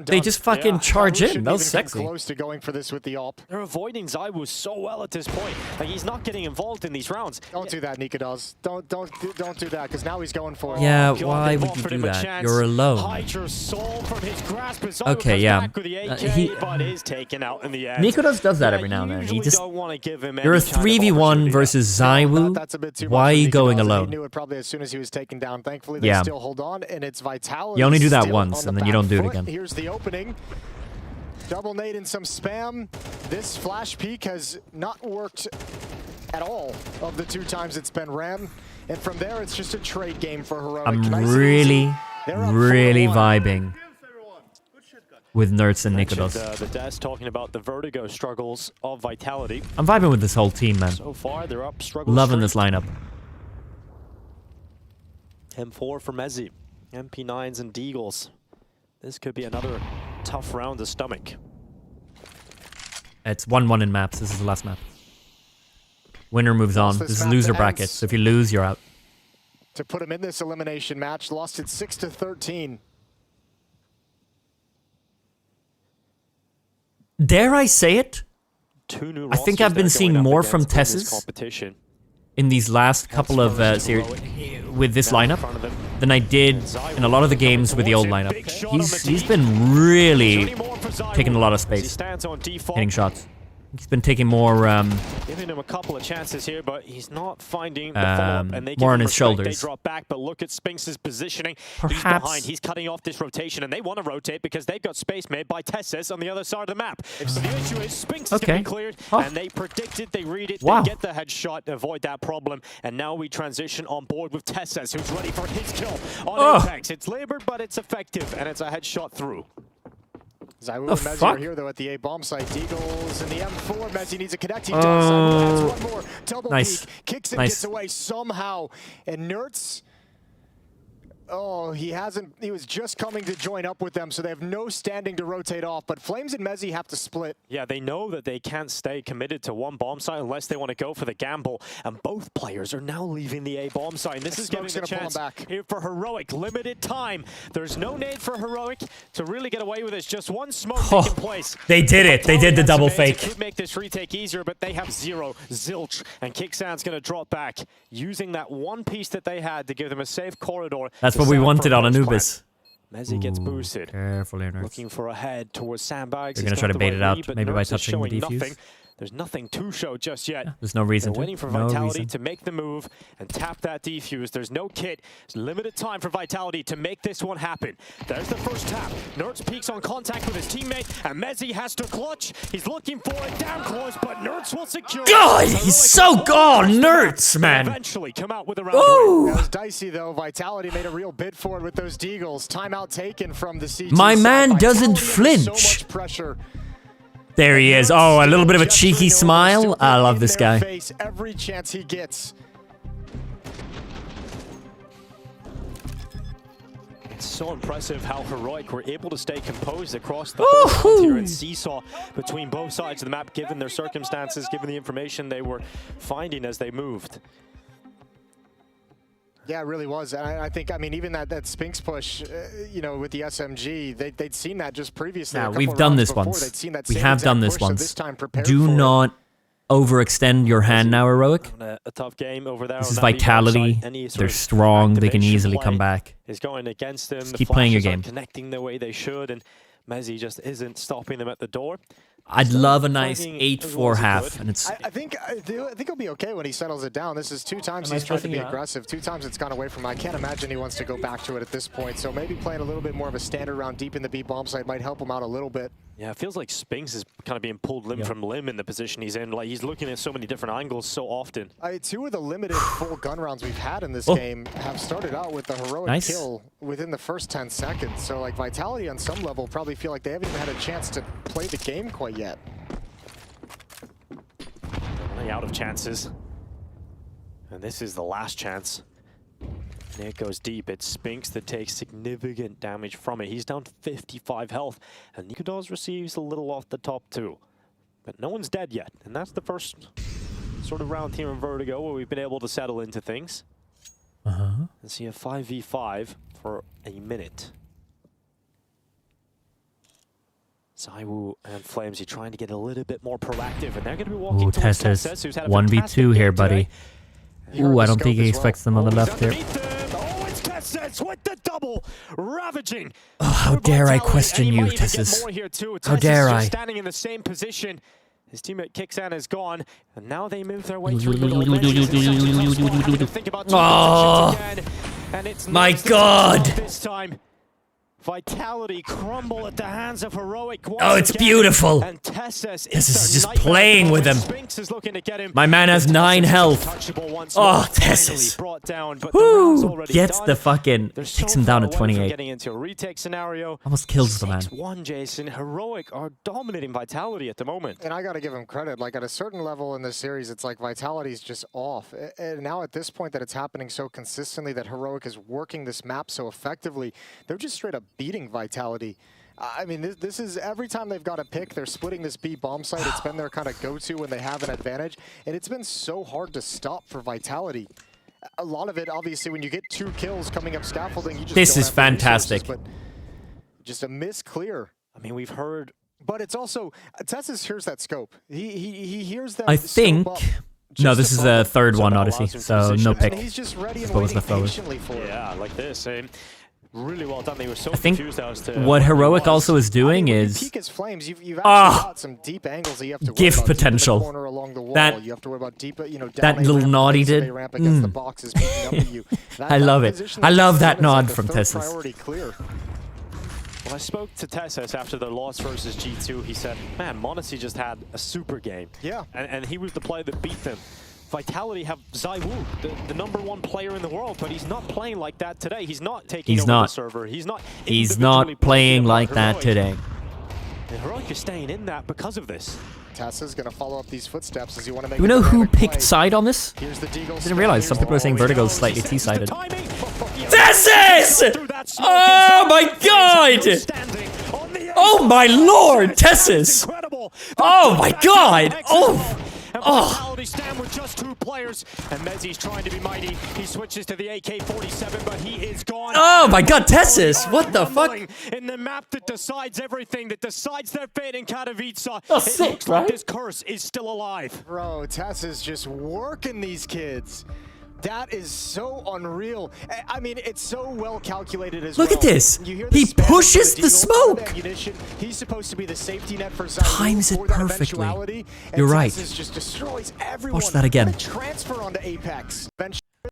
They just fucking charge in. That was sexy. Close to going for this with the AWP. They're avoiding Zywu so well at this point. Like, he's not getting involved in these rounds. Don't do that, Nikados. Don't do that, because now he's going for it. Yeah, why would you do that? You're alone. Hide your soul from his grasp. Okay, yeah. But is taken out in the end. Nikodos does that every now and then. He just don't want to give him you're a 3v1 versus Zywu. Why are you going alone? He knew it probably as soon as he was taken down. Thankfully, they still hold on, and it's Vitality. You only do that once, and then you don't do it again. Here's the opening. Double nade and some spam. This flash peek has not worked at all of the 2 times it's been ran. And from there, it's just a trade game for Heroic. I'm really vibing with Nerds and Nikodos. The Des talking about the Vertigo struggles of Vitality. I'm vibing with this whole team, man. So far, they're up. Struggles. Loving this lineup. M4 for Mezzi. MP9s and Deagles. This could be another tough round to stomach. It's 1-1 in maps. This is the last map. Winner moves on. This is loser bracket. So if you lose, you're out. To put him in this elimination match, lost it 6-13. Dare I say it? I think I've been seeing more from Tessus in these last couple of series with this lineup than I did in a lot of the games with the old lineup. He's been really taking a lot of space, hitting shots. He's been taking more giving him a couple of chances here, but he's not finding the follow-up, and they more on his shoulders. They drop back, but look at Spinks' positioning. He's Perhaps. behind. He's cutting off this rotation, and they want to rotate because they've got space made by Tessus on the other side of the map. So the issue is Spinks is going to be cleared, and they predict it, they read it, they get the headshot to avoid that problem, and now we transition on board with Tessus, who's ready for his kill on Apex. It's labored, but it's effective, and it's a headshot through. Zywu and Mezzi are here, though, at the A bomb site. Deagles and the M4. Mezzi needs a connect. He does. Zywu adds one more. Double peek. Kicks and gets away somehow. And Nerds, oh, he was just coming to join up with them, so they have no standing to rotate off. But Flames and Mezzi have to split. Yeah, they know that they can't stay committed to one bomb site unless they want to go for the gamble. And both players are now leaving the A bomb site. And this is giving a chance here for Heroic. Limited time. There's no nade for Heroic to really get away with this. Just one smoke taking place. They did it. They did the double fake. Could make this retake easier, but they have zero. Zilch. And Kicksan's going to drop back, using that one piece that they had to give them a safe corridor. That's what we wanted on Anubis. Mezzi gets boosted. Careful here, Nerds. Looking for a head towards sandbags. They're going to try to bait it out, maybe by touching the defuse. There's nothing to show just yet. There's no reason They're waiting for no Vitality reason. to make the move and tap that defuse. There's no kit. It's limited time for Vitality to make this one happen. There's the first tap. Nerds peeks on contact with his teammate, and Mezzi has to clutch. He's looking for it down close, but Nerds will secure. God, he's so good, Nerds, man. Eventually come out with a round win. That was dicey though. Vitality made a real bid for it with those Deagles. Timeout taken from the CT My side. man Vitality doesn't under flinch. So much pressure. There he is. Oh, a little bit of a cheeky smile. I love this guy. Face every chance he gets. It's so impressive how Heroic were able to stay composed across the whole round here and seesaw between both sides of the map, given their circumstances, given the information they were finding as they moved. Yeah, it really was. And I think, I mean, even that Spinks push, you know, with the SMG, they'd seen that just previously. Now, we've done this once. We have done this once. Do not overextend your hand now, Heroic. A tough game over there. This is Vitality. They're strong. They can easily come back. Is going against them. Just keep playing your game. Connecting the way they should, and Mezzi just isn't stopping them at the door. I'd love a nice 8-4 half, and it's. I think he'll be okay when he settles it down. This is 2 times he's tried to be aggressive. 2 times it's gone away from him. I can't imagine he wants to go back to it at this point. So maybe playing a little bit more of a standard round deep in the B bomb site might help him out a little bit. Yeah, it feels like Spinks is kind of being pulled limb from limb in the position he's in. Like, he's looking at so many different angles so often. 2 of the limited full gun rounds we've had in this game have started out with the Heroic kill within the first 10 seconds. So, like, Vitality on some level probably feel like they haven't even had a chance to play the game quite yet. Running out of chances. And this is the last chance. And it goes deep. It's Spinks that takes significant damage from it. He's down to 55 health. And Nikodos receives a little off the top too. But no one's dead yet. And that's the first sort of round here in Vertigo where we've been able to settle into things. And see a 5v5 for a minute. Zaiwu and Flamesy trying to get a little bit more proactive. And they're going to be walking towards Tessus, who's had a 1v2 here, buddy. Ooh, I don't think he expects them on the left here. With the double, ravaging. Oh, how dare I question you, Tessus? How dare I? Standing in the same position. His teammate Kixan is gone, and now they move their way through. Oh, my God! This time, Vitality crumble at the hands of Heroic. Oh, it's beautiful. And Tessus is just playing with him. Is looking to get him. My man has 9 health. Oh, Tessus. Woo! Gets the fucking... Takes him down to 28. Getting into a retake scenario. Almost kills the man. 6-1, Jason. Heroic are dominating Vitality at the moment. And I got to give him credit. Like, at a certain level in this series, it's like Vitality's just off. And now at this point that it's happening so consistently, that Heroic is working this map so effectively, they're just straight up beating Vitality. I mean, this is every time they've got a pick, they're splitting this B bomb site. It's been their kind of go-to when they have an advantage, and it's been so hard to stop for Vitality. A lot of it, obviously, when you get 2 kills coming up scaffolding, you just this don't is have fantastic. But just a miss clear. I mean, we've heard, but it's also Tessus hears that scope. He hears that. I think. No, this is the third one, Odyssey. So no pick. And he's just ready and waiting patiently for it. Yeah, like this. Really well done. They were so I think confused as to what Heroic also is doing is peak as Flames, you've actually got some deep angles that you have to worry gift about. potential. Deep in the corner along the wall. That you have to worry about deep, you know, that little nod he did. I love it. I love that nod from Tessus. Well, I spoke to Tessus after their loss versus G2. He said, man, Monacy just had a super game. Yeah. And he was the player that beat them. Vitality have Zaiwu, the #1 player in the world, but he's not playing like that today. He's not taking over the server. He's not playing like that today. And Heroic is staying in that because of this. Tessa's going to follow up these footsteps as you want to make. Do we know who picked side on this? Here's the Deagle. I didn't realize some people are saying Vertigo is slightly T-sided. Tessus! Oh my God! Oh my Lord, Tessus! Oh my God! Oh! Vitality stand with just 2 players, and Mezzi's trying to be mighty. He switches to the AK-47, but he is gone. Oh my God, Tessus! What the fuck? In the map that decides everything, that decides their fate in Katowice, That's it sick, looks like right? this curse is still alive. Bro, Tessus just working these kids. That is so unreal. I mean, it's so well calculated as Look well. at this. You hear He spam pushes from the Deagle out of smoke. ammunition. He's supposed to be the safety net for Zywu Times it for that perfectly. eventuality, and You're right. Texas just destroys everyone. Watch that again. What a transfer onto Apex.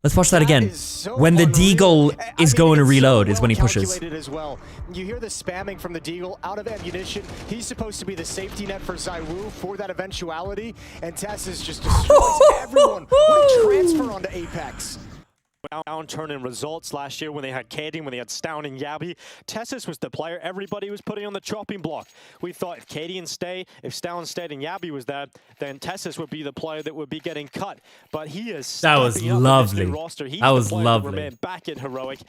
Let's watch that again. So When the unreal. Deagle is going to reload is when he pushes. As well. You hear the spamming from the Deagle out of ammunition. He's supposed to be the safety net for Zywu for that eventuality, and Texas just destroys everyone. What a transfer onto Apex. Downturn in results last year when they had Katie, when they had Stown and Yabi. Tessus was the player everybody was putting on the chopping block. We thought if Katie stayed, if Stown stayed and Yabi was there, then Tessus would be the player that would be getting cut. But he is That was lovely. That was lovely. Back at Heroic.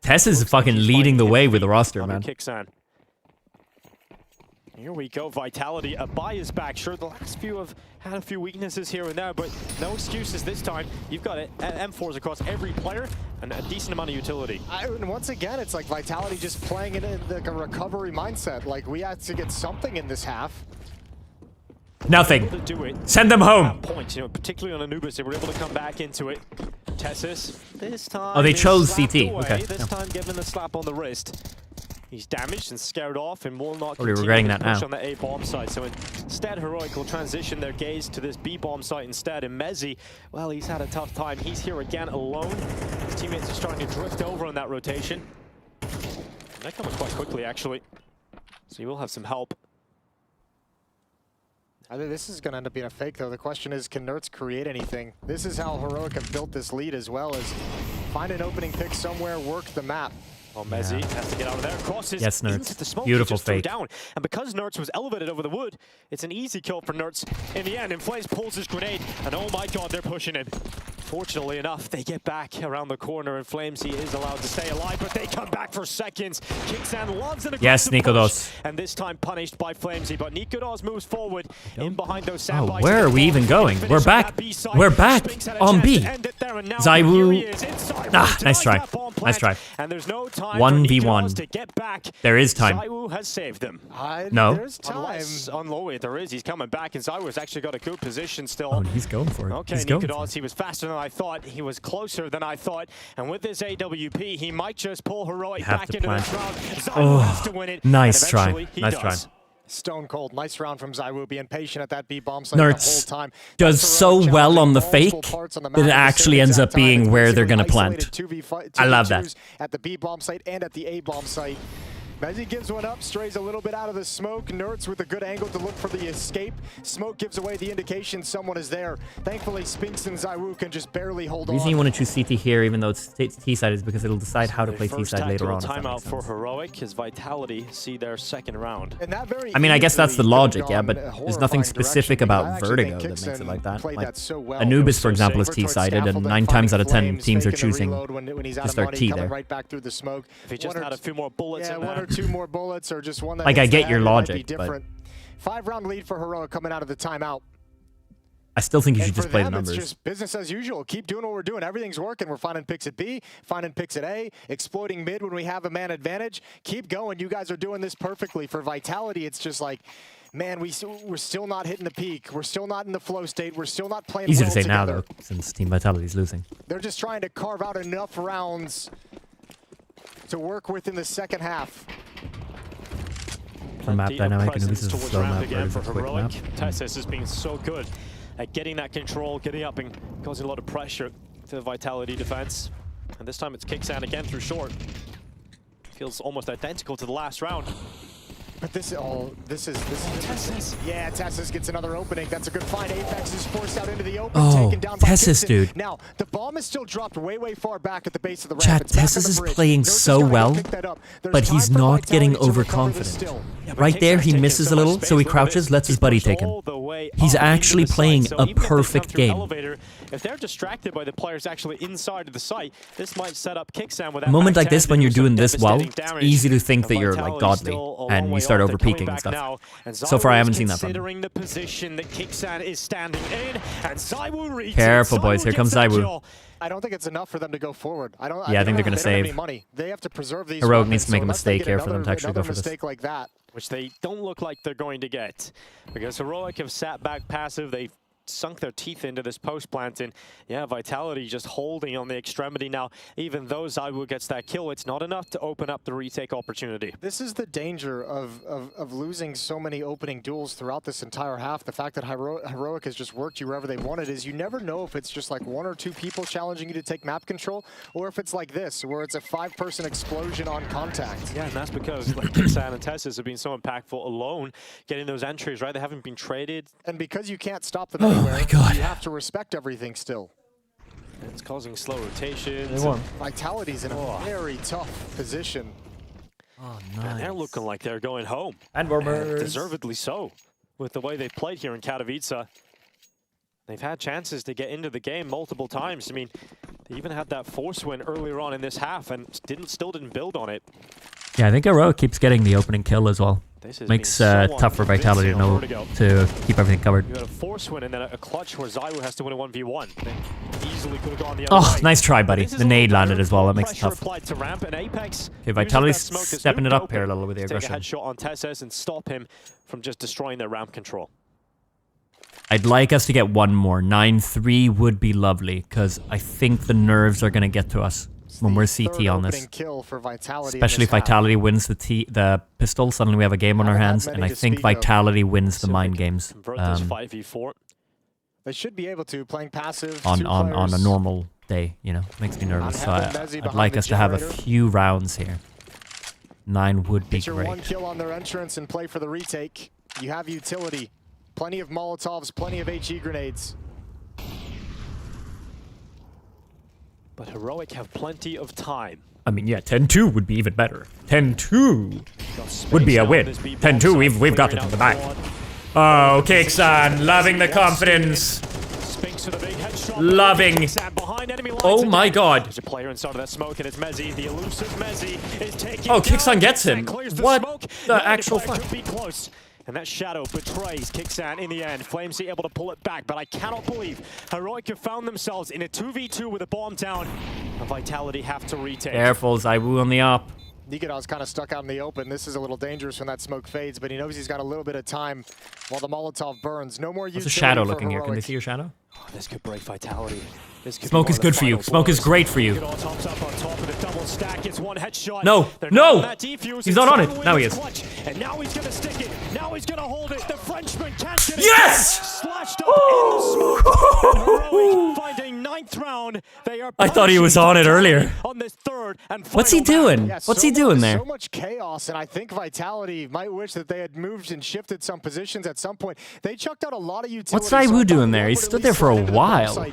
Tess is fucking leading the way with the roster, man. Here we go, Vitality. Abai is back. Sure, the last few have had a few weaknesses here and there, but no excuses this time. You've got it. M4s across every player and a decent amount of utility. And once again, it's like Vitality just playing it in like a recovery mindset. Like, we had to get something in this half. Nothing. Send them home. Point, you know, particularly on Anubis, they were able to come back into it. Tessus, this time. Oh, they chose slapped CT. away. Okay. This time, given a slap on the wrist. He's damaged and scared off and will not Probably continue regretting to that push now. on the A bomb site. So instead, Heroic will transition their gaze to this B bomb site instead. And Mezzi, well, he's had a tough time. He's here again alone. His teammates are starting to drift over on that rotation. And they're coming quite quickly, actually. So he will have some help. I think this is going to end up being a fake, though. The question is, can Nerds create anything? This is how Heroic have built this lead, as well as find an opening pick somewhere, work the map. Well, Mezzi has to get out of there. Crosses yes, Nerds. into the smoke. Beautiful just threw fake. Down. And because Nerds was elevated over the wood, it's an easy kill for Nerds. In the end, Inflames pulls his grenade, and oh my god, they're pushing him. Fortunately enough, they get back around the corner, and Flames, he is allowed to stay alive, but they come back for seconds. Kicksan loves an Yes, aggressive Nikodos. push, and this time punished by Flamesy, but Nikodos moves forward in behind those Oh, sandbags. where are we even going? We're back. We're back on B. Zywu. Ah, nice try. Nice try. And there's no time 1v1. to get back. There is time. Zywu has saved them. No. There's time. On low way, there is. He's coming back, and Zywu has actually got a good position still. Oh, he's going for it. Okay, he's going for it. Nikodos, he was faster than I thought. He was closer than I thought. And with this AWP, he might just pull Heroic back into this round. Zywu has to win it. Nice try. Nice try. Stone cold. Nice round from Zywu, being patient at that B bomb site the whole Nerds time. does so well on the fake that it actually ends up being where they're going to plant. I love that. At the B bomb site and at the A bomb site. Mezzi gives one up, strays a little bit out of the smoke. Nerds with a good angle to look for the escape. Smoke gives away the indication someone is there. Thankfully, Spinks and Zywu can just barely hold on. The reason you want to choose CT here, even though it's T-side, is because it'll decide how to play T-side later on. Timeout for Heroic. His Vitality see their second round. I mean, I guess that's the logic, yeah, but there's nothing specific about Vertigo that makes it like that. Like, Anubis, for example, is T-sided, and 9 times out of 10, teams are choosing to start T there. Right back through the smoke. If he just had a few more bullets in there. 2 more bullets or just one that like, I get your logic, but 5-round lead for Heroic coming out of the timeout. I still think you should and just play the them, numbers. It's just business as usual. Keep doing what we're doing. Everything's working. We're finding picks at B, finding picks at A, exploiting mid when we have a man advantage. Keep going. You guys are doing this perfectly. For Vitality, it's just like, man, we're still not hitting the peak. We're still not in the flow state. We're still not playing Easy well to say together. now, though, since Team Vitality is losing. They're just trying to carve out enough rounds to work with in the second half. For map dynamic, Anubis is a slow map, again for a quick Heroic. map. Tessus has been so good at getting that control, getting up and causing a lot of pressure to the Vitality defense. And this time it's Kicksan again through short. Feels almost identical to the last round. But this is Tessus. Yeah, Tessus gets another opening. That's a good find. Apex is forced out into the open, taken down by Tessus, Kicksan. dude. Now, the bomb is still dropped way far back at the base of the ramp. Chat, It's back on Tessus the is bridge. playing Nerds so trying to well, pick that up. There's but time he's for not Vitality getting to recover this overconfident. still. Right there, he misses a little, so he crouches, lets his buddy take him. He's actually playing a perfect game. If they're distracted by the players actually inside of the site, this might set up Kicksan with that A moment like back this, hand when to you're do some doing this well, it's devastating easy to damage. think that you're like godly, and you start over peaking and stuff. So far, I haven't seen that from him. Considering the position that Kicksan is standing in, and Zywu reads Careful, it. boys. Here comes gets that Zywu. kill. I don't think it's enough for them to go forward. I Yeah, I think they're going to they don't have save. any money. They have to preserve these Heroic weapons, needs to make so a unless they mistake get here for them to another actually go for this. mistake like that. Which they don't look like they're going to get. Because Heroic have sat back passive. They sunk their teeth into this post plant, and yeah, Vitality just holding on the extremity now. Even though ZywOo gets that kill, it's not enough to open up the retake opportunity. This is the danger of losing so many opening duels throughout this entire half. The fact that Heroic has just worked you wherever they wanted is you never know if it's just like 1 or 2 people challenging you to take map control, or if it's like this, where it's a 5-person explosion on contact. Yeah, and that's because like Kixan and Tessus have been so impactful alone, getting those entries, right? They haven't been traded. And because you can't stop them anywhere, you have to respect everything still. It's causing slow rotations. Vitality's in a very tough position. Oh, nice. And they're looking like they're going home. And warmers. Deservedly so, with the way they've played here in Katowice. They've had chances to get into the game multiple times. I mean, they even had that force win earlier on in this half and still didn't build on it. Yeah, I think Heroic keeps getting the opening kill as well. Makes tough for Vitality to know to keep everything covered. You got a force win and then a clutch where ZywOo has to win a 1v1. They easily could have gone the other way. Nice try, buddy. The nade landed as well. That makes it tough. To ramp, and Apex okay, Vitality's stepping it up here a little with the aggression. Take a headshot on Tessus and stop him from just destroying their ramp control. I'd like us to get one more. 9-3 would be lovely, because I think the nerves are going to get to us when we're CT on this. Especially if Vitality wins the pistol, suddenly we have a game on our hands, and I think Vitality wins the mind games. 5v4. They should be able to, playing passive on a normal day, you know. Makes me nervous, so I'd like us to have a few rounds here. 9 would be great. Get your 1 kill on their entrance and play for the retake. You have utility. Plenty of Molotovs, plenty of HE grenades. But Heroic have plenty of time. I mean, yeah, 10-2 would be even better. 10-2 would be a win. 10-2, we've got it in the bag. Oh, Kixan, loving the confidence. Loving. Oh my god. There's a player inside of that smoke, and it's Mezzi. The elusive Mezzi is taking. Oh, Kixan gets him. What the actual fuck? And that shadow betrays Kixan in the end. Flamesy able to pull it back, but I cannot believe Heroic have found themselves in a 2v2 with a bomb down. And Vitality have to retake. Careful, ZywOo on the op. Nikodov's kind of stuck out in the open. This is a little dangerous when that smoke fades, but he knows he's got a little bit of time while the Molotov burns. No more utility. What's a shadow looking here? Can they see your shadow? Oh, this could break Vitality. Smoke is good for you. Smoke is great for you. No, no! He's not on it. Now he is. And now he's gonna stick it. Now he's gonna hold it. The Frenchman can't get it. Yes! Slashed up in the smoke. Finding 9th round. They are. I thought he was on it earlier. On this third and what's he doing? Yeah, what's he doing there? So much chaos, and I think Vitality might wish that they had moved and shifted some positions at some point. They chucked out a lot of utility. What's ZywOo doing there? He stood there for a while.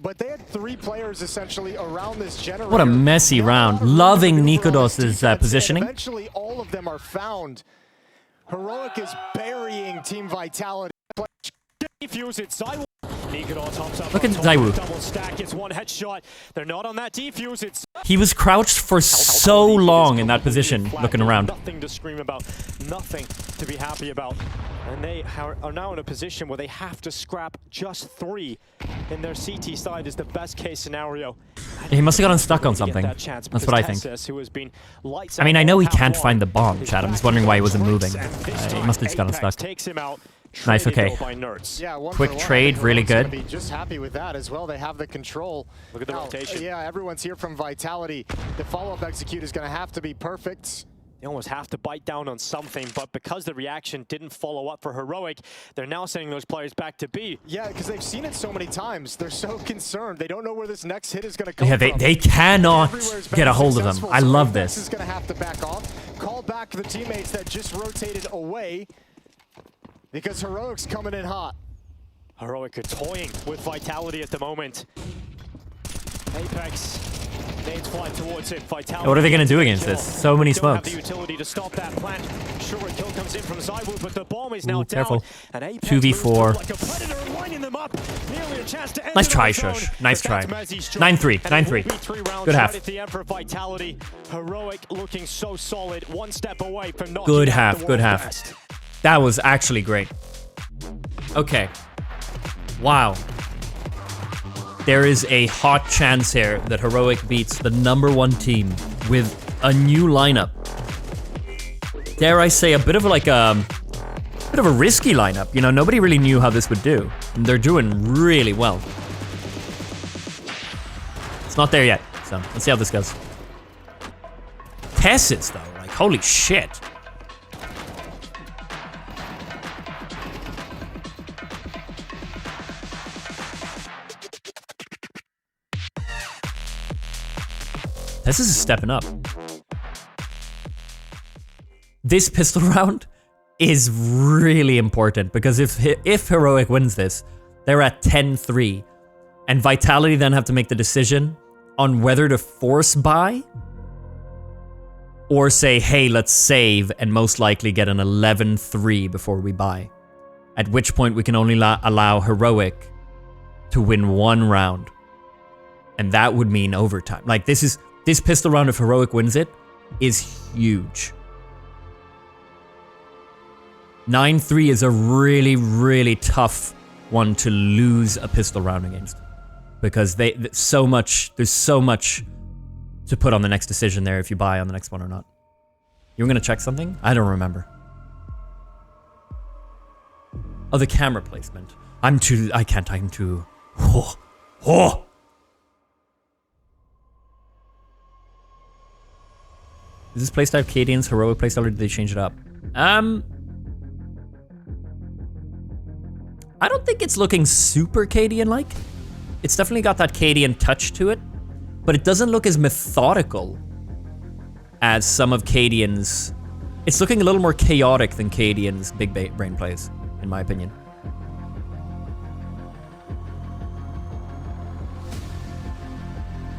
But they had 3 players essentially around this generator. What a messy round. Loving Nikodos's positioning. Eventually, all of them are found. Heroic is burying Team Vitality. Defuse it. Look at ZywOo. Double stack. It's 1 headshot. They're not on that defuse. It's he was crouched for so long in that position, looking around. Nothing to scream about. Nothing to be happy about. And they are now in a position where they have to scrap just 3 in their CT side is the best case scenario. He must have gotten stuck on something. That's what I think. I mean, I know he can't find the bomb, Chad. I'm just wondering why he wasn't moving. He must have just gotten stuck. Takes him out. Nice, okay. Yeah, quick trade, really good. Be just happy with that as well. They have the control. Look at the rotation. Yeah, everyone's here from Vitality. The follow-up execute is going to have to be perfect. They almost have to bite down on something, but because the reaction didn't follow up for Heroic, they're now sending those players back to B. Yeah, because they've seen it so many times. They're so concerned. They don't know where this next hit is going to come from. Yeah, they cannot get a hold of them. I love this. This is going to have to back off. Call back the teammates that just rotated away because Heroic's coming in hot. Heroic are toying with Vitality at the moment. Apex. Nades fly towards it. Vitality. What are they going to do against this? So many smokes. Don't have the utility to stop that plant. Sure, a kill comes in from ZywOo, but the bomb is now careful. down. And 2v4. Like a predator, lining them up. Nearly a chance to end nice try, Shush. Nice try. 9-3. 9-3. Good half. At the end for Vitality. Heroic looking so solid. 1 step away from knocking good out half. the Good World half. Best. That was actually great. Okay. Wow. There is a hot chance here that Heroic beats the #1 team with a new lineup. Dare I say, a bit of a risky lineup. You know, nobody really knew how this would do. And they're doing really well. It's not there yet, so let's see how this goes. Tesses, though, like, holy shit. This is stepping up. This pistol round is really important because if Heroic wins this, they're at 10-3. And Vitality then have to make the decision on whether to force buy or say, hey, let's save and most likely get an 11-3 before we buy. At which point we can only allow Heroic to win one round. And that would mean overtime. Like, this pistol round, if Heroic wins it, is huge. 9-3 is a really, really tough one to lose a pistol round against. Because there's so much to put on the next decision there if you buy on the next one or not. You were gonna check something? I don't remember. Oh, the camera placement. I'm too... Oh. Is this playstyle Cadian's Heroic playstyle, or did they change it up? I don't think it's looking super Cadian-like. It's definitely got that Cadian touch to it, but it doesn't look as methodical as some of Cadian's. It's looking a little more chaotic than Cadian's big brain plays, in my opinion.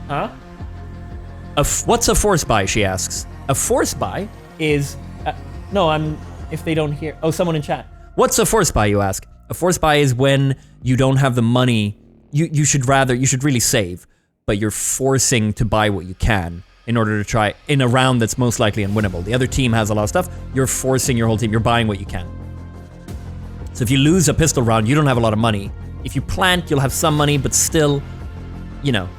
Huh? What's a force buy, she asks. A force buy is... if they don't hear... Oh, someone in chat. What's a force buy, you ask? A force buy is when you don't have the money. You should really save, but you're forcing to buy what you can in order to try in a round that's most likely unwinnable. The other team has a lot of stuff. You're forcing your whole team. You're buying what you can. So if you lose a pistol round, you don't have a lot of money. If you plant, you'll have some money, but still, you know,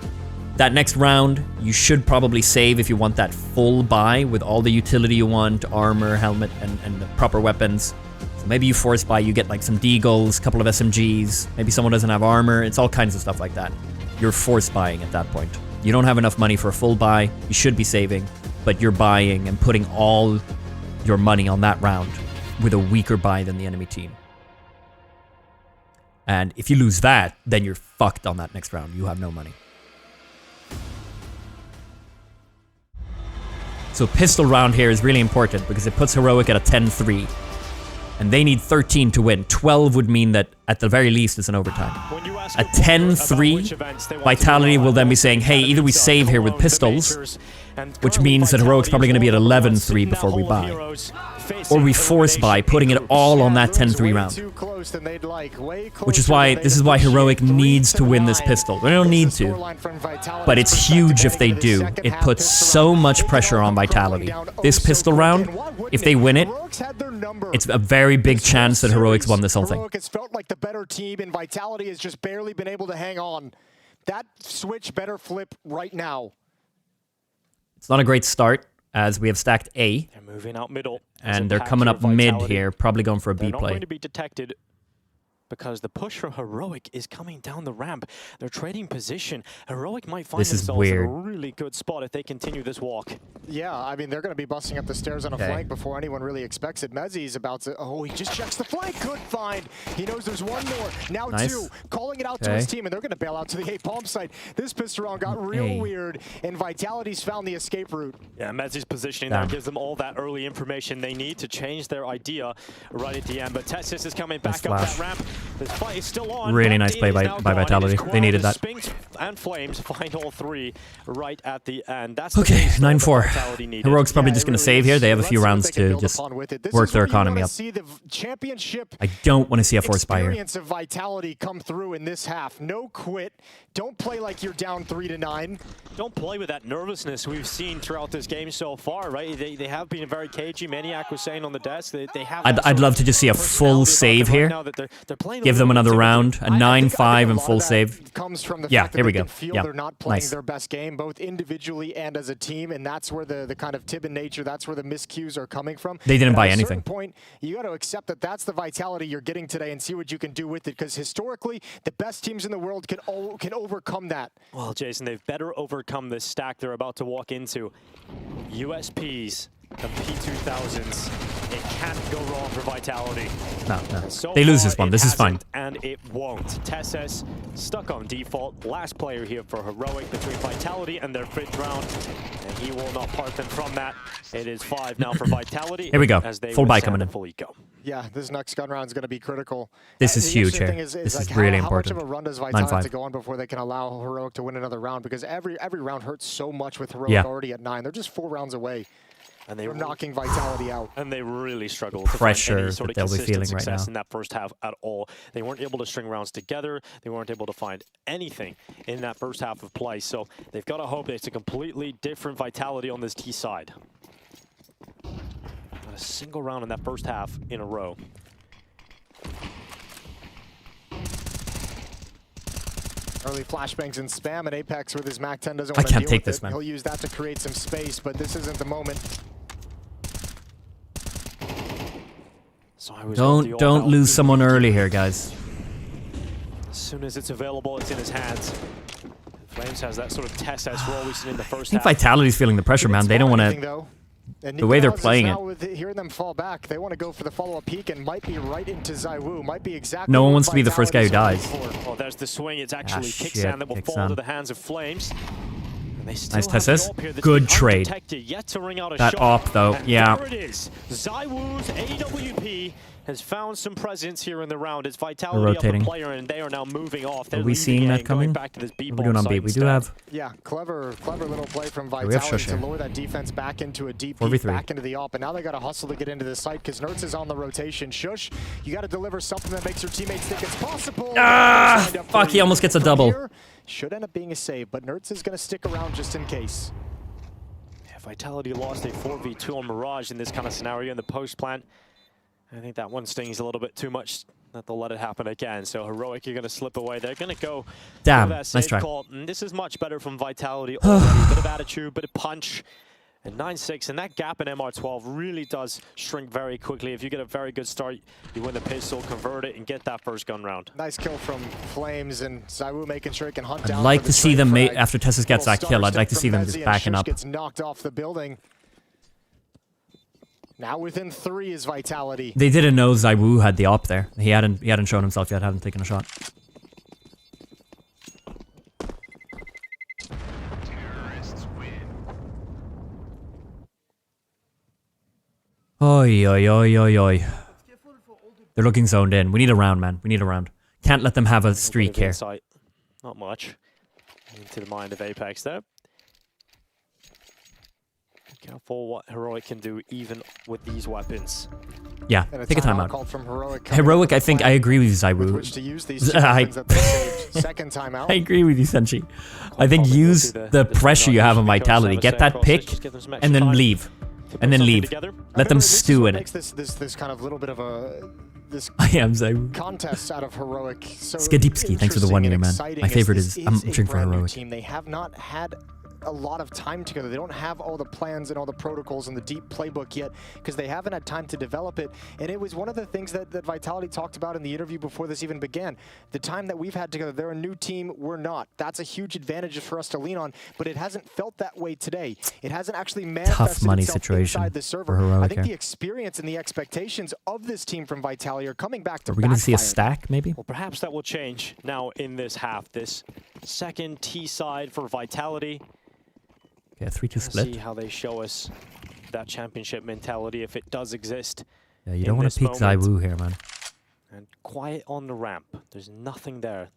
that next round, you should probably save if you want that full buy with all the utility you want, armor, helmet, and the proper weapons. So maybe you force buy, you get like some deagles, a couple of SMGs, maybe someone doesn't have armor, it's all kinds of stuff like that. You're force buying at that point. You don't have enough money for a full buy, you should be saving, but you're buying and putting all your money on that round with a weaker buy than the enemy team. And if you lose that, then you're fucked on that next round. You have no money. So pistol round here is really important because it puts Heroic at a 10-3. And they need 13 to win. 12 would mean that at the very least it's an overtime. A 10-3, Vitality will then be saying, hey, either we save here with pistols, which means that Heroic's probably going to be at 11-3 before we buy. Or we force buy, putting it all on that 10-3 round. Which is why, this is why Heroic needs to win this pistol. They don't need to, but it's huge if they do. It puts so much pressure on Vitality. This pistol round, if they win it, it's a very big chance that Heroic's won this whole thing. Heroic has felt like the better team, and Vitality has just barely been able to hang on. That switch better flip right now. It's not a great start, as we have stacked A. They're moving out middle. And they're coming up mid here, probably going for a B They're play. not going to be detected because the push from Heroic is coming down the ramp. They're trading position. Heroic might find themselves in a really good spot if they continue this walk. Yeah, I mean, they're going to be busting up the stairs on a flank before anyone really expects it. Mezzi's about to... Oh, he just checks the flank. Good find. He knows there's one more. Now two. Calling it out to his team, and they're going to bail out to the A bomb site. This pistol round got real weird, and Vitality's found the escape route. Yeah, Mezzi's positioning there gives them all that early information they need to change their idea right at the end. But Tessis is coming back up that ramp. This fight is still on. Really nice play by Vitality. They needed that. Spinks and Flames find all three right at the end. That's okay, 9-4. Heroic's probably just going to save here. They have a few rounds to just work their economy up. I don't want to see a force buy here. Experience of Vitality come through in this half. No quit. Don't play like you're down 3-9. Don't play with that nervousness we've seen throughout this game so far, right? They have been very cagey. Maniac was saying on the desk they have. I'd love to just see a full save here. give them another round. A 9-5 and full save. Comes from the Yeah, fact that here we they go. can feel Yeah, they're not playing nice. their best game, both individually and as a team, and that's where the kind of Tibin nature, that's where the miscues are coming from. They didn't But buy at a anything. certain point, you got to accept that that's the Vitality you're getting today and see what you can do with it, because historically, the best teams in the world can overcome that. Well, Jason, they've better overcome this stack they're about to walk into. USPs and P2000s. It can't go wrong for Vitality. No. So They lose far, this one. it This is fine. hasn't, and it won't. Tesses stuck on default. Last player here for Heroic between Vitality and their 5th round. And he will not part them from that. It is 5 now for Vitality. Here we go. As they Full buy withstand coming a in. full eco. Yeah, this next gun round is going to be critical. This is The huge interesting here. thing This like is really how important. much of a run does Vitality 9-5. have to go on before they can allow Heroic to win another round? Because every round hurts so much with Heroic Yeah. already at 9. They're just 4 rounds away. And they from knocking Vitality out. And they really struggled Pressure to find any sort that of they'll be consistent feeling right success now. in that first half at all. They weren't able to string rounds together. They weren't able to find anything in that first half of play. So they've got to hope that it's a completely different Vitality on this T side. Not a single round in that first half in a row. Early flashbangs and spam, and Apex with his MAC-10 doesn't I want to can't deal take with this, it. man. He'll use that to create some space, but this isn't the moment. So I was Don't lose someone early here, guys. As soon as it's available, it's in his hands. Flames has that sort of test as we're always in the I first think half. Vitality's feeling the pressure, man. They don't want to. The way they're playing it. With hearing them fall back, they want to go for the follow-up peek and might be right into ZywOo. Might be exactly. No one what wants to be the first guy who Vitality's dies. hoping for. Oh, there's the swing. It's actually shit, Kicksan that will fall Kicksan. into the hands of Flames. And they still Nice have Tessus. the AWP here that's Good been trade. undetected, yet to ring out a That shot. AWP though, And yeah. there it is. ZywOo's AWP has found some presence here in the round. It's Vitality up rotating. a player, and they are now moving off. They're Are we leaving seeing A that and going coming? back to this B What are we doing on B? We do have. Yeah, clever little play from we have Vitality Shush to here. lower that defense back into a deep 4v3. back into the AWP, and now they got to hustle to get into the site because Nertz is on the rotation. Shush, you got to deliver something that makes your teammates think it's possible. Ah, fuck, he almost gets a double. Here, should end up being a save, but Nertz is going to stick around just in case. Yeah, Vitality lost a 4v2 on Mirage in this kind of scenario in the post plant. I think that one stings a little bit too much that they'll let it happen again. So Heroic, you're going to slip away. They're going to go Damn, for that nice save try. call. And this is much better from Vitality. Already. Bit of attitude, bit of punch. And 9-6, and that gap in MR12 really does shrink very quickly. If you get a very good start, you win the pistol, convert it, and get that first gun round. Nice kill from Flames, and ZywOo making sure he can hunt I'd down. like for to the see trade them frag. after Tessus gets that Little kill. I'd stutter like to step see from them just Mezzi, and backing Shush up. Gets knocked off the building. Now within 3 is Vitality. They didn't know ZywOo had the AWP there. He hadn't shown himself yet. Hadn't taken a shot. Oi, oi, oi, oi, oi. They're looking zoned in. We need a round, man. We need a round. Can't let them have a streak here. Insight. Not much into the mind of Apex there. Careful what Heroic can do even with these weapons. Yeah, And a take a timeout timeout. called from Heroic. Heroic, I think I agree with you, ZywOo. Which to use these two weapons that they saved. Second timeout. I agree with you, Senshi. I think use the pressure you have on Vitality. Get that pick, and then leave. And then leave. Let them stew in Makes it. this kind of little bit of a I am ZywOo. contest out of Heroic. So Skadipski, thanks for the 1 year, man. exciting My as favorite this is I'm a cheering for brand new Heroic. team. They have not had a lot of time together. They don't have all the plans and all the protocols and the deep playbook yet because they haven't had time to develop it. And it was one of the things that Vitality talked about in the interview before this even began. The time that we've had together, they're a new team, we're not. That's a huge advantage for us to lean on, but it hasn't felt that way today. It hasn't actually manifested money itself situation inside the server. for Heroic I think here. the experience and the expectations of this team from Vitality are coming back to Are we going to see a backfire. stack, maybe? Well, perhaps that will change now in this half. This second T side for Vitality. Yeah, 3-2 See split. how they show us that championship mentality if it does exist. Yeah, you don't want to peek ZywOo here, man. And quiet on the ramp. There's nothing there.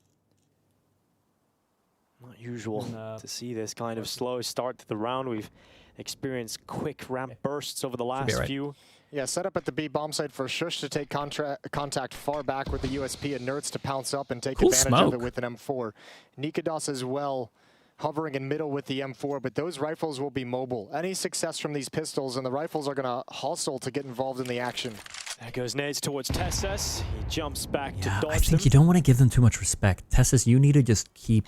Not usual to see this kind of slow start to the round. We've experienced quick ramp bursts over the last right. few. Yeah, set up at the B bomb site for Shush to take contact far back with the USP and Nertz to pounce up and take Cool advantage of smoke. it with an M4. Nikados as well, hovering in middle with the M4, but those rifles will be mobile. Any success from these pistols and the rifles are going to hustle to get involved in the action. There goes nades towards Tessus. He jumps back to dodge I think them. you don't want to give them too much respect. Tessus, you need to just keep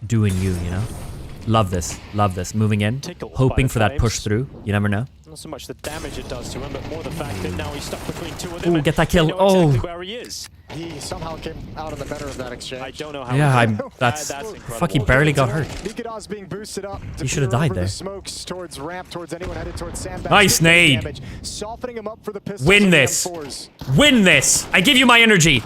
doing you know? Love this. Love this. Moving in. Hoping for that push through. You never know. Not so much the damage it does to him, but more the fact that now he's stuck between two of them. Ooh, get that kill. Exactly where he is. He somehow came out on the better of that exchange. I don't know how. Yeah, that's fuck, he barely got hurt. Nikodaz being boosted up. He should have died there. The smokes towards ramp, towards anyone headed towards sandbags. Nice nade. Damage, softening him up for the pistols. Win this. Win this. I give you my energy.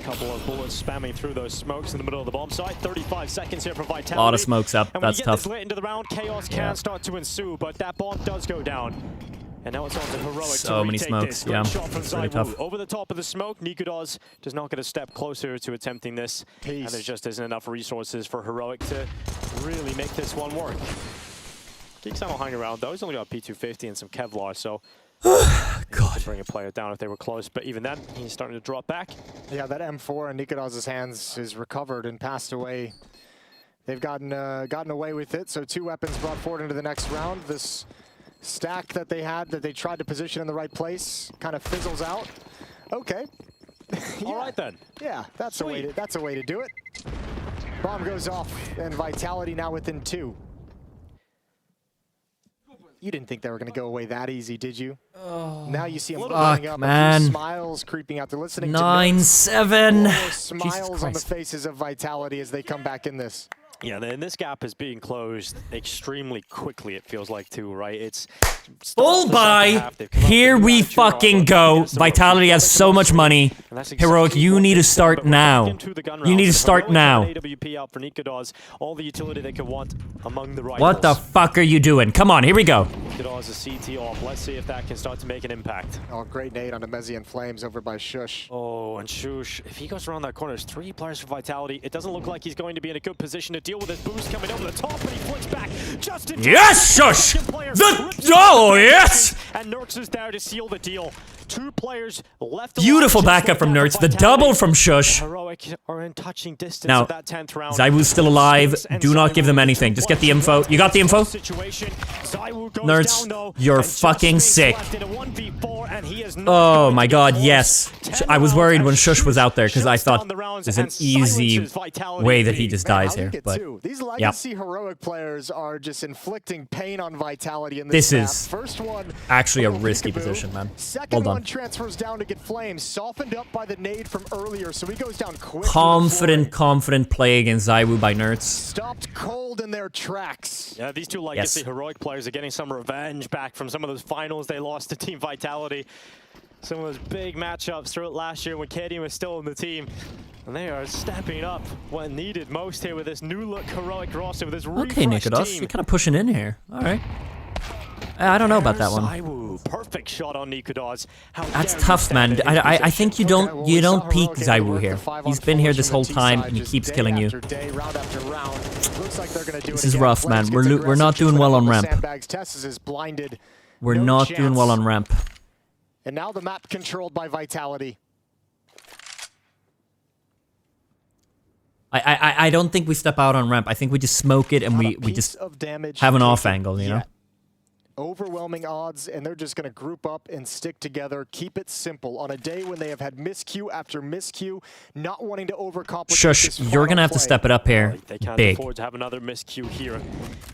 Couple of bullets spamming through those smokes in the middle of the bomb site. 35 seconds here for Vitality. A lot of smokes up. And when That's you get tough. this late into the round, chaos can start to ensue, but that bomb does go down. And now it's on to Heroic so many smokes. Great shot from It's really Zaiwu. tough. Over the top of the smoke, Nikodaz does not get a step closer to attempting this. And there just isn't enough resources for Heroic to really make this one work. Geeksan will hang around though. He's only got P250 and some Kevlar, so God, bring a player down if they were close, but even then, he's starting to drop back. Yeah, that M4 in Nikodaz's hands is recovered and passed away. They've gotten away with it, so 2 weapons brought forward into the next round. This stack that they had, that they tried to position in the right place, kind of fizzles out. Okay. All right then. Yeah, that's a way to do it. Bomb goes off, and Vitality now within 2. You didn't think they were going to go away that easy, did you? Oh, now you see them blowing up. Man. A few smiles creeping out. They're listening 9-7. to smiles on the faces of Vitality as they come back in this. Yeah, and this gap is being closed extremely quickly, it feels like, too, right? It's Bull buy. Here we fucking go. Vitality has so much money. Heroic, you need to start now. You need to start now. AWP out for Nikodaz, all the utility they could want among the rifles. What the fuck are you doing? Come on, here we go. Nikodaz is CT off. Let's see if that can start to make an impact. Oh, great nade on the Mezian Flames over by Shush. Oh, and Shush, if he goes around that corner, there's 3 players for Vitality. It doesn't look like he's going to be in a good position to deal with his boost coming over the top, but he flicks back just in time. Yes, Shush! Oh, yes! And Nerds is there to seal the deal. 2 players left. Beautiful backup from Nerds. The double from Shush. Heroic are in touching distance Now, of that 10th round. Zaiwu's still alive. Do not give them anything. Just get the info. You got the info? Nerds, you're fucking sick. Oh my god, yes. I was worried when Shush was out there because I thought there's an easy way that he just dies here. But these legacy Heroic players are just inflicting pain on Vitality in this this is First one, actually a risky position, man. Second one transfers down to get Flames, softened up by the nade from earlier, so he goes down quick. Confident play against Zaiwu by Nerds. Stopped cold in their tracks. Yeah, these 2 legacy Heroic players are getting some revenge back from some of those finals they lost to Team Vitality. Some of those big matchups throughout last year when KD was still in the team. And they are stepping up what needed most here with this new look Heroic roster, with this Okay, refreshed Nikodaz, team. you're kind of pushing in here. All right. I don't know about that one. Zaiwu, perfect shot on Nikodaz. That's tough, man. I think you don't peek Zaiwu here. He's been here this whole time and he keeps killing you. This is rough, man. We're not doing well on ramp. We're not doing well on ramp. And now the map controlled by Vitality. I don't think we step out on ramp. I think we just smoke it and we just have an off angle, you know? Overwhelming odds, and they're just going to group up and stick together, keep it simple. On a day when they have had miscue after miscue, not wanting to overcomplicate. Shush, you're going to have to step it up here. They can't big. afford to have another miscue here.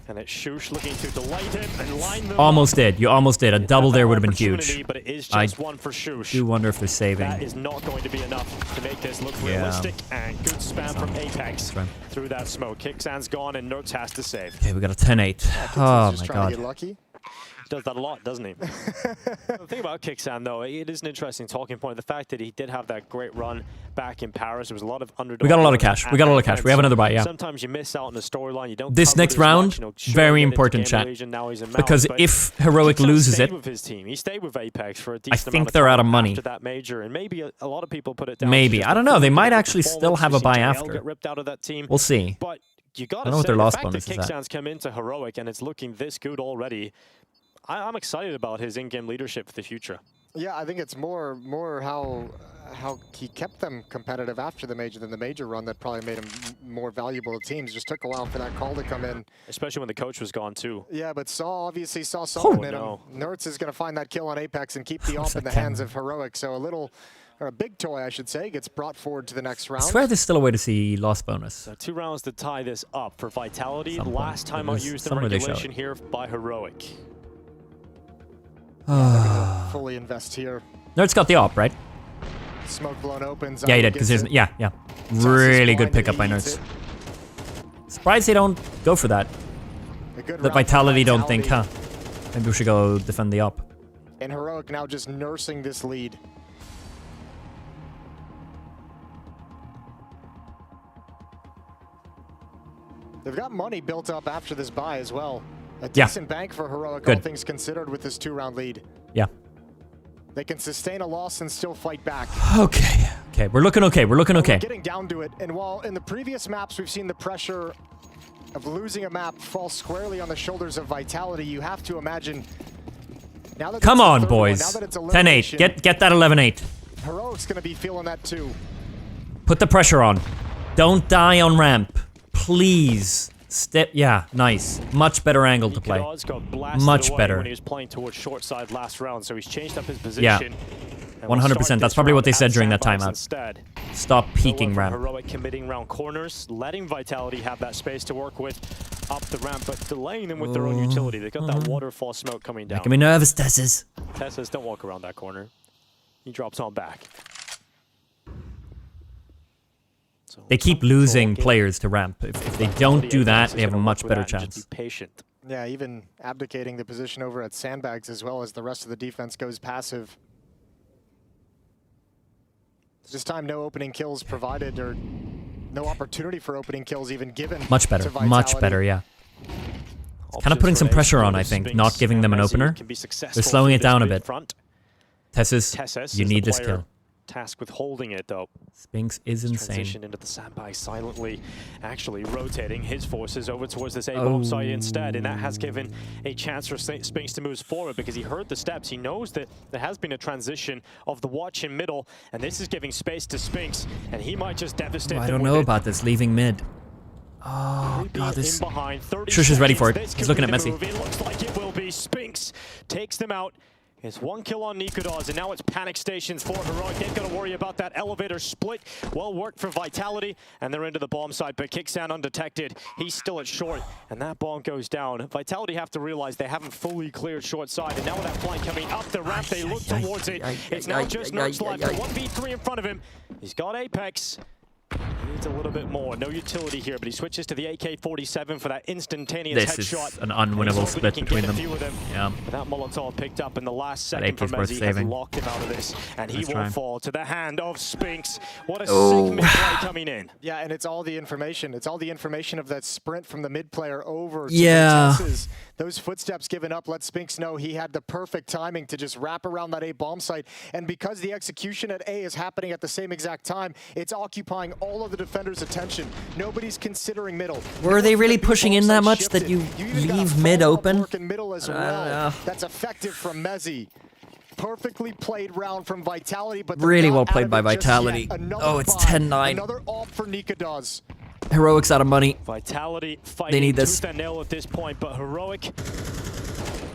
And it's Shush looking to delight him and line them Almost up. did. You almost did. A double there would have been huge. But it is just one for Shush. I do wonder if they're saving. That is not going to be enough to make this look realistic. And good spam from Apex through that smoke. Kicksan's gone and Nerds has to save. Okay, we got a 10-8. Oh my god. Lucky. Does that a lot, doesn't he? The thing about Kicksan, though, it is an interesting talking point. The fact that he did have that great run back in Paris. There was a lot of underdog. We got a lot of cash. We got a lot of cash. We have another buy, yeah. Sometimes you miss out on the storyline. You don't. This next round, very important, chat. Because if Heroic loses it, with his team. He stayed with Apex for a I decent think amount they're time out of money. after that major, and maybe a lot of people put it down. Maybe. I don't know. They might actually still have a buy Get after. ripped out of that team. We'll see. But you got I to don't know what say, their the loss fact that bonus is at. Kicksan's come into Heroic and it's looking this good already, I'm excited about his in-game leadership for the future. Yeah, I think it's more how he kept them competitive after the major than the major run that probably made him more valuable to teams. Just took a while for that call to come in. Especially when the coach was gone too. Yeah, but Saul obviously saw something in him. Nertz is going to find that kill on Apex and keep the AWP in the hands of Heroic. So a big toy, I should say, gets brought forward to the next round. I swear there's still a way to see loss bonus. So 2 rounds to tie this up for Vitality. Last time out used in regulation here by Heroic. Fully invest here. Nertz got the AWP, right? Smoke blown open. Yeah, he did, because there's... Yeah. Really good pickup by Nertz. Surprised they don't go for that. The Vitality don't think, huh? Maybe we should go defend the AWP. And Heroic now just nursing this lead. They've got money built up after this buy as well. A decent bank for Heroic, all things considered, with this 2-round lead. Yeah. They can sustain a loss and still fight back. Okay, we're looking okay. We're getting down to it. And while in the previous maps we've seen the pressure of losing a map fall squarely on the shoulders of Vitality, you have to imagine now that come on, boys. 10-8. Get that 11-8. Heroic's going to be feeling that too. Put the pressure on. Don't die on ramp. Please. Yeah, nice. Much better angle to play. Much better. When he was playing towards short side last round, so he's changed up his position. Yeah. 100%. That's probably what they said during that timeout. Stop peeking ramp. Heroic committing round corners, letting Vitality have that space to work with up the ramp, but delaying them with their own utility. They got that waterfall smoke coming down. Making me nervous, Tessus. Tessus, don't walk around that corner. He drops on back. So they keep losing players to ramp. If they don't do that, they have a much better chance. Just be patient. Yeah, even abdicating the position over at sandbags as well as the rest of the defense goes passive. This time, no opening kills provided, or no opportunity for opening kills even given. Much better, yeah. It's kind of putting some pressure on, I think, not giving them an opener. They're slowing it down a bit. Tessus, you need this kill. Tasked with holding it, though. Spinks is insane. Transition into the sandbag silently, actually rotating his forces over towards this A-bomb site instead, and that has given a chance for Spinks to move forward because he heard the steps. He knows that there has been a transition of the watch in middle, and this is giving space to Spinks, and he might just devastate them. I don't know about this, leaving mid. Oh, God, this... Shush is ready for it. He's looking at Messi. It looks like it will be. Spinks takes them out. It's 1 kill on Nikodas, and now it's panic stations for Heroic. They've got to worry about that elevator split. Well worked for Vitality, and they're into the bomb site, but kicks down undetected. He's still at short, and that bomb goes down. Vitality have to realize they haven't fully cleared short side, and now with that flank coming up the ramp, they look towards it. It's now just Nertz left, 1v3 in front of him. He's got Apex. He needs a little bit more. No utility here, but he switches to the AK-47 for that instantaneous headshot. This is an unwinnable split between them. Yeah. But that Molotov picked up in the last second from Messi has locked him out of this, and he will fall to the hand of Spinks. What a sick mid-play coming in. Yeah, and it's all the information. It's all the information of that sprint from the mid-player over to the Tessus. Those footsteps given up let Spinks know he had the perfect timing to just wrap around that A-bomb site, and because the execution at A is happening at the same exact time, it's occupying all of the defenders' attention. Nobody's considering middle. Were they really pushing in that much that you leave mid open? Middle as well. That's effective from Mezzi. Perfectly played round from Vitality, but really well played by Vitality. Oh, it's 10-9. Another AWP for Nikodas. Heroic's out of money. Vitality fighting tooth and nail at this point, but Heroic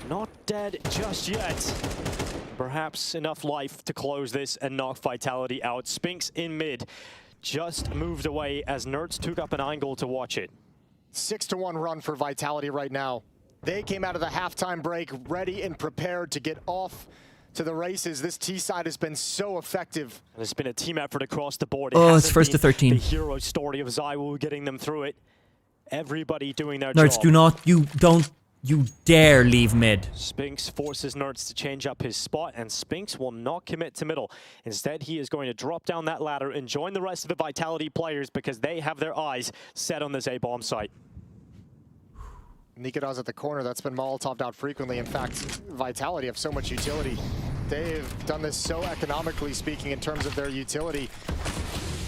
not dead just yet. Perhaps enough life to close this and knock Vitality out. Spinks in mid. Just moved away as Nertz took up an angle to watch it. 6-1 run for Vitality right now. They came out of the halftime break ready and prepared to get off to the races. This T side has been so effective. And it's been a team effort across the board. It's first to 13. The hero story of Zywoo getting them through it. Everybody doing their job. Nertz, you dare leave mid. Spinks forces Nertz to change up his spot, and Spinks will not commit to middle. Instead, he is going to drop down that ladder and join the rest of the Vitality players because they have their eyes set on this A-bomb site. Nikodas at the corner, that's been Molotov'd out frequently. In fact, Vitality have so much utility. They've done this so economically speaking in terms of their utility.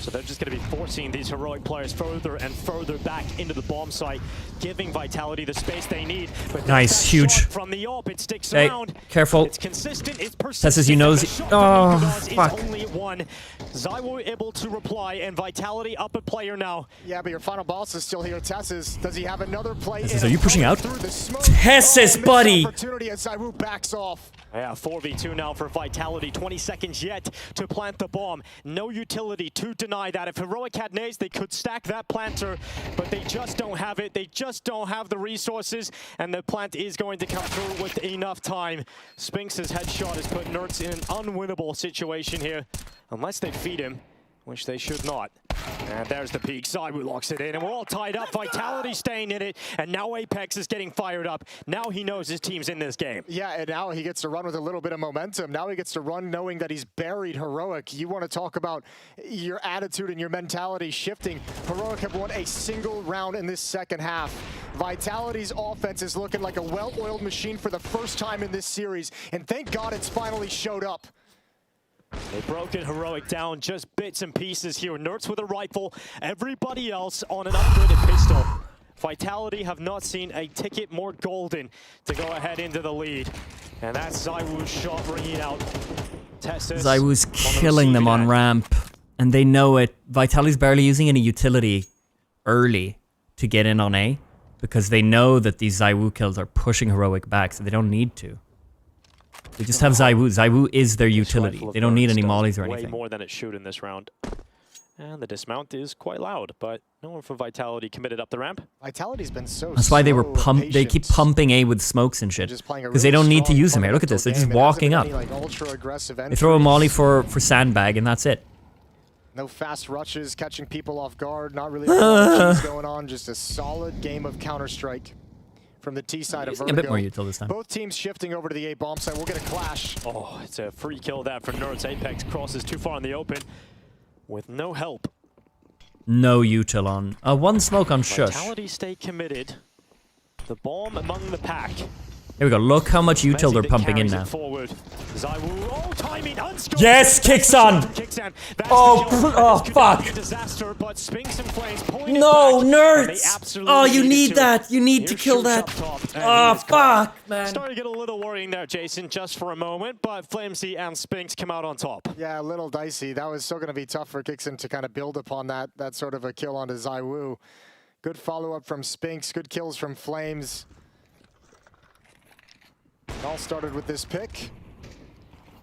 So they're just going to be forcing these heroic players further and further back into the bomb site, giving Vitality the space they need. But nice, huge. From the AWP, it sticks hey, around. careful. It's consistent, it's persistent. Says you knows. Oh, fuck. Only at one. ZywOo able to reply, and Vitality up a player now. Yeah, but your final boss is still here. Tessus, does he have another play? Tessus, are you pushing out? Tessus, buddy! Opportunity as ZywOo backs off. Yeah, 4v2 now for Vitality. 20 seconds yet to plant the bomb. No utility to deny that. If Heroic had nades, they could stack that planter, but they just don't have it. They just don't have the resources, and the plant is going to come through with enough time. Spinks' headshot has put Nerds in an unwinnable situation here, unless they feed him, which they should not. And there's the peak. ZywOo locks it in, and we're all tied up. Vitality staying in it, and now Apex is getting fired up. Now he knows his team's in this game. Yeah, and now he gets to run with a little bit of momentum. Now he gets to run knowing that he's buried Heroic. You want to talk about your attitude and your mentality shifting. Heroic have won a single round in this second half. Vitality's offense is looking like a well-oiled machine for the first time in this series, and thank God it's finally showed up. They've broken Heroic down just bits and pieces here. Nerds with a rifle, everybody else on an upgraded pistol. Vitality have not seen a ticket more golden to go ahead into the lead. And that's ZywOo's shot ringing out. ZywOo's killing them on ramp, and they know it. Vitality's barely using any utility early to get in on A, because they know that these ZywOo kills are pushing Heroic back, so they don't need to. They just have ZywOo. ZywOo is their utility. They don't need any mollies or anything. Way more than it should in this round. And the dismount is quite loud, but no one from Vitality committed up the ramp. Vitality's been so That's why they were they keep pumping A with smokes and shit. Because they don't need to use them here. Look at this. They're just walking up. They throw a molly for sandbag, and that's it. No fast rushes, catching people off guard. Not really a lot of going on. Just a solid game of Counter-Strike. From the T side of Vertigo. A bit more util this time. Both teams shifting over to the A bomb site. We'll get a clash. Oh, it's a free kill that for Nerds. Apex crosses too far in the open with no help. No util on. One smoke on Shush. Vitality stay committed. The bomb among the pack. Here we go. Look how much util they're pumping in now. ZywOo, oh, timing, yes, kicks on. Oh, fuck. Disaster, but Spinks and Flames no, Nerds. Oh, you need that. You need to kill that. Oh, fuck, man. Starting to get a little worrying there, Jason, just for a moment, but Flamesy and Spinks come out on top. Yeah, a little dicey. That was still going to be tough for Kixon to kind of build upon that sort of a kill onto ZywOo. Good follow-up from Spinks. Good kills from Flames. It all started with this pick,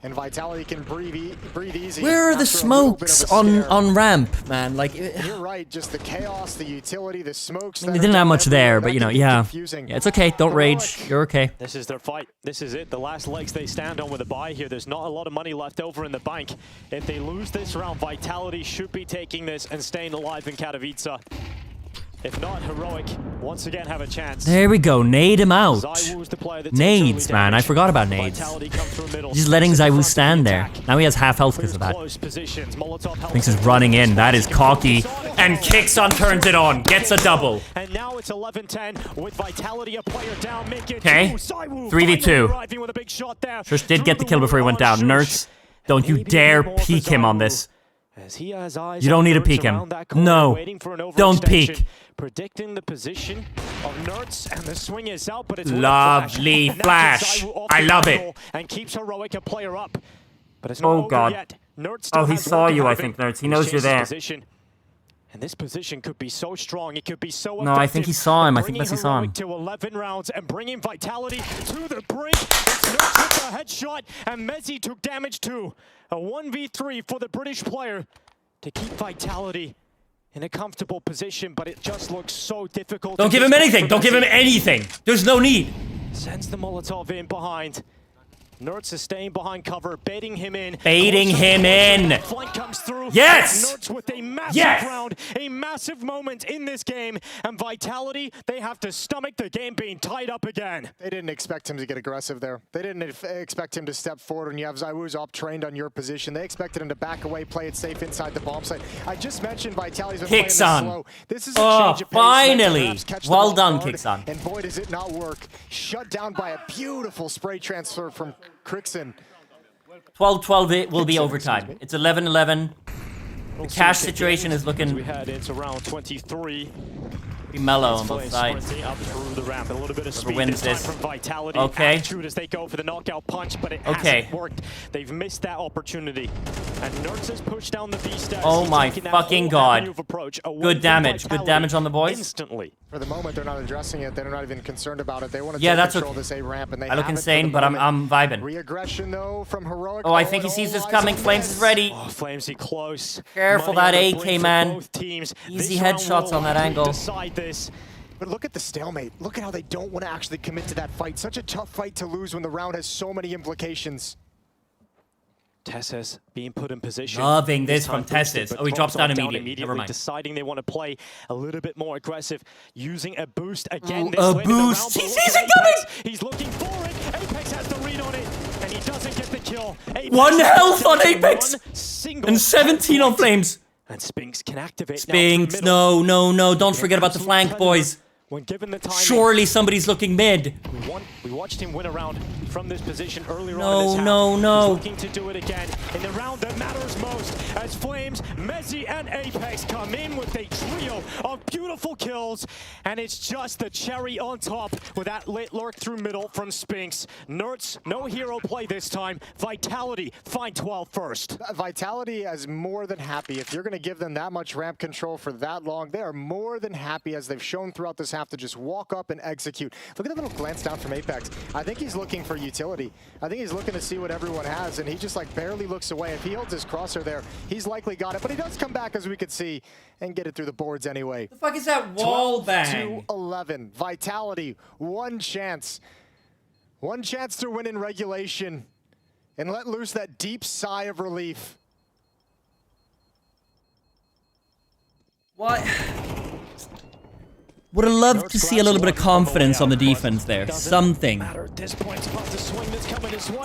and Vitality can breathe easy. Where are the smokes on ramp, man? Like, you're right, just the chaos, the utility, the smokes. They didn't have much there, but you know, yeah, it's okay. Don't rage. You're okay. This is their fight. This is it. The last legs they stand on with a buy here. There's not a lot of money left over in the bank. If they lose this round, Vitality should be taking this and staying alive in Katowice. If not, Heroic once again have a chance. There we go. Nade him out. Nades, man. I forgot about nades. Just letting ZywOo stand there. Now he has half health because of that. Thinks he's running in. That is cocky. And Kixon turns it on. Gets a double. And now it's 11-10 with Vitality a player down. Okay. 3v2. Shush did get the kill before he went down. Nerds, don't you dare peek him on this. You don't need to peek him. No, don't peek. Predicting the position of Nerds, and the swing is out, but it's lovely flash. I love it. And keeps Heroic a player up. But it's not over yet. Nerds oh, he saw you, I think, Nerds. He knows you're there. And this position could be so strong. It could be so effective. No, I think he saw him. I think Messi saw him. To 11 rounds and bringing Vitality to the brink. It's Nerds with a headshot, and Messi took damage too. A 1v3 for the British player to keep Vitality in a comfortable position, but it just looks so difficult. Don't give him anything. Don't give him anything. There's no need. Sends the Molotov in behind. Nerds is staying behind cover, baiting him in. Baiting him in. Flank comes through. Yes! Nerds with a massive round, a massive moment in this game. And Vitality, they have to stomach the game being tied up again. They didn't expect him to get aggressive there. They didn't expect him to step forward, and you have ZywOo's up-trained on your position. They expected him to back away, play it safe inside the bomb site. I just mentioned Vitality's been playing this slow. This is a change of pace. Finally! Well done, Kixon. And boy, does it not work. Shut down by a beautiful spray transfer from Crixon. 12-12 it will be overtime. It's 11-11. The cash situation is looking... We head into round 23. Be mellow on both sides. Up through the ramp. A little bit of speed wins this time this. from Vitality. Okay. Attitude as they go for the knockout punch, but it hasn't worked. They've missed that opportunity. And Nerds has pushed down the V-stairs. Oh my fucking god. Good damage. Good damage on the boys. Instantly. For the moment, they're not addressing it. They're not even concerned about it. They want to that's control this A ramp, and they I look have it insane, for the but moment. I'm vibing. Re-aggression though from Heroic. Oh, I think he sees this coming. Flames is ready. Oh, Flamesy close. Careful Money that on the AK, brink for man. both teams. Easy This round headshots will on that likely angle. Decide this. But look at the stalemate. Look at how they don't want to actually commit to that fight. Such a tough fight to lose when the round has so many implications. Tessus being put in position. Loving this time from boosted, Tessus. but Oh, he drops down Chrome's immediately. Never mind. Deciding they want to play a little bit more aggressive, using a boost again. Ooh, a boost. He sees it coming. He's looking for it. Apex has the read on it, and he doesn't get the kill. Apex 1 health on Apex! Single And 17 on Flames. And Spinks can activate. Spinks, no. Don't forget about the flank, boys. When given the time, Surely somebody's looking mid. we watched him win a round from this position earlier No, on in this half. no. He's looking to do it again in the round that matters most as Flames, Mezzi, and Apex come in with a trio of beautiful kills, and it's just the cherry on top with that lit lurk through middle from Spinks. Nerds, no hero play this time. Vitality, find 12 first. Vitality is more than happy. If you're going to give them that much ramp control for that long, they are more than happy, as they've shown throughout this half, to just walk up and execute. Look at that little glance down from Apex. I think he's looking for utility. I think he's looking to see what everyone has, and he just like barely looks away. If he holds his crosshair there, he's likely got it, but he does come back, as we could see, and get it through the boards anyway. The fuck is that wall bang? 12-11. Vitality, one chance. One chance to win in regulation and let loose that deep sigh of relief. What? Would have loved to see a little bit of confidence on the defense there. Something.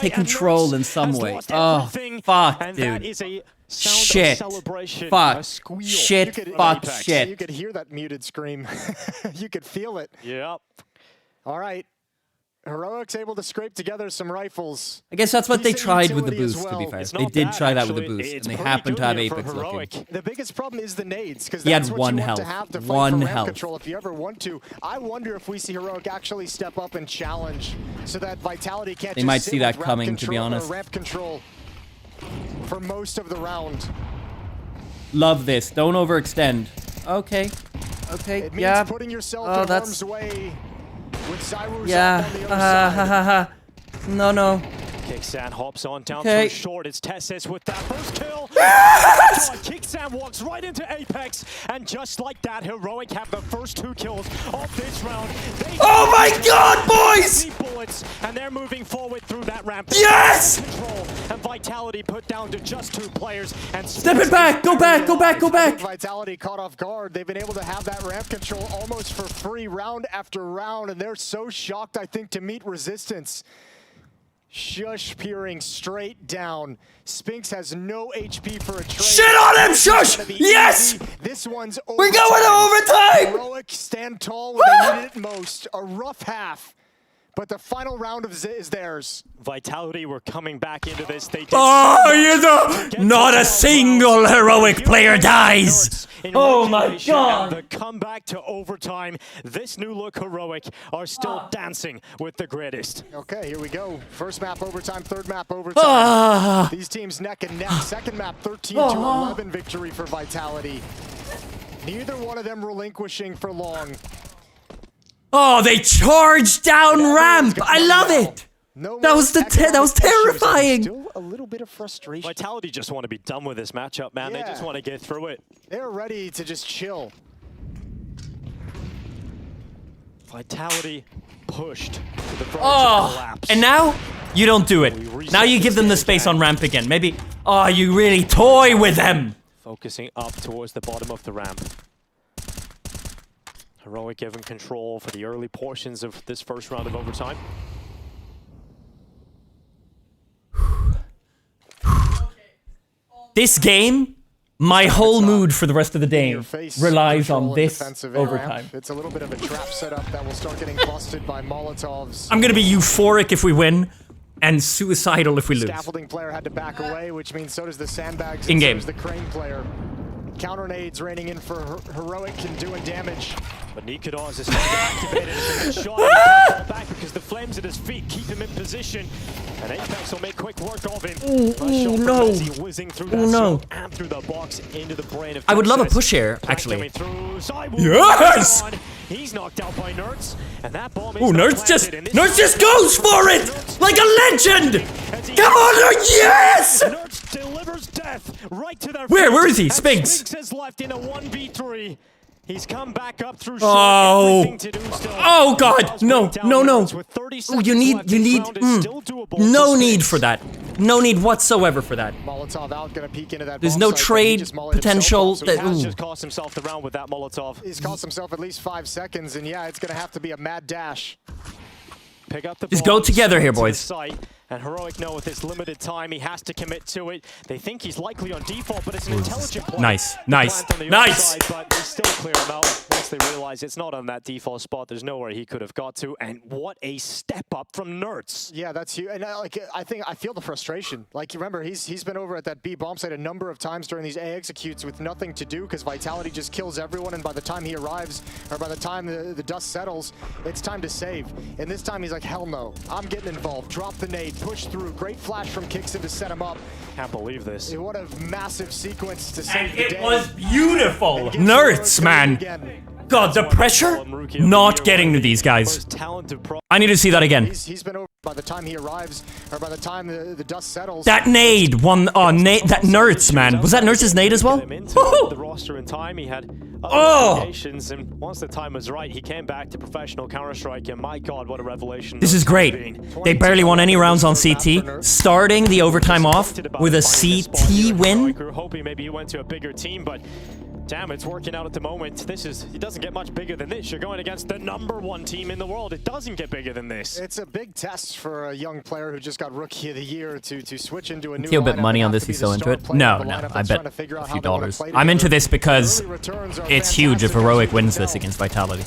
Take control in some way. Oh, fuck, dude. Shit. Fuck. Shit. Fuck. Shit. You could hear that muted scream. You could feel it. Yep. All right. Heroic's able to scrape together some rifles. I guess that's what they Decent tried with the utility as boost, to be well. fair. It's They not did bad, try that with the actually. boost, It's and they pretty happened to good have here for Apex Heroic. looking. The biggest problem is the nades, because He had that's what one you want health. to have to fight One for ramp health. control if you ever want to. I wonder if we see Heroic actually step up and challenge, so that Vitality can't They just might sit see that with ramp coming, to be control or honest. ramp control for most of the round. Love this. Don't overextend. Okay. Okay. It means Yeah. putting yourself Oh, in that's... harm's way with Cyrus Yeah. on the other side. No. Kicksan hops on down Okay. through short. It's Tessus with that first kill. Yes! Kicksan walks right into Apex, and just like that, Heroic have the first 2 kills of this round. Oh my god, boys! Bullets, and they're moving forward through that ramp. Yes! Control, and Vitality put down to just 2 players. And Step it back! Go back! Go back! Go back! Vitality caught off guard. They've been able to have that ramp control almost for free round after round, and they're so shocked, I think, to meet resistance. Shush peering straight down. Spinks has no HP for a trade. Shit on him, Shush! Yes! Easy. This one's overtime. We're going to overtime! Heroic stand tall when they needed it most. A rough half, but the final round of is theirs. Vitality were coming back into this. They did Not a single Heroic player dies! Oh my god! The comeback to overtime. This new look Heroic are still dancing with the greatest. Okay, here we go. First map overtime, third map overtime. These teams neck and neck. Second map 13-11 victory for Vitality. Neither one of them relinquishing for long. Oh, they charged down ramp! I love it! That was terrifying! Still a little bit of frustration. Vitality just want to be done with this matchup, man. Yeah. They just want to get through it. They're ready to just chill. Vitality pushed to the verge of Oh, collapse. and now you don't do it. Now you give them the space on ramp again. Maybe, oh, you really toy with them. Focusing up towards the bottom of the ramp. Heroic given control for the early portions of this first round of overtime. This game, my whole mood for the rest of the day relies on this Defensive overtime. ramp. It's a little bit of a trap setup that will start getting busted by Molotovs. I'm gonna be euphoric if we win, and suicidal if we lose. Scaffolding player had to back away, which means so does the sandbags In and game. so does the crane player. Counter nades raining in for Heroic and doing damage. But Nikodos is trying to activate it. It's a good shot. He can't fall back because the flames at his feet keep him in position. And Apex will make quick work of him. Oh no! Whizzing through that no! And through the box into the brain of I would love a push here, actually. Yes! He's knocked out by Nerds, and that bomb is Nerds just goes for it like a legend. Come on, yes! Nerds delivers death right to their Where is he? Spinks. Spinks is left in a 1v3. He's come back up through oh god, no. Oh, you need no need for that. No need whatsoever for that. Molotov out, gonna peek into that. There's no trade potential. He has just cost himself the round with that Molotov. He's cost himself at least 5 seconds, and yeah, it's gonna have to be a mad dash. Pick up the just go together here, boys. And Heroic know with this limited time, he has to commit to it. They think he's likely on default, but it's an intelligent play. Nice. Side, but they still clear him out once they realize it's not on that default spot. There's nowhere he could have got to. And what a step up from Nerds. Yeah, that's huge. And I feel the frustration. Like, remember, he's been over at that B bomb site a number of times during these A executes with nothing to do because Vitality just kills everyone. And by the time he arrives, or by the time the dust settles, it's time to save. And this time he's like, hell no, I'm getting involved. Drop the nade. Push through. Great flash from Kixon to set him up. Can't believe this. What a massive sequence to save the day. It was beautiful. Nerds, man. God, the pressure not getting to these guys. I need to see that again. He's been over by the time he arrives, or by the time the dust settles. That nade, that Nerds, man. Was that Nerds' nade as well? The roster in time, he had obligations, and once the time was right, he came back to professional Counter-Strike, and my god, what a revelation. This is great. They barely won any rounds on CT, starting the overtime off with a CT win. We were hoping maybe he went to a bigger team, but damn, it's working out at the moment. It doesn't get much bigger than this. You're going against the #1 team in the world. It doesn't get bigger than this. It's a big test for a young player who just got Rookie of the Year to switch into a new He'll bet money on this, he's so into it. No, I bet a few dollars. I'm into this because it's huge if Heroic wins this against Vitality.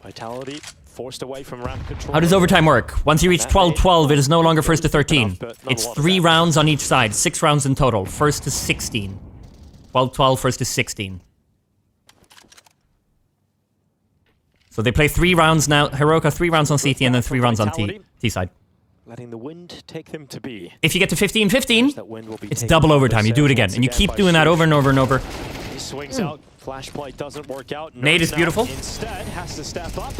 Vitality forced away from ramp control. How does overtime work? Once you reach 12-12, it is no longer first to 13. It's 3 rounds on each side, 6 rounds in total. First to 16. 12-12, first to 16. So they play 3 rounds now. Heroic 3 rounds on CT and then 3 rounds on T side. Letting the wind take them to B. If you get to 15-15, it's double overtime. You do it again, and you keep doing that over and over and over. He swings out. Flash play doesn't work out. Nade is beautiful. Instead, has to step up.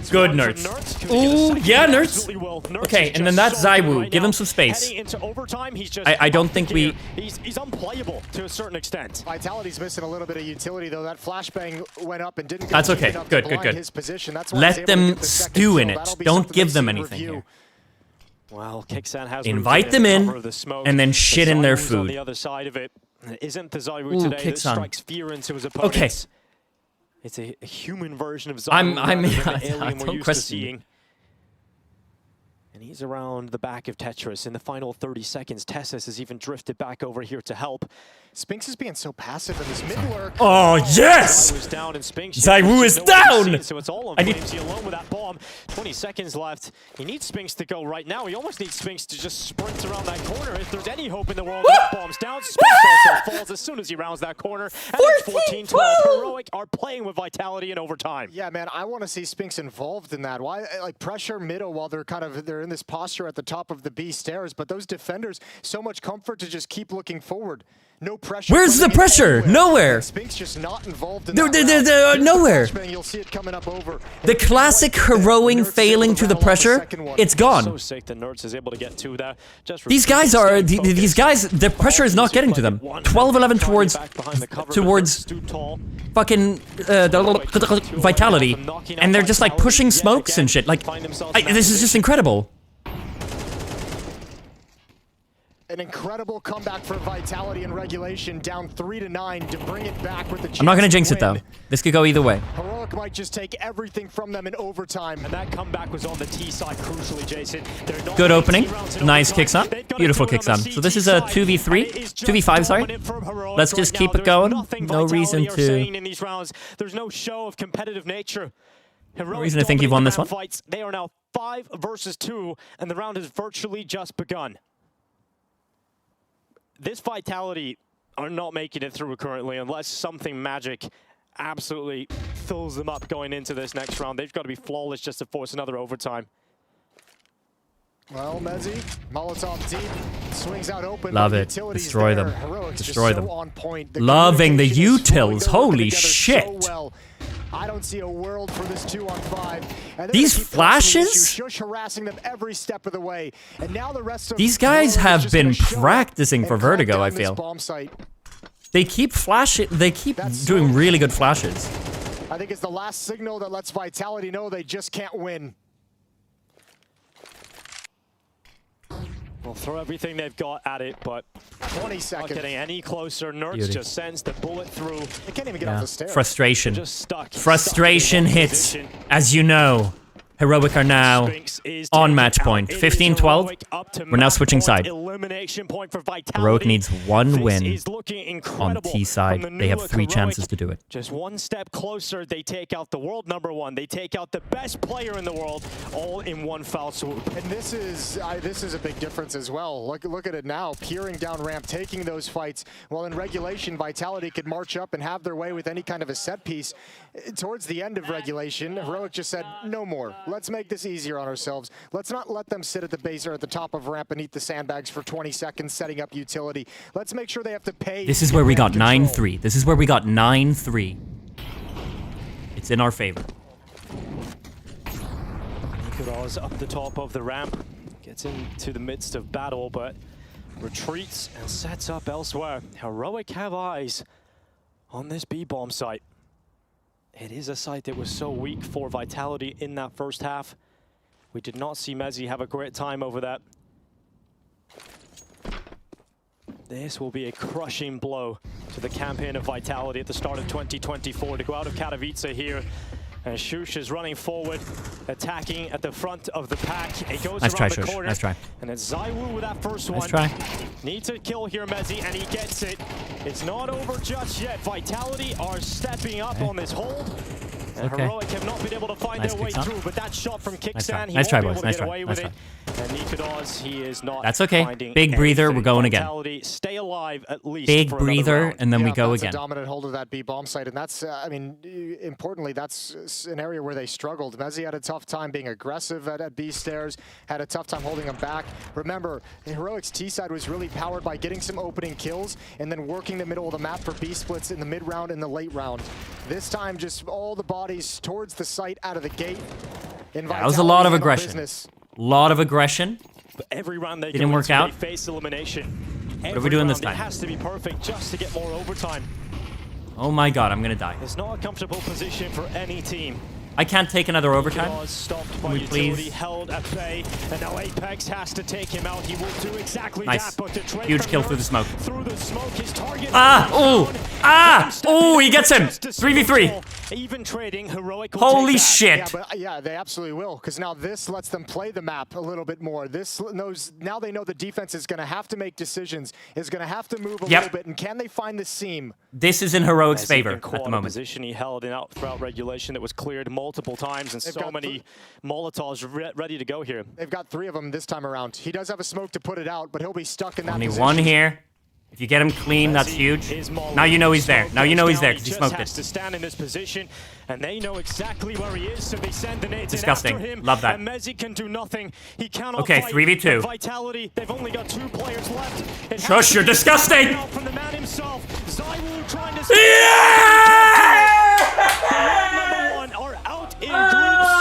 Good, Nerds. Ooh, yeah, Nerds. Okay, and then that's Zaiwu. Give him some space. I don't think we... He's unplayable to a certain extent. Vitality's missing a little bit of utility, though. That flashbang went up and didn't... That's okay. Good. Let them stew in it. Don't give them anything here. Well, Kixan has invite them in, and then shit in their food. On the other side of it, isn't the Zaiwu today that strikes fear into his opponents. Okay. It's a human version of Zaiwu I don't question you. And he's around the back of Tetris. In the final 30 seconds, Tessus has even drifted back over here to help. Spinks is being so passive in this mid-lurk. Oh, yes! Zaiwu is down! So it's all on Flamesy alone with that bomb. 20 seconds left. He needs Spinks to go right now. He almost needs Spinks to just sprint around that corner. If there's any hope in the world, that bomb's down. Spinks also falls as soon as he rounds that corner. And it's 14-12. Heroic are playing with Vitality in overtime. Yeah, man, I want to see Spinks involved in that. Why, like, pressure middle while they're in this posture at the top of the B stairs, but those defenders, so much comfort to just keep looking forward. No pressure. Where's the pressure? Nowhere. Spinks just not involved in they're nowhere. You'll see it coming up over. The classic Heroing failing to the pressure, it's gone. So sick that Nerds is able to get to that. These guys, the pressure is not getting to them. 12-11 towards fucking Vitality, and they're just like pushing smokes and shit. Like, this is just incredible. An incredible comeback for Vitality and Regulation, down 3-9 to bring it back with the chance. I'm not gonna jinx it though. This could go either way. Heroic might just take everything from them in overtime. And that comeback was on the T side crucially, Jason. Good opening. Nice kicks on. Beautiful kicks on. So this is a 2v3, 2v5, sorry. Let's just keep it going. No reason to... in these rounds. There's no show of competitive nature. No reason to think you've won this one. They are now 5 versus 2, and the round has virtually just begun. this Vitality are not making it through currently unless something magic absolutely fills them up going into this next round. They've got to be flawless just to force another overtime. Well, Mezzi, Molotov deep, swings out open. Love it. Destroy them. Destroy them. Loving the utils. Holy shit. So I don't see a world for this 2-on-5. These flashes? Shush harassing them every step of the way. And now the rest of these guys have been practicing for Vertigo, I feel. They keep flashing. They keep doing really good flashes. I think it's the last signal that lets Vitality know they just can't win. They'll throw everything they've got at it, but 20 seconds. Not getting any closer. Nerds just sends the bullet through. They can't even get off the stairs. Frustration. Just stuck. Frustration hits, as you know. Heroic are now on match point. 15-12. We're now switching side. Heroic needs one win on T side. They have 3 chances to do it. Just one step closer, they take out the world #1. They take out the best player in the world, all in one foul swoop. And this is a big difference as well. Look at it now, peering down ramp, taking those fights. While in regulation, Vitality could march up and have their way with any kind of a set piece. Towards the end of regulation, Heroic just said, no more. Let's make this easier on ourselves. Let's not let them sit at the base or at the top of ramp and eat the sandbags for 20 seconds setting up utility. Let's make sure they have to pay. This is where we got 9-3. This is where we got 9-3. It's in our favor. Nikolas up the top of the ramp. Gets into the midst of battle, but retreats and sets up elsewhere. Heroic have eyes on this B-bomb site. It is a site that was so weak for Vitality in that first half. We did not see Mezzi have a great time over that. This will be a crushing blow to the campaign of Vitality at the start of 2024 to go out of Katowice here. And Shush is running forward, attacking at the front of the pack. It goes around the corner. Nice try. And it's ZywOo with that first one. Nice try. Needs to kill here, Mezzi, and he gets it. It's not over just yet. Vitality are stepping up on this hold. And Heroic have not been able to find their way through, but that shot from Kickstand, he won't be able to get away with it. And Nikolas, he is not finding Big breather, we're going again. Stay alive at least. Big breather, and then we go again. That's a dominant hold of that B-bomb site, and that's, I mean, importantly, that's an area where they struggled. Mezzi had a tough time being aggressive at B stairs, had a tough time holding them back. Remember, Heroic's T side was really powered by getting some opening kills and then working the middle of the map for B splits in the mid round and the late round. This time, just all the bodies towards the site out of the gate. That was a lot of aggression. Lot of aggression. But every round they didn't work out. Face elimination. What are we doing this time? It has to be perfect just to get more overtime. Oh my god, I'm gonna die. It's not a comfortable position for any team. I can't take another overtime. Can we please? Held at bay, and now Apex has to take him out. He will do exactly that, but huge kill through the smoke. Through the smoke, his target. He gets him. 3v3. Even trading, Heroic will Holy take that. shit. Yeah, they absolutely will, because now this lets them play the map a little bit more. Now they know the defense is going to have to make decisions, is going to have to move a little bit, and can they find the seam? This is in Heroic's favor at the moment. Position he held in throughout regulation that was cleared multiple times, and so many Molotovs ready to go here. They've got 3 of them this time around. He does have a smoke to put it out, but he'll be stuck in that Only position. one here. If you get him clean, that's huge. Now you know he's there. Now you know he's there because he smoked it. He just has to stand in this position, and they know exactly where he is, so they send the nades Disgusting. after him. Love that. And Mezzi can do nothing. He cannot okay, fight. 3v2. Vitality, they've only got 2 players left. Shush, you're disgusting! From the man himself, ZywOo trying to #1 are out in groups.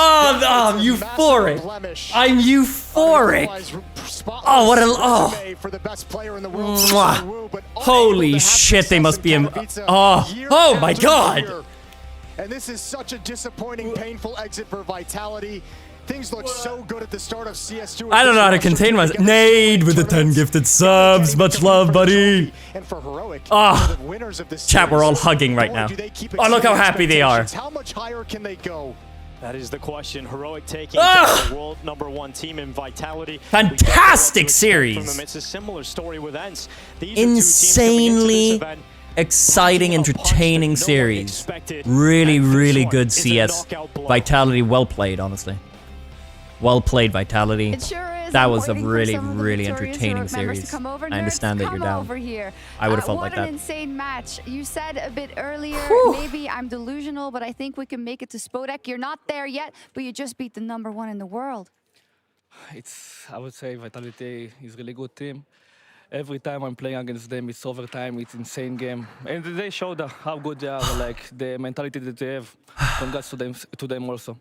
I'm euphoric. I'm euphoric. Oh, what a for the best player in the world. Holy shit, they must be oh my god. And this is such a disappointing, painful exit for Vitality. Things look so good at the start of CS2. I don't know how to contain myself. Nade with the 10 gifted subs. Much love, buddy. And for Heroic, winners of this chat, we're all hugging right now. Oh, look how happy they are. How much higher can they go? That is the question. Heroic taking down the world #1 team in Vitality. Fantastic series. It's a similar story with ENCE. Insanely exciting, entertaining series. Really, really good CS. Vitality, well played, honestly. Well played, Vitality. It sure is. That I'm was a waiting for really, some of the really victorious entertaining Heroic members to series. come over. I understand Nerds, that you're come down. over here. I would have felt like that. What an insane match. You said a bit earlier, maybe I'm delusional, but I think we can make it to Spodek. You're not there yet, but you just beat the #1 in the world. I would say Vitality is a really good team. Every time I'm playing against them, it's overtime, it's insane game. And they showed how good they are, like the mentality that they have. Congrats to them also.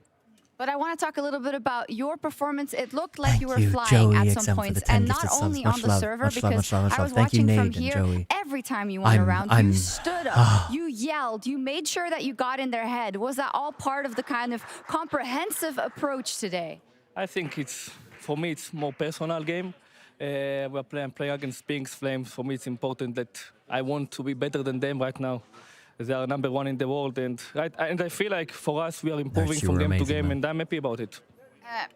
But I want to talk a little bit about your performance. It looked like you were you, flying Joey, at some points, and not only on the server, because I was watching from here. Every time you went around, you stood up, you yelled, you made sure that you got in their head. Was that all part of the kind of comprehensive approach today? I think for me, it's more personal game. We're playing against Pinks, Flames. For me, it's important that I want to be better than them right now. They are #1 in the world, and I feel like for us, we are improving from game to game, and I'm happy about it.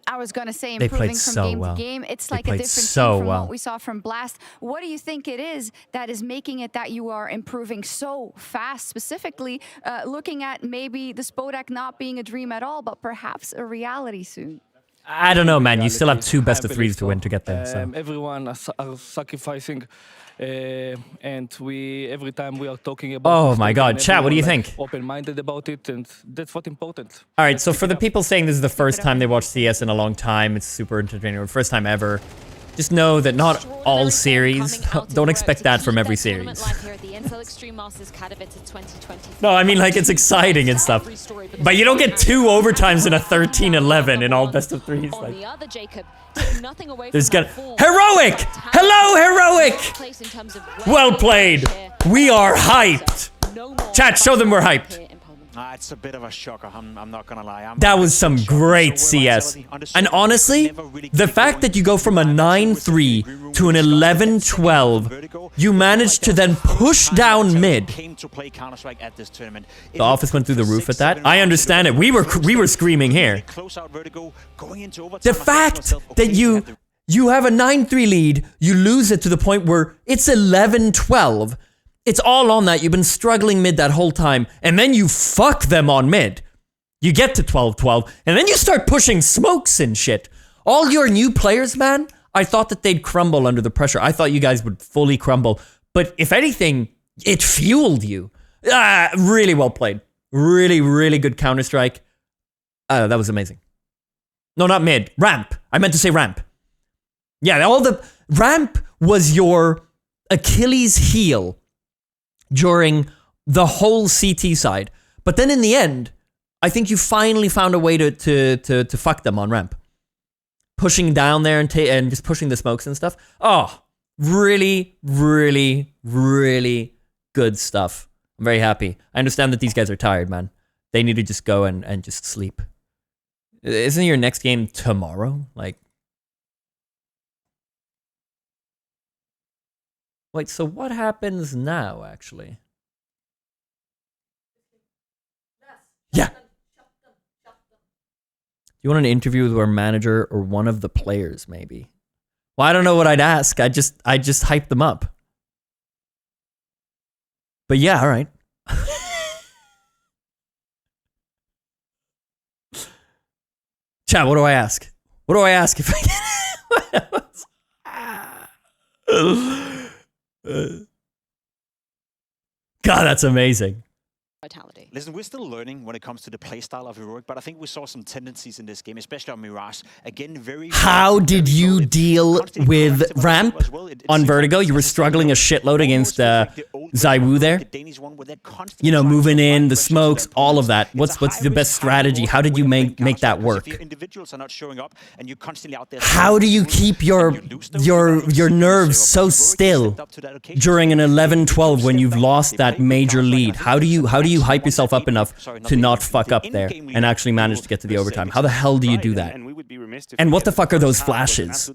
I was going to say improving from game to game. It's like a different team from what we saw from Blast. What do you think it is that is making it that you are improving so fast, specifically looking at maybe the Spodek not being a dream at all, but perhaps a reality soon? I don't know, man. You still have 2 best-of-3s to win to get there. So. Everyone are sacrificing, and every time we are talking about. Oh my God, chat! What do you think? Open-minded about it, and that's what's important. All right, so for the people saying this is the first time they watched CS in a long time, it's super entertaining, or first time ever. Just know that not all series. Don't expect that from every series. No, I mean, like, it's exciting and stuff. But you don't get 2 overtimes in a 13-11 in all best-of-3s. Like. There's gonna... Heroic! Hello, Heroic! Well played! We are hyped! Chat, show them we're hyped. It's a bit of a shocker, I'm not gonna lie. That was some great CS. And honestly, the fact that you go from a 9-3 to an 11-12, you managed to then push down mid. The office went through the roof at that. I understand it. We were screaming here. The fact that you have a 9-3 lead, you lose it to the point where it's 11-12. It's all on that. You've been struggling mid that whole time, and then you fuck them on mid. You get to 12-12, and then you start pushing smokes and shit. All your new players, man, I thought that they'd crumble under the pressure. I thought you guys would fully crumble. But if anything, it fueled you. Really well played. Really, really good Counter-Strike. That was amazing. No, not mid. Ramp. I meant to say ramp. Yeah, ramp was your Achilles heel during the whole CT side. But then in the end, I think you finally found a way to fuck them on ramp. Pushing down there and just pushing the smokes and stuff. Oh, really, really, really good stuff. I'm very happy. I understand that these guys are tired, man. They need to just go and just sleep. Isn't your next game tomorrow? Like, wait, so what happens now, actually? Yeah. You want an interview with our manager or one of the players, maybe? Well, I don't know what I'd ask. I just hype them up. But yeah, all right. Chat, what do I ask? What do I ask if I get... God, that's amazing. Vitality. Listen, we're still learning when it comes to the playstyle of Heroic, but I think we saw some tendencies in this game, especially on Mirage. Again, How did you deal with ramp on Vertigo? You were struggling a shitload against Zaiwu there. You know, moving in, the smokes, all of that. What's the best strategy? How did you make that work? How do you keep your nerves so still during an 11-12 when you've lost that major lead? How do you hype yourself up enough to not fuck up there and actually manage to get to the overtime? How the hell do you do that? And we would be And what the fuck are those flashes?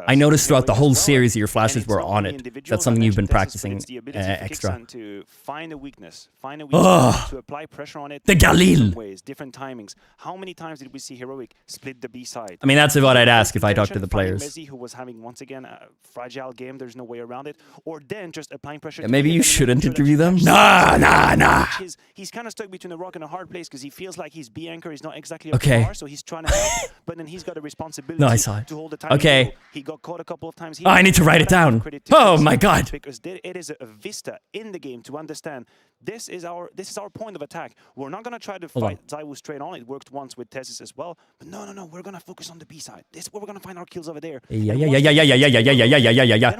I noticed throughout the whole series your flashes were on it. That's something you've been practicing extra. To find a weakness, to apply pressure on it. The Galil. Ways, different timings. How many times did we see Heroic split the B side? I mean, that's what I'd ask if I talked to the players. Messi, who was having once again a fragile game. There's no way around it. Or then just applying pressure. Yeah, maybe you shouldn't interview them. Nah. He's kind of stuck between a rock and a hard place because he feels like his B anchor is not exactly okay. Par, so he's trying to help, but then he's got a responsibility to hold the time. Okay. He got caught a couple of times. I need to write it down. Oh my god. Because it is a vista in the game to understand this is our point of attack. We're not gonna try to fight ZywOo straight on. It worked once with Tesis as well. But no. We're gonna focus on the B side. This is where we're gonna find our kills over there. Yeah. Then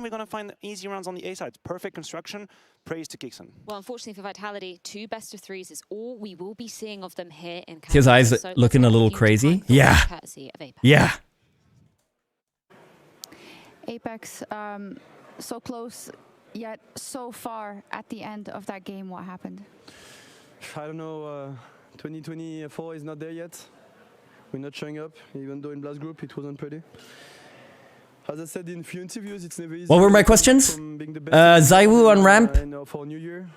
we're gonna find easy rounds on the A side. Perfect construction. Praise to Kixon. Well, unfortunately for Vitality, 2 best-of-3s is all we will be seeing of them here in Canada. His eyes looking a little crazy. Yeah. Yeah. Apex, so close, yet so far at the end of that game. What happened? I don't know. 2024 is not there yet. We're not showing up, even though in Blast Group it wasn't pretty. As I said in a few interviews, it's never easy. What were my questions? ZywOo on ramp. For New Year.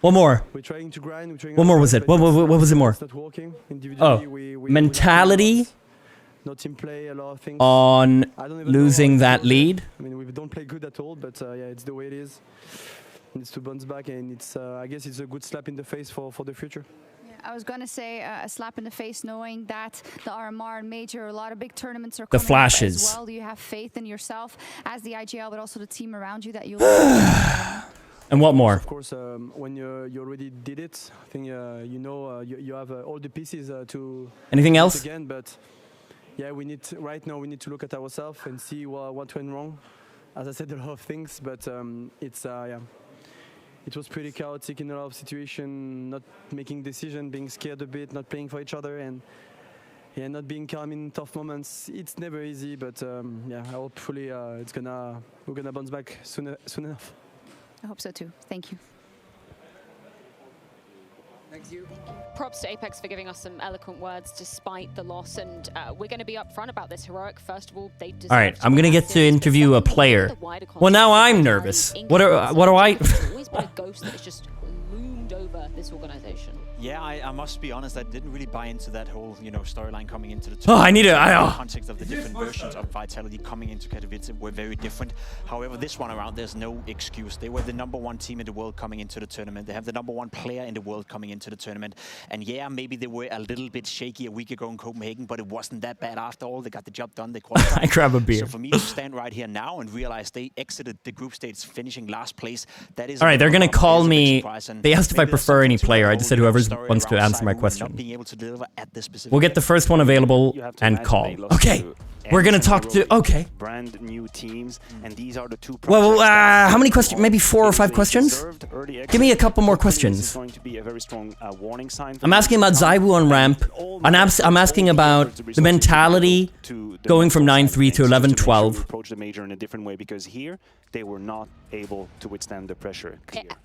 One more. We're trying to grind. What more was it? What was it more? It's not working. Oh, mentality not team play, a lot of things. On losing that lead. I mean, we don't play good at all, but yeah, it's the way it is. It needs to bounce back, and it's I guess it's a good slap in the face for the future. I was going to say a slap in the face, knowing that the RMR and Major, a lot of big tournaments are the coming flashes. Up as well. Do you have faith in yourself as the IGL, but also the team around you that you'll... And what more? Of course, when you already did it, I think you know you have all the pieces to... Anything else? Again, but yeah, right now we need to look at ourselves and see what went wrong. As I said, a lot of things, but yeah. It was pretty chaotic in a lot of situations, not making decisions, being scared a bit, not playing for each other, and yeah, not being calm in tough moments. It's never easy, but yeah, hopefully we're gonna bounce back soon enough. I hope so too. Thank you. Thank you. Props to Apex for giving us some eloquent words despite the loss, and we're going to be upfront about this. Heroic, first of all, they deserve. All right, I'm gonna get to interview a player. Well, now I'm nervous. What do I? Always been a ghost that has just loomed over this organization. Yeah, I must be honest, I didn't really buy into that whole, storyline coming into the tournament. Oh, I need to... The context of the different versions of Vitality coming into Katowice were very different. However, this one around, there's no excuse. They were the #1 team in the world coming into the tournament. They have the #1 player in the world coming into the tournament. And yeah, maybe they were a little bit shaky a week ago in Copenhagen, but it wasn't that bad after all. They got the job done. They qualified. I grab a beer. So for me to stand right here now and realize they exited the group stage finishing last place, that is... All right, they're going to call me... They asked if I prefer any player. I just said whoever wants to answer my question. We'll get the first one available and call. Okay, we're gonna talk to... Okay. Brand new teams, and these are the two... Well, how many questions? Maybe 4 or 5 questions? Give me a couple more questions. I'm asking about ZywOo on ramp. I'm asking about the mentality going from 9-3 to 11-12. Approach the major in a different way, because here they were not able to withstand the pressure.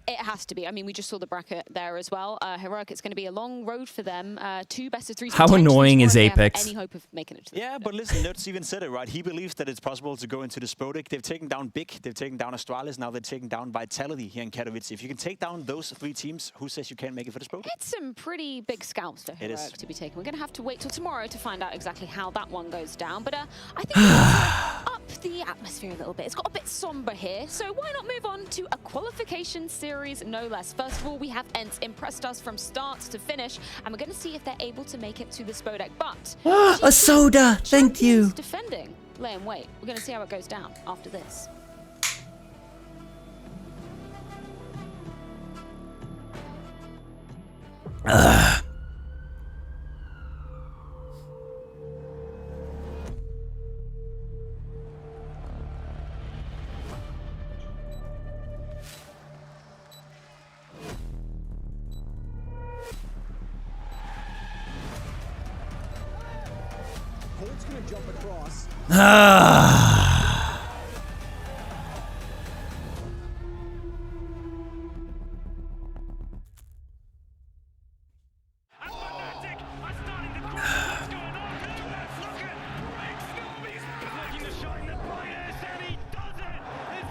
It has to be. I mean, we just saw the bracket there as well. Heroic, it's going to be a long road for them. 2 best-of-3s. How annoying is Apex? Any hope of making it to the but listen, Nerds even said it, right? He believes that it's possible to go into the Spodek. They've taken down Big, they've taken down Astralis, now they're taking down Vitality here in Katowice. If you can take down those 3 teams, who says you can't make it for the Spodek? It's some pretty big scalps for Heroic to be taken. We're going to have to wait till tomorrow to find out exactly how that one goes down. But I think we'll up the atmosphere a little bit. It's got a bit somber here, so why not move on to a qualification series, no less. First of all, we have ENCE impressed us from start to finish, and we're going to see if they're able to make it to the Spodek. But a soda, thank you. Defending, lay and wait. We're going to see how it goes down after this.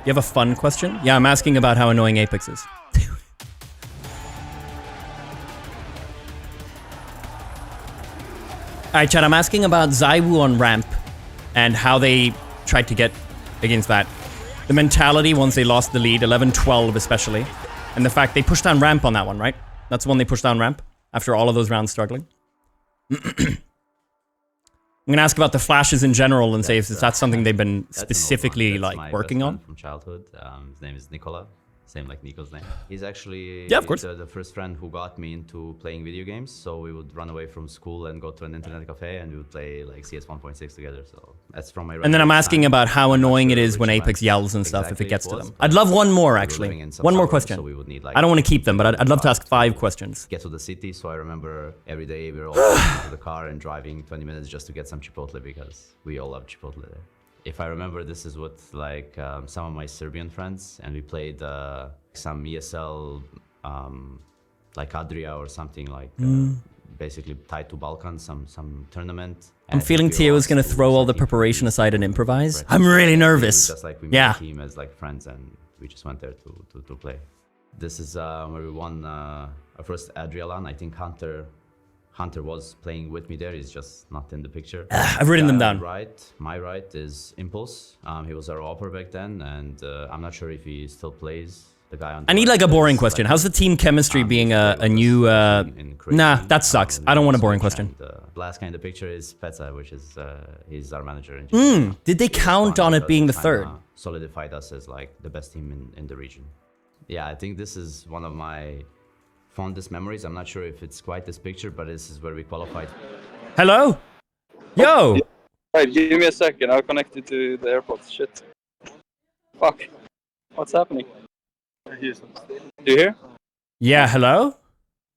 You have a fun question? Yeah, I'm asking about how annoying Apex is. Alright, chat, I'm asking about Zaiwu on ramp and how they tried to get against that. The mentality once they lost the lead, 11-12 especially, and the fact they pushed down ramp on that one, right? That's the one they pushed down ramp after all of those rounds struggling. I'm gonna ask about the flashes in general and say if that's something they've been specifically like working on. From childhood, his name is Nicola, same like Nico's name. He's actually of course. The first friend who got me into playing video games. So we would run away from school and go to an internet cafe and we would play like CS 1.6 together. So that's from my. And then I'm asking about how annoying it is when Apex yells and stuff if it gets to them. I'd love one more actually. One more question. So we would need, like, I don't want to keep them, but I'd love to ask 5 questions. Get to the city. So I remember every day we were all going to the car and driving 20 minutes just to get some Chipotle because we all love Chipotle there. If I remember, this is what like some of my Serbian friends, and we played some ESL, like Adria or something like, basically tied to Balkan, some tournament. I'm feeling Tio is going to throw all the preparation aside and improvise. I'm really nervous. Just like we made a team as like friends, and we just went there to play. This is where we won our first Adria LAN. I think Hunter was playing with me there. He's just not in the picture. I've written them down. My right is Impulse. He was our opera back then, and I'm not sure if he still plays. The guy on. I need like a boring question. How's the team chemistry being a new? Nah, that sucks. I don't want a boring question. The last guy in the picture is Petsa, which is he's our manager. Did they count on it being the third? Solidified us as like the best team in the region. Yeah, I think this is one of my fondest memories. I'm not sure if it's quite this picture, but this is where we qualified. Hello? Yo! Right, give me a second. I'll connect you to the AirPods. Shit. Fuck. What's happening? Do you hear? Yeah, hello?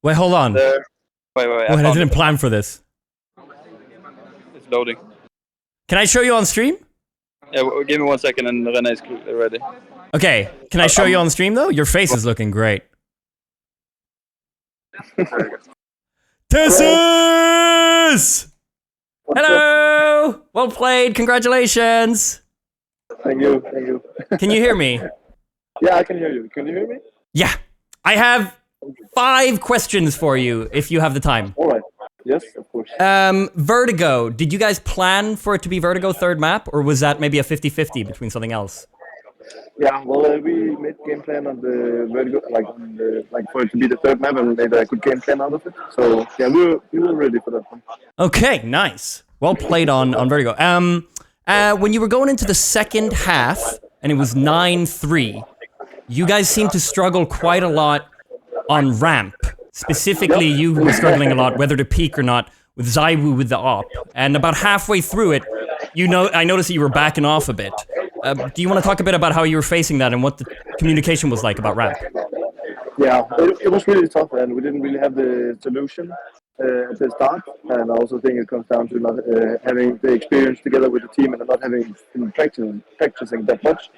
Wait, hold on. Wait. Wait, I didn't plan for this. It's loading. Can I show you on stream? Yeah, give me 1 second and Rene's ready. Okay, can I show you on stream though? Your face is looking great. Tessus! Hello! Well played, congratulations! Thank you. Can you hear me? Yeah, I can hear you. Can you hear me? Yeah. I have 5 questions for you, if you have the time. Alright. Yes, of course. Vertigo. Did you guys plan for it to be Vertigo third map, or was that maybe a 50-50 between something else? Yeah, well, we made game plan on the Vertigo, like for it to be the third map, and made a good game plan out of it. So yeah, we were ready for that one. Okay, nice. Well played on Vertigo. When you were going into the second half, and it was 9-3, you guys seemed to struggle quite a lot on ramp. Specifically, you were struggling a lot, whether to peak or not, with Zaiwu with the op. And about halfway through it, I noticed that you were backing off a bit. Do you want to talk a bit about how you were facing that and what the communication was like about ramp? Yeah, it was really tough, and we didn't really have the solution at the start. And I also think it comes down to not having the experience together with the team and not having been practicing that much.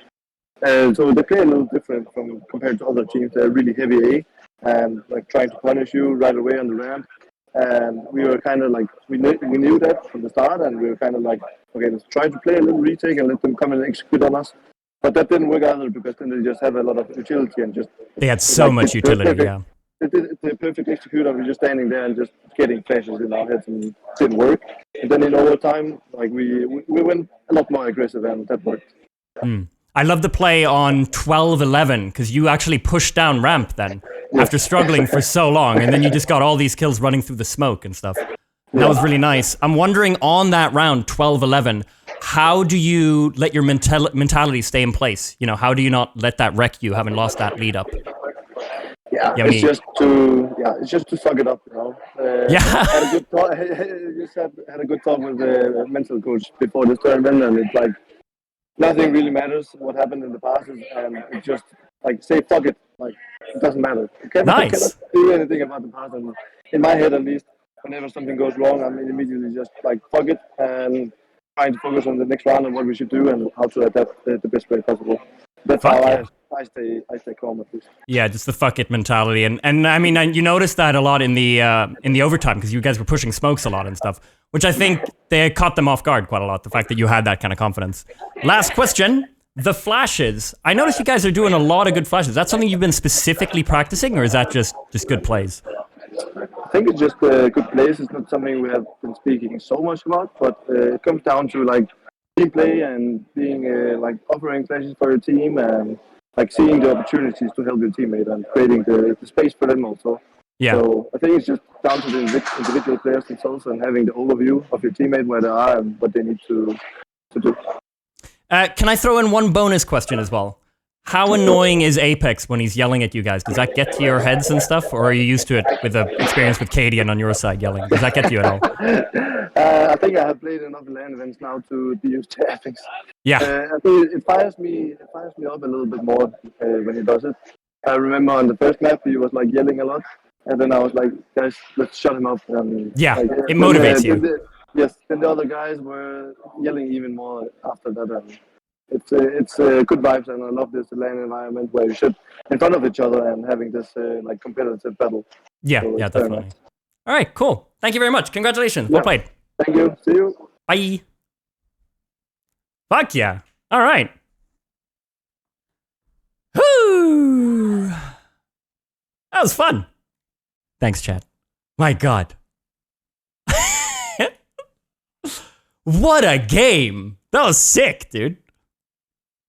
So they play a little different compared to other teams. They're really heavy A and like trying to punish you right away on the ramp. And we were kind of like, we knew that from the start, and we were kind of like, okay, let's try to play a little retake and let them come and execute on us. But that didn't work either, because then they just have a lot of utility and just... They had so much utility, yeah. The perfect executor, we're just standing there and just getting flashes in our heads, and it didn't work. And then in overtime, like we went a lot more aggressive, and that worked. I love the play on 12-11, because you actually pushed down ramp then, after struggling for so long, and then you just got all these kills running through the smoke and stuff. That was really nice. I'm wondering, on that round, 12-11, how do you let your mentality stay in place? You know, how do you not let that wreck you, having lost that lead up? Yeah, it's just to suck it up, you know. Had a good talk, had a good talk with the mental coach before this tournament, and it's like, nothing really matters what happened in the past, and it's just like, say fuck it, like it doesn't matter. You cannot do anything about the past, and in my head at least, whenever something goes wrong, I'm immediately just like fuck it and trying to focus on the next round and what we should do and how to adapt the best way possible. That's how I stay calm at least. Yeah, just the fuck it mentality, and I mean, you noticed that a lot in the overtime, because you guys were pushing smokes a lot and stuff, which I think they caught them off guard quite a lot. The fact that you had that kind of confidence. Last question: the flashes. I noticed you guys are doing a lot of good flashes. Is that something you've been specifically practicing, or is that just good plays? I think it's just good plays. It's not something we have been speaking so much about, but it comes down to like team play and being like offering flashes for your team and like seeing the opportunities to help your teammate and creating the space for them also. Yeah. So I think it's just down to the individual players themselves and having the overview of your teammate, where they are and what they need to do. Can I throw in one bonus question as well? How annoying is Apex when he's yelling at you guys? Does that get to your heads and stuff, or are you used to it with the experience with Cadian on your side yelling? Does that get to you at all? I think I have played enough LAN events now to be used to Apex. Yeah. I think it fires me up a little bit more when he does it. I remember on the first map he was like yelling a lot, and then I was like, guys, let's shut him up. And, yeah, like, it motivates you. Yes, and the other guys were yelling even more after that. And it's good vibes, and I love this LAN environment where you sit in front of each other and having this like competitive battle. Yeah, so yeah, definitely. Nice. All right, cool. Thank you very much. Congratulations. Well played. Thank you. See you. Bye. Fuck yeah. All right. Whoo! That was fun. Thanks, chat. My God. What a game. That was sick, dude.